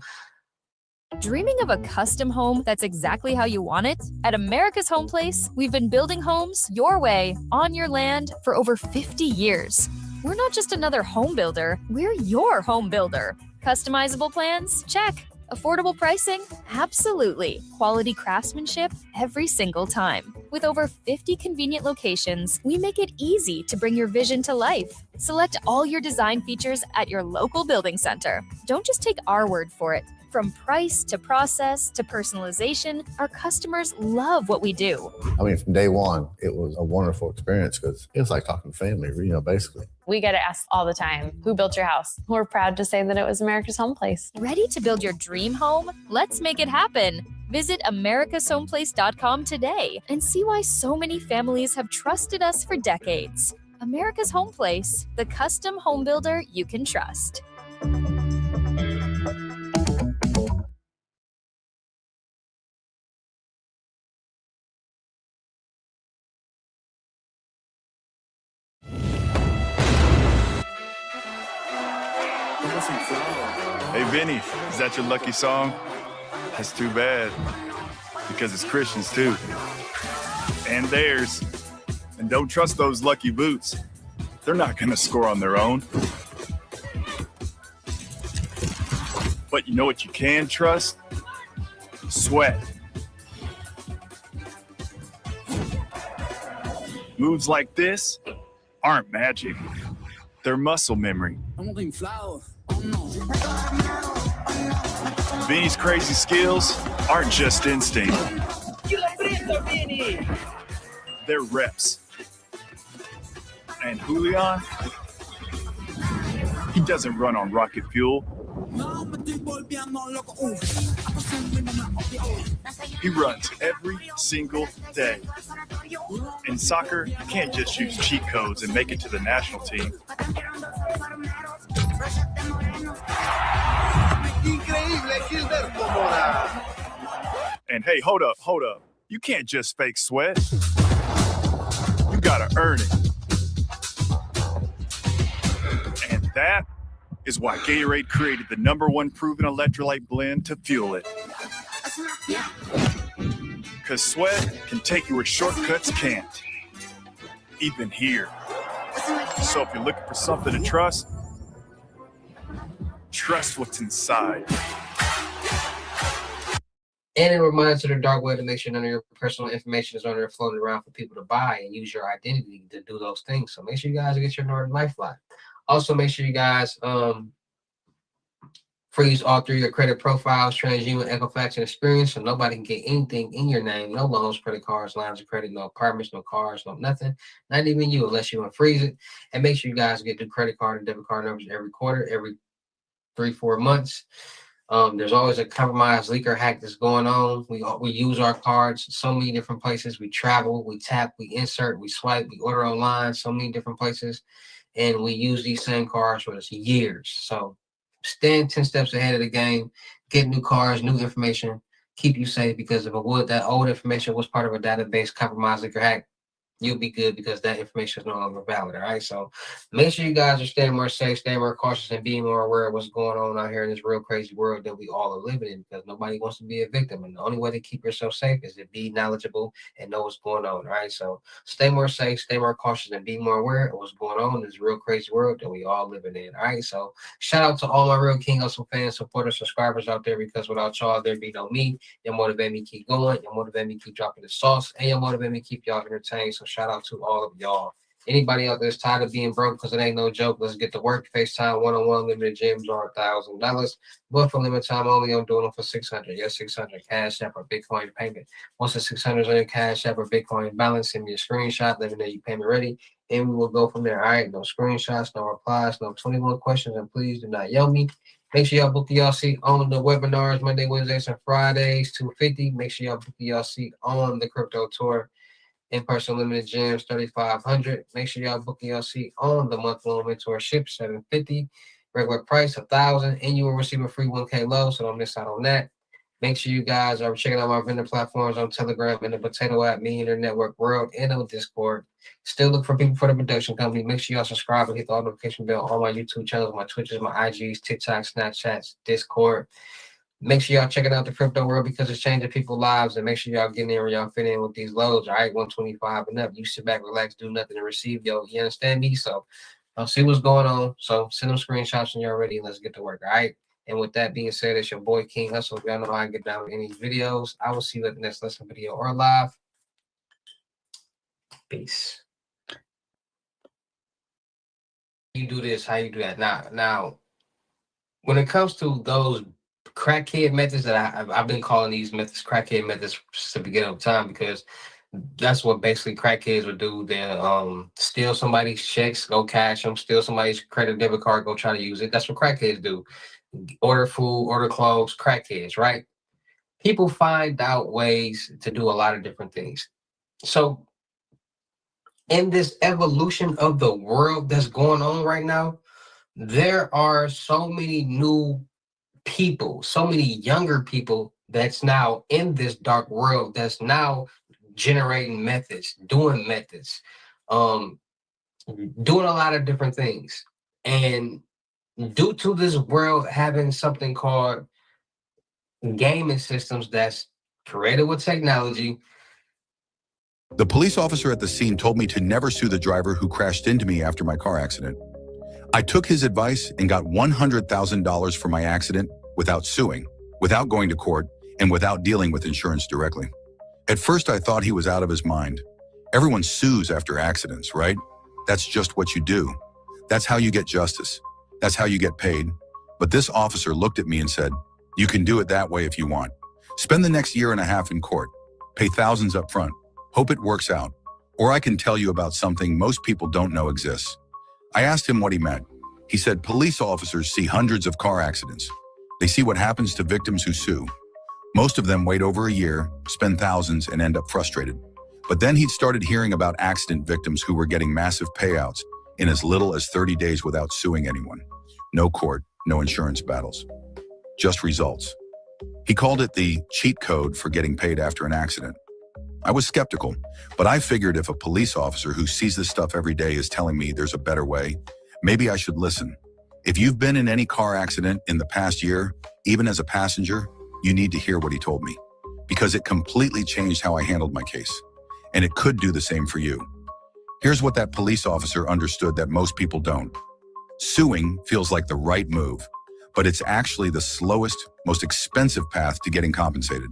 Dreaming of a custom home that's exactly how you want it? At America's Home Place, we've been building homes your way, on your land, for over 50 years. We're not just another home builder, we're your home builder. Customizable plans? Check. Affordable pricing? Absolutely. Quality craftsmanship? Every single time. With over 50 convenient locations, we make it easy to bring your vision to life. Select all your design features at your local building center. Don't just take our word for it. From price to process to personalization, our customers love what we do. I mean, from day one, it was a wonderful experience because it was like talking to family, basically. We get asked all the time, who built your house? We're proud to say that it was America's Home Place. Ready to build your dream home? Let's make it happen. Visit americashomeplace.com today and see why so many families have trusted us for decades. America's Home Place, the custom home builder you can trust. Hey, Vinny, is that your lucky song? That's too bad, because it's Christians too. And theirs. And don't trust those lucky boots. They're not gonna score on their own. But you know what you can trust? Sweat. Moves like this aren't magic. They're muscle memory. Vinny's crazy skills aren't just instinct. They're reps. And Julian, he doesn't run on rocket fuel. He runs every single day. In soccer, you can't just use cheat codes and make it to the national team. And hey, hold up. You can't just fake sweat. You gotta earn it. And that is why Gatorade created the #1 proven electrolyte blend to fuel it. Because sweat can take you where shortcuts can't. Even here. So if you're looking for something to trust what's inside. And it reminds you of the dark web to make sure none of your personal information is on there floating around for people to buy and use your identity to do those things. So make sure you guys get your Norton Lifeline. Also, make sure you guys freeze all 3 of your credit profiles, TransUnion, Equifax, and Experience, so nobody can get anything in your name. No loans, credit cards, lines of credit, no apartments, no cars, no nothing. Not even you, unless you unfreeze it. And make sure you guys get the credit card and debit card numbers every quarter, every 3-4 months. There's always a compromised leaker hack that's going on. We use our cards so many different places. We travel, we tap, we insert, we swipe, we order online, so many different places. And we use these same cards for years. So stand 10 steps ahead of the game, get new cards, new information, keep you safe, because if that old information was part of a database compromised leaker hack, you'll be good because that information is no longer valid. All right. So make sure you guys are staying more safe, staying more cautious, and being more aware of what's going on out here in this real crazy world that we all are living in, because nobody wants to be a victim. And the only way to keep yourself safe is to be knowledgeable and know what's going on. All right. So stay more safe, stay more cautious, and be more aware of what's going on in this real crazy world that we all living in. All right. So shout out to all my real King Hussle fans, supporters, subscribers out there, because without y'all, there'd be no me. You motivate me to keep going. You motivate me to keep dropping the sauce, and you motivate me to keep y'all entertained. So shout out to all of y'all. Anybody out there is tired of being broke, because it ain't no joke, let's get to work. FaceTime one-on-one limited gyms are $1,000, but for limited time only, I'm doing them for $600. Yes, $600 Cash App or Bitcoin payment. Once the $600 on your Cash App or Bitcoin balance, send me a screenshot, let me know you payment ready, and we will go from there. All right, no screenshots, no replies, no 21 questions, and please do not yell me. Make sure y'all book y'all seat on the webinars Monday, Wednesdays, and Fridays, $250. Make sure y'all book y'all seat on the crypto tour. In-person limited gyms, $3,500. Make sure y'all book your seat on the month-long mentorship, $750. Regular price, $1,000, and you will receive a free 1K low, so don't miss out on that. Make sure you guys are checking out my vendor platforms on Telegram and the Potato App, Millionaire Network World, and on Discord. Still look for people for the production company. Make sure y'all subscribe and hit the notification bell on my YouTube channels, my Twitches, my IGs, TikTok, Snapchats, Discord. Make sure y'all checking out the crypto world, because it's changing people's lives, and make sure y'all getting in where y'all fit in with these loads. All right, 125 and up. You sit back, relax, do nothing, and receive. You understand me? So I'll see what's going on. So send them screenshots when you're ready, and let's get to work. All right. And with that being said, it's your boy King Hussle. If y'all know how I get down with any videos, I will see you at the next lesson video or live. Peace. You do this, how you do that. Now, when it comes to those crackhead methods that I've been calling these methods crackhead methods since the beginning of time, because that's what basically crackheads would do. They'll steal somebody's checks, go cash them, steal somebody's credit debit card, go try to use it. That's what crackheads do. Order food, order clothes, crackheads, right? People find out ways to do a lot of different things. So in this evolution of the world that's going on right now, there are so many new people, so many younger people that's now in this dark world, that's now generating methods, doing methods, doing a lot of different things. And due to this world having something called gaming systems that's created with technology. The police officer at the scene told me to never sue the driver who crashed into me after my car accident. I took his advice and got $100,000 for my accident without suing, without going to court, and without dealing with insurance directly. At first, I thought he was out of his mind. Everyone sues after accidents, right? That's just what you do. That's how you get justice. That's how you get paid. But this officer looked at me and said, "You can do it that way if you want. Spend the next year and a half in court. Pay thousands up front. Hope it works out. Or I can tell you about something most people don't know exists." I asked him what he meant. He said police officers see hundreds of car accidents. They see what happens to victims who sue. Most of them wait over a year, spend thousands, and end up frustrated. But then he'd started hearing about accident victims who were getting massive payouts in as little as 30 days without suing anyone. No court, no insurance battles. Just results. He called it the cheat code for getting paid after an accident. I was skeptical, but I figured if a police officer who sees this stuff every day is telling me there's a better way, maybe I should listen. If you've been in any car accident in the past year, even as a passenger, you need to hear what he told me, because it completely changed how I handled my case, and it could do the same for you. Here's what that police officer understood that most people don't. Suing feels like the right move, but it's actually the slowest, most expensive path to getting compensated.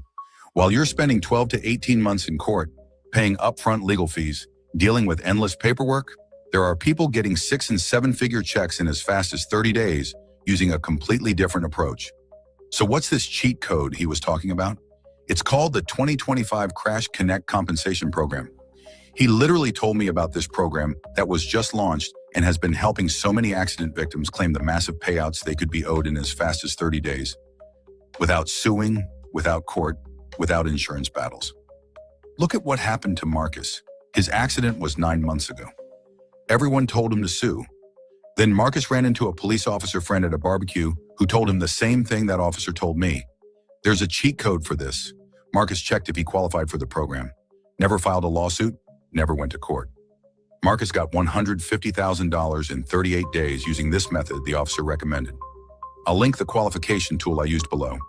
While you're spending 12 to 18 months in court, paying upfront legal fees, dealing with endless paperwork, there are people getting 6- and 7-figure checks in as fast as 30 days using a completely different approach. So what's this cheat code he was talking about? It's called the 2025 Crash Connect Compensation Program. He literally told me about this program that was just launched and has been helping so many accident victims claim the massive payouts they could be owed in as fast as 30 days. Without suing, without court, without insurance battles. Look at what happened to Marcus. His accident was 9 months ago. Everyone told him to sue. Then Marcus ran into a police officer friend at a barbecue who told him the same thing that officer told me. There's a cheat code for this. Marcus checked if he qualified for the program. Never filed a lawsuit, never went to court. Marcus got $150,000 in 38 days using this method the officer recommended. I'll link the qualification tool I used below.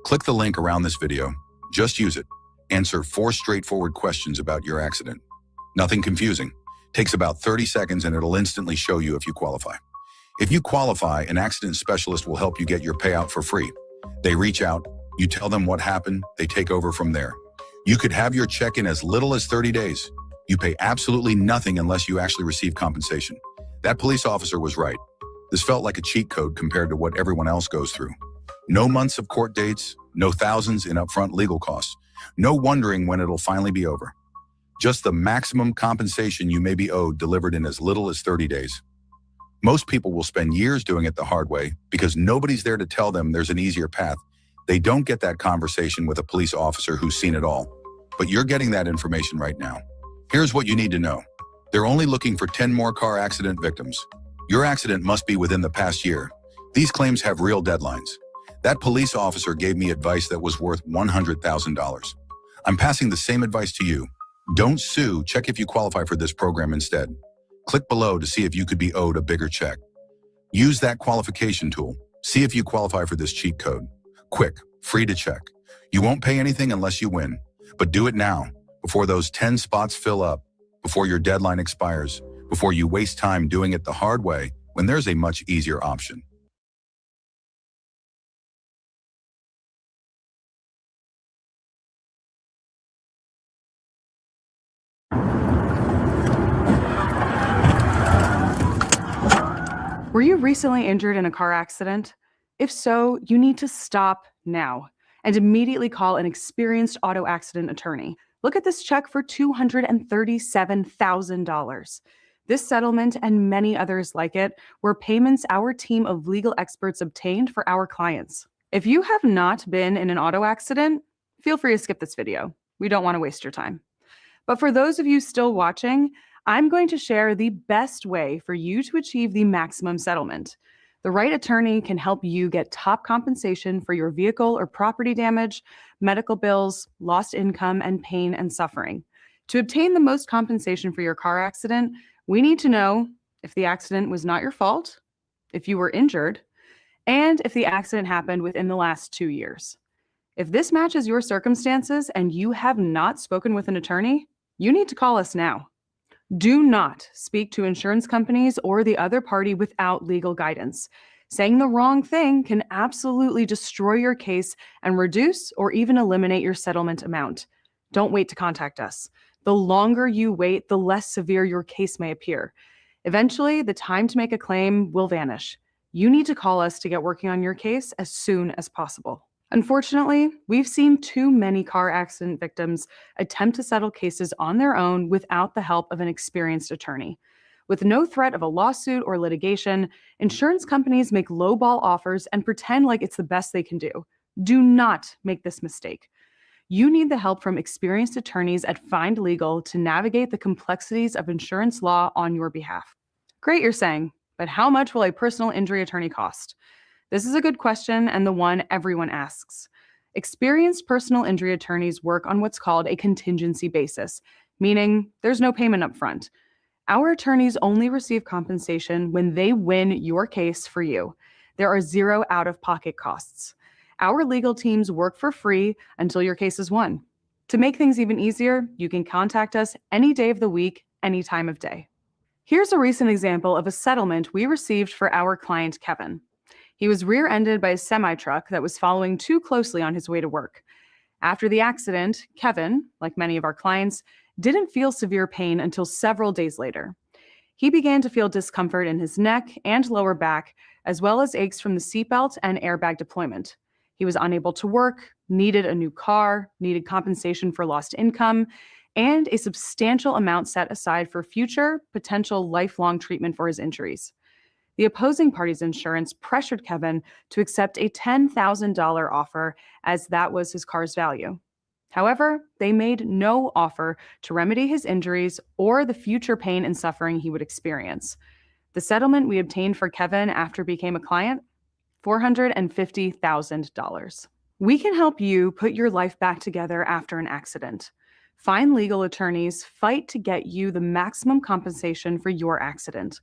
Click the link around this video. Just use it. Answer 4 straightforward questions about your accident. Nothing confusing. Takes about 30 seconds and it'll instantly show you if you qualify. If you qualify, an accident specialist will help you get your payout for free. They reach out, you tell them what happened, they take over from there. You could have your check in as little as 30 days. You pay absolutely nothing unless you actually receive compensation. That police officer was right. This felt like a cheat code compared to what everyone else goes through. No months of court dates, no thousands in upfront legal costs, no wondering when it'll finally be over. Just the maximum compensation you may be owed delivered in as little as 30 days. Most people will spend years doing it the hard way because nobody's there to tell them there's an easier path. They don't get that conversation with a police officer who's seen it all. But you're getting that information right now. Here's what you need to know. They're only looking for 10 more car accident victims. Your accident must be within the past year. These claims have real deadlines. That police officer gave me advice that was worth $100,000. I'm passing the same advice to you. Don't sue, check if you qualify for this program instead. Click below to see if you could be owed a bigger check. Use that qualification tool. See if you qualify for this cheat code. Quick, free to check. You won't pay anything unless you win. But do it now, before those 10 spots fill up, before your deadline expires, before you waste time doing it the hard way when there's a much easier option. Were you recently injured in a car accident? If so, you need to stop now and immediately call an experienced auto accident attorney. Look at this check for $237,000. This settlement and many others like it were payments our team of legal experts obtained for our clients. If you have not been in an auto accident, feel free to skip this video. We don't want to waste your time. But for those of you still watching, I'm going to share the best way for you to achieve the maximum settlement. The right attorney can help you get top compensation for your vehicle or property damage, medical bills, lost income, and pain and suffering. To obtain the most compensation for your car accident, we need to know if the accident was not your fault, if you were injured, and if the accident happened within the last 2 years. If this matches your circumstances and you have not spoken with an attorney, you need to call us now. Do not speak to insurance companies or the other party without legal guidance. Saying the wrong thing can absolutely destroy your case and reduce or even eliminate your settlement amount. Don't wait to contact us. The longer you wait, the less severe your case may appear. Eventually, the time to make a claim will vanish. You need to call us to get working on your case as soon as possible. Unfortunately, we've seen too many car accident victims attempt to settle cases on their own without the help of an experienced attorney. With no threat of a lawsuit or litigation, insurance companies make lowball offers and pretend like it's the best they can do. Do not make this mistake. You need the help from experienced attorneys at Find Legal to navigate the complexities of insurance law on your behalf. Great, you're saying, but how much will a personal injury attorney cost? This is a good question and the one everyone asks. Experienced personal injury attorneys work on what's called a contingency basis, meaning there's no payment up front. Our attorneys only receive compensation when they win your case for you. There are 0 out-of-pocket costs. Our legal teams work for free until your case is won. To make things even easier, you can contact us any day of the week, any time of day. Here's a recent example of a settlement we received for our client, Kevin. He was rear-ended by a semi-truck that was following too closely on his way to work. After the accident, Kevin, like many of our clients, didn't feel severe pain until several days later. He began to feel discomfort in his neck and lower back, as well as aches from the seatbelt and airbag deployment. He was unable to work, needed a new car, needed compensation for lost income, and a substantial amount set aside for future, potential lifelong treatment for his injuries. The opposing party's insurance pressured Kevin to accept a $10,000 offer, as that was his car's value. However, they made no offer to remedy his injuries or the future pain and suffering he would experience. The settlement we obtained for Kevin after became a client? $450,000. We can help you put your life back together after an accident. Find legal attorneys, fight to get you the maximum compensation for your accident.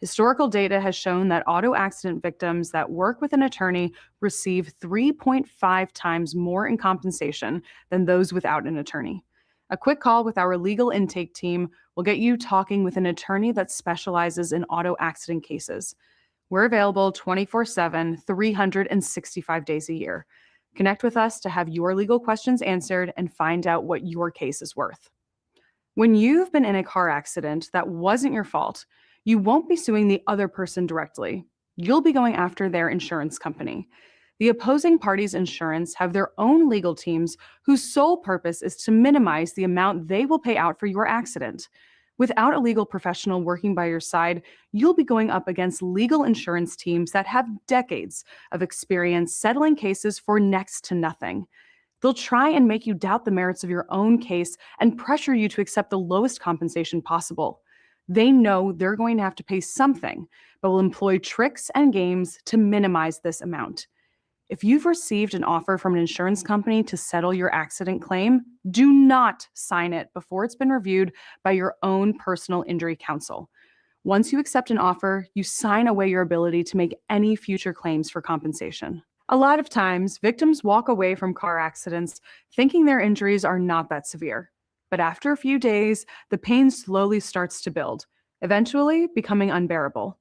Historical data has shown that auto accident victims that work with an attorney receive 3.5 times more in compensation than those without an attorney. A quick call with our legal intake team will get you talking with an attorney that specializes in auto accident cases. We're available 24/7, 365 days a year. Connect with us to have your legal questions answered and find out what your case is worth. When you've been in a car accident that wasn't your fault, you won't be suing the other person directly. You'll be going after their insurance company. The opposing party's insurance have their own legal teams whose sole purpose is to minimize the amount they will pay out for your accident. Without a legal professional working by your side, you'll be going up against legal insurance teams that have decades of experience settling cases for next to nothing. They'll try and make you doubt the merits of your own case and pressure you to accept the lowest compensation possible. They know they're going to have to pay something, but will employ tricks and games to minimize this amount. If you've received an offer from an insurance company to settle your accident claim, do not sign it before it's been reviewed by your own personal injury counsel. Once you accept an offer, you sign away your ability to make any future claims for compensation. A lot of times, victims walk away from car accidents thinking their injuries are not that severe. But after a few days, the pain slowly starts to build, eventually becoming unbearable.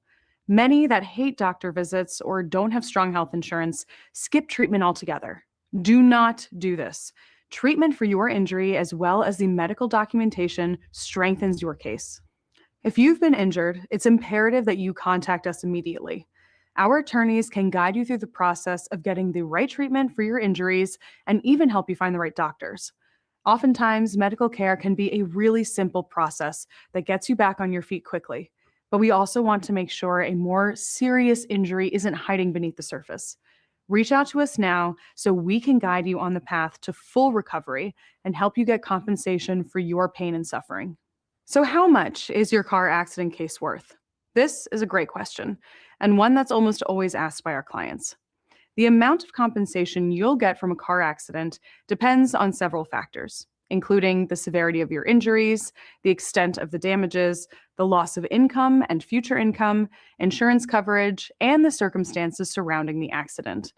Many that hate doctor visits or don't have strong health insurance skip treatment altogether. Do not do this. Treatment for your injury, as well as the medical documentation, strengthens your case. If you've been injured, it's imperative that you contact us immediately. Our attorneys can guide you through the process of getting the right treatment for your injuries and even help you find the right doctors. Oftentimes, medical care can be a really simple process that gets you back on your feet quickly, but we also want to make sure a more serious injury isn't hiding beneath the surface. Reach out to us now so we can guide you on the path to full recovery and help you get compensation for your pain and suffering. So how much is your car accident case worth? This is a great question, and one that's almost always asked by our clients. The amount of compensation you'll get from a car accident depends on several factors, including the severity of your injuries, the extent of the damages, the loss of income and future income, insurance coverage, and the circumstances surrounding the accident.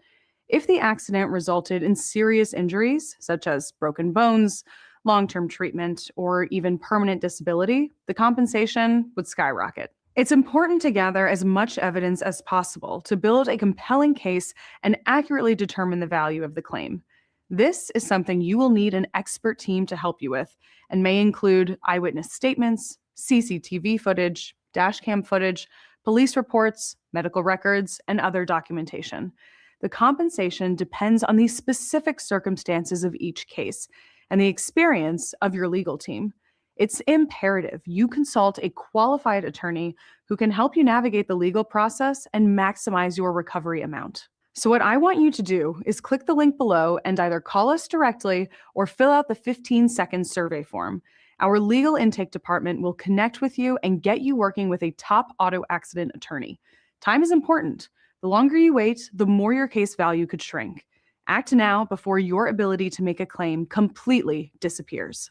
If the accident resulted in serious injuries, such as broken bones, long-term treatment, or even permanent disability, the compensation would skyrocket. It's important to gather as much evidence as possible to build a compelling case and accurately determine the value of the claim. This is something you will need an expert team to help you with, and may include eyewitness statements, CCTV footage, dashcam footage, police reports, medical records, and other documentation. The compensation depends on the specific circumstances of each case and the experience of your legal team. It's imperative you consult a qualified attorney who can help you navigate the legal process and maximize your recovery amount. So what I want you to do is click the link below and either call us directly or fill out the 15-second survey form. Our legal intake department will connect with you and get you working with a top auto accident attorney. Time is important. The longer you wait, the more your case value could shrink. Act now before your ability to make a claim completely disappears.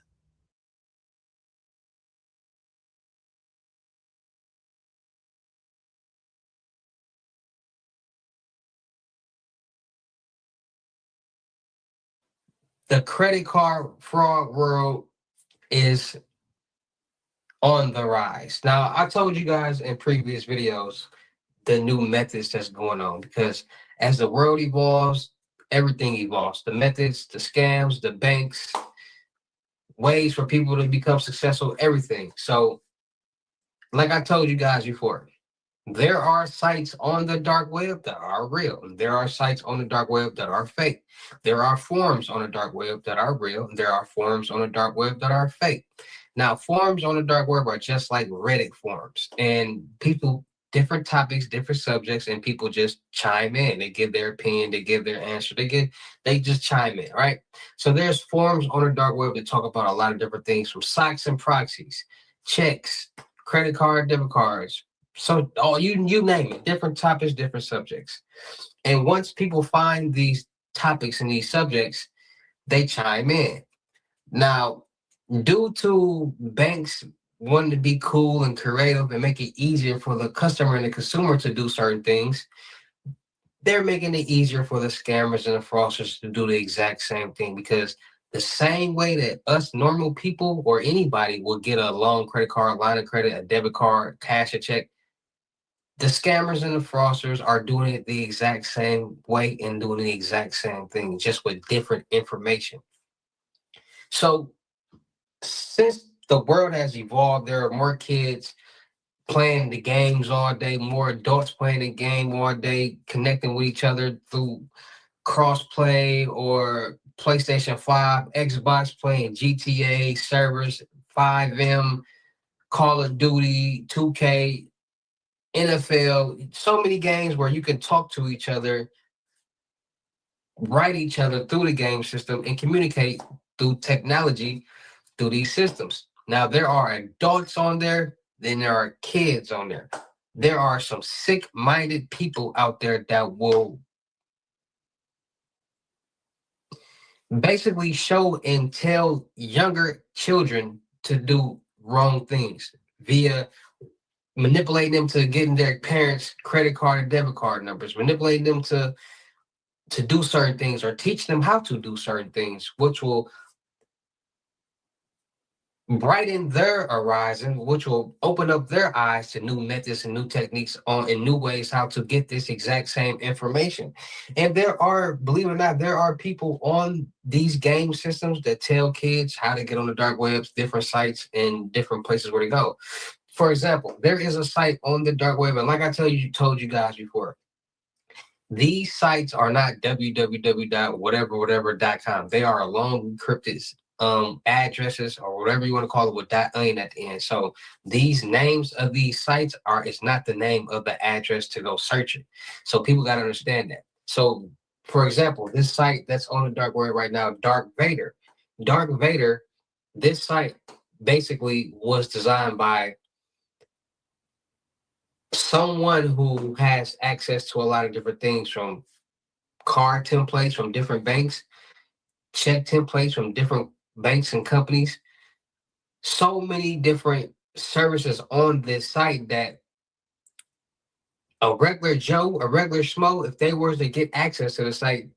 The credit card fraud world is on the rise. Now, I told you guys in previous videos the new methods that's going on, because as the world evolves, everything evolves. The methods, the scams, the banks, ways for people to become successful, everything. So, like I told you guys before, there are sites on the dark web that are real. There are sites on the dark web that are fake. There are forums on the dark web that are real. There are forums on the dark web that are fake. Now, forums on the dark web are just like Reddit forums, and people, different topics, different subjects, and people just chime in. They give their opinion, they give their answer, they just chime in, right? So there's forums on the dark web that talk about a lot of different things, from stocks and proxies, checks, credit card, debit cards. So you name it, different topics, different subjects. And once people find these topics and these subjects, they chime in. Now, due to banks wanting to be cool and creative and make it easier for the customer and the consumer to do certain things, they're making it easier for the scammers and the fraudsters to do the exact same thing, because the same way that us normal people or anybody will get a loan, credit card, line of credit, a debit card, cash a check, the scammers and the fraudsters are doing it the exact same way and doing the exact same thing, just with different information. So since the world has evolved, there are more kids playing the games all day, more adults playing the game all day, connecting with each other through crossplay or PlayStation 5, Xbox, playing GTA servers, 5M, Call of Duty, 2K, NFL, so many games where you can talk to each other, write each other through the game system, and communicate through technology through these systems. Now, there are adults on there, then there are kids on there. There are some sick-minded people out there that will basically show and tell younger children to do wrong things via manipulating them to getting their parents' credit card and debit card numbers, manipulating them to do certain things or teach them how to do certain things, which will brighten their horizon, which will open up their eyes to new methods and new techniques and new ways how to get this exact same information. And there are, believe it or not, there are people on these game systems that tell kids how to get on the dark webs, different sites, and different places where to go. For example, there is a site on the dark web, and like I told you guys before, these sites are not www.whatever.com. They are long encrypted addresses, or whatever you want to call it, with .onion at the end. So these names of these sites it's not the name of the address to go search it. So people got to understand that. So, for example, this site that's on the dark web right now, Dark Vader. Dark Vader, this site basically was designed by someone who has access to a lot of different things, from card templates from different banks, check templates from different banks and companies, so many different services on this site that a regular Joe, a regular Schmo, if they were to get access to the site,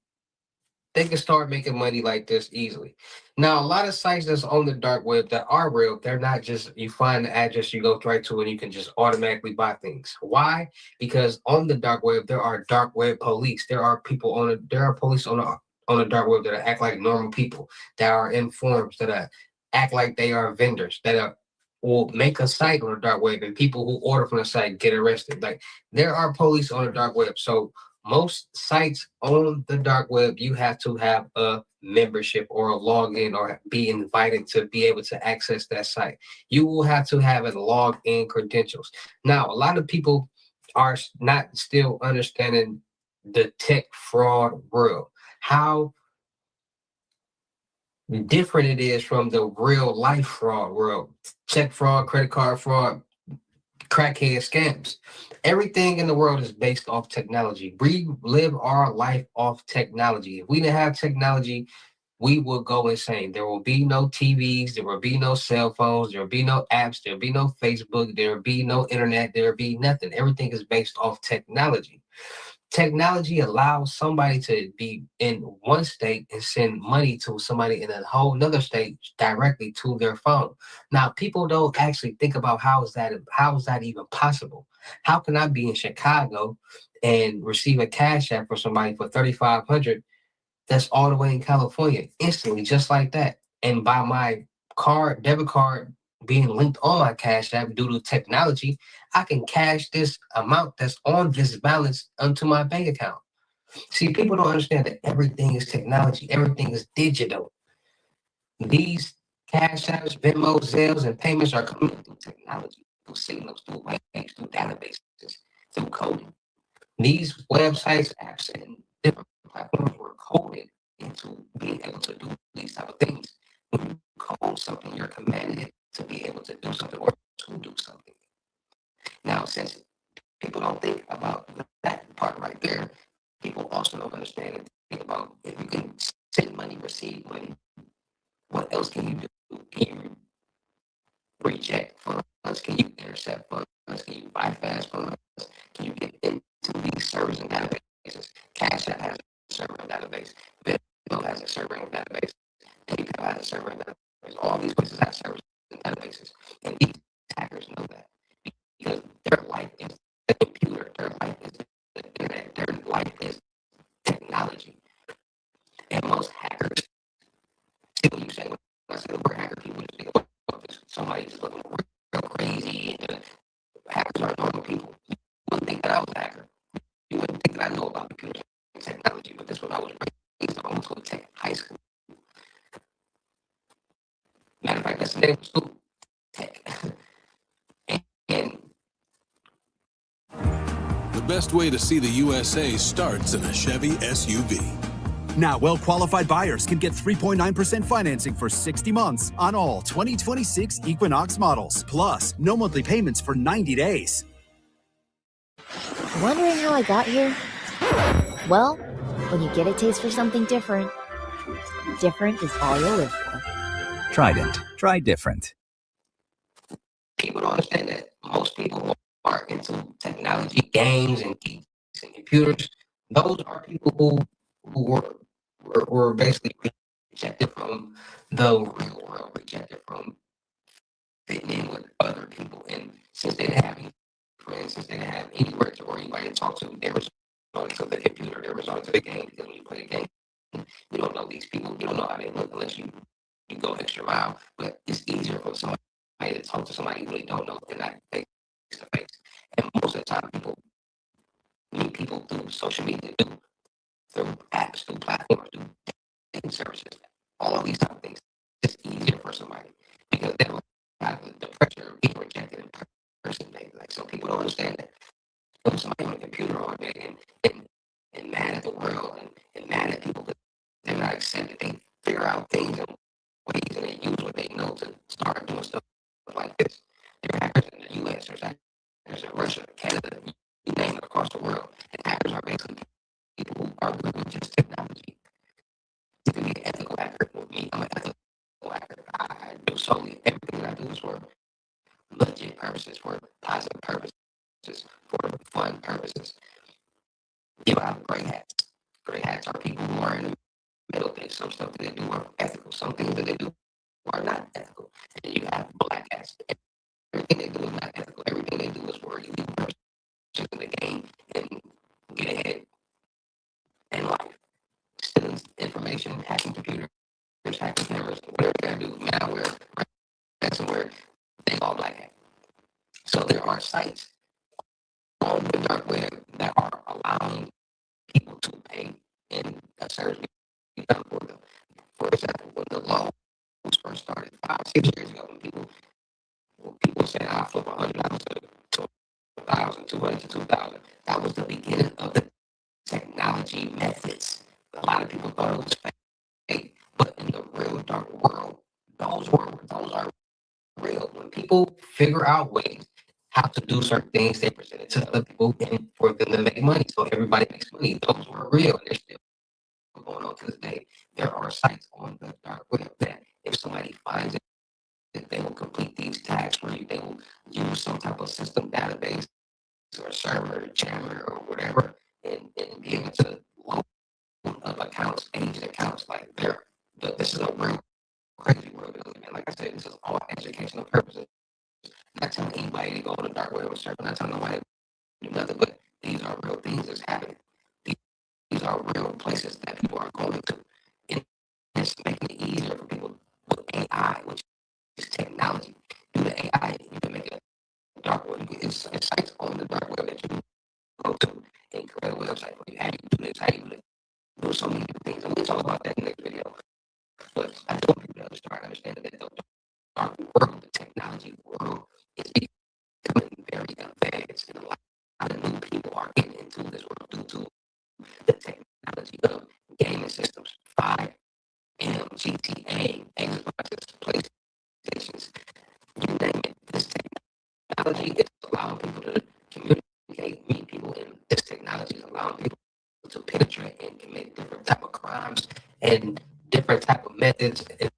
they can start making money like this easily. Now, a lot of sites that's on the dark web that are real, they're not just, you find the address, you go right to it, and you can just automatically buy things. Why? Because on the dark web, there are dark web police. There are people there are police on the dark web that act like normal people, that are in forums, that act like they are vendors, that will make a site on the dark web, and people who order from the site get arrested. Like, there are police on the dark web. So most sites on the dark web, you have to have a membership or a login or be invited to be able to access that site. You will have to have a login credentials. Now, a lot of people are not still understanding the tech fraud world, how different it is from the real life fraud world. Check fraud, credit card fraud, crackhead scams. Everything in the world is based off technology. We live our life off technology. If we didn't have technology, we would go insane. There will be no TVs, there will be no cell phones, there will be no apps, there will be no Facebook, there will be no internet, there will be nothing. Everything is based off technology. Technology allows somebody to be in one state and send money to somebody in a whole nother state directly to their phone. Now, people don't actually think about how is that even possible? How can I be in Chicago and receive a cash app for somebody for $3,500 that's all the way in California instantly, just like that? And by my debit card being linked on my Cash App due to technology, I can cash this amount that's on this balance onto my bank account. See, people don't understand that everything is technology, everything is digital. These Cash Apps, Venmo, Zelles, and payments are coming through technology, through signals, through waves, through databases, through coding. These websites, apps, and different platforms were coded into being able to do these type of things. When you code something, you're commanded to be able to do something or to do something. Now, since people don't think about that part right there, people also don't understand and think about if you can send money, receive money, what else can you do? Can you reject funds? Can you intercept funds? Can you bypass funds? Can you get into these servers and databases? Cash App has a server and database. Venmo has a server and database. PayPal has a server and database. All these places have servers and databases. And these hackers know that because their life is the computer, their life is the internet, their life is technology. And most hackers, see what you say when I say the word hacker, people just think about somebody just looking real crazy. And hackers are normal people. You wouldn't think that I was a hacker. You wouldn't think that I know about computers and technology, but that's what I was raised on. I went to a tech high school. Matter of fact, that's the name of the school, tech. and The best way to see the USA starts in a Chevy SUV. Now, well-qualified buyers can get 3.9% financing for 60 months on all 2026 Equinox models. Plus, no monthly payments for 90 days. Wondering how I got here? Well, when you get a taste for something different, different is all you'll live for. Trident. Try different. People don't understand that most people who are into technology, games, and geeks and computers, those are people who were basically rejected from the real world, rejected from fitting in with other people. And since they didn't have any friends, since they didn't have anywhere to or anybody to talk to, they were resorting to the computer, they were resorting to the game. Because when you play a game, you don't know these people, you don't know how they look unless you go extra mile. But it's easier for somebody to talk to somebody you really don't know than not face to face. And most of the time, people meet people through social media, through apps, through platforms, through dating services, all of these type of things. It's easier for somebody because they don't have the pressure of being rejected in person. Like, so people don't understand that. Put somebody on a computer all day and mad at the world and mad at people because they're not accepted. They figure out things and ways and they use what they know to start doing stuff like this. There are hackers in the U.S., there's hackers in Russia, Canada, you name it, across the world. And hackers are basically people who are good with just technology. You can be an ethical hacker. With me, I'm an ethical hacker. I do solely everything that I do is for legit purposes, for positive purposes, for fun purposes. You have gray hats. Gray hats are people who are in the middle things. Some stuff that they do are ethical. Some things that they do are not ethical. And you have black hats. Everything they do is not ethical. Everything they do is for you in the game and get ahead in life. Stealing information, hacking computers, hacking cameras, whatever you gotta do, malware, ransomware, they all black hat. So there are sites on the dark web that are allowing people to pay in a service for them. For example, when the law was first started 5-6 years ago, when people said I'll flip $100 to 1,000, 200 to 2,000, that was the beginning of the technology methods. A lot of people thought it was fake, but in the real dark world, those are real. When people figure out ways how to do certain things, they present it to other people and for them to make money. So everybody makes money. Those were real, and they're still going on to this day. There are sites on the dark web that if somebody finds it, that they will complete these tasks for you. They will use some type of system database or server, jammer, or whatever and be able to load up accounts, agent accounts, like but this is a real crazy world. And like I said, this is all educational purposes. Not telling anybody to go on the dark web or search, not telling nobody to do nothing, but these are real things that's happening. These are real places that people are going to. And it's making it easier for people with AI, which is technology. Do the AI, you can make a dark web. It's sites on the dark web that you can go to and create a website for you. How you do this, how you do this. There's so many different things. And we'll talk about that in the next video. But I just want people to start understanding that the dark world, the technology world, is becoming very advanced. And a lot of new people are getting into this world due to the technology of gaming systems, 5M, GTA, Xboxes, PlayStations, you name it. This technology is allowing people to communicate, meet people, and this technology is allowing people to penetrate and commit different type of crimes and different type of methods and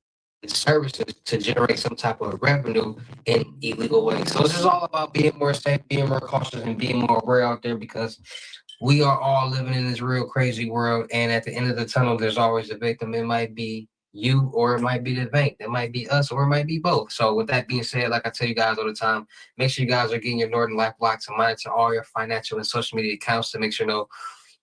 services to generate some type of revenue in illegal ways. So this is all about being more safe, being more cautious, and being more aware out there, because we are all living in this real crazy world. And at the end of the tunnel, there's always a victim. It might be you, or it might be the bank. It might be us, or it might be both. So with that being said, like I tell you guys all the time, make sure you guys are getting your Norton Life Block to monitor all your financial and social media accounts to make sure no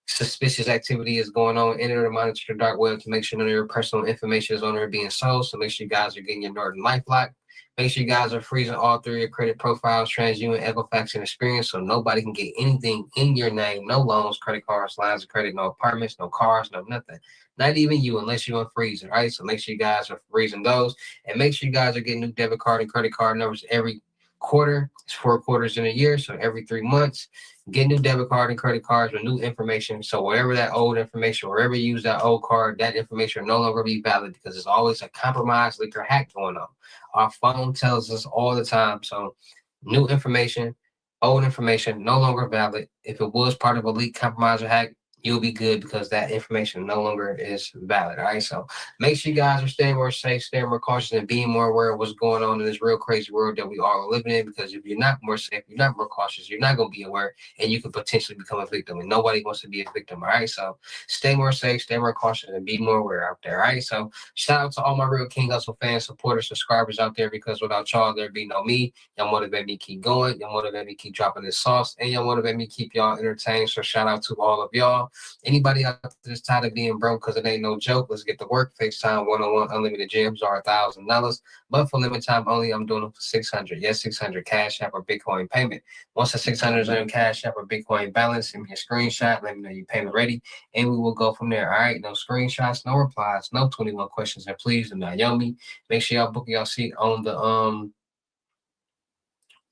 suspicious activity is going on. Enter and monitor the dark web to make sure none of your personal information is on there being sold. So make sure you guys are getting your Norton Life Lock. Make sure you guys are freezing all three of your credit profiles, TransUnion, Equifax, and Experian, so nobody can get anything in your name. No loans, credit cards, lines of credit, no apartments, no cars, no nothing. Not even you, unless you unfreeze it, right? So make sure you guys are freezing those, and make sure you guys are getting new debit card and credit card numbers every quarter. It's 4 quarters in a year, so every 3 months. Get new debit card and credit cards with new information. So wherever that old information, wherever you use that old card, that information will no longer be valid, because there's always a compromise, leak, or hack going on. Our phone tells us all the time. So new information, old information, no longer valid. If it was part of a leak, compromise, or hack, you'll be good, because that information no longer is valid. All right. So make sure you guys are staying more safe, staying more cautious, and being more aware of what's going on in this real crazy world that we all are living in. Because if you're not more safe, you're not more cautious, you're not going to be aware, and you could potentially become a victim. And nobody wants to be a victim. All right. So stay more safe, stay more cautious, and be more aware out there. All right. So shout out to all my real King Hustle fans, supporters, subscribers out there, because without y'all, there'd be no me. Y'all motivate me keep going. Y'all motivate me keep dropping this sauce, and y'all motivate me keep y'all entertained. So shout out to all of y'all. Anybody out there that's tired of being broke, because it ain't no joke, let's get to work. FaceTime one-on-one unlimited gyms are $1,000, but for limited time only, I'm doing them for $600. Yes, $600 Cash App or Bitcoin payment. Once the $600 is on Cash App or Bitcoin balance, send me a screenshot. Let me know your payment ready, and we will go from there. All right, no screenshots, no replies, no 21 questions, and please do not yell me. Make sure y'all book your seat on the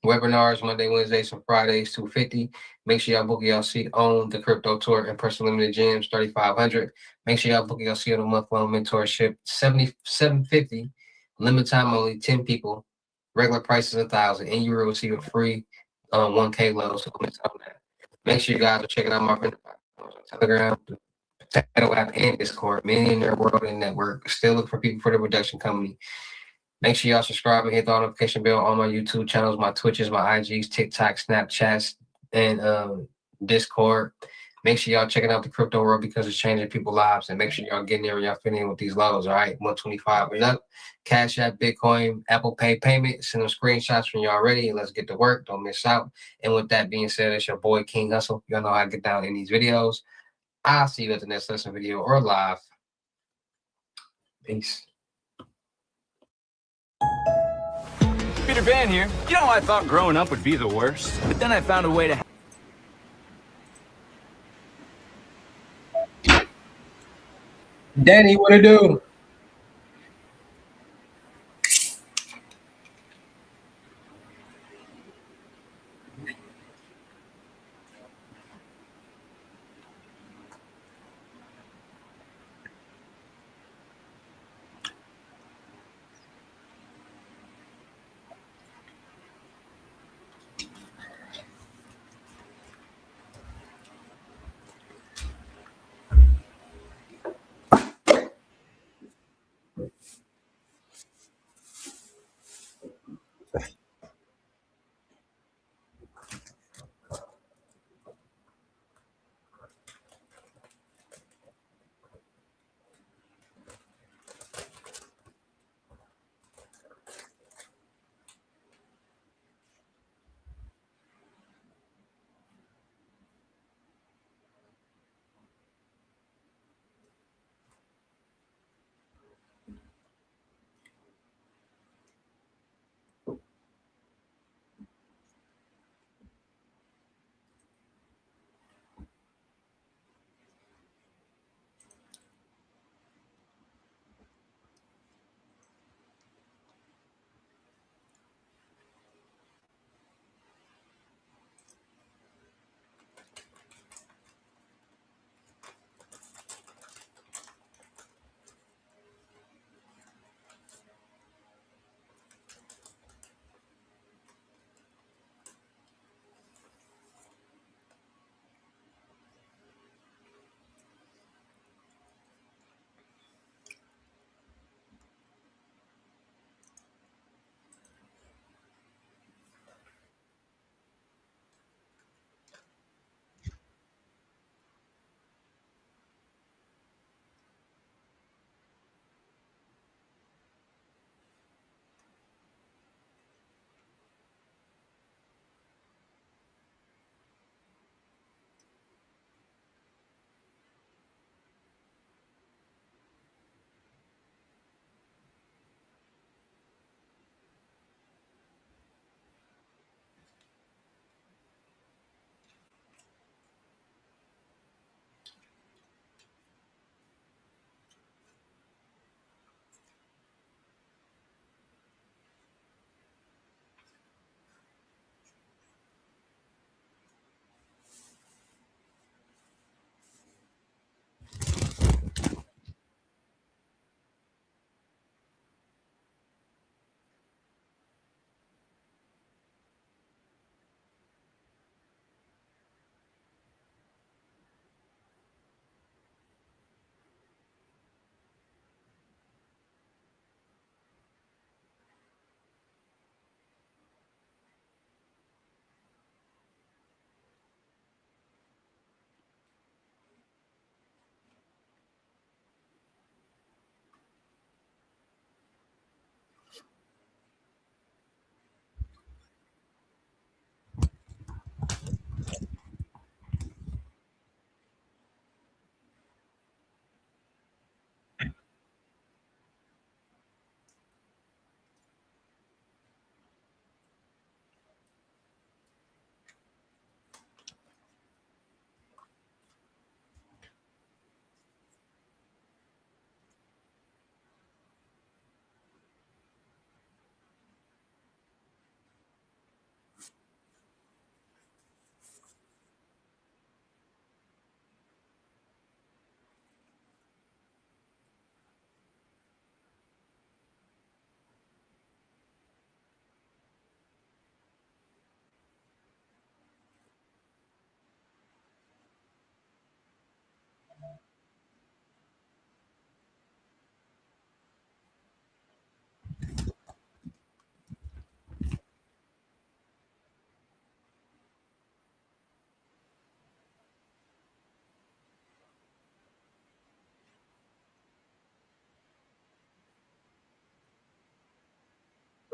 webinars Monday, Wednesdays, and Fridays, $250. Make sure y'all book your seat on the crypto tour in person limited gyms, $3,500. Make sure y'all book your seat on a month-long mentorship, $750. Limited time only, 10 people. Regular price is $1,000, and you will receive a free 1K loan. So don't miss out on that. Make sure you guys are checking out my friend on Telegram, Potato app, and Discord. Millionaire World and Network. Still look for people for the production company. Make sure y'all subscribe and hit the notification bell on my YouTube channels, my Twitches, my IGs, TikTok, Snapchats, and Discord. Make sure y'all checking out the crypto world, because it's changing people's lives. And make sure y'all getting there and y'all fitting in with these lows. All right, 125 and up. Cash App, Bitcoin, Apple Pay payment. Send them screenshots when y'all ready, and let's get to work. Don't miss out. And with that being said, it's your boy King Hustle. Y'all know how to get down in these videos. I'll see you at the next lesson video or live. Peace. Peter Pan here. You know, I thought growing up would be the worst, but then I found a way to... Danny, what it do?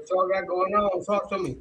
What y'all got going on? Talk to me.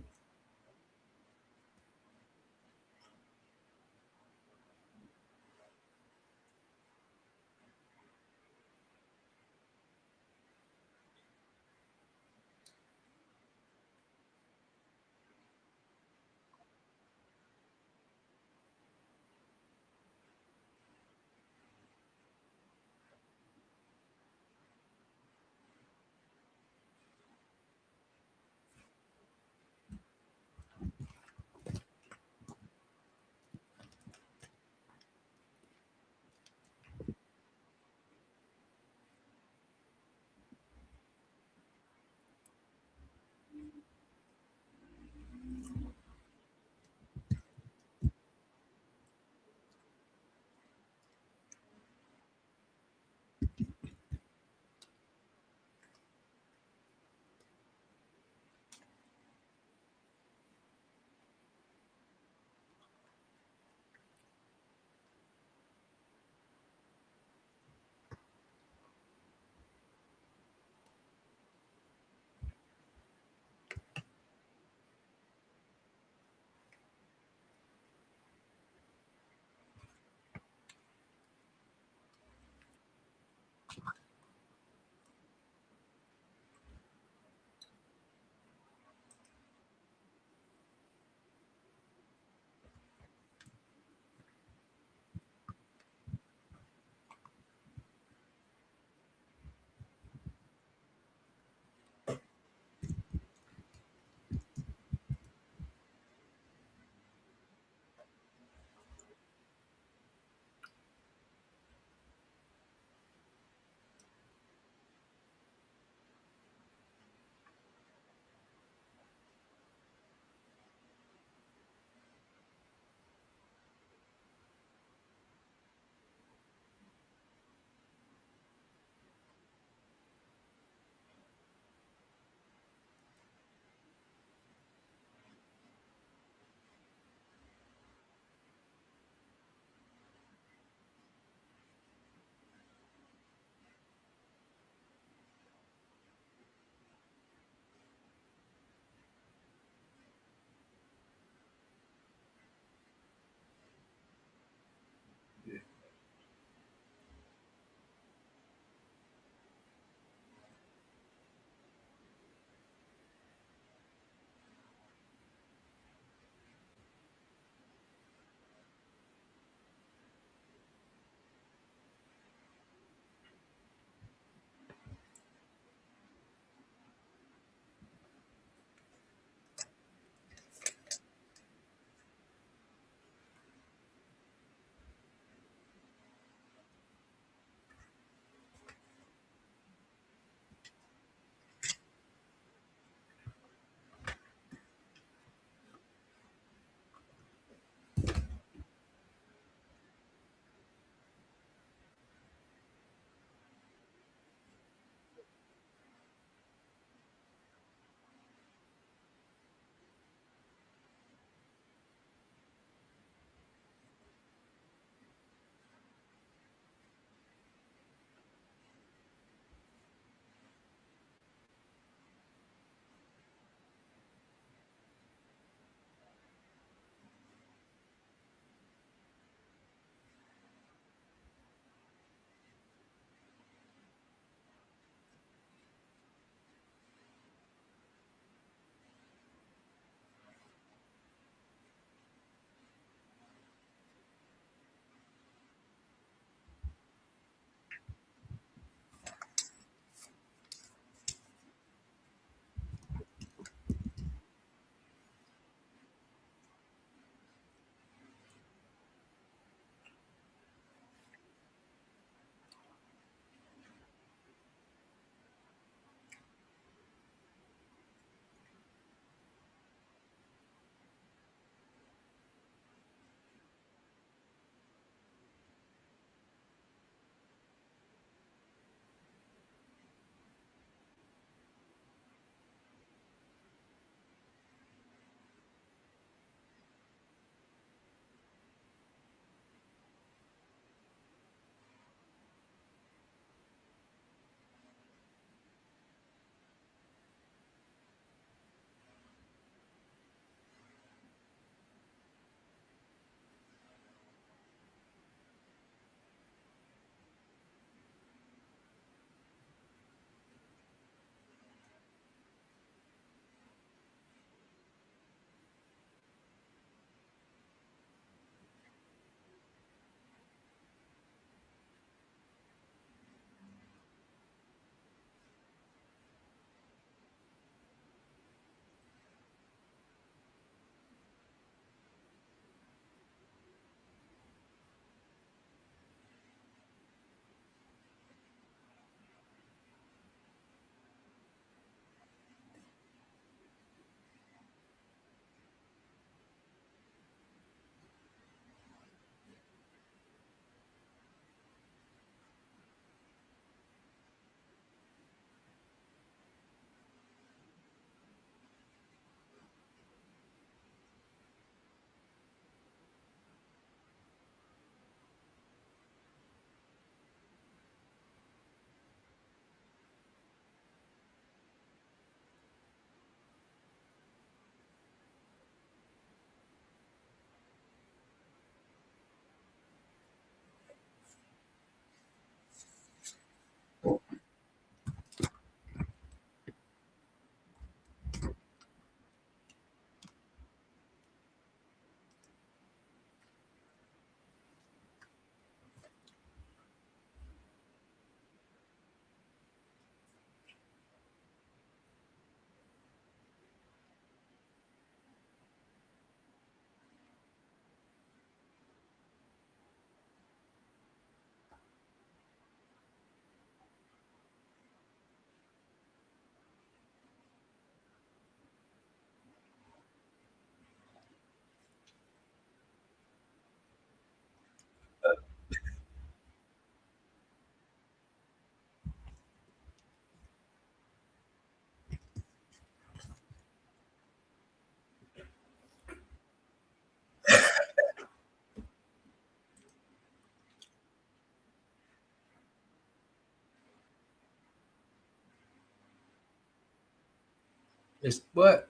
It's what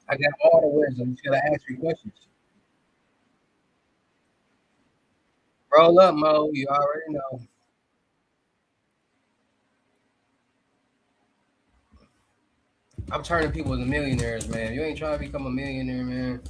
I got all the wisdom. Just gotta ask me questions. Roll up, Mo. You already know. I'm turning people into millionaires, man. You ain't trying to become a millionaire, man.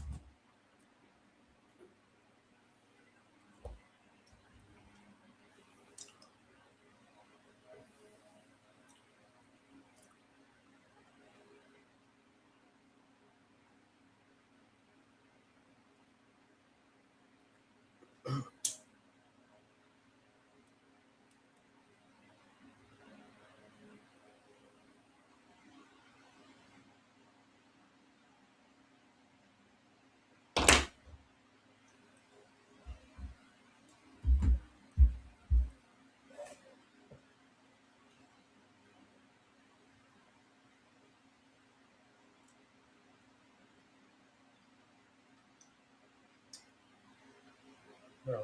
Bro.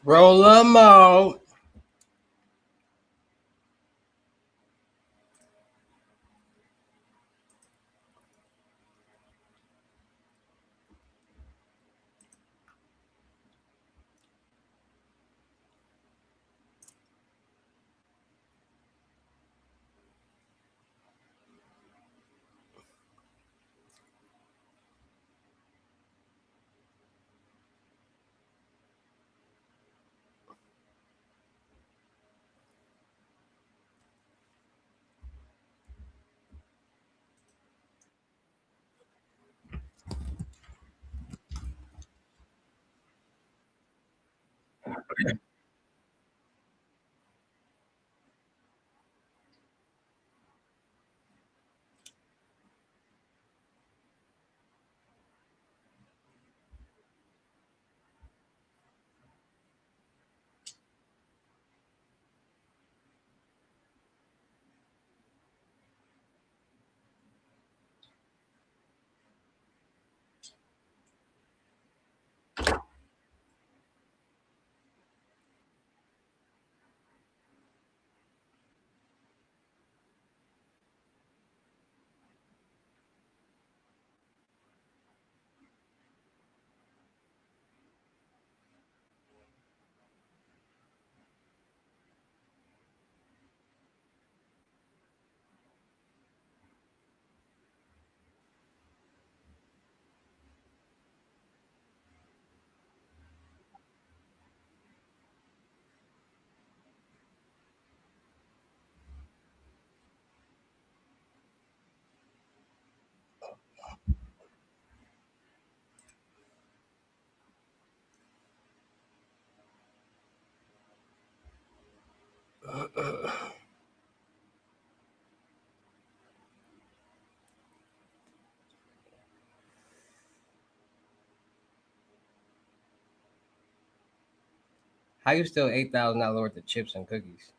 Roll 'em out. How you still $8,000 worth of chips and cookies?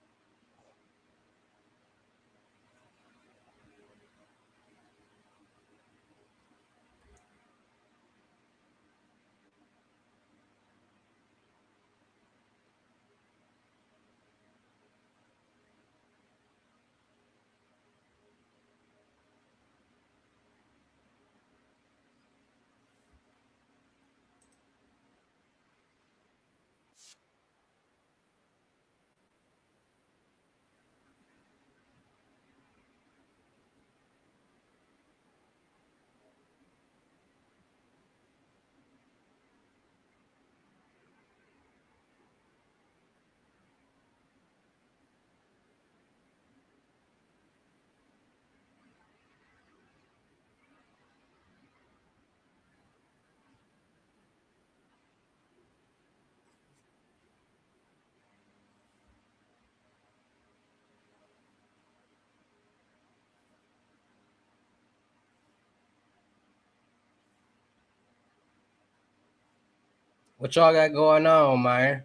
What y'all got going on, man?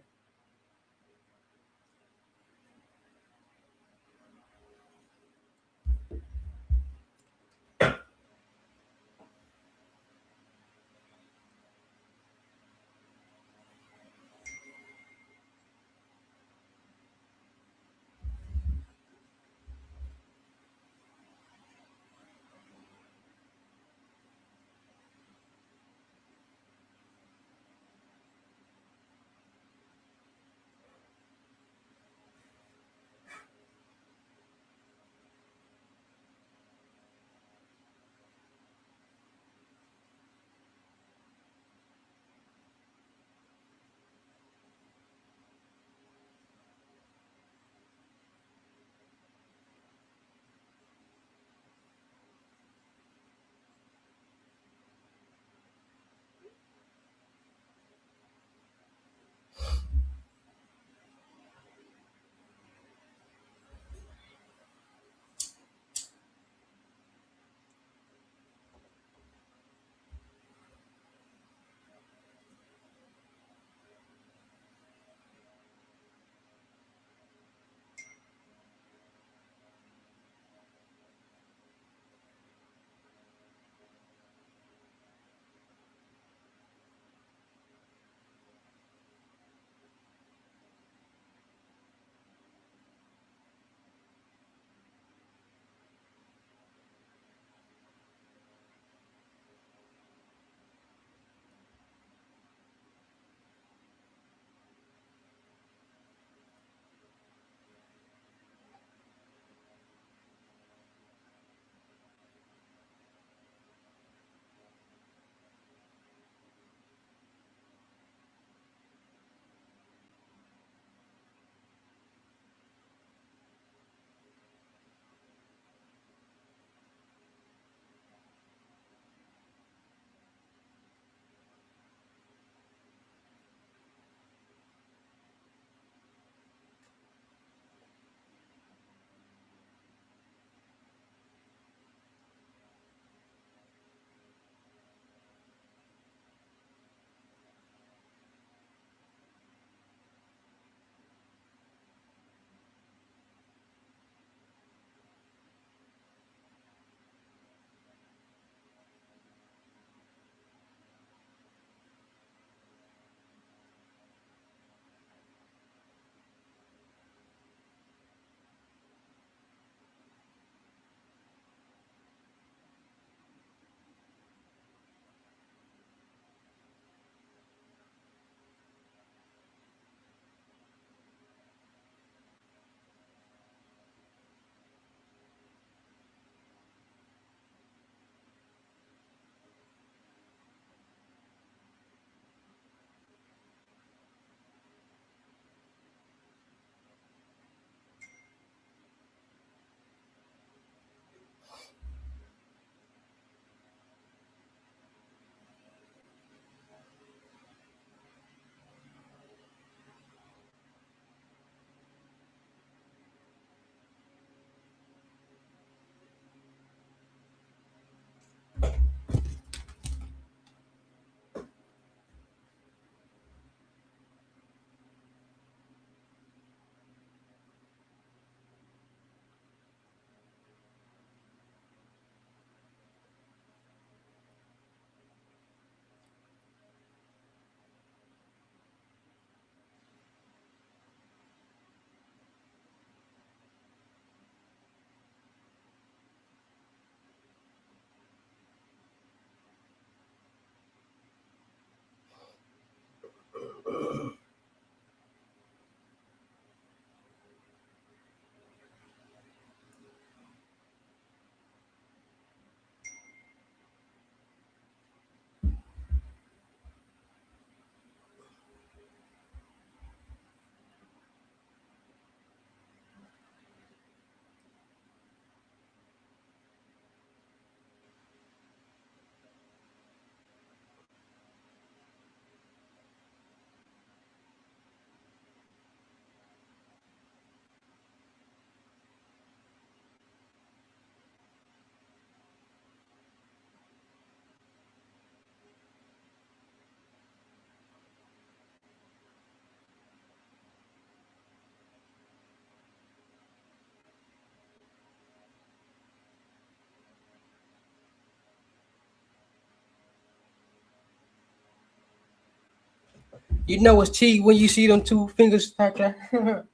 You know it's cheap when you see them two fingers like that.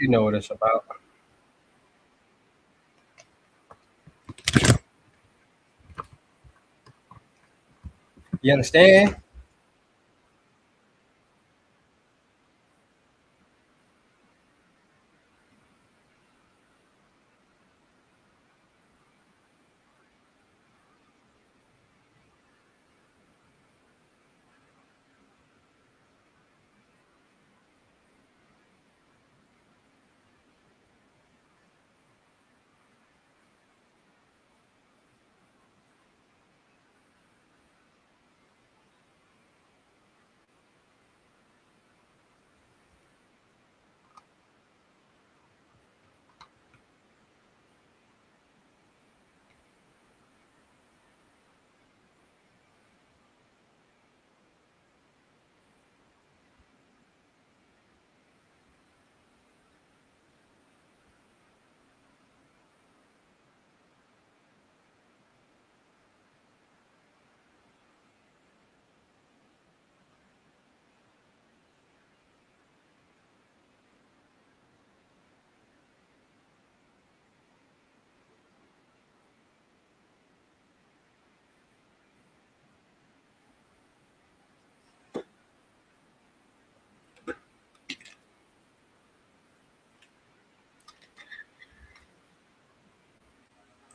You know what it's about. You understand?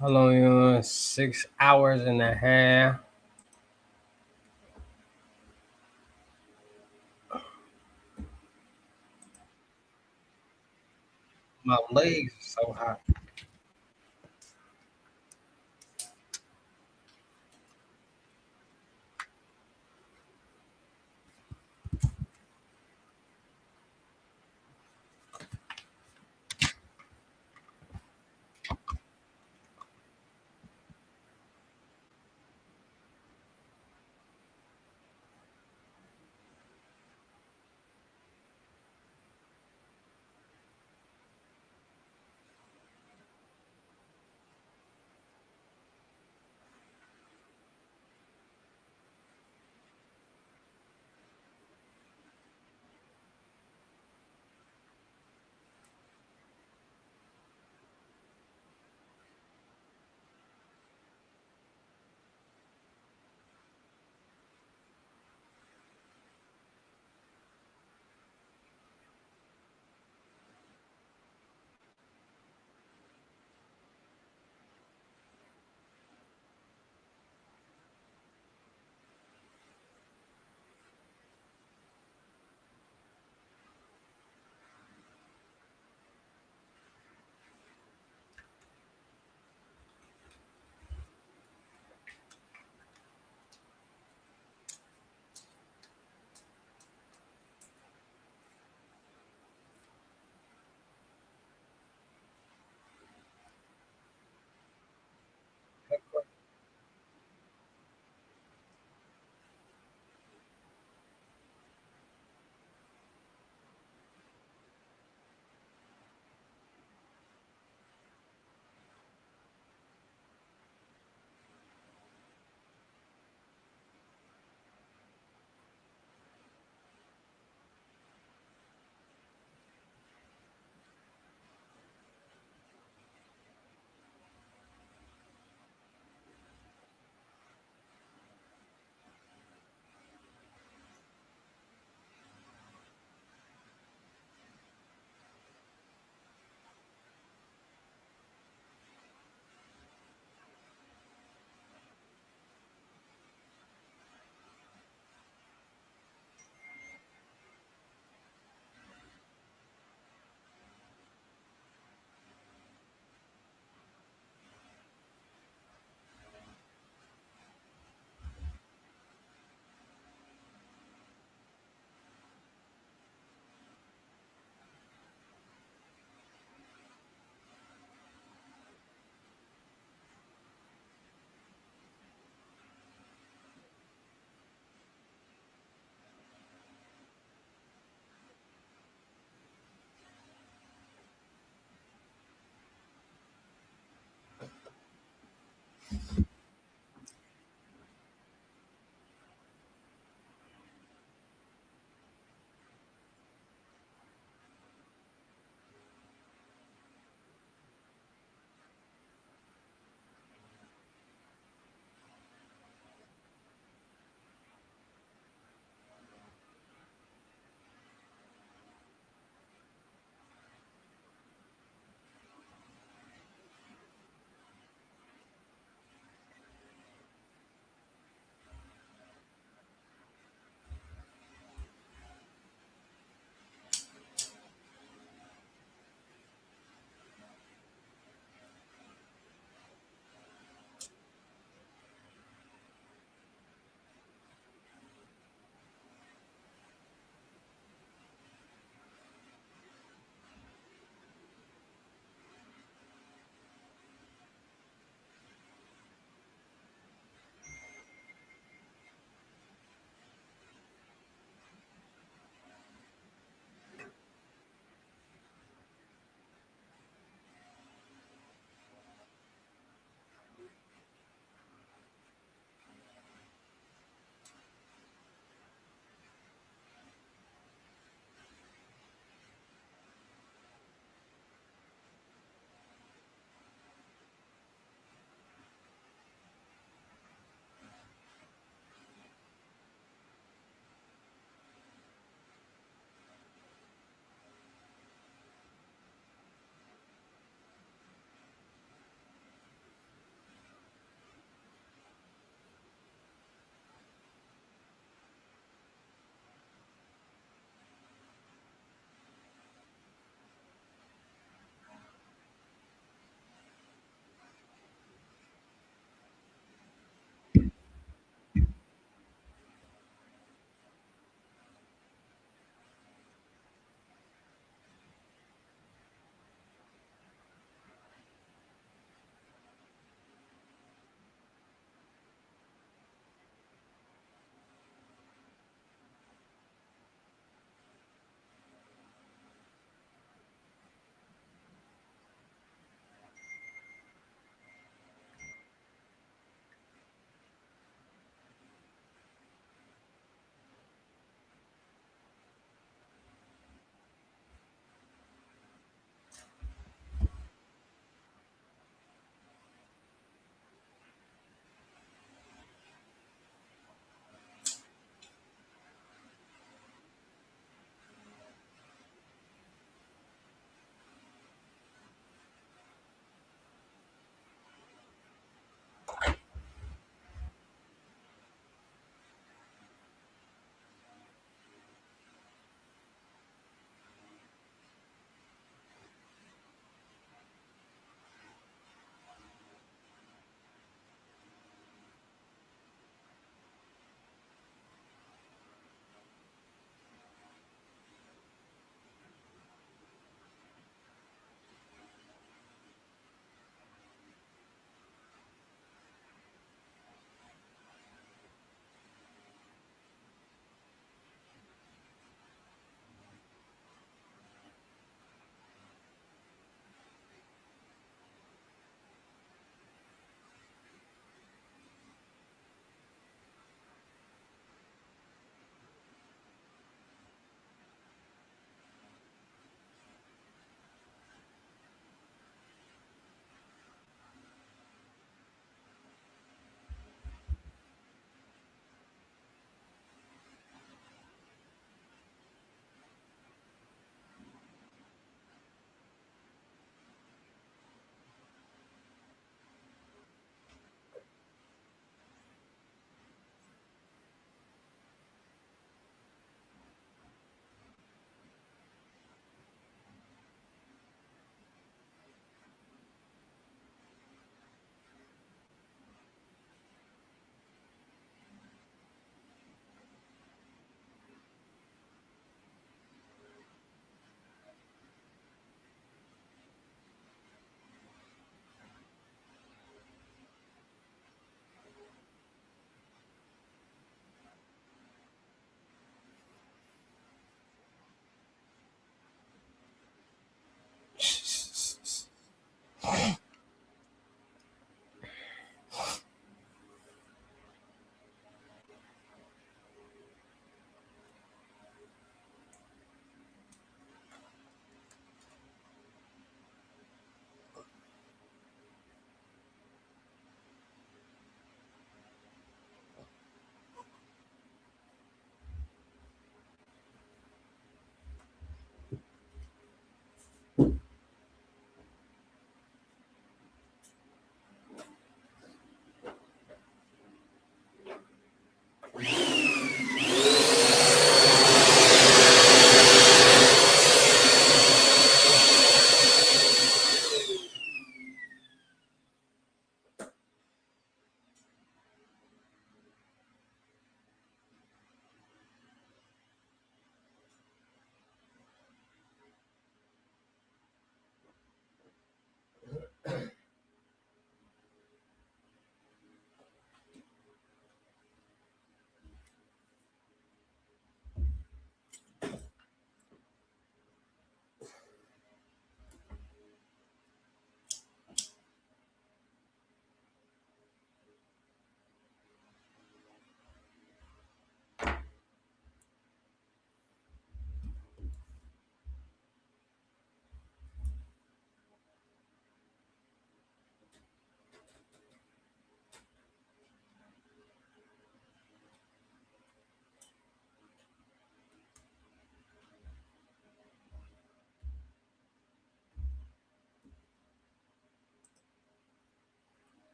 How long you on? 6 hours and a half. My legs are so hot.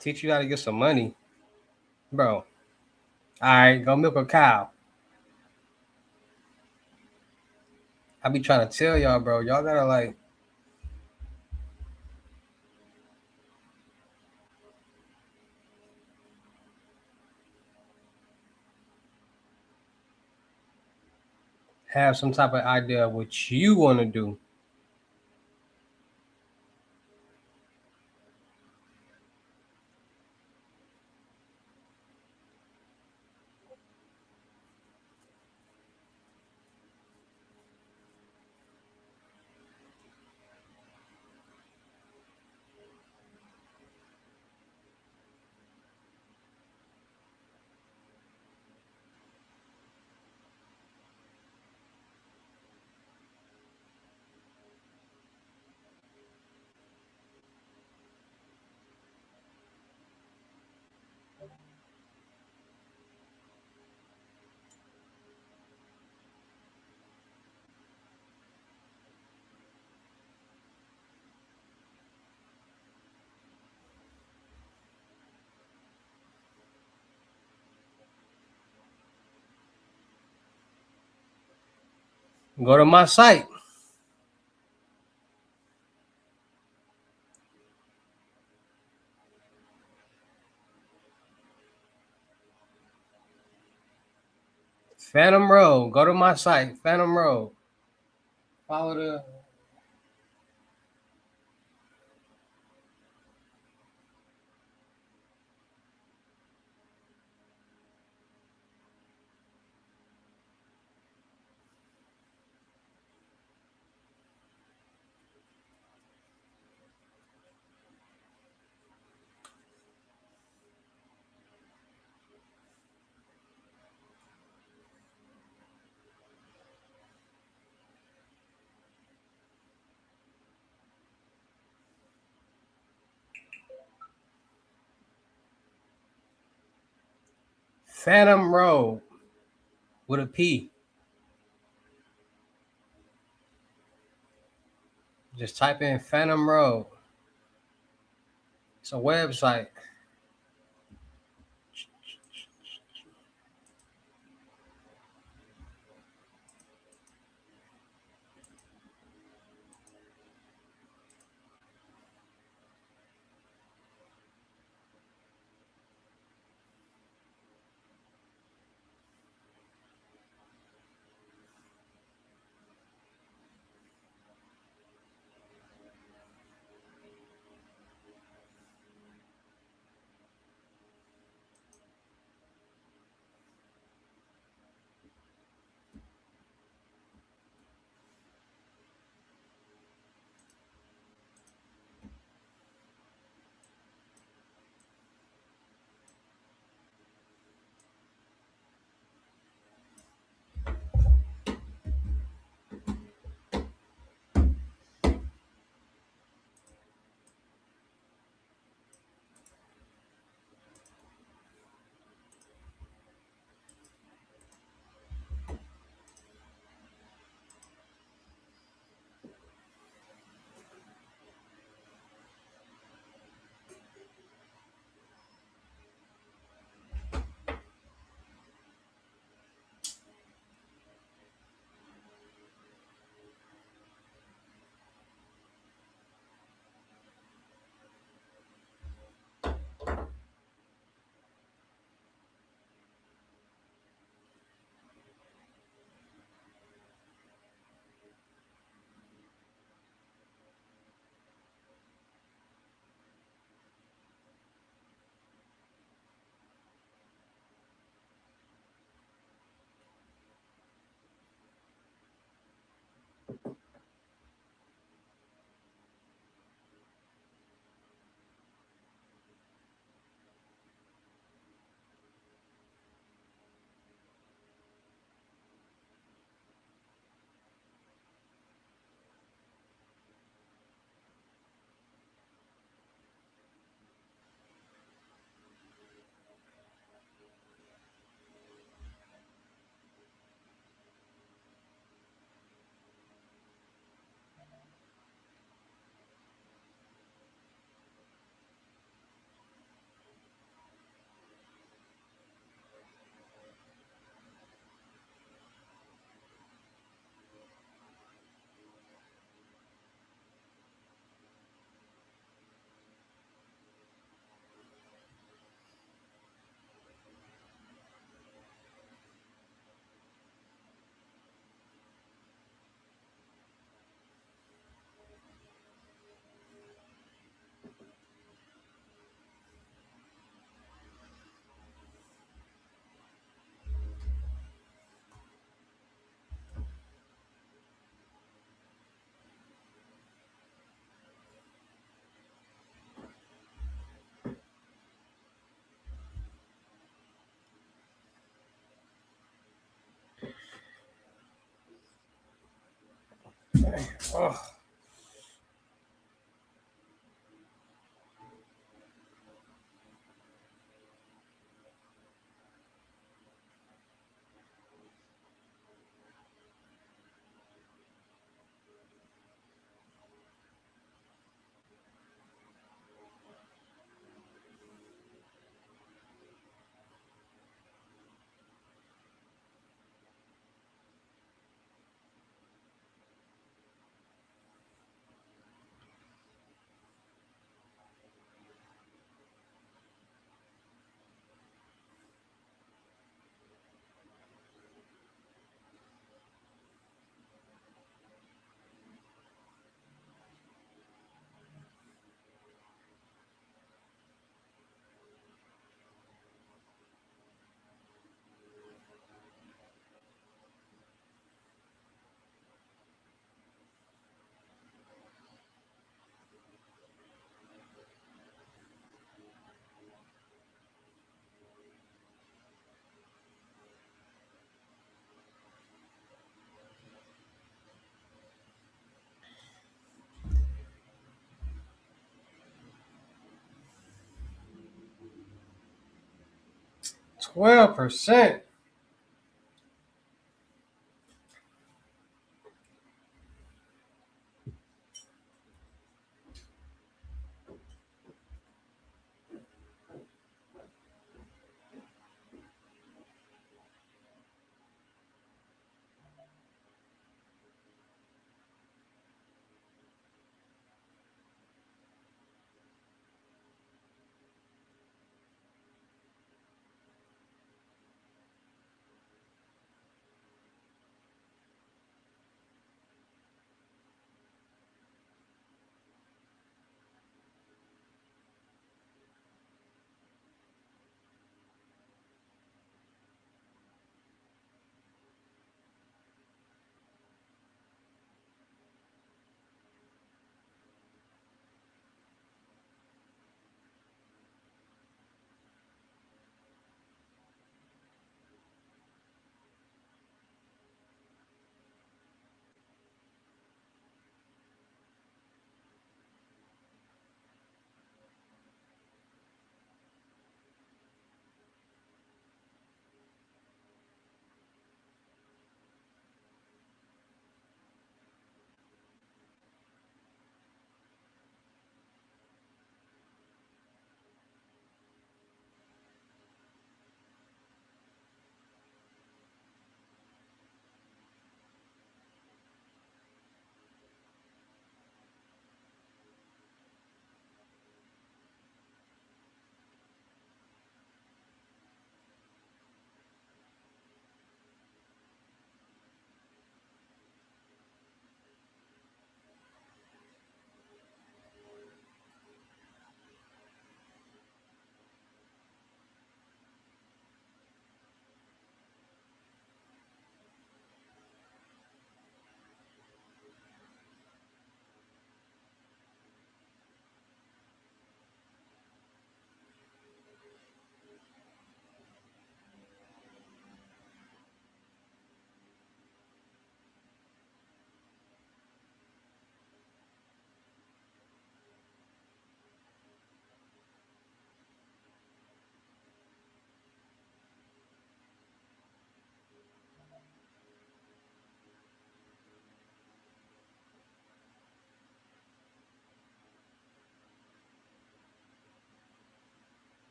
Teach you how to get some money, bro. All right, go milk a cow. I be trying to tell y'all, bro. Y'all gotta like have some type of idea of what you want to do. Go to my site. Phantom Road. Go to my site, Phantom Road. Follow the Phantom Road with a P. Just type in Phantom Road. It's a website. Oh. %.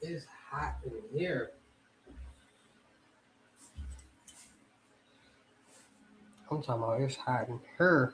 It's hot in here. I'm talking about it's hot in here.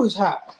Ooh, it's hot.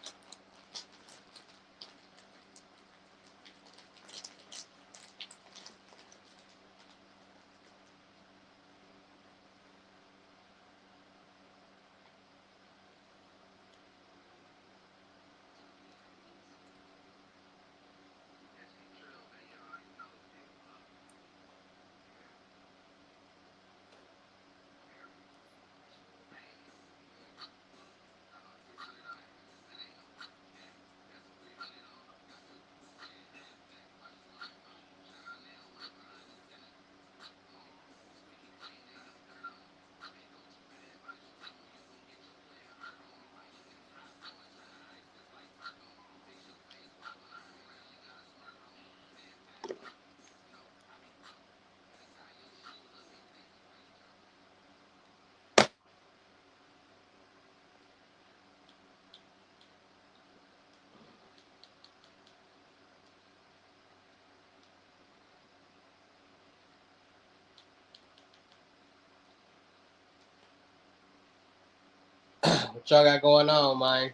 What y'all got going on, man?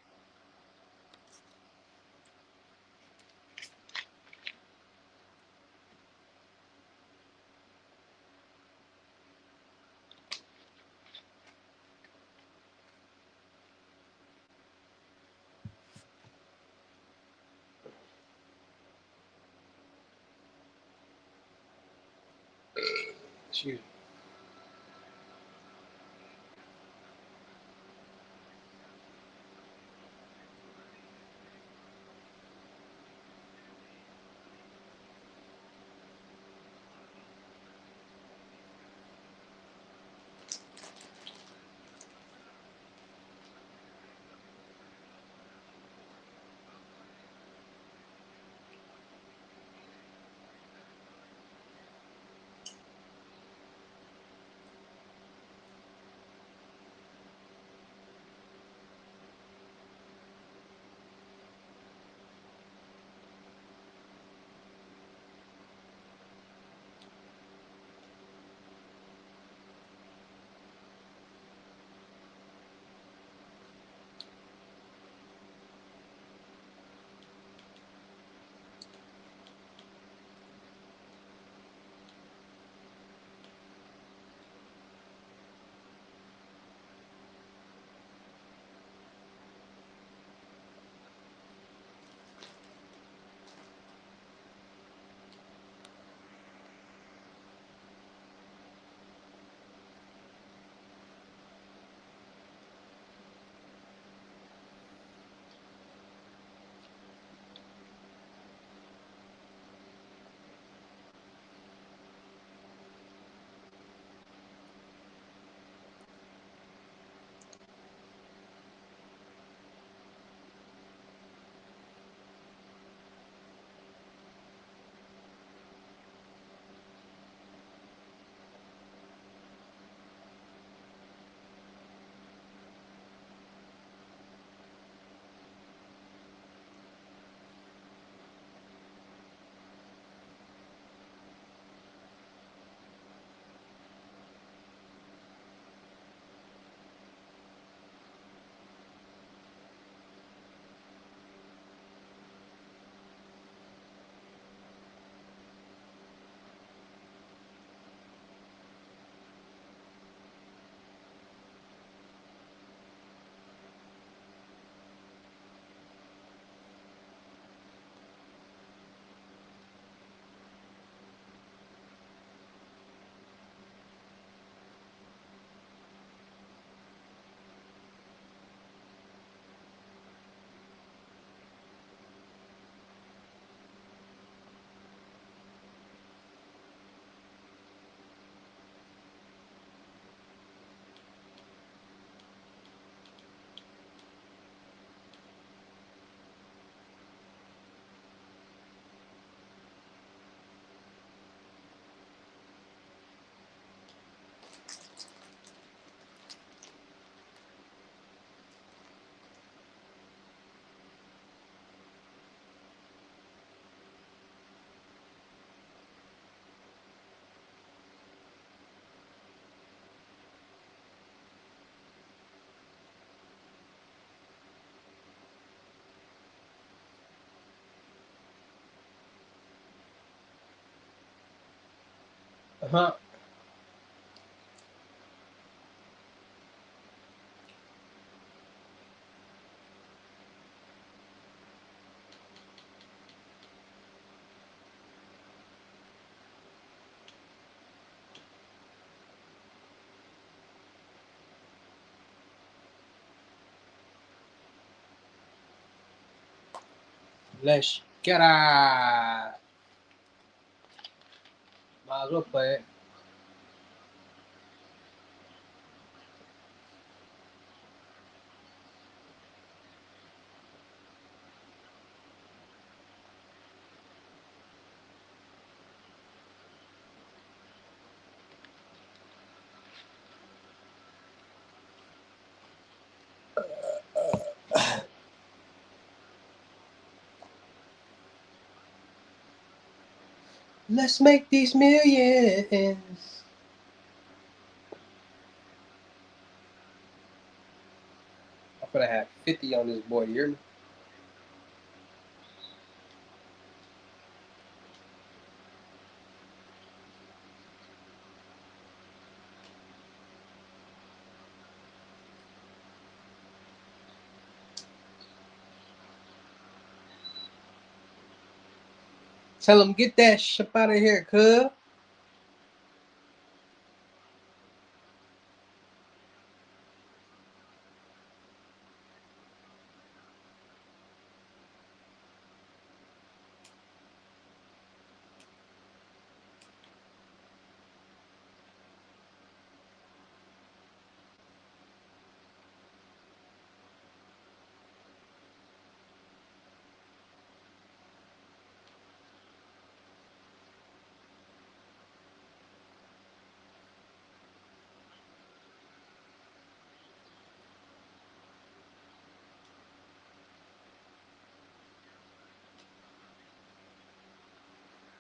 Excuse me. Huh? Let's get it. Might as well play it. Let's make these millions. I'm gonna have 50 on this boy, you hear me? Tell him get that shit out of here, cuz.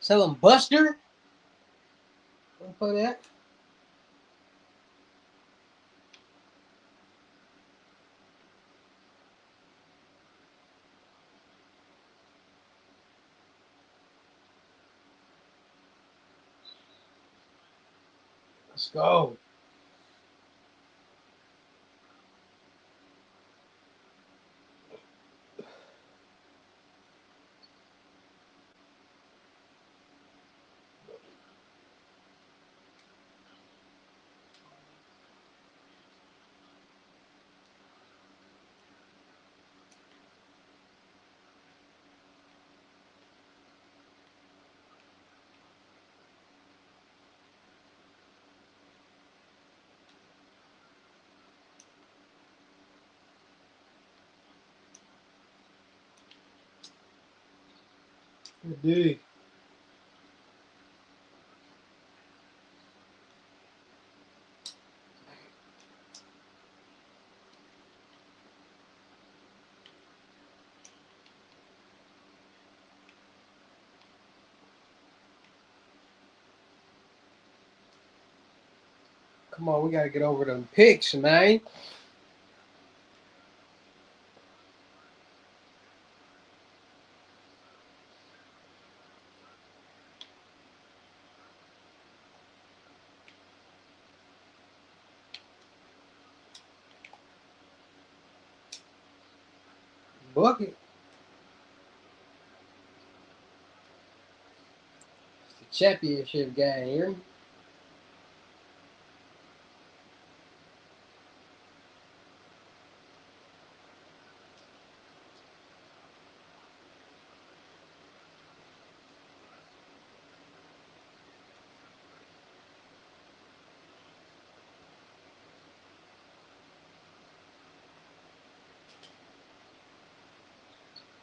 Tell him Buster. Wanna play that? Let's go. Good dude. Come on, we gotta get over them picks, man. Bucket. It's the championship game, you hear me?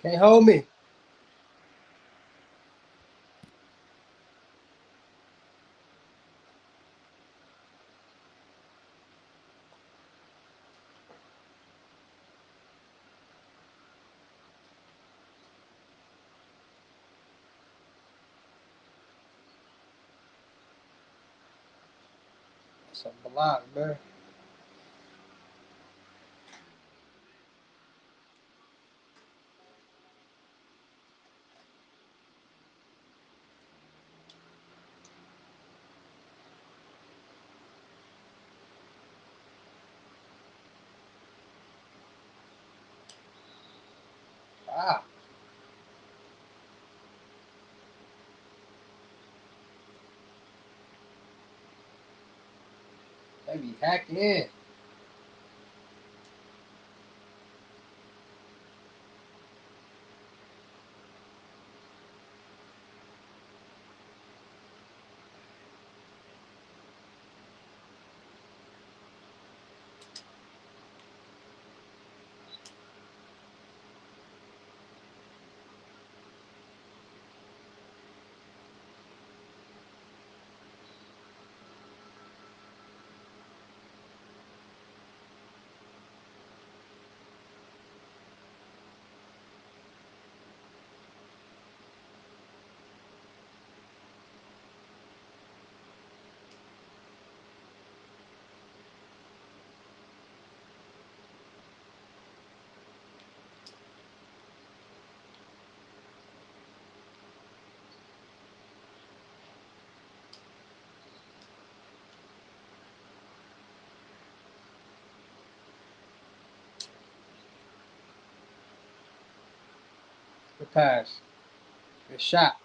Can't hold me. That's a lot, man. I be hacking in. Good pass. Good shot.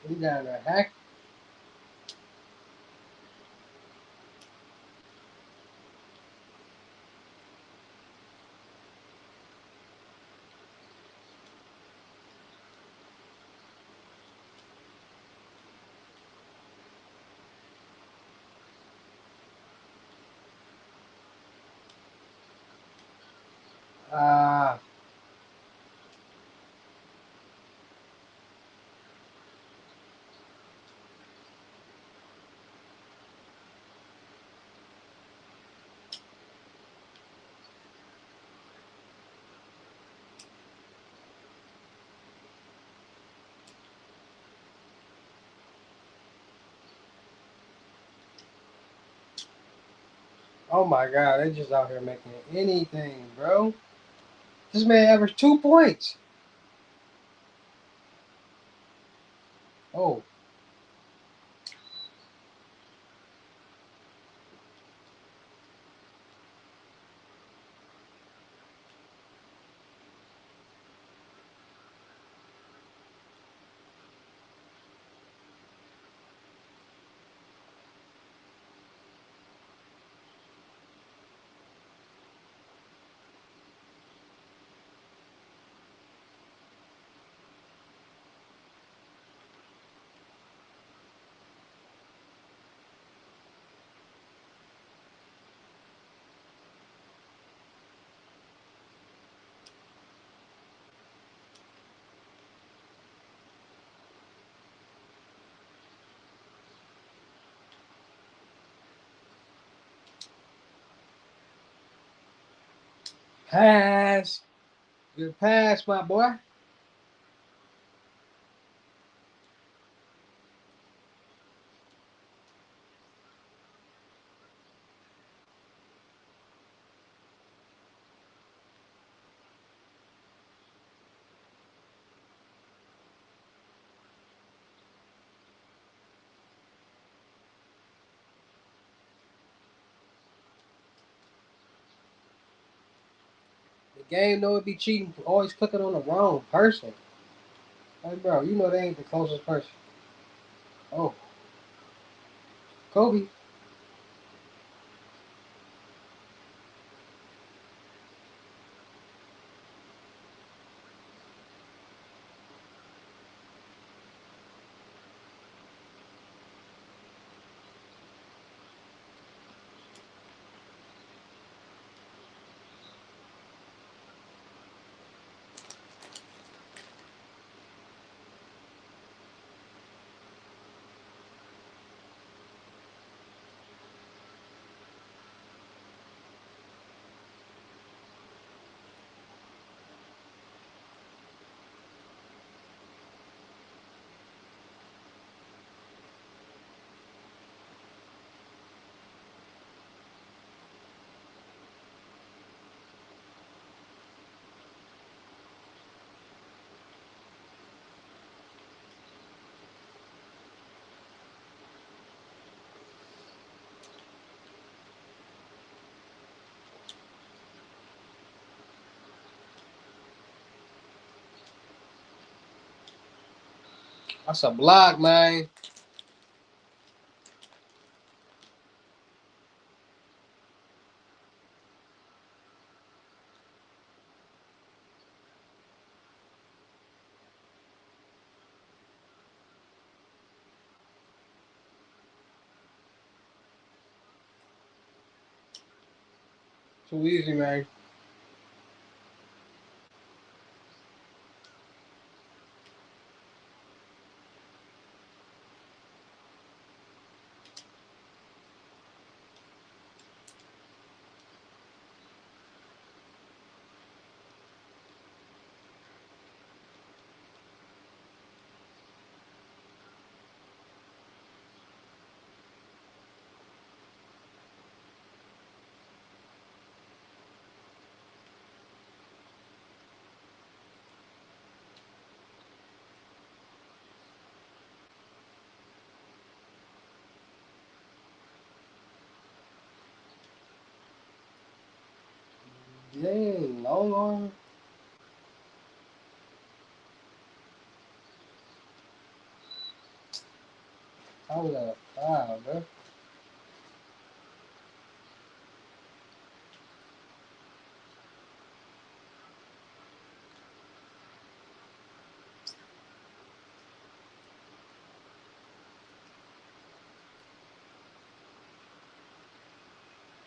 We down there hack. Ah. Oh my God, they just out here making anything, bro. This man averaged 2 points. Oh. Pass. Good pass, my boy. The game know it be cheating, always clicking on the wrong person. Like, bro, you know they ain't the closest person. Oh, Kobe. That's a block, man. Too easy, man. Dang, long arm. How was that a foul, bro?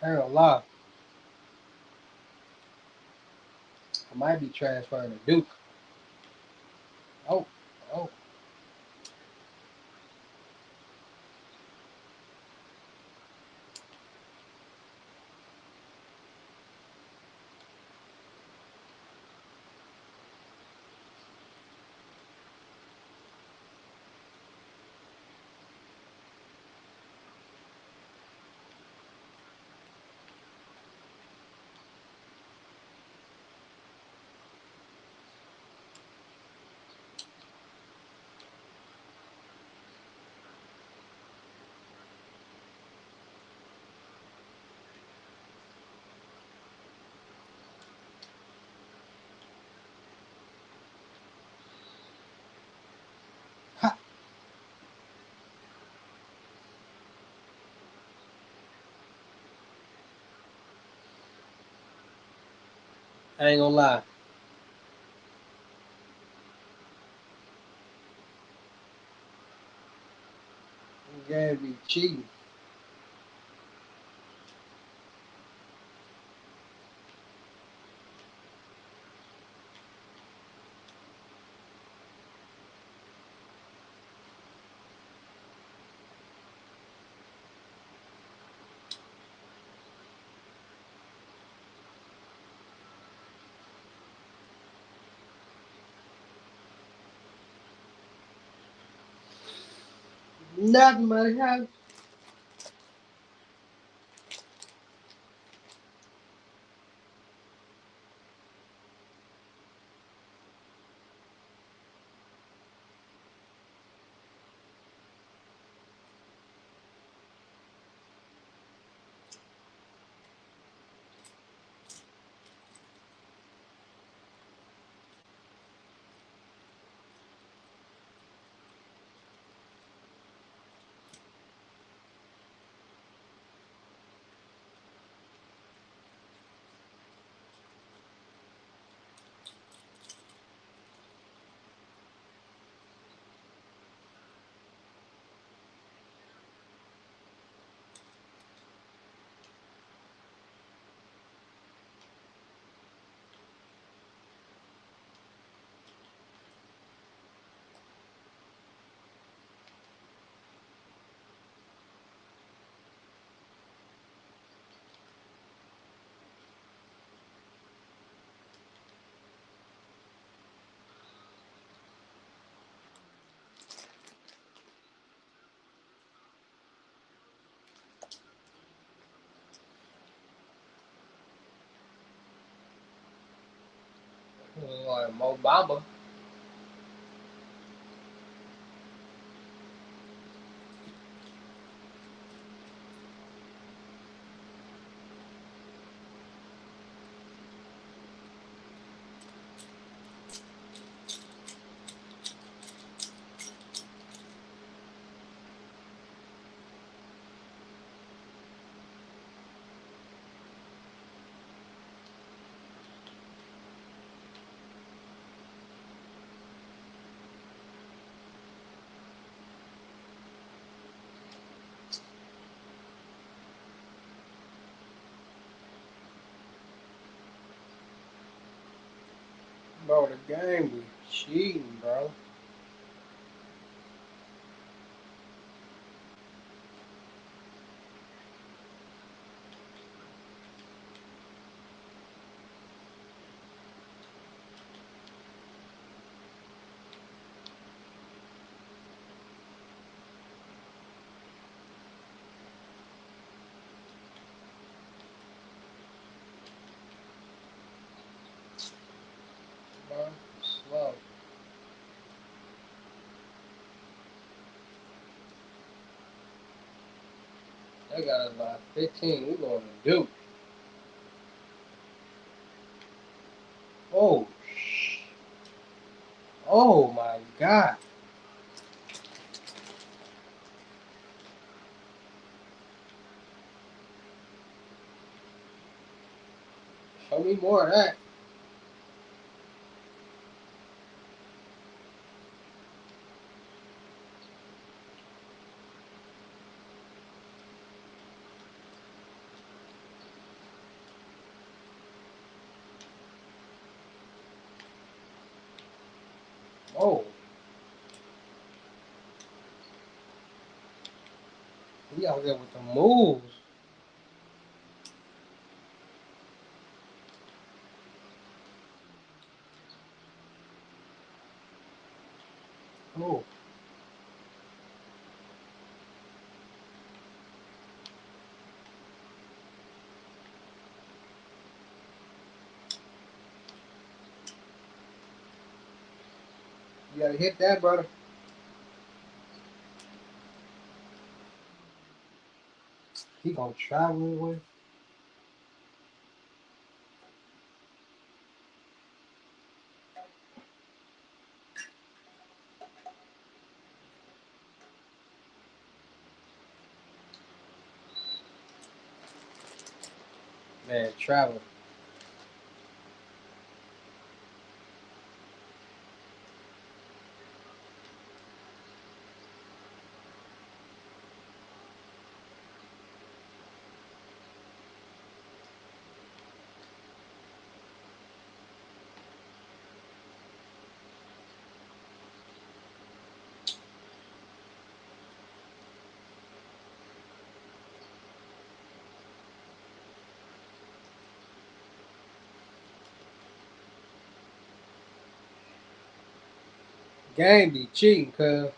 I ain't gonna lie. I might be transferring to Duke. Oh, oh. I ain't gonna lie. You gotta be cheating. Nothing but how. Like Mo Bamba. Bro, the game be cheating, bro. Bro, slow. They got us by 15. We going to Duke. Oh, oh my God. Show me more of that. Oh, he out there with the moves. Oh, you gotta hit that, brother. He gonna travel with. Man, travel. Game be cheating, cuz.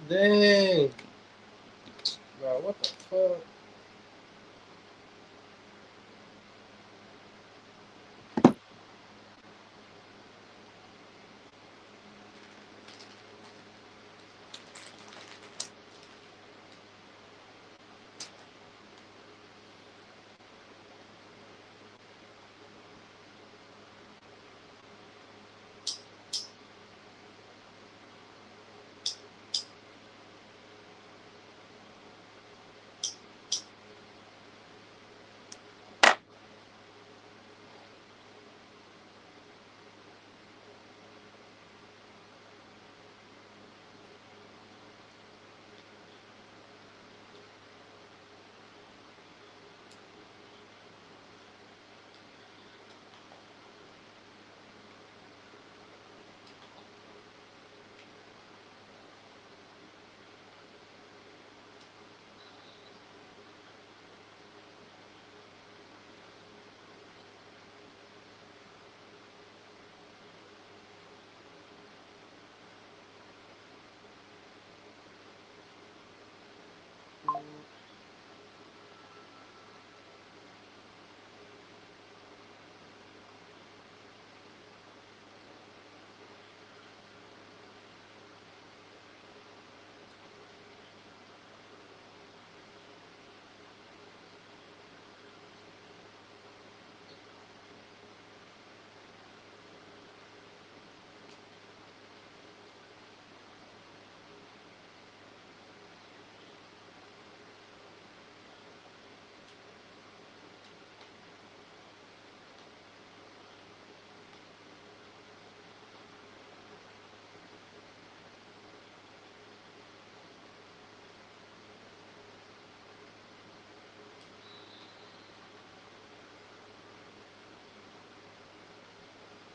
Dang. Bro, what the fuck?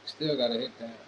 Still gotta hit that.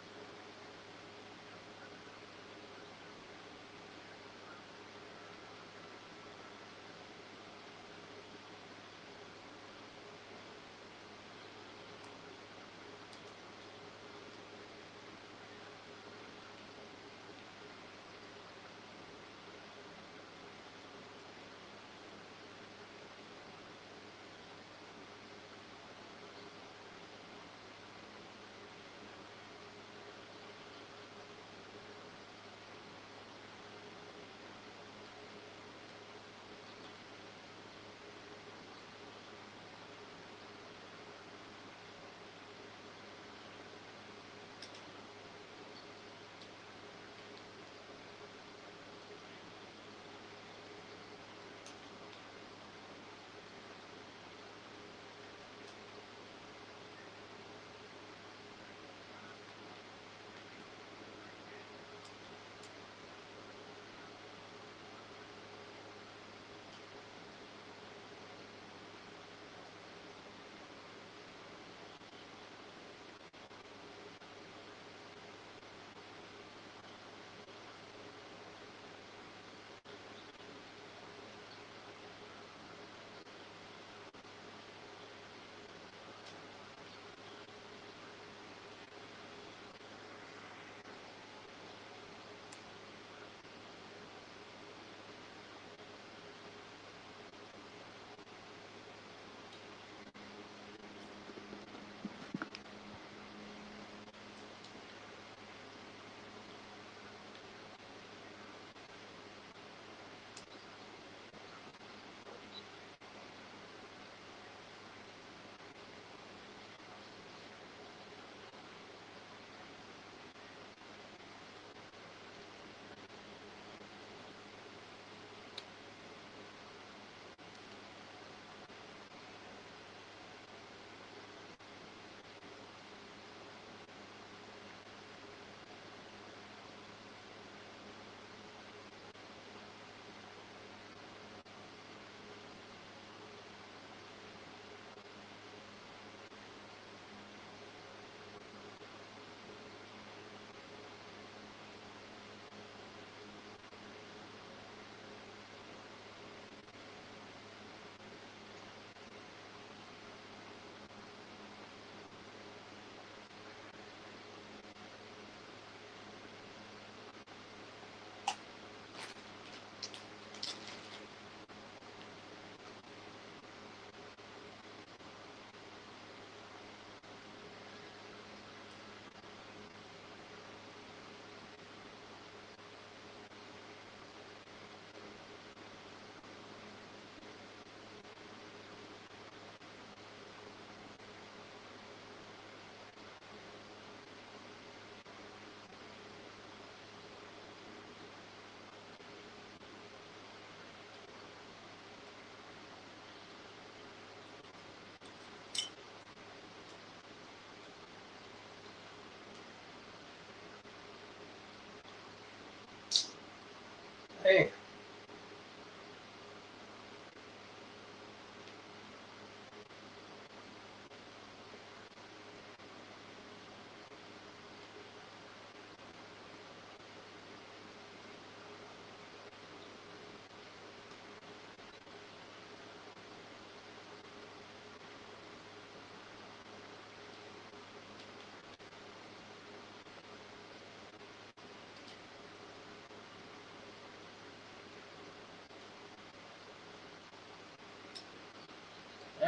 Hey.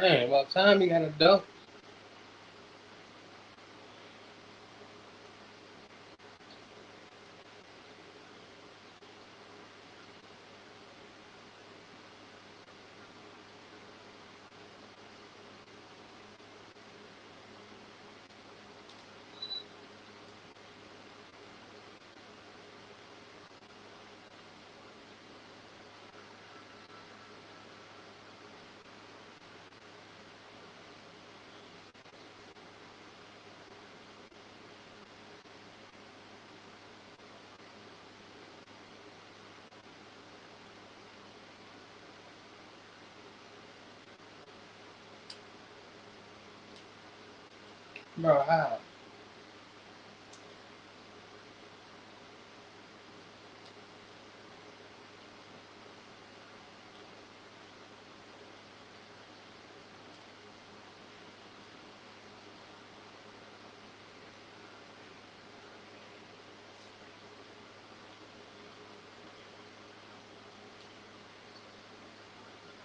Dang, about time you got a dunk. Bro, how?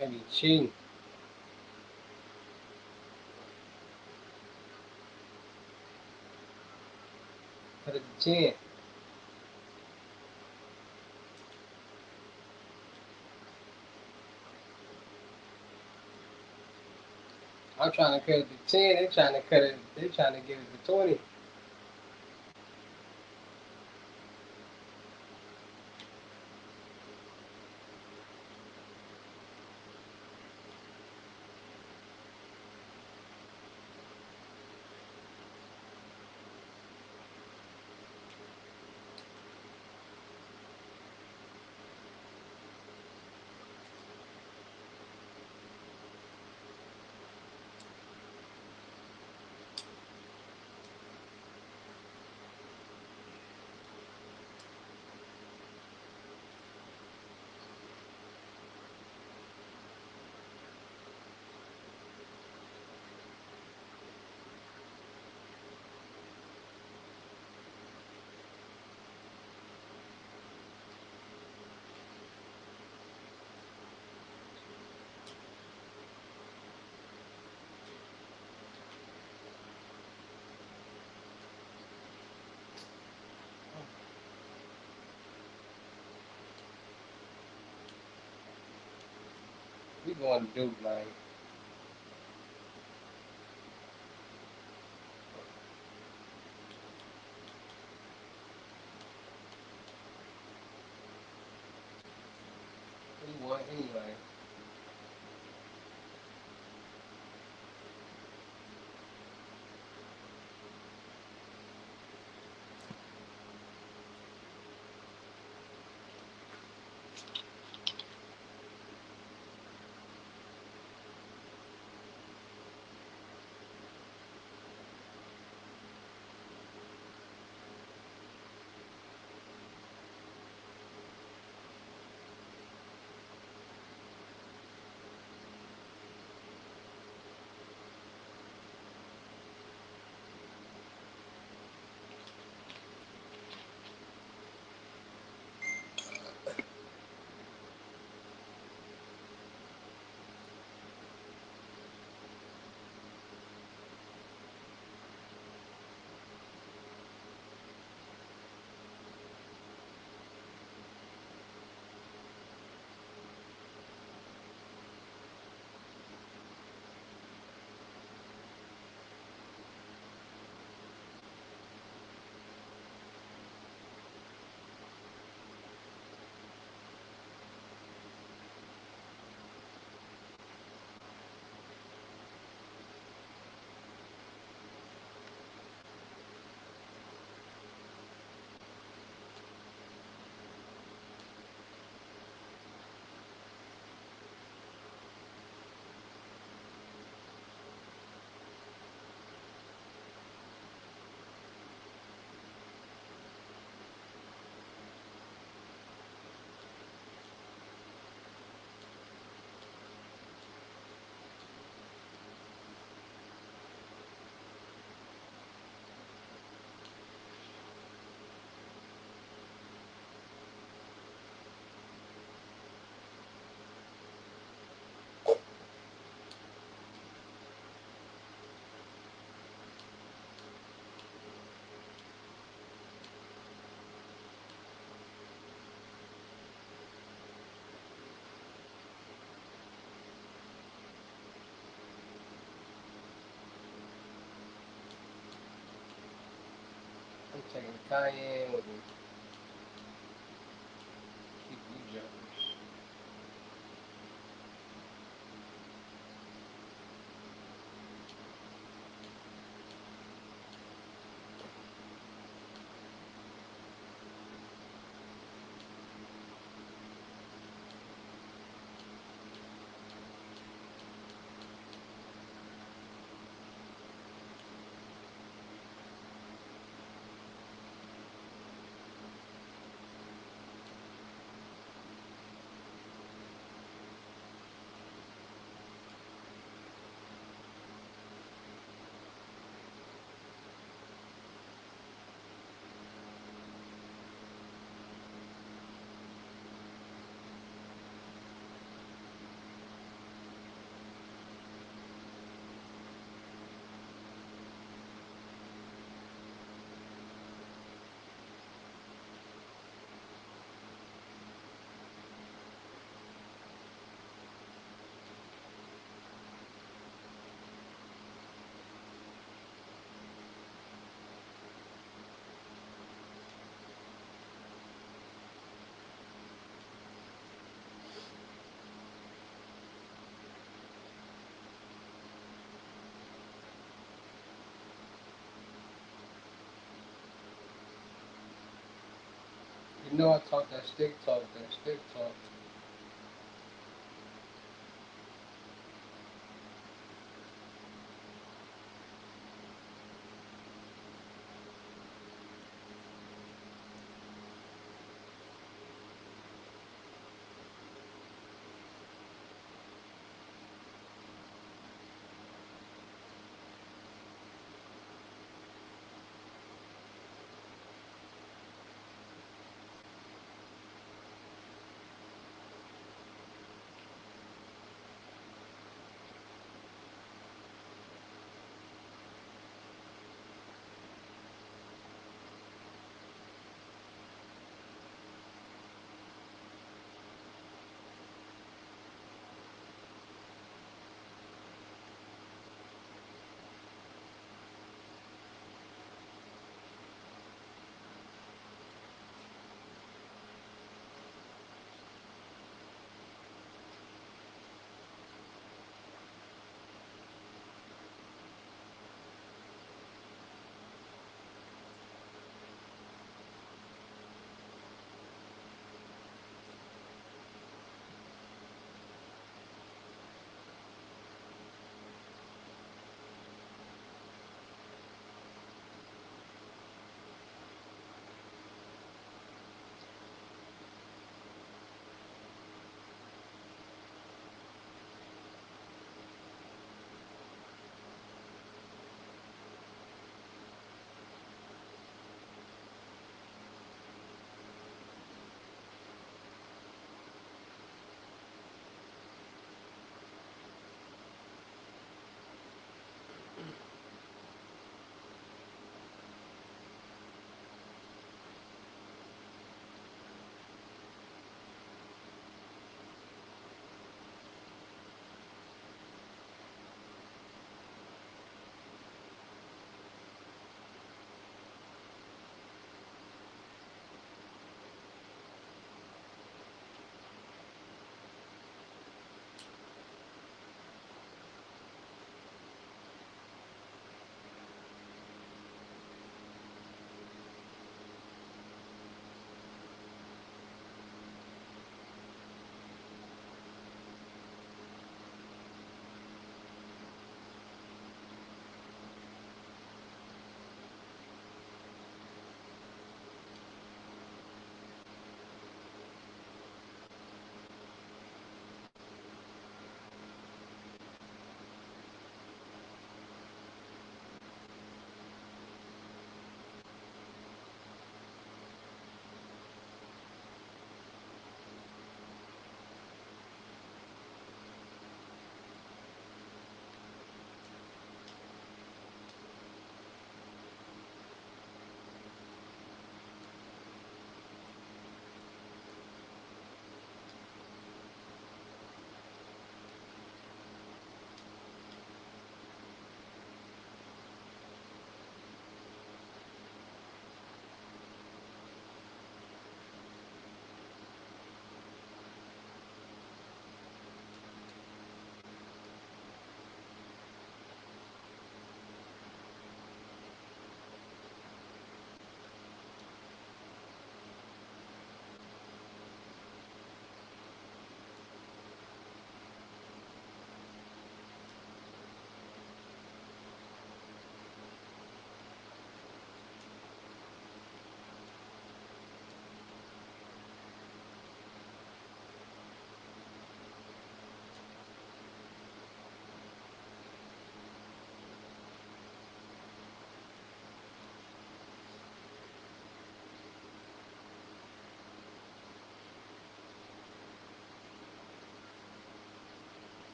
They be cheating. Put it to 10. I'm trying to cut it to 10. They trying to cut it. They trying to get it to 20. We going to Duke, man. We won anyway. Taking the cayenne with me. Keep you jokers. You know I talk that stick talk, that stick talk.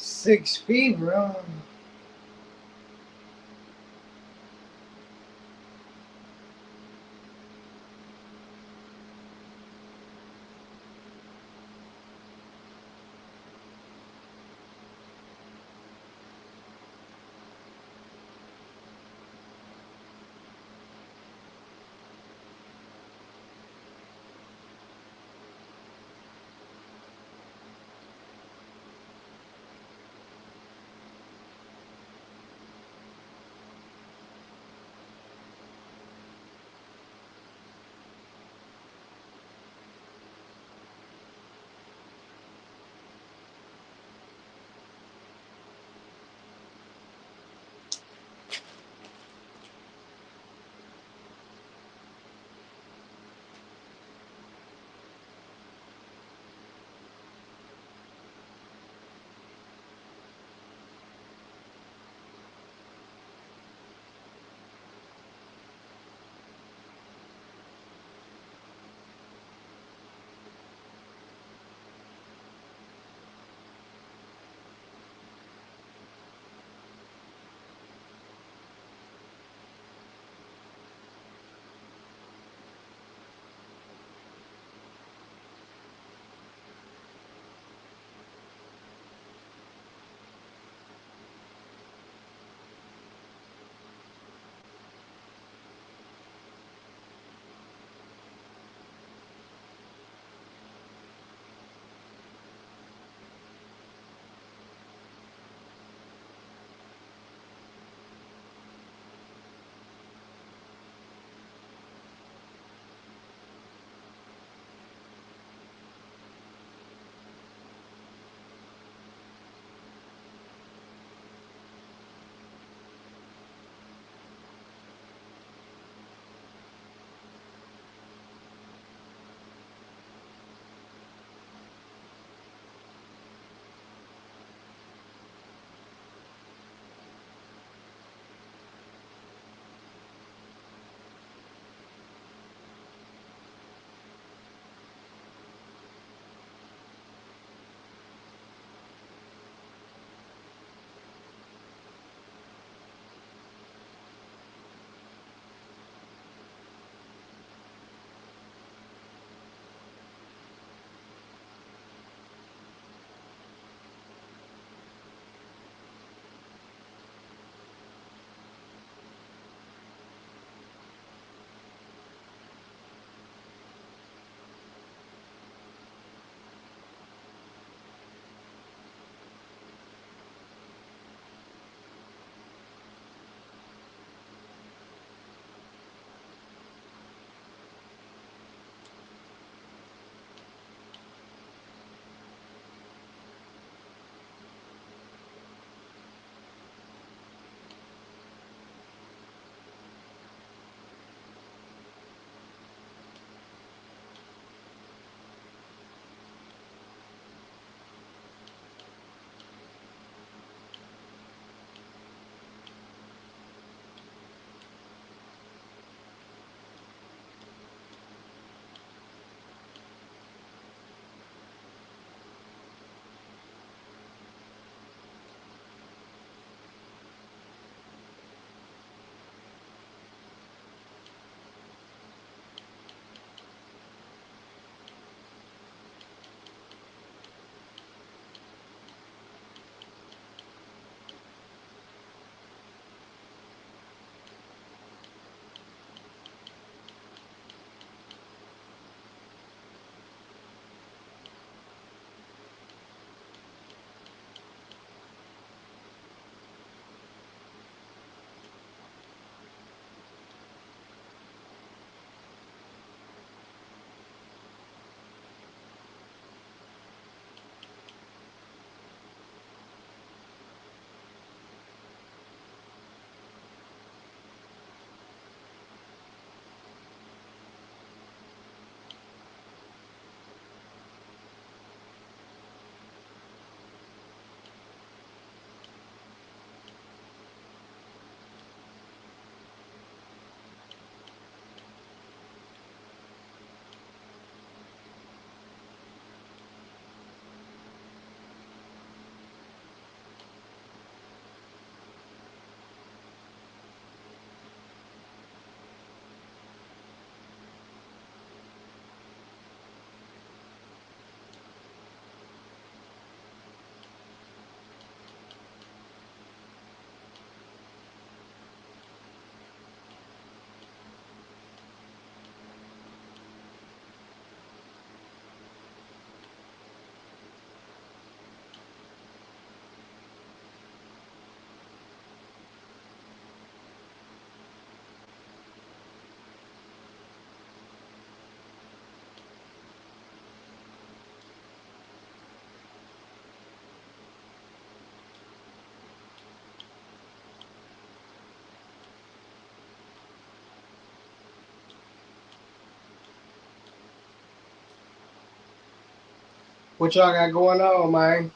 6 feet, bro. What y'all got going on, man?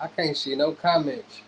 I can't see no comments.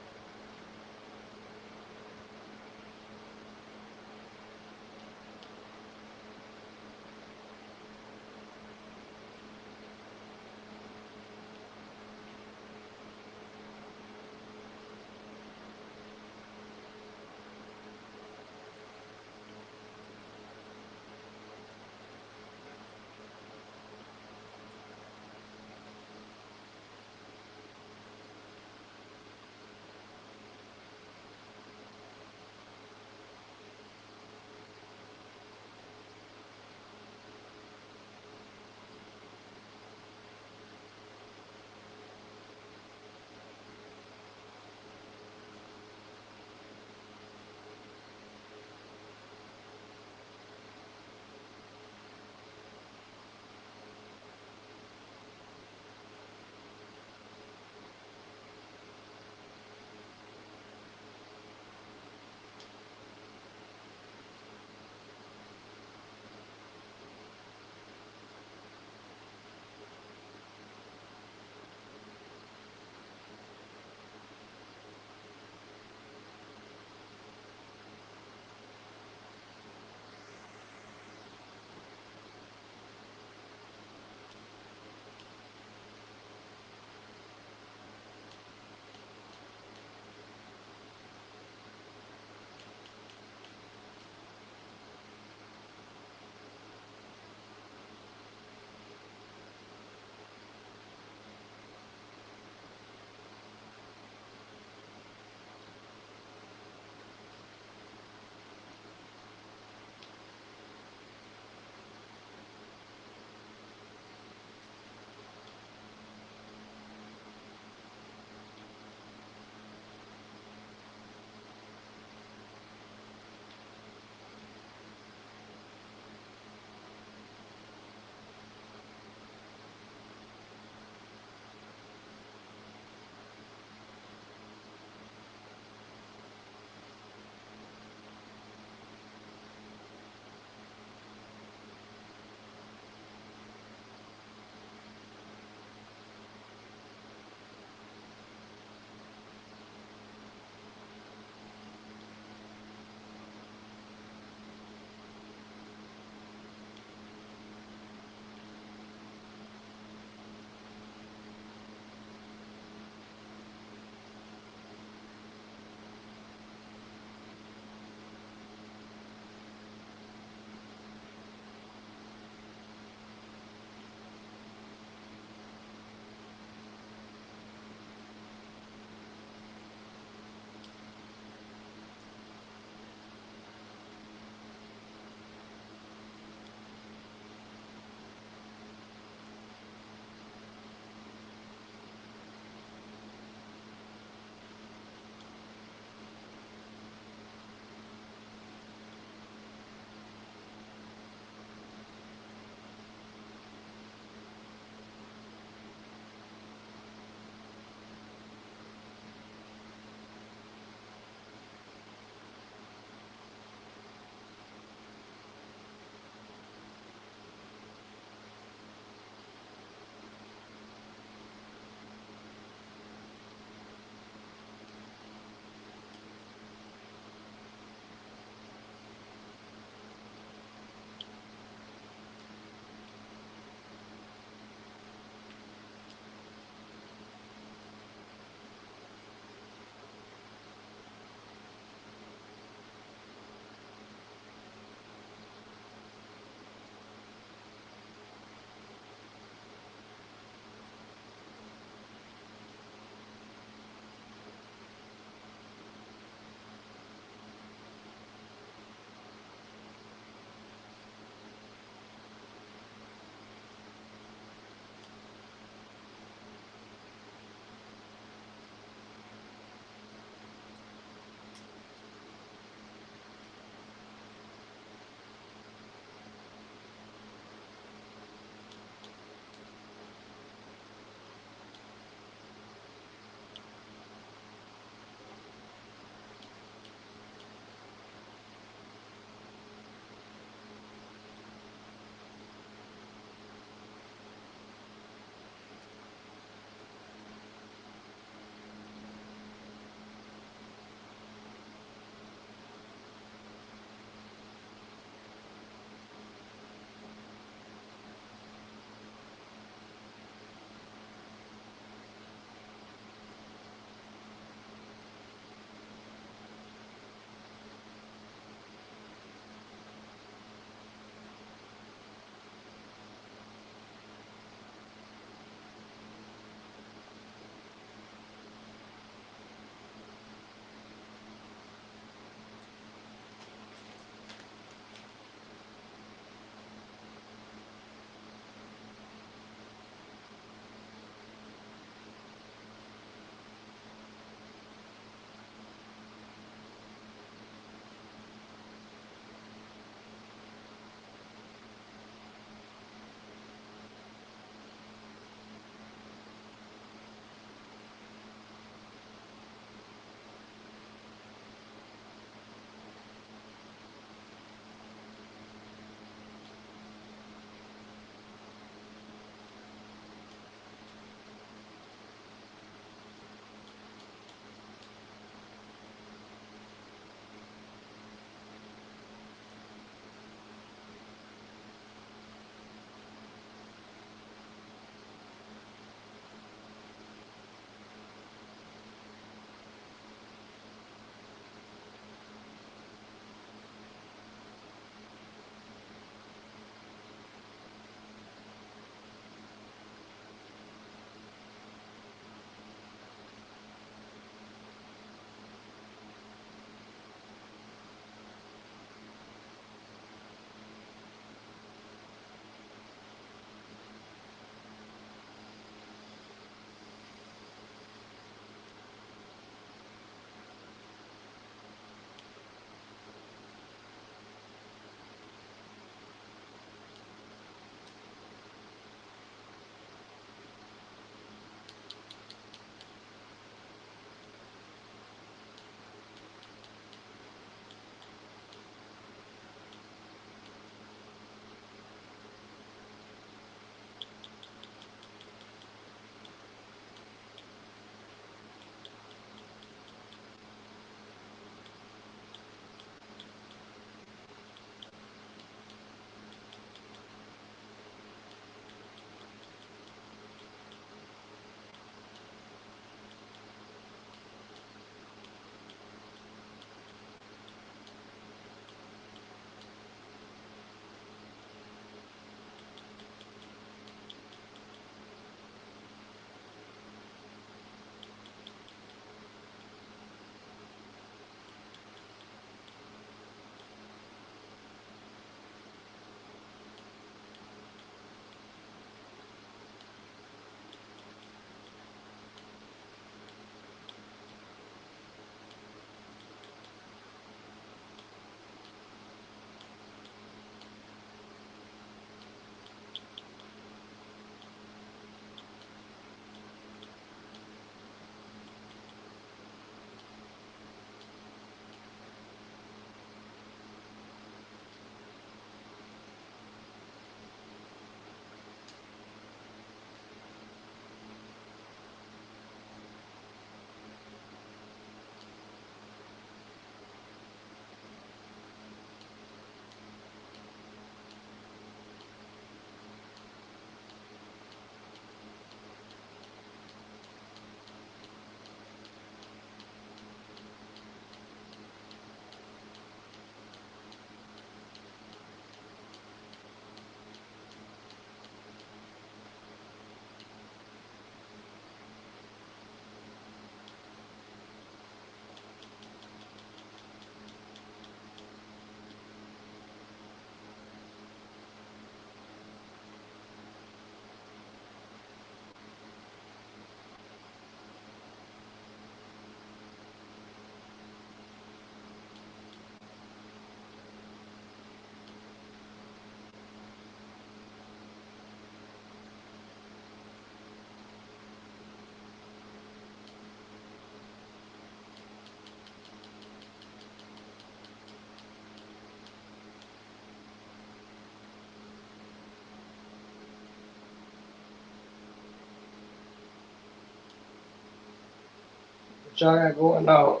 y'all got going on?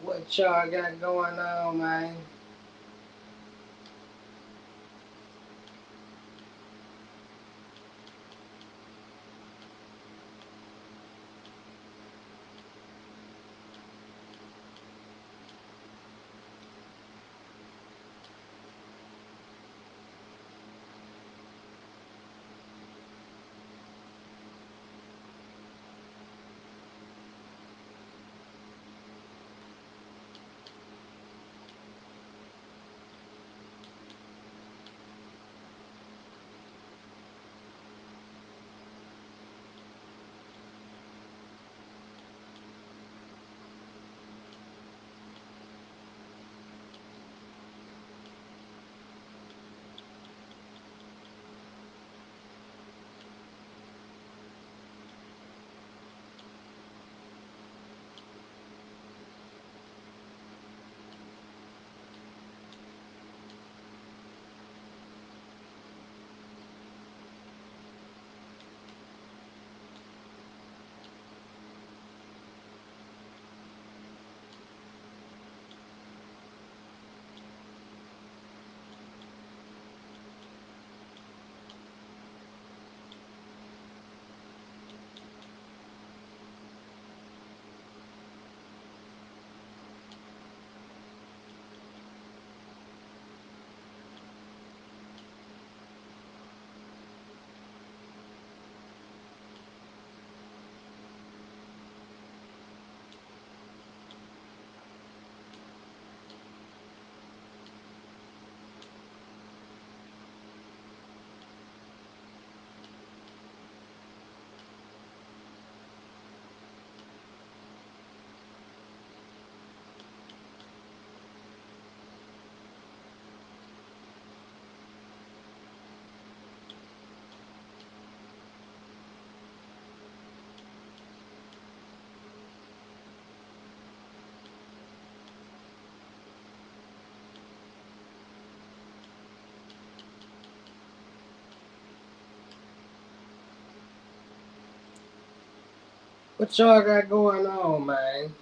What y'all got going on, man? What y'all got going on, man?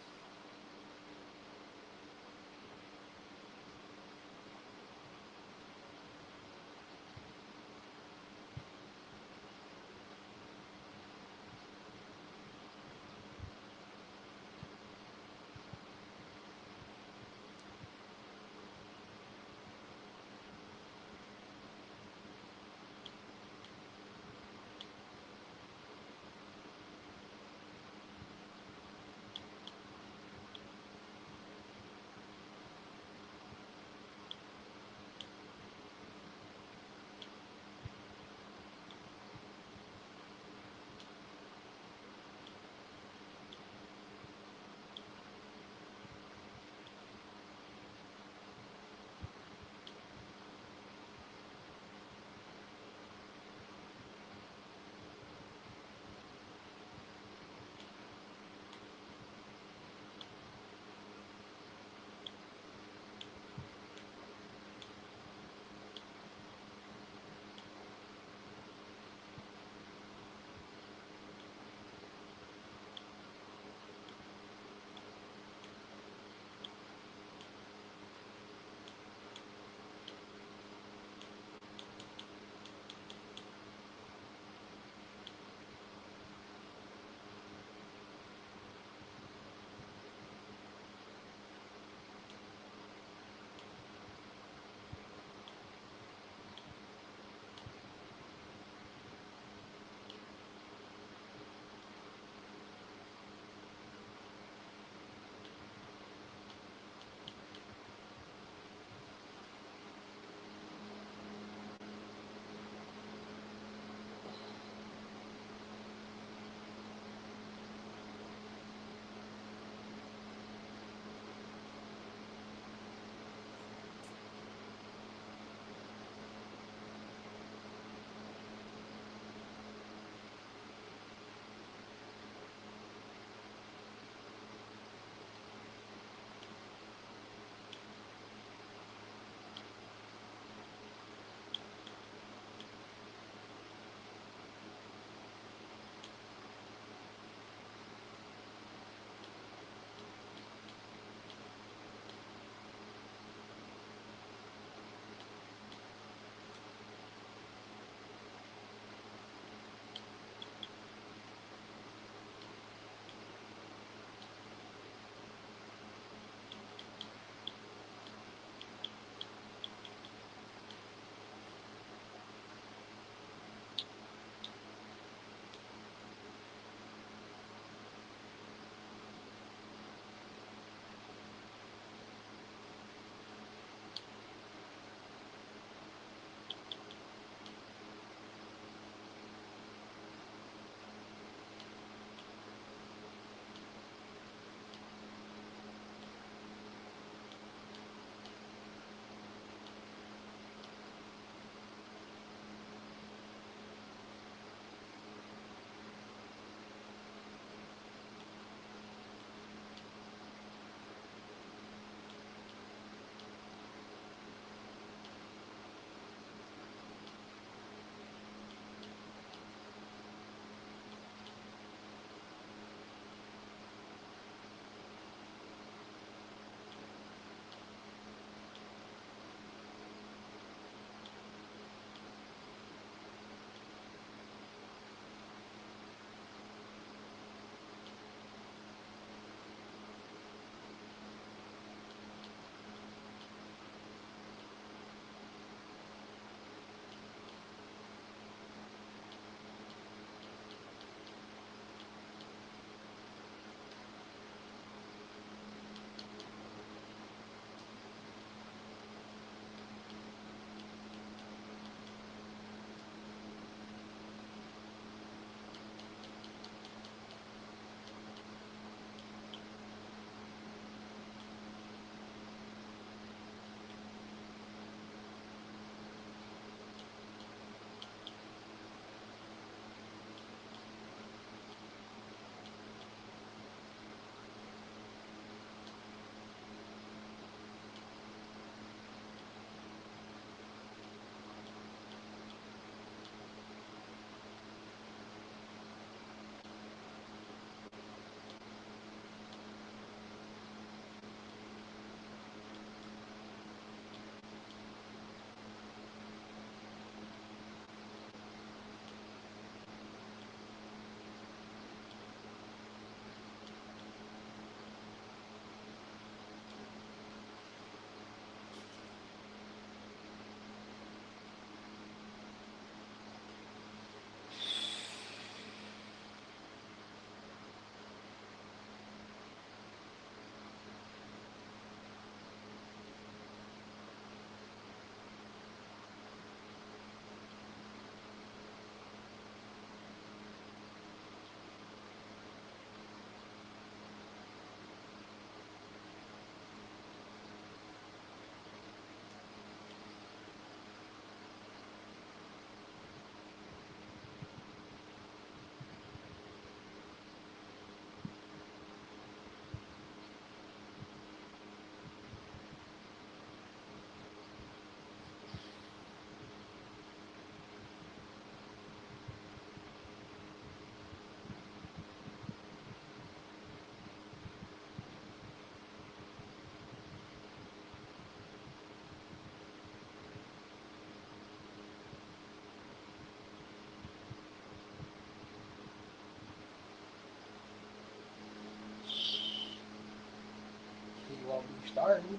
starting.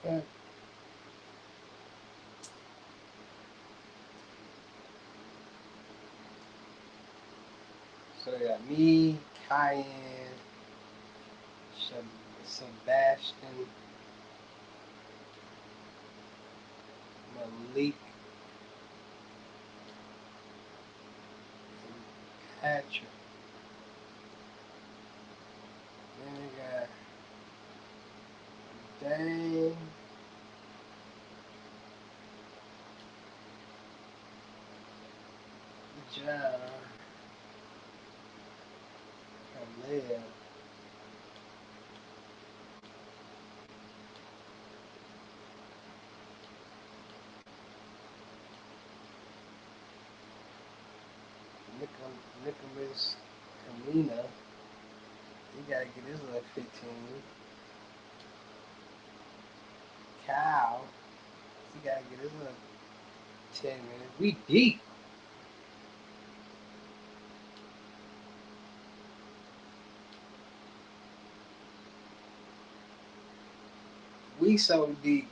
Yeah. So yeah, me, Cayenne, Sebastian, Malik, and Patrick. Then we got Dane, John, Khalil, Nicholas, Kamina. He gotta get his little 15. Cal, he gotta get his little 10 minutes. We deep. We so deep.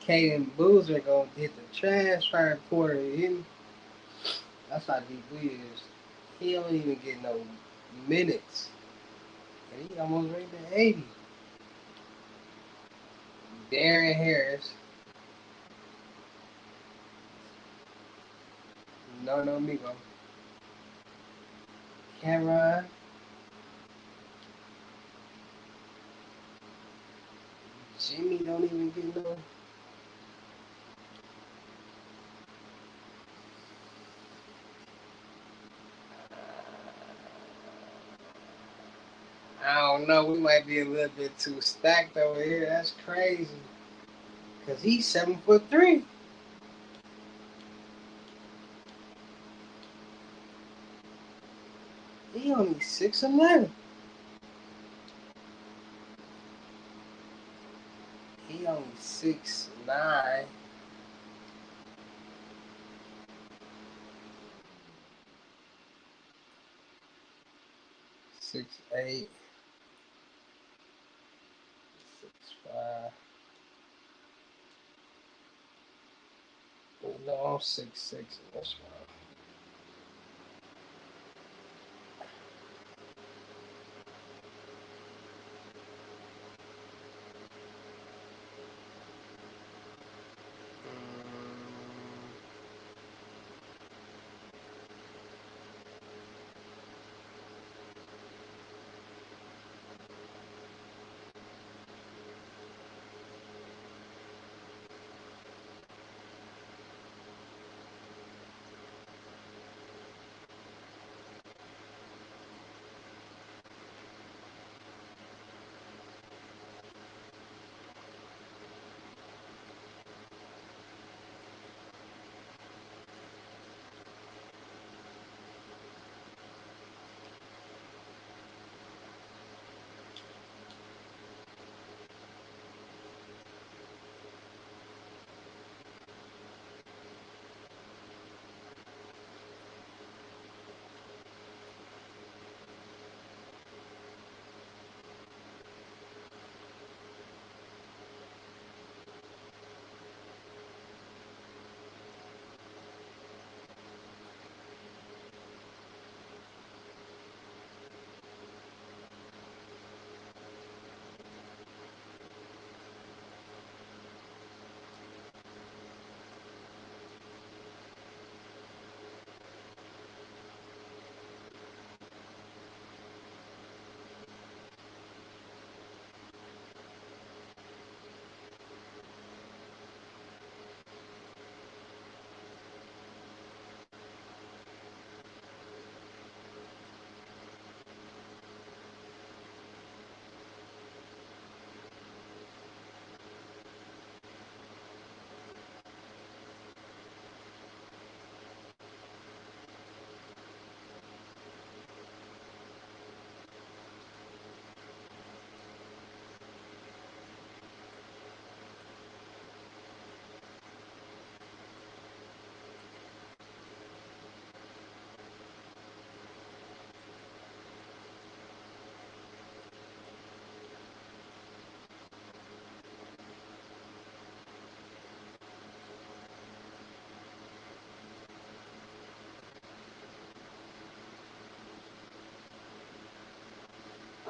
Caden Boozer gonna hit the transfer portal. That's how deep we is. He don't even get no minutes. And he almost right to 80. Darren Harris. No amigo. Cameron. Jimmy don't even get no. don't know. We might be a little bit too stacked over here. That's crazy. Cause he's 7'3". He only 6'11". He only 6'9". 6'8". 6'5". No, I'm 6'6" in this one.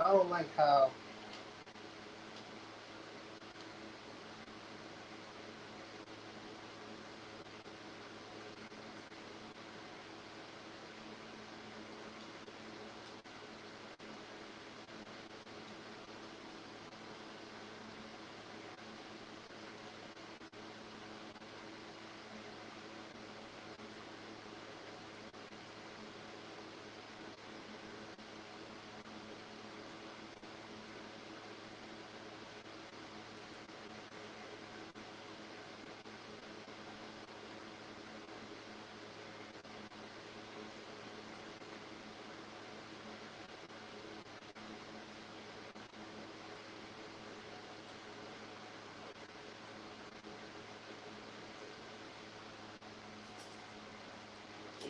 I don't like how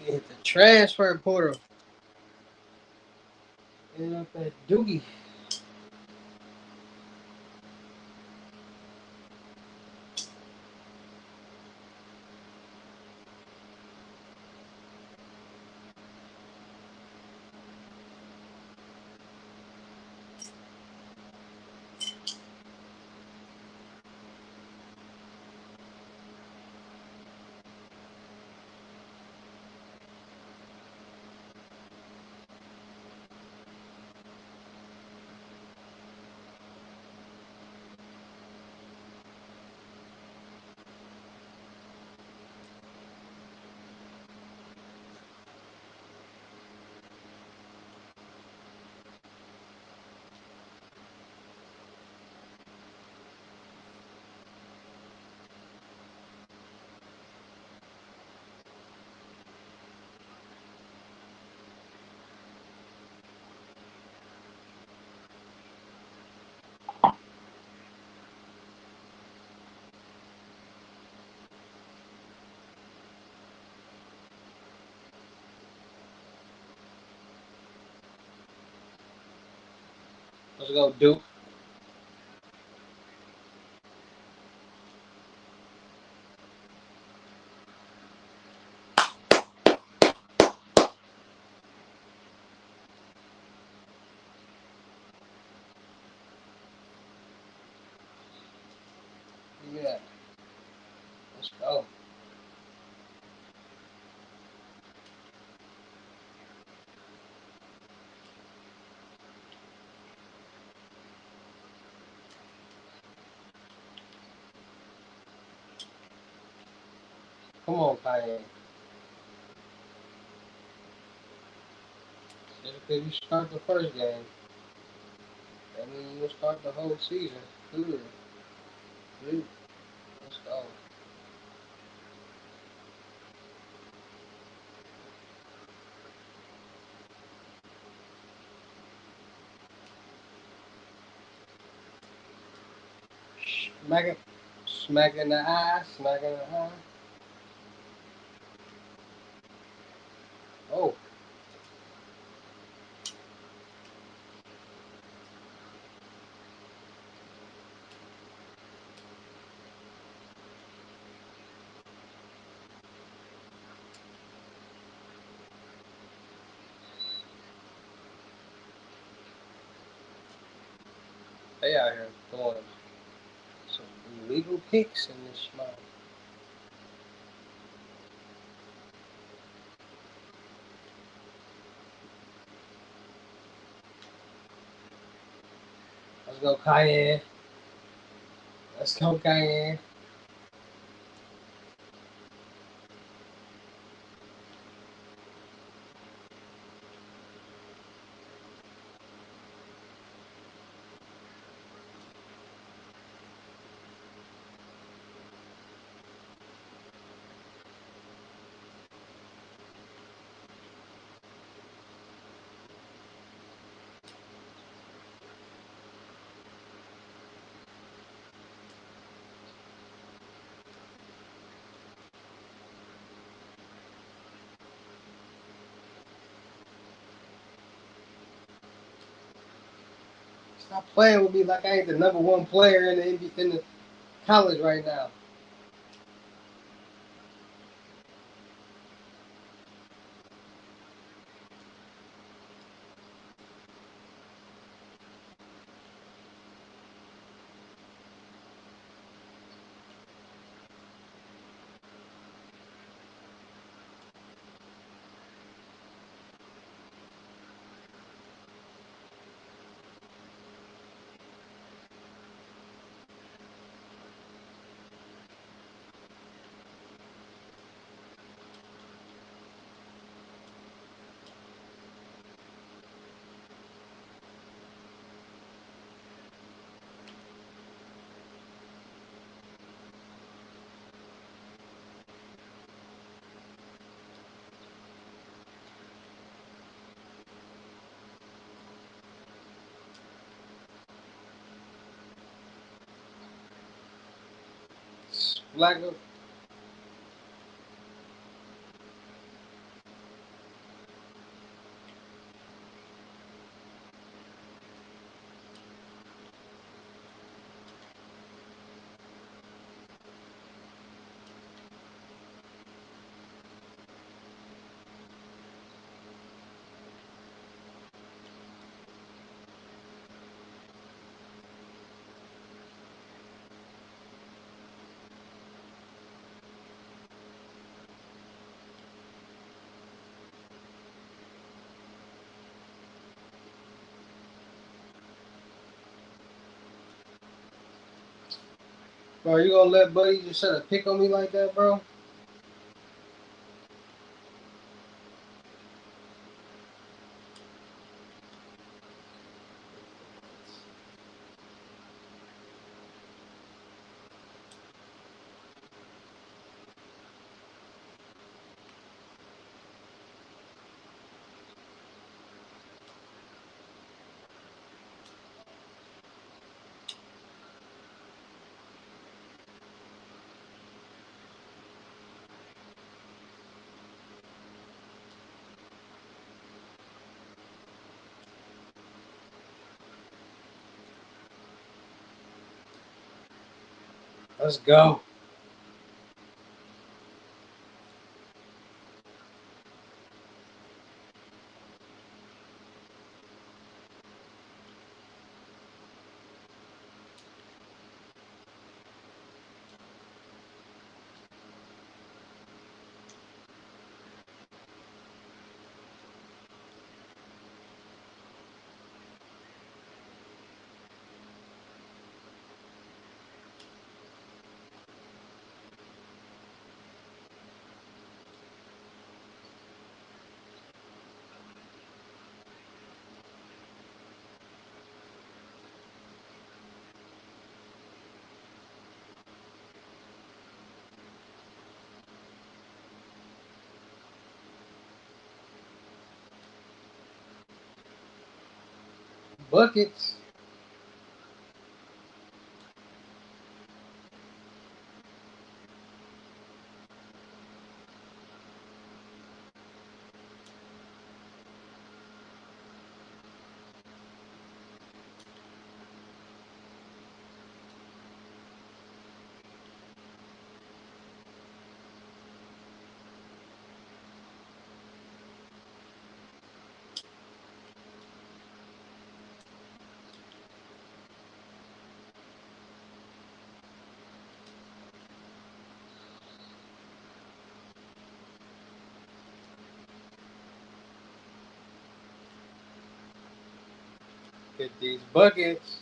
he hit the transfer portal. End up at Doogie. Let's go, Duke. Yeah. Let's go. Come on, Kanye. Just because you start the first game, that means you'll start the whole season. Good. Good. Let's go. Smack it. Smack in the eye. Smack in the eye. Oh. They out here throwing some illegal kicks in this mouth. Let's go, Kanye. Let's go, Kanye. Stop playing with me like I ain't the number one player in the college right now. Black. Bro, you gonna let Buddy just try to pick on me like that, bro? Let's go. Buckets. Get these buckets.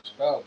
Let's go.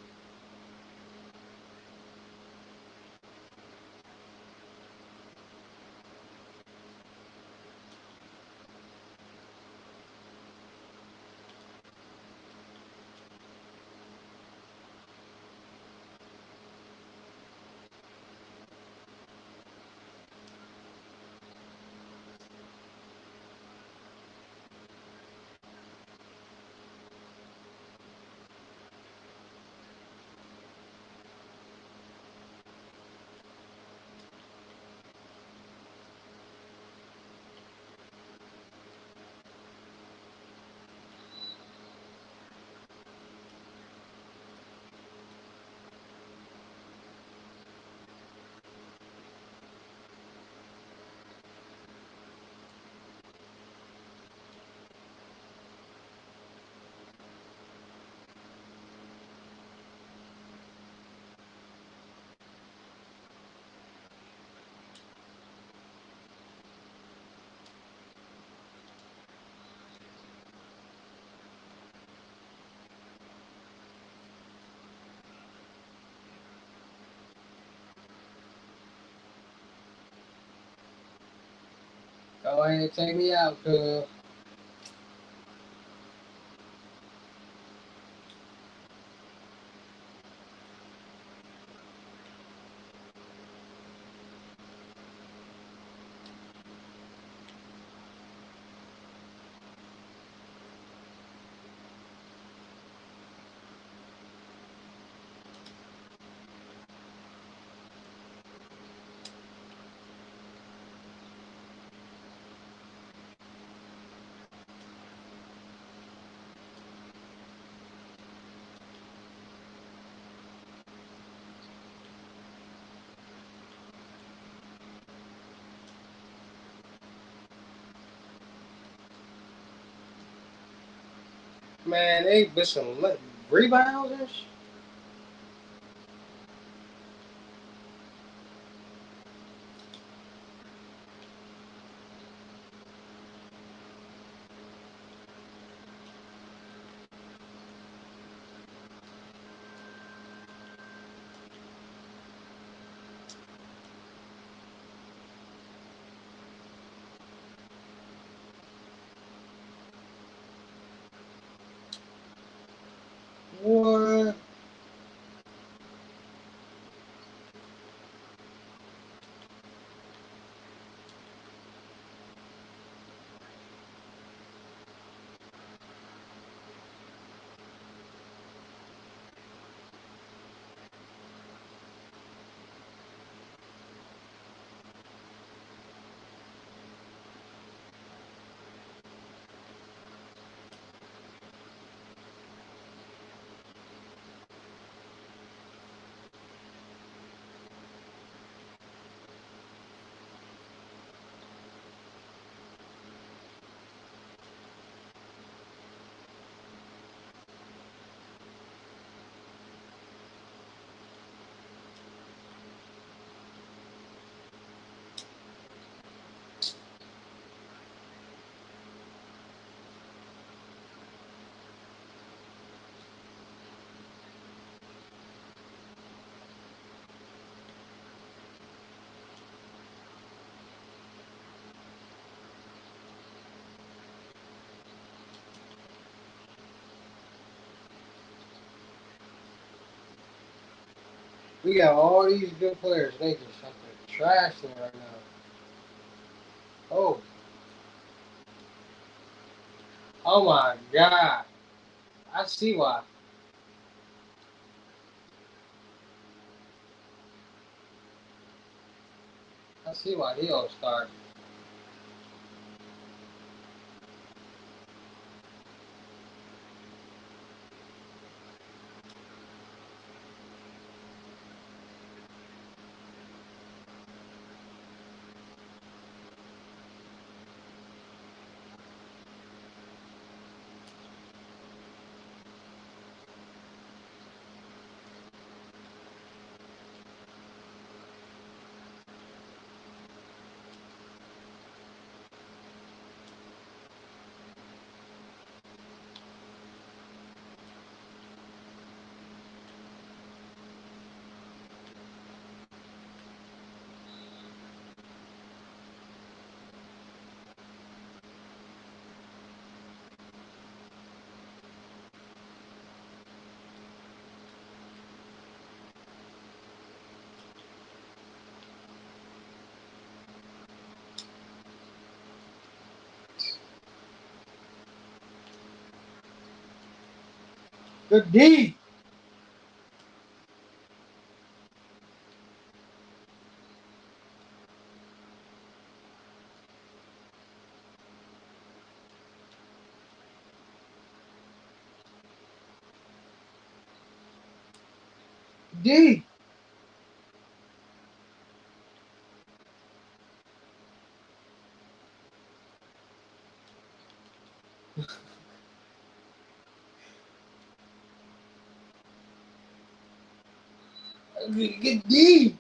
Go ahead and take me out, cuz. Man, they with some rebounds and shit. What? We got all these good players. They just something trash there right now. Oh, oh my God! I see why. I see why he'll start. Good D. D. Good D.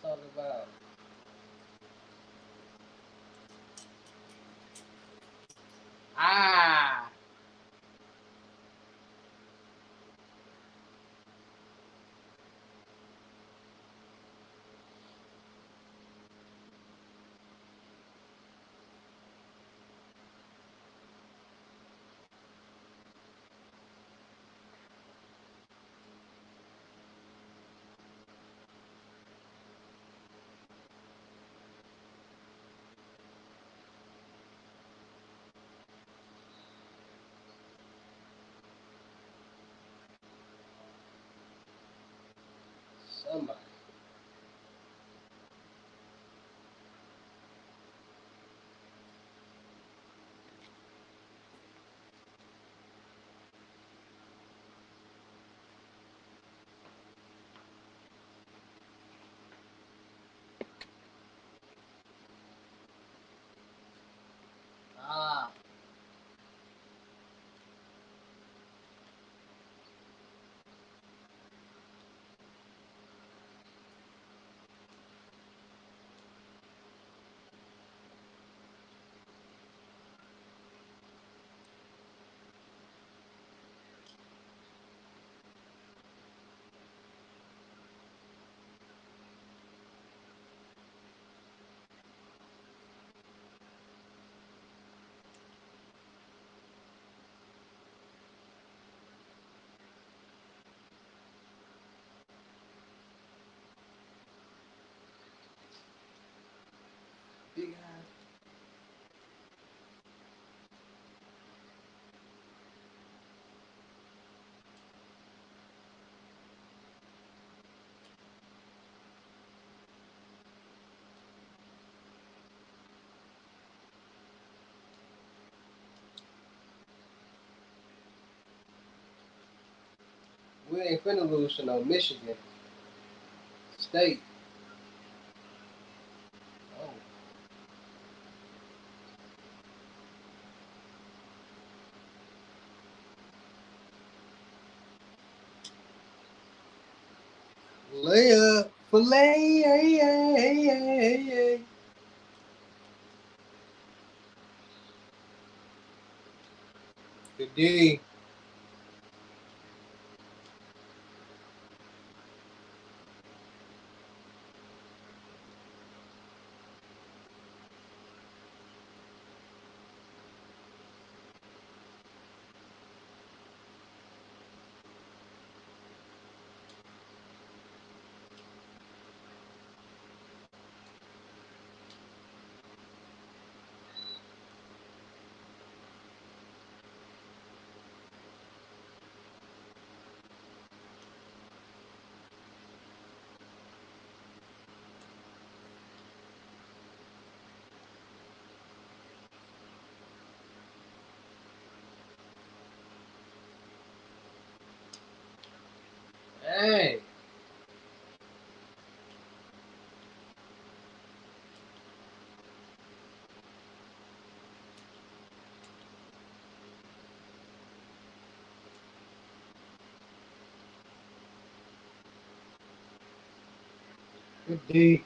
What's all about? Ah. We ain't finna lose to no Michigan State. Oh. Layup, filet. Good D. Hey. Good D.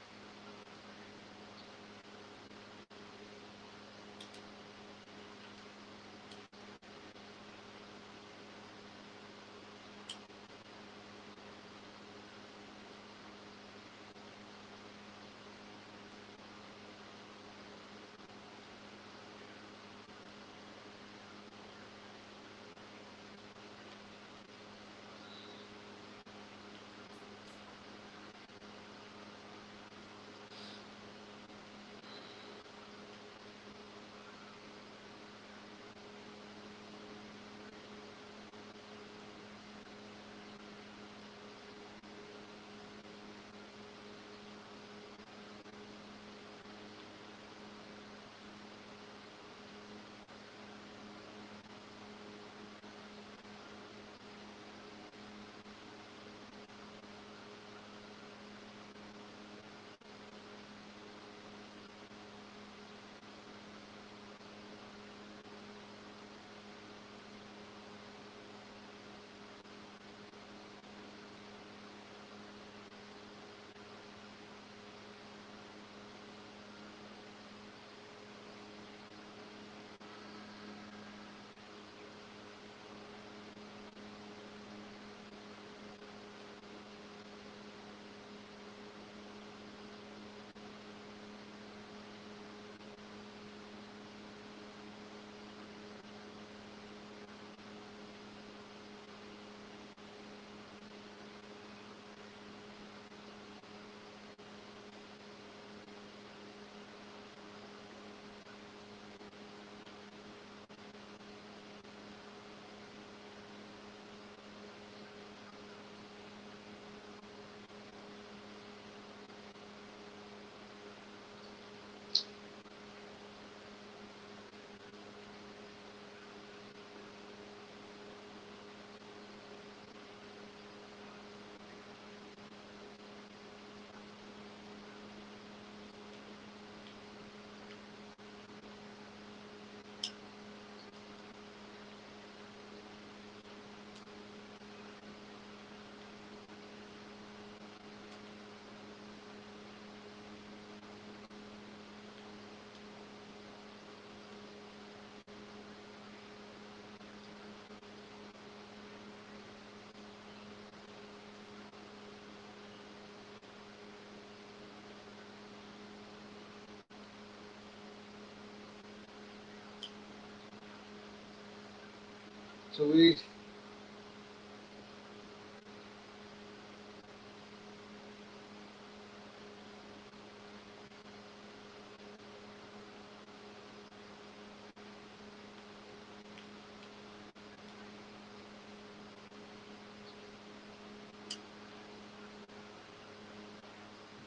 So we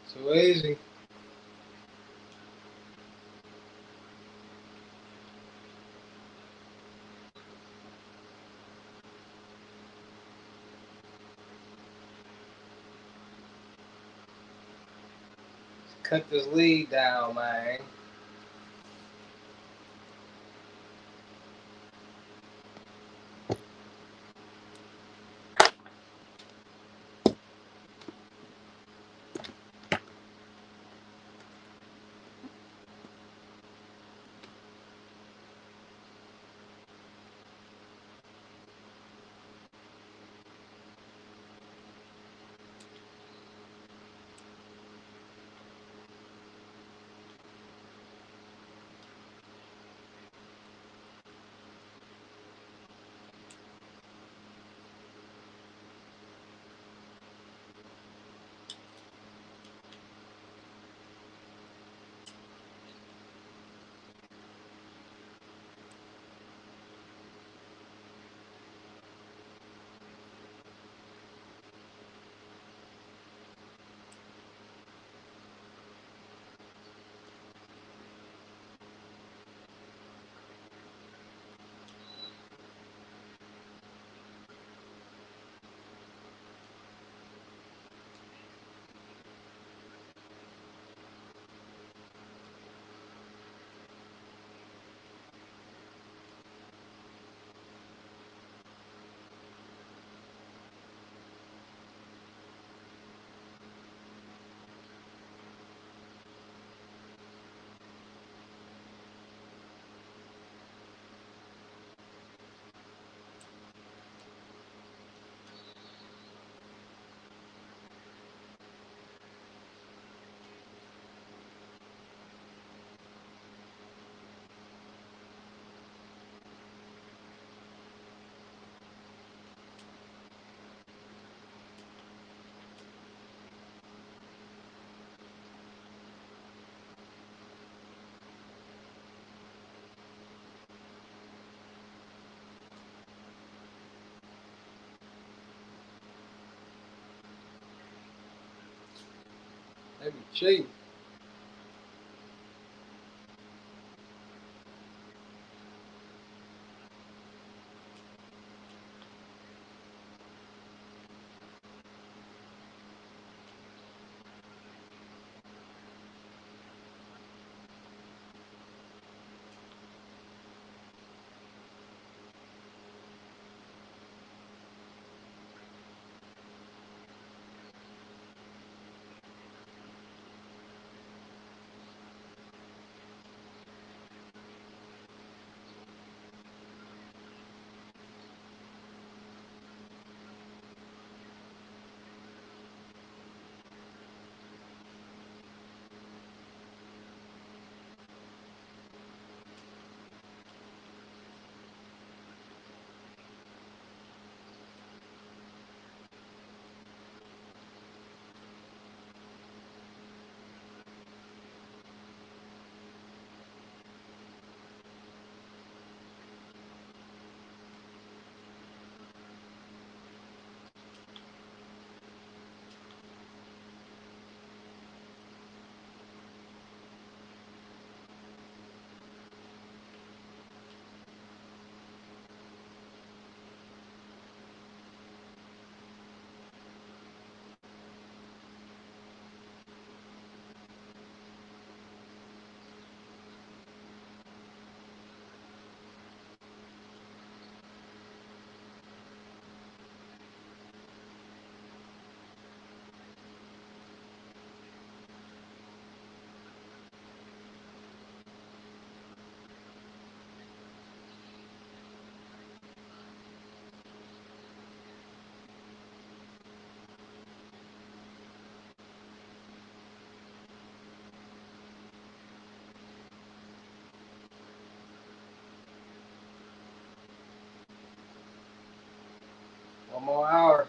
so easy. cut this lead down, man. They be cheating. One more hour.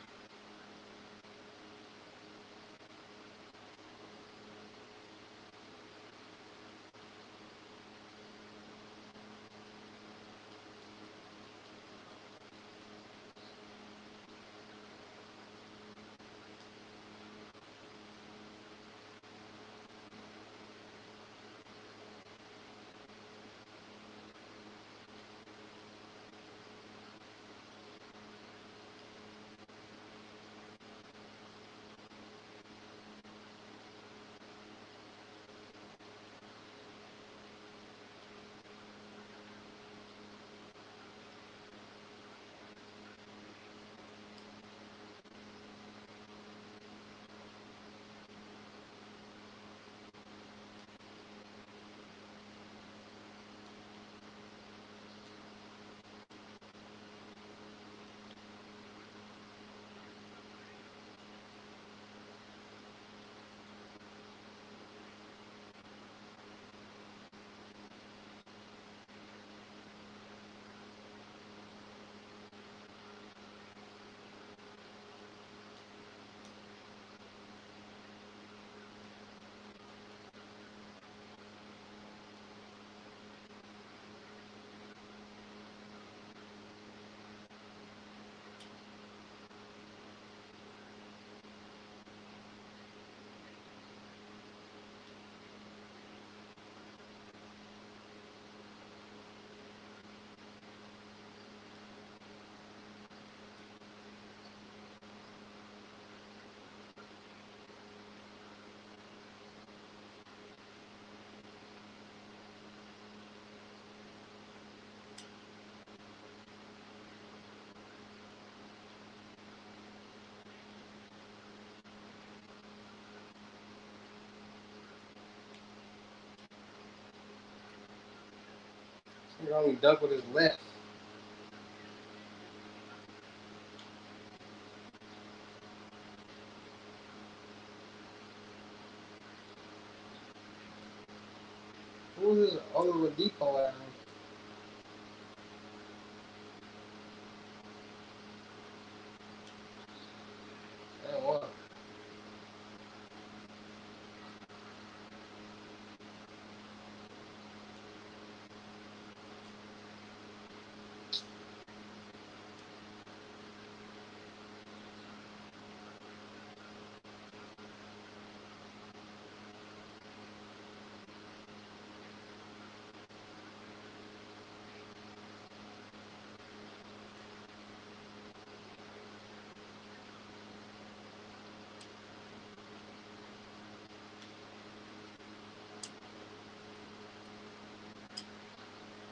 He only duck with his left. Who is this Oliver Depot at? And what?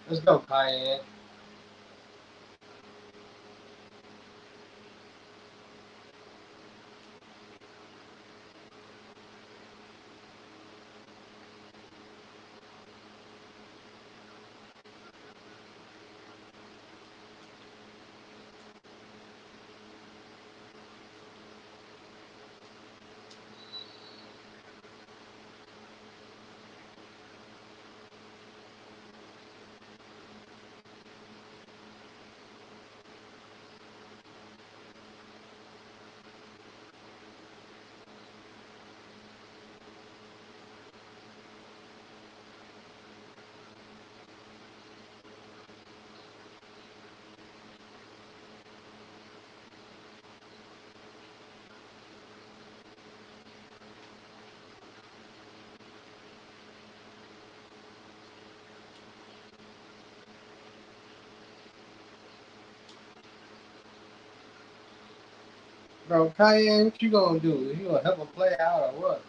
Let's go, Cayenne. Bro, Cayenne, what you gonna do? You gonna help him play out or what?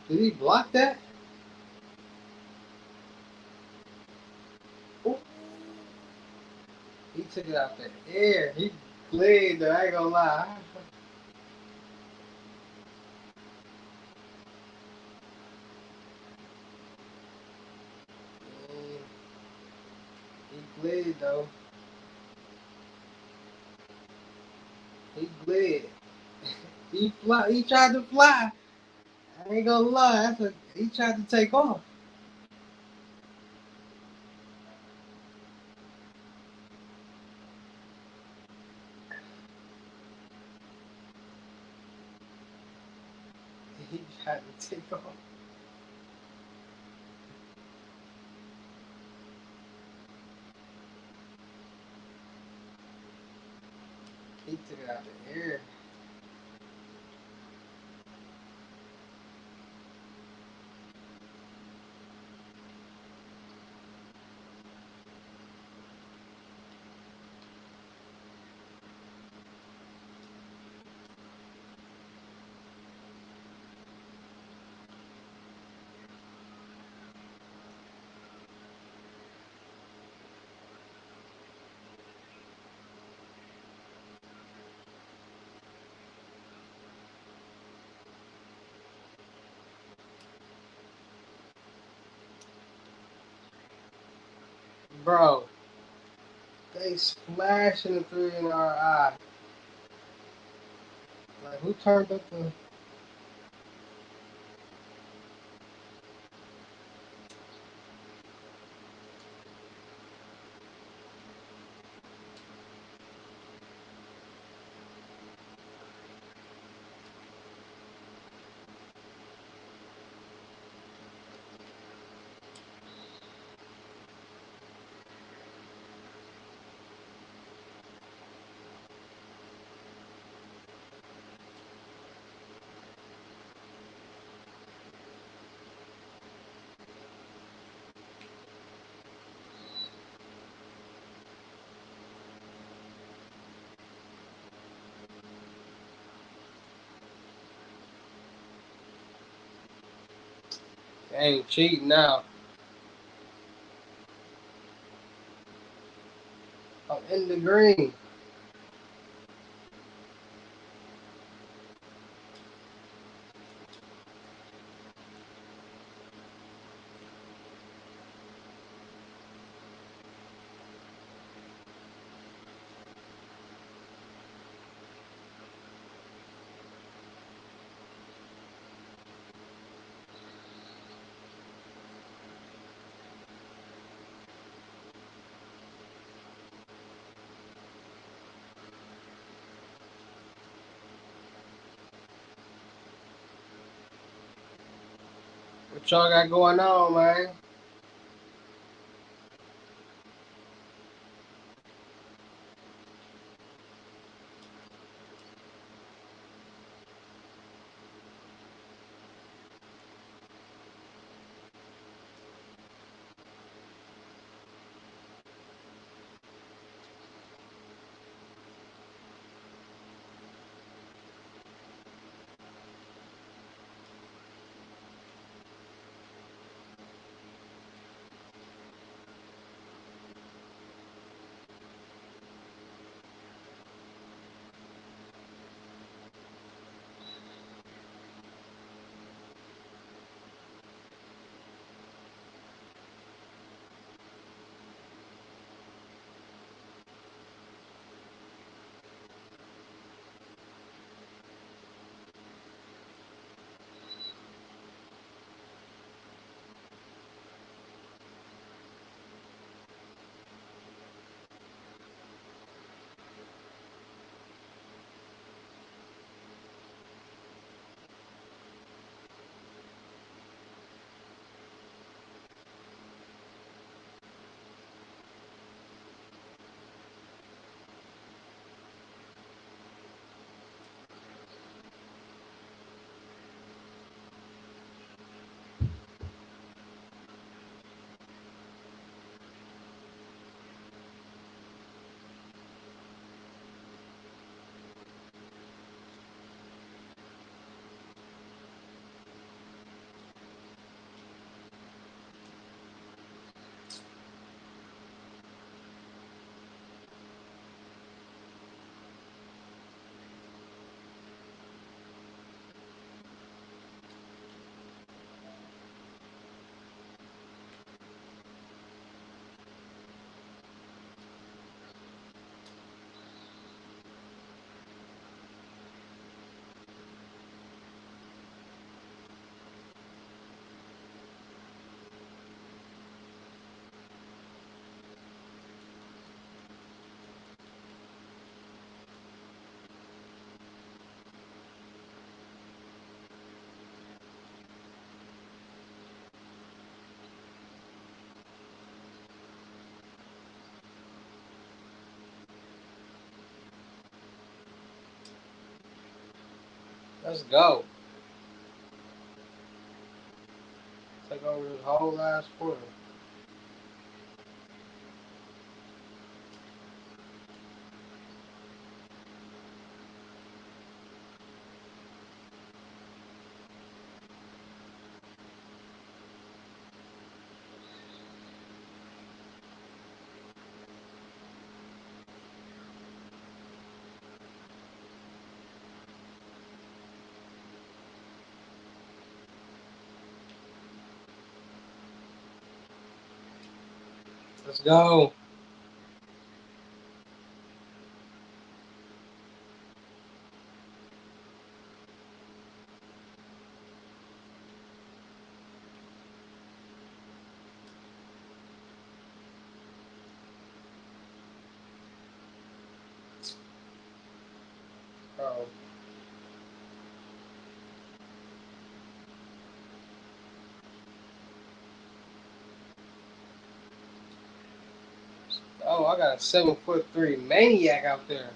Did he block that? Ooh. He took it out the air. He played though, I ain't gonna lie. He played though. He played. He tried to fly. I ain't gonna lie, that's what he tried to take off. He tried to take off. He took it out the air. Bro, they splashing the three in our eye. Like, who turned up the... They ain't cheating now. I'm in the green. What y'all got going on, man? Let's go. Take over this whole last quarter. Let's go. Oh. Oh, I got a 7'3" maniac out there.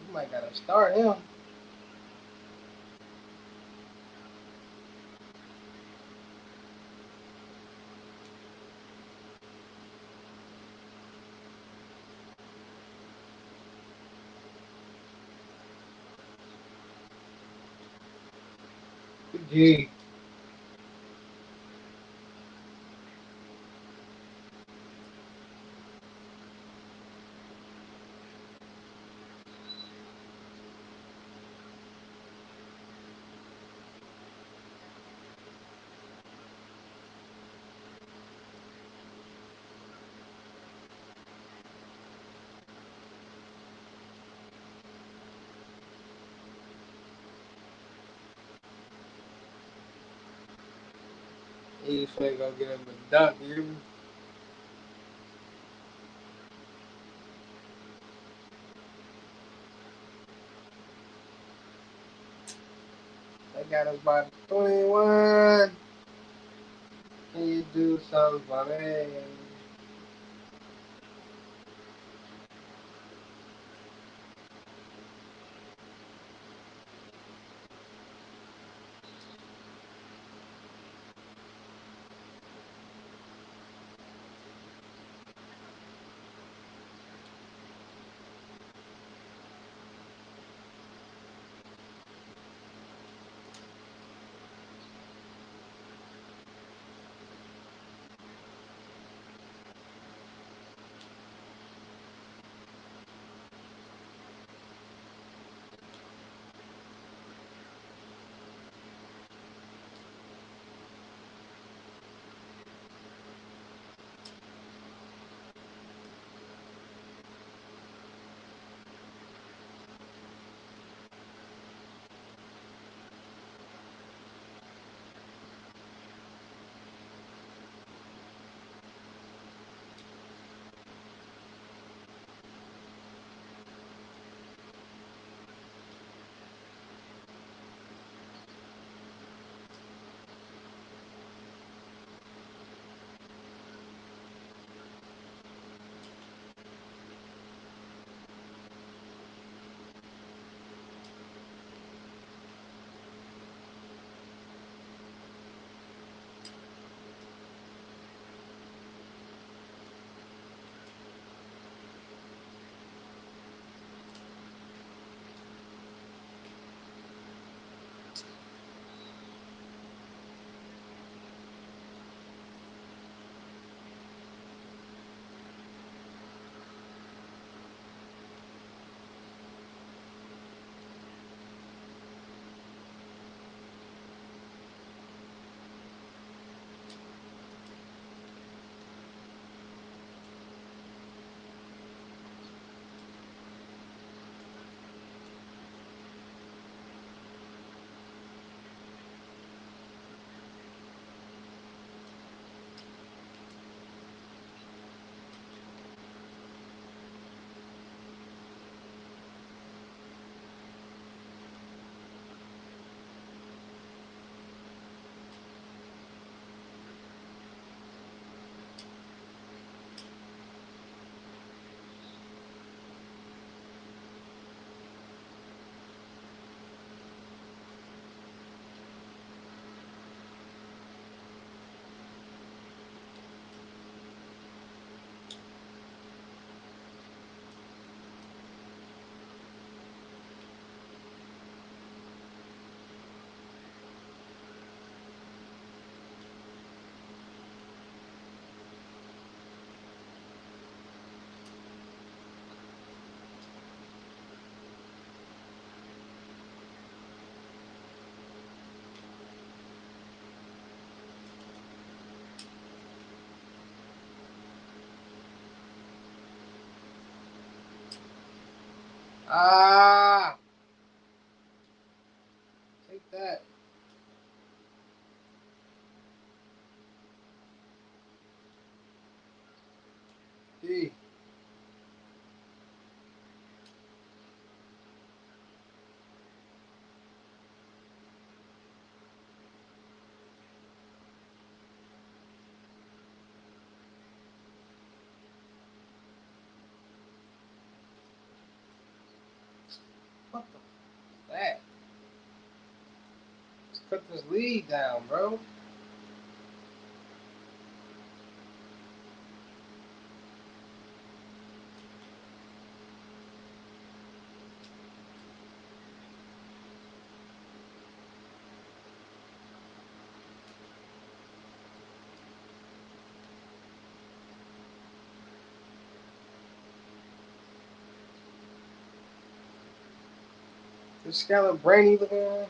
You might gotta start him. G. He's finna go get him a dunk, you hear me? They got us by 21. Can you do something for me? Ah, take that. D. What the f- that? Let's cut this lead down, bro. This scallop brainy looking at.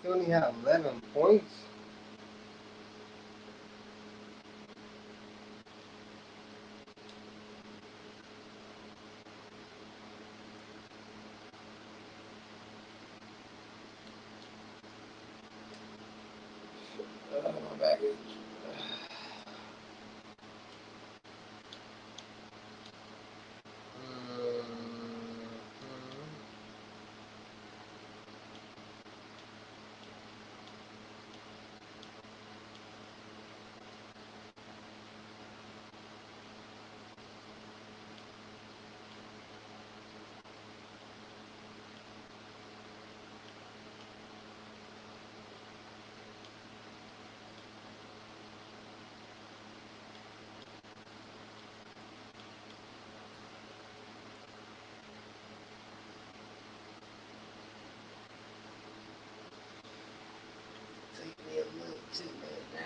He only had 11 points. My baggage. Take me a little too, man.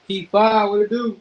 Keep fire, what it do?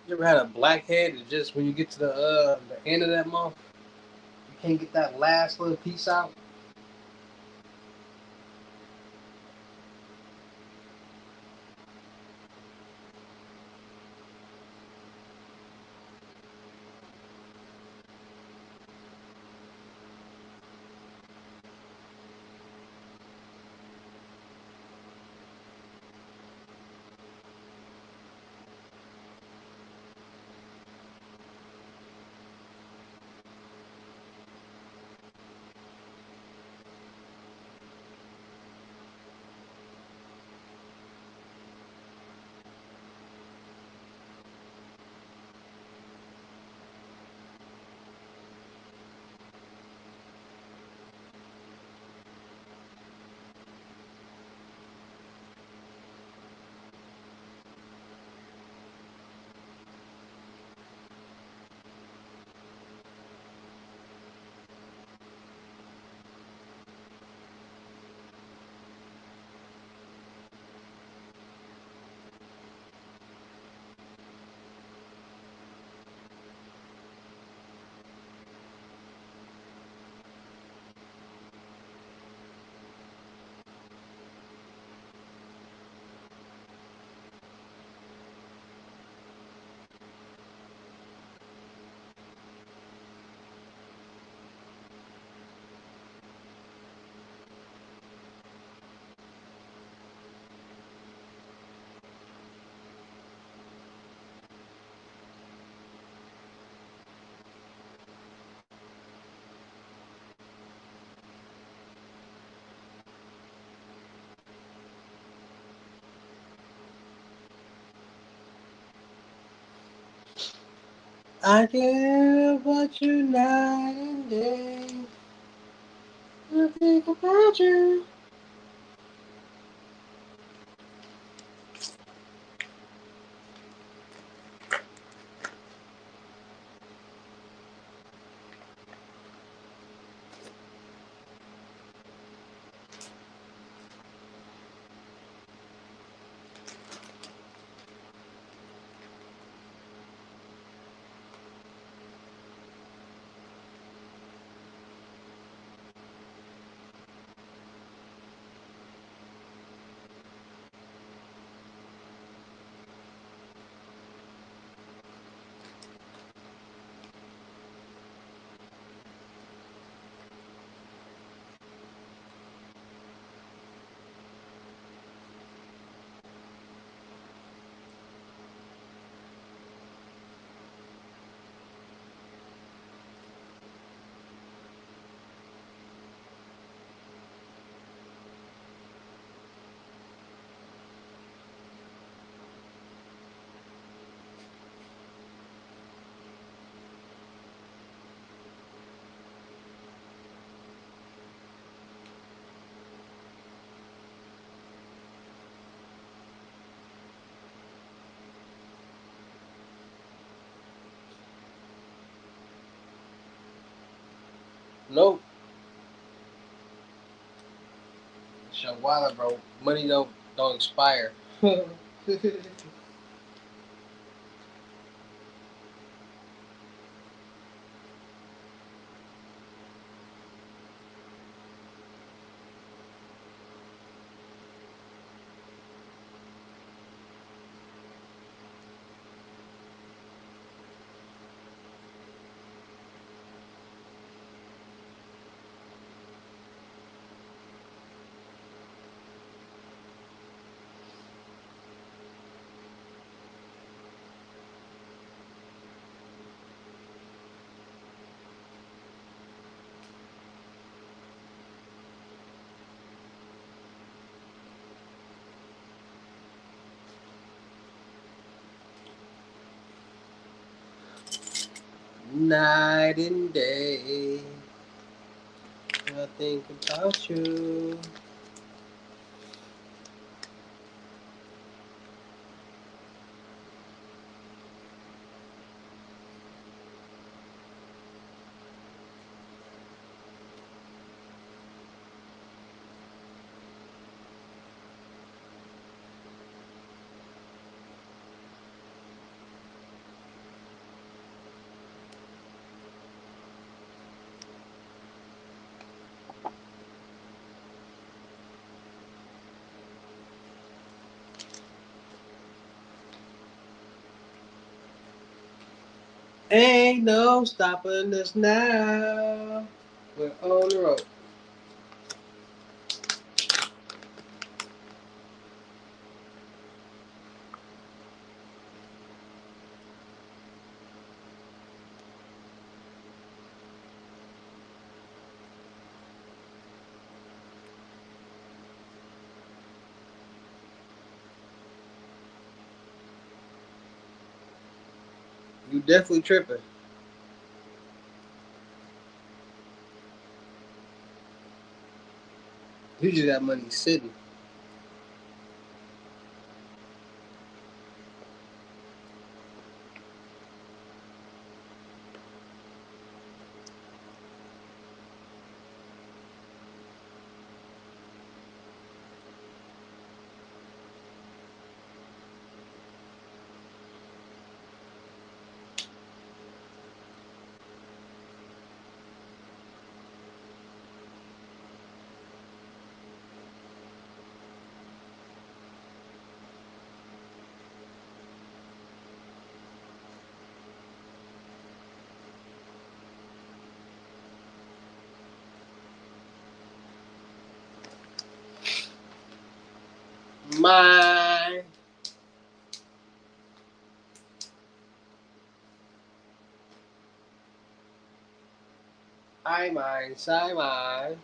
You ever had a blackhead that just when you get to the end of that month, you can't get that last little piece out? I care about you night and day. I think about you. Nope. Shawala, bro. Money don't expire. Night and day, I think about you. Ain't no stopping us now. We're on the road. You definitely tripping. You just got money sitting. My. I mine, side mine.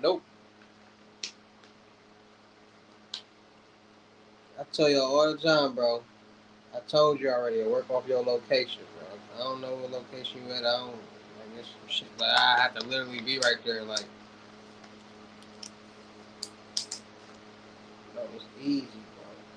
Nope. I tell you all the time, bro. I told you already. I work off your location, bro. I don't know what location you at. I don't. Like this shit. Like I have to literally be right there. Like that was easy, bro.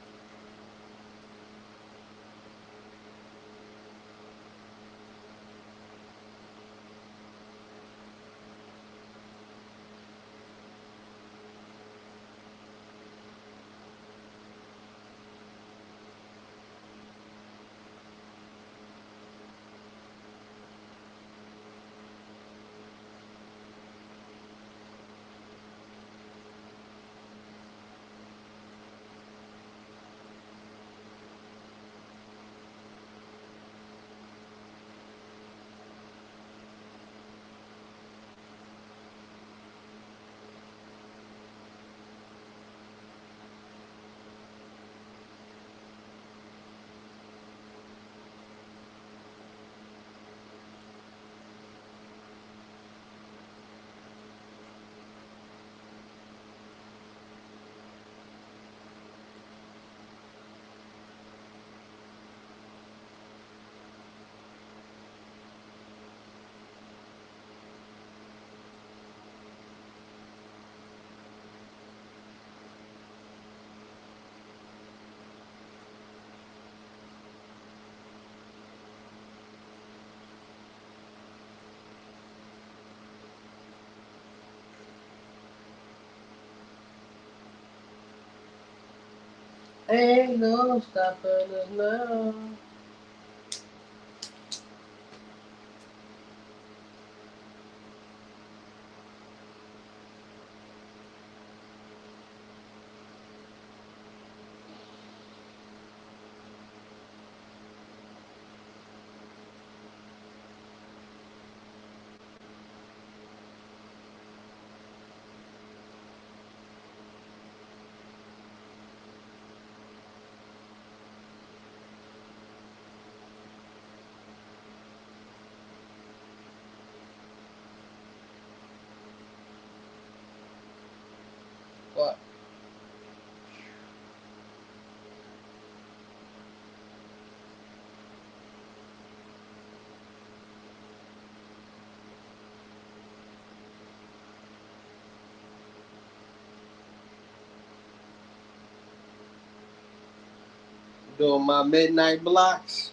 Ain't no stopping us now. What? Doing my midnight blocks.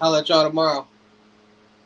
I'll let y'all tomorrow.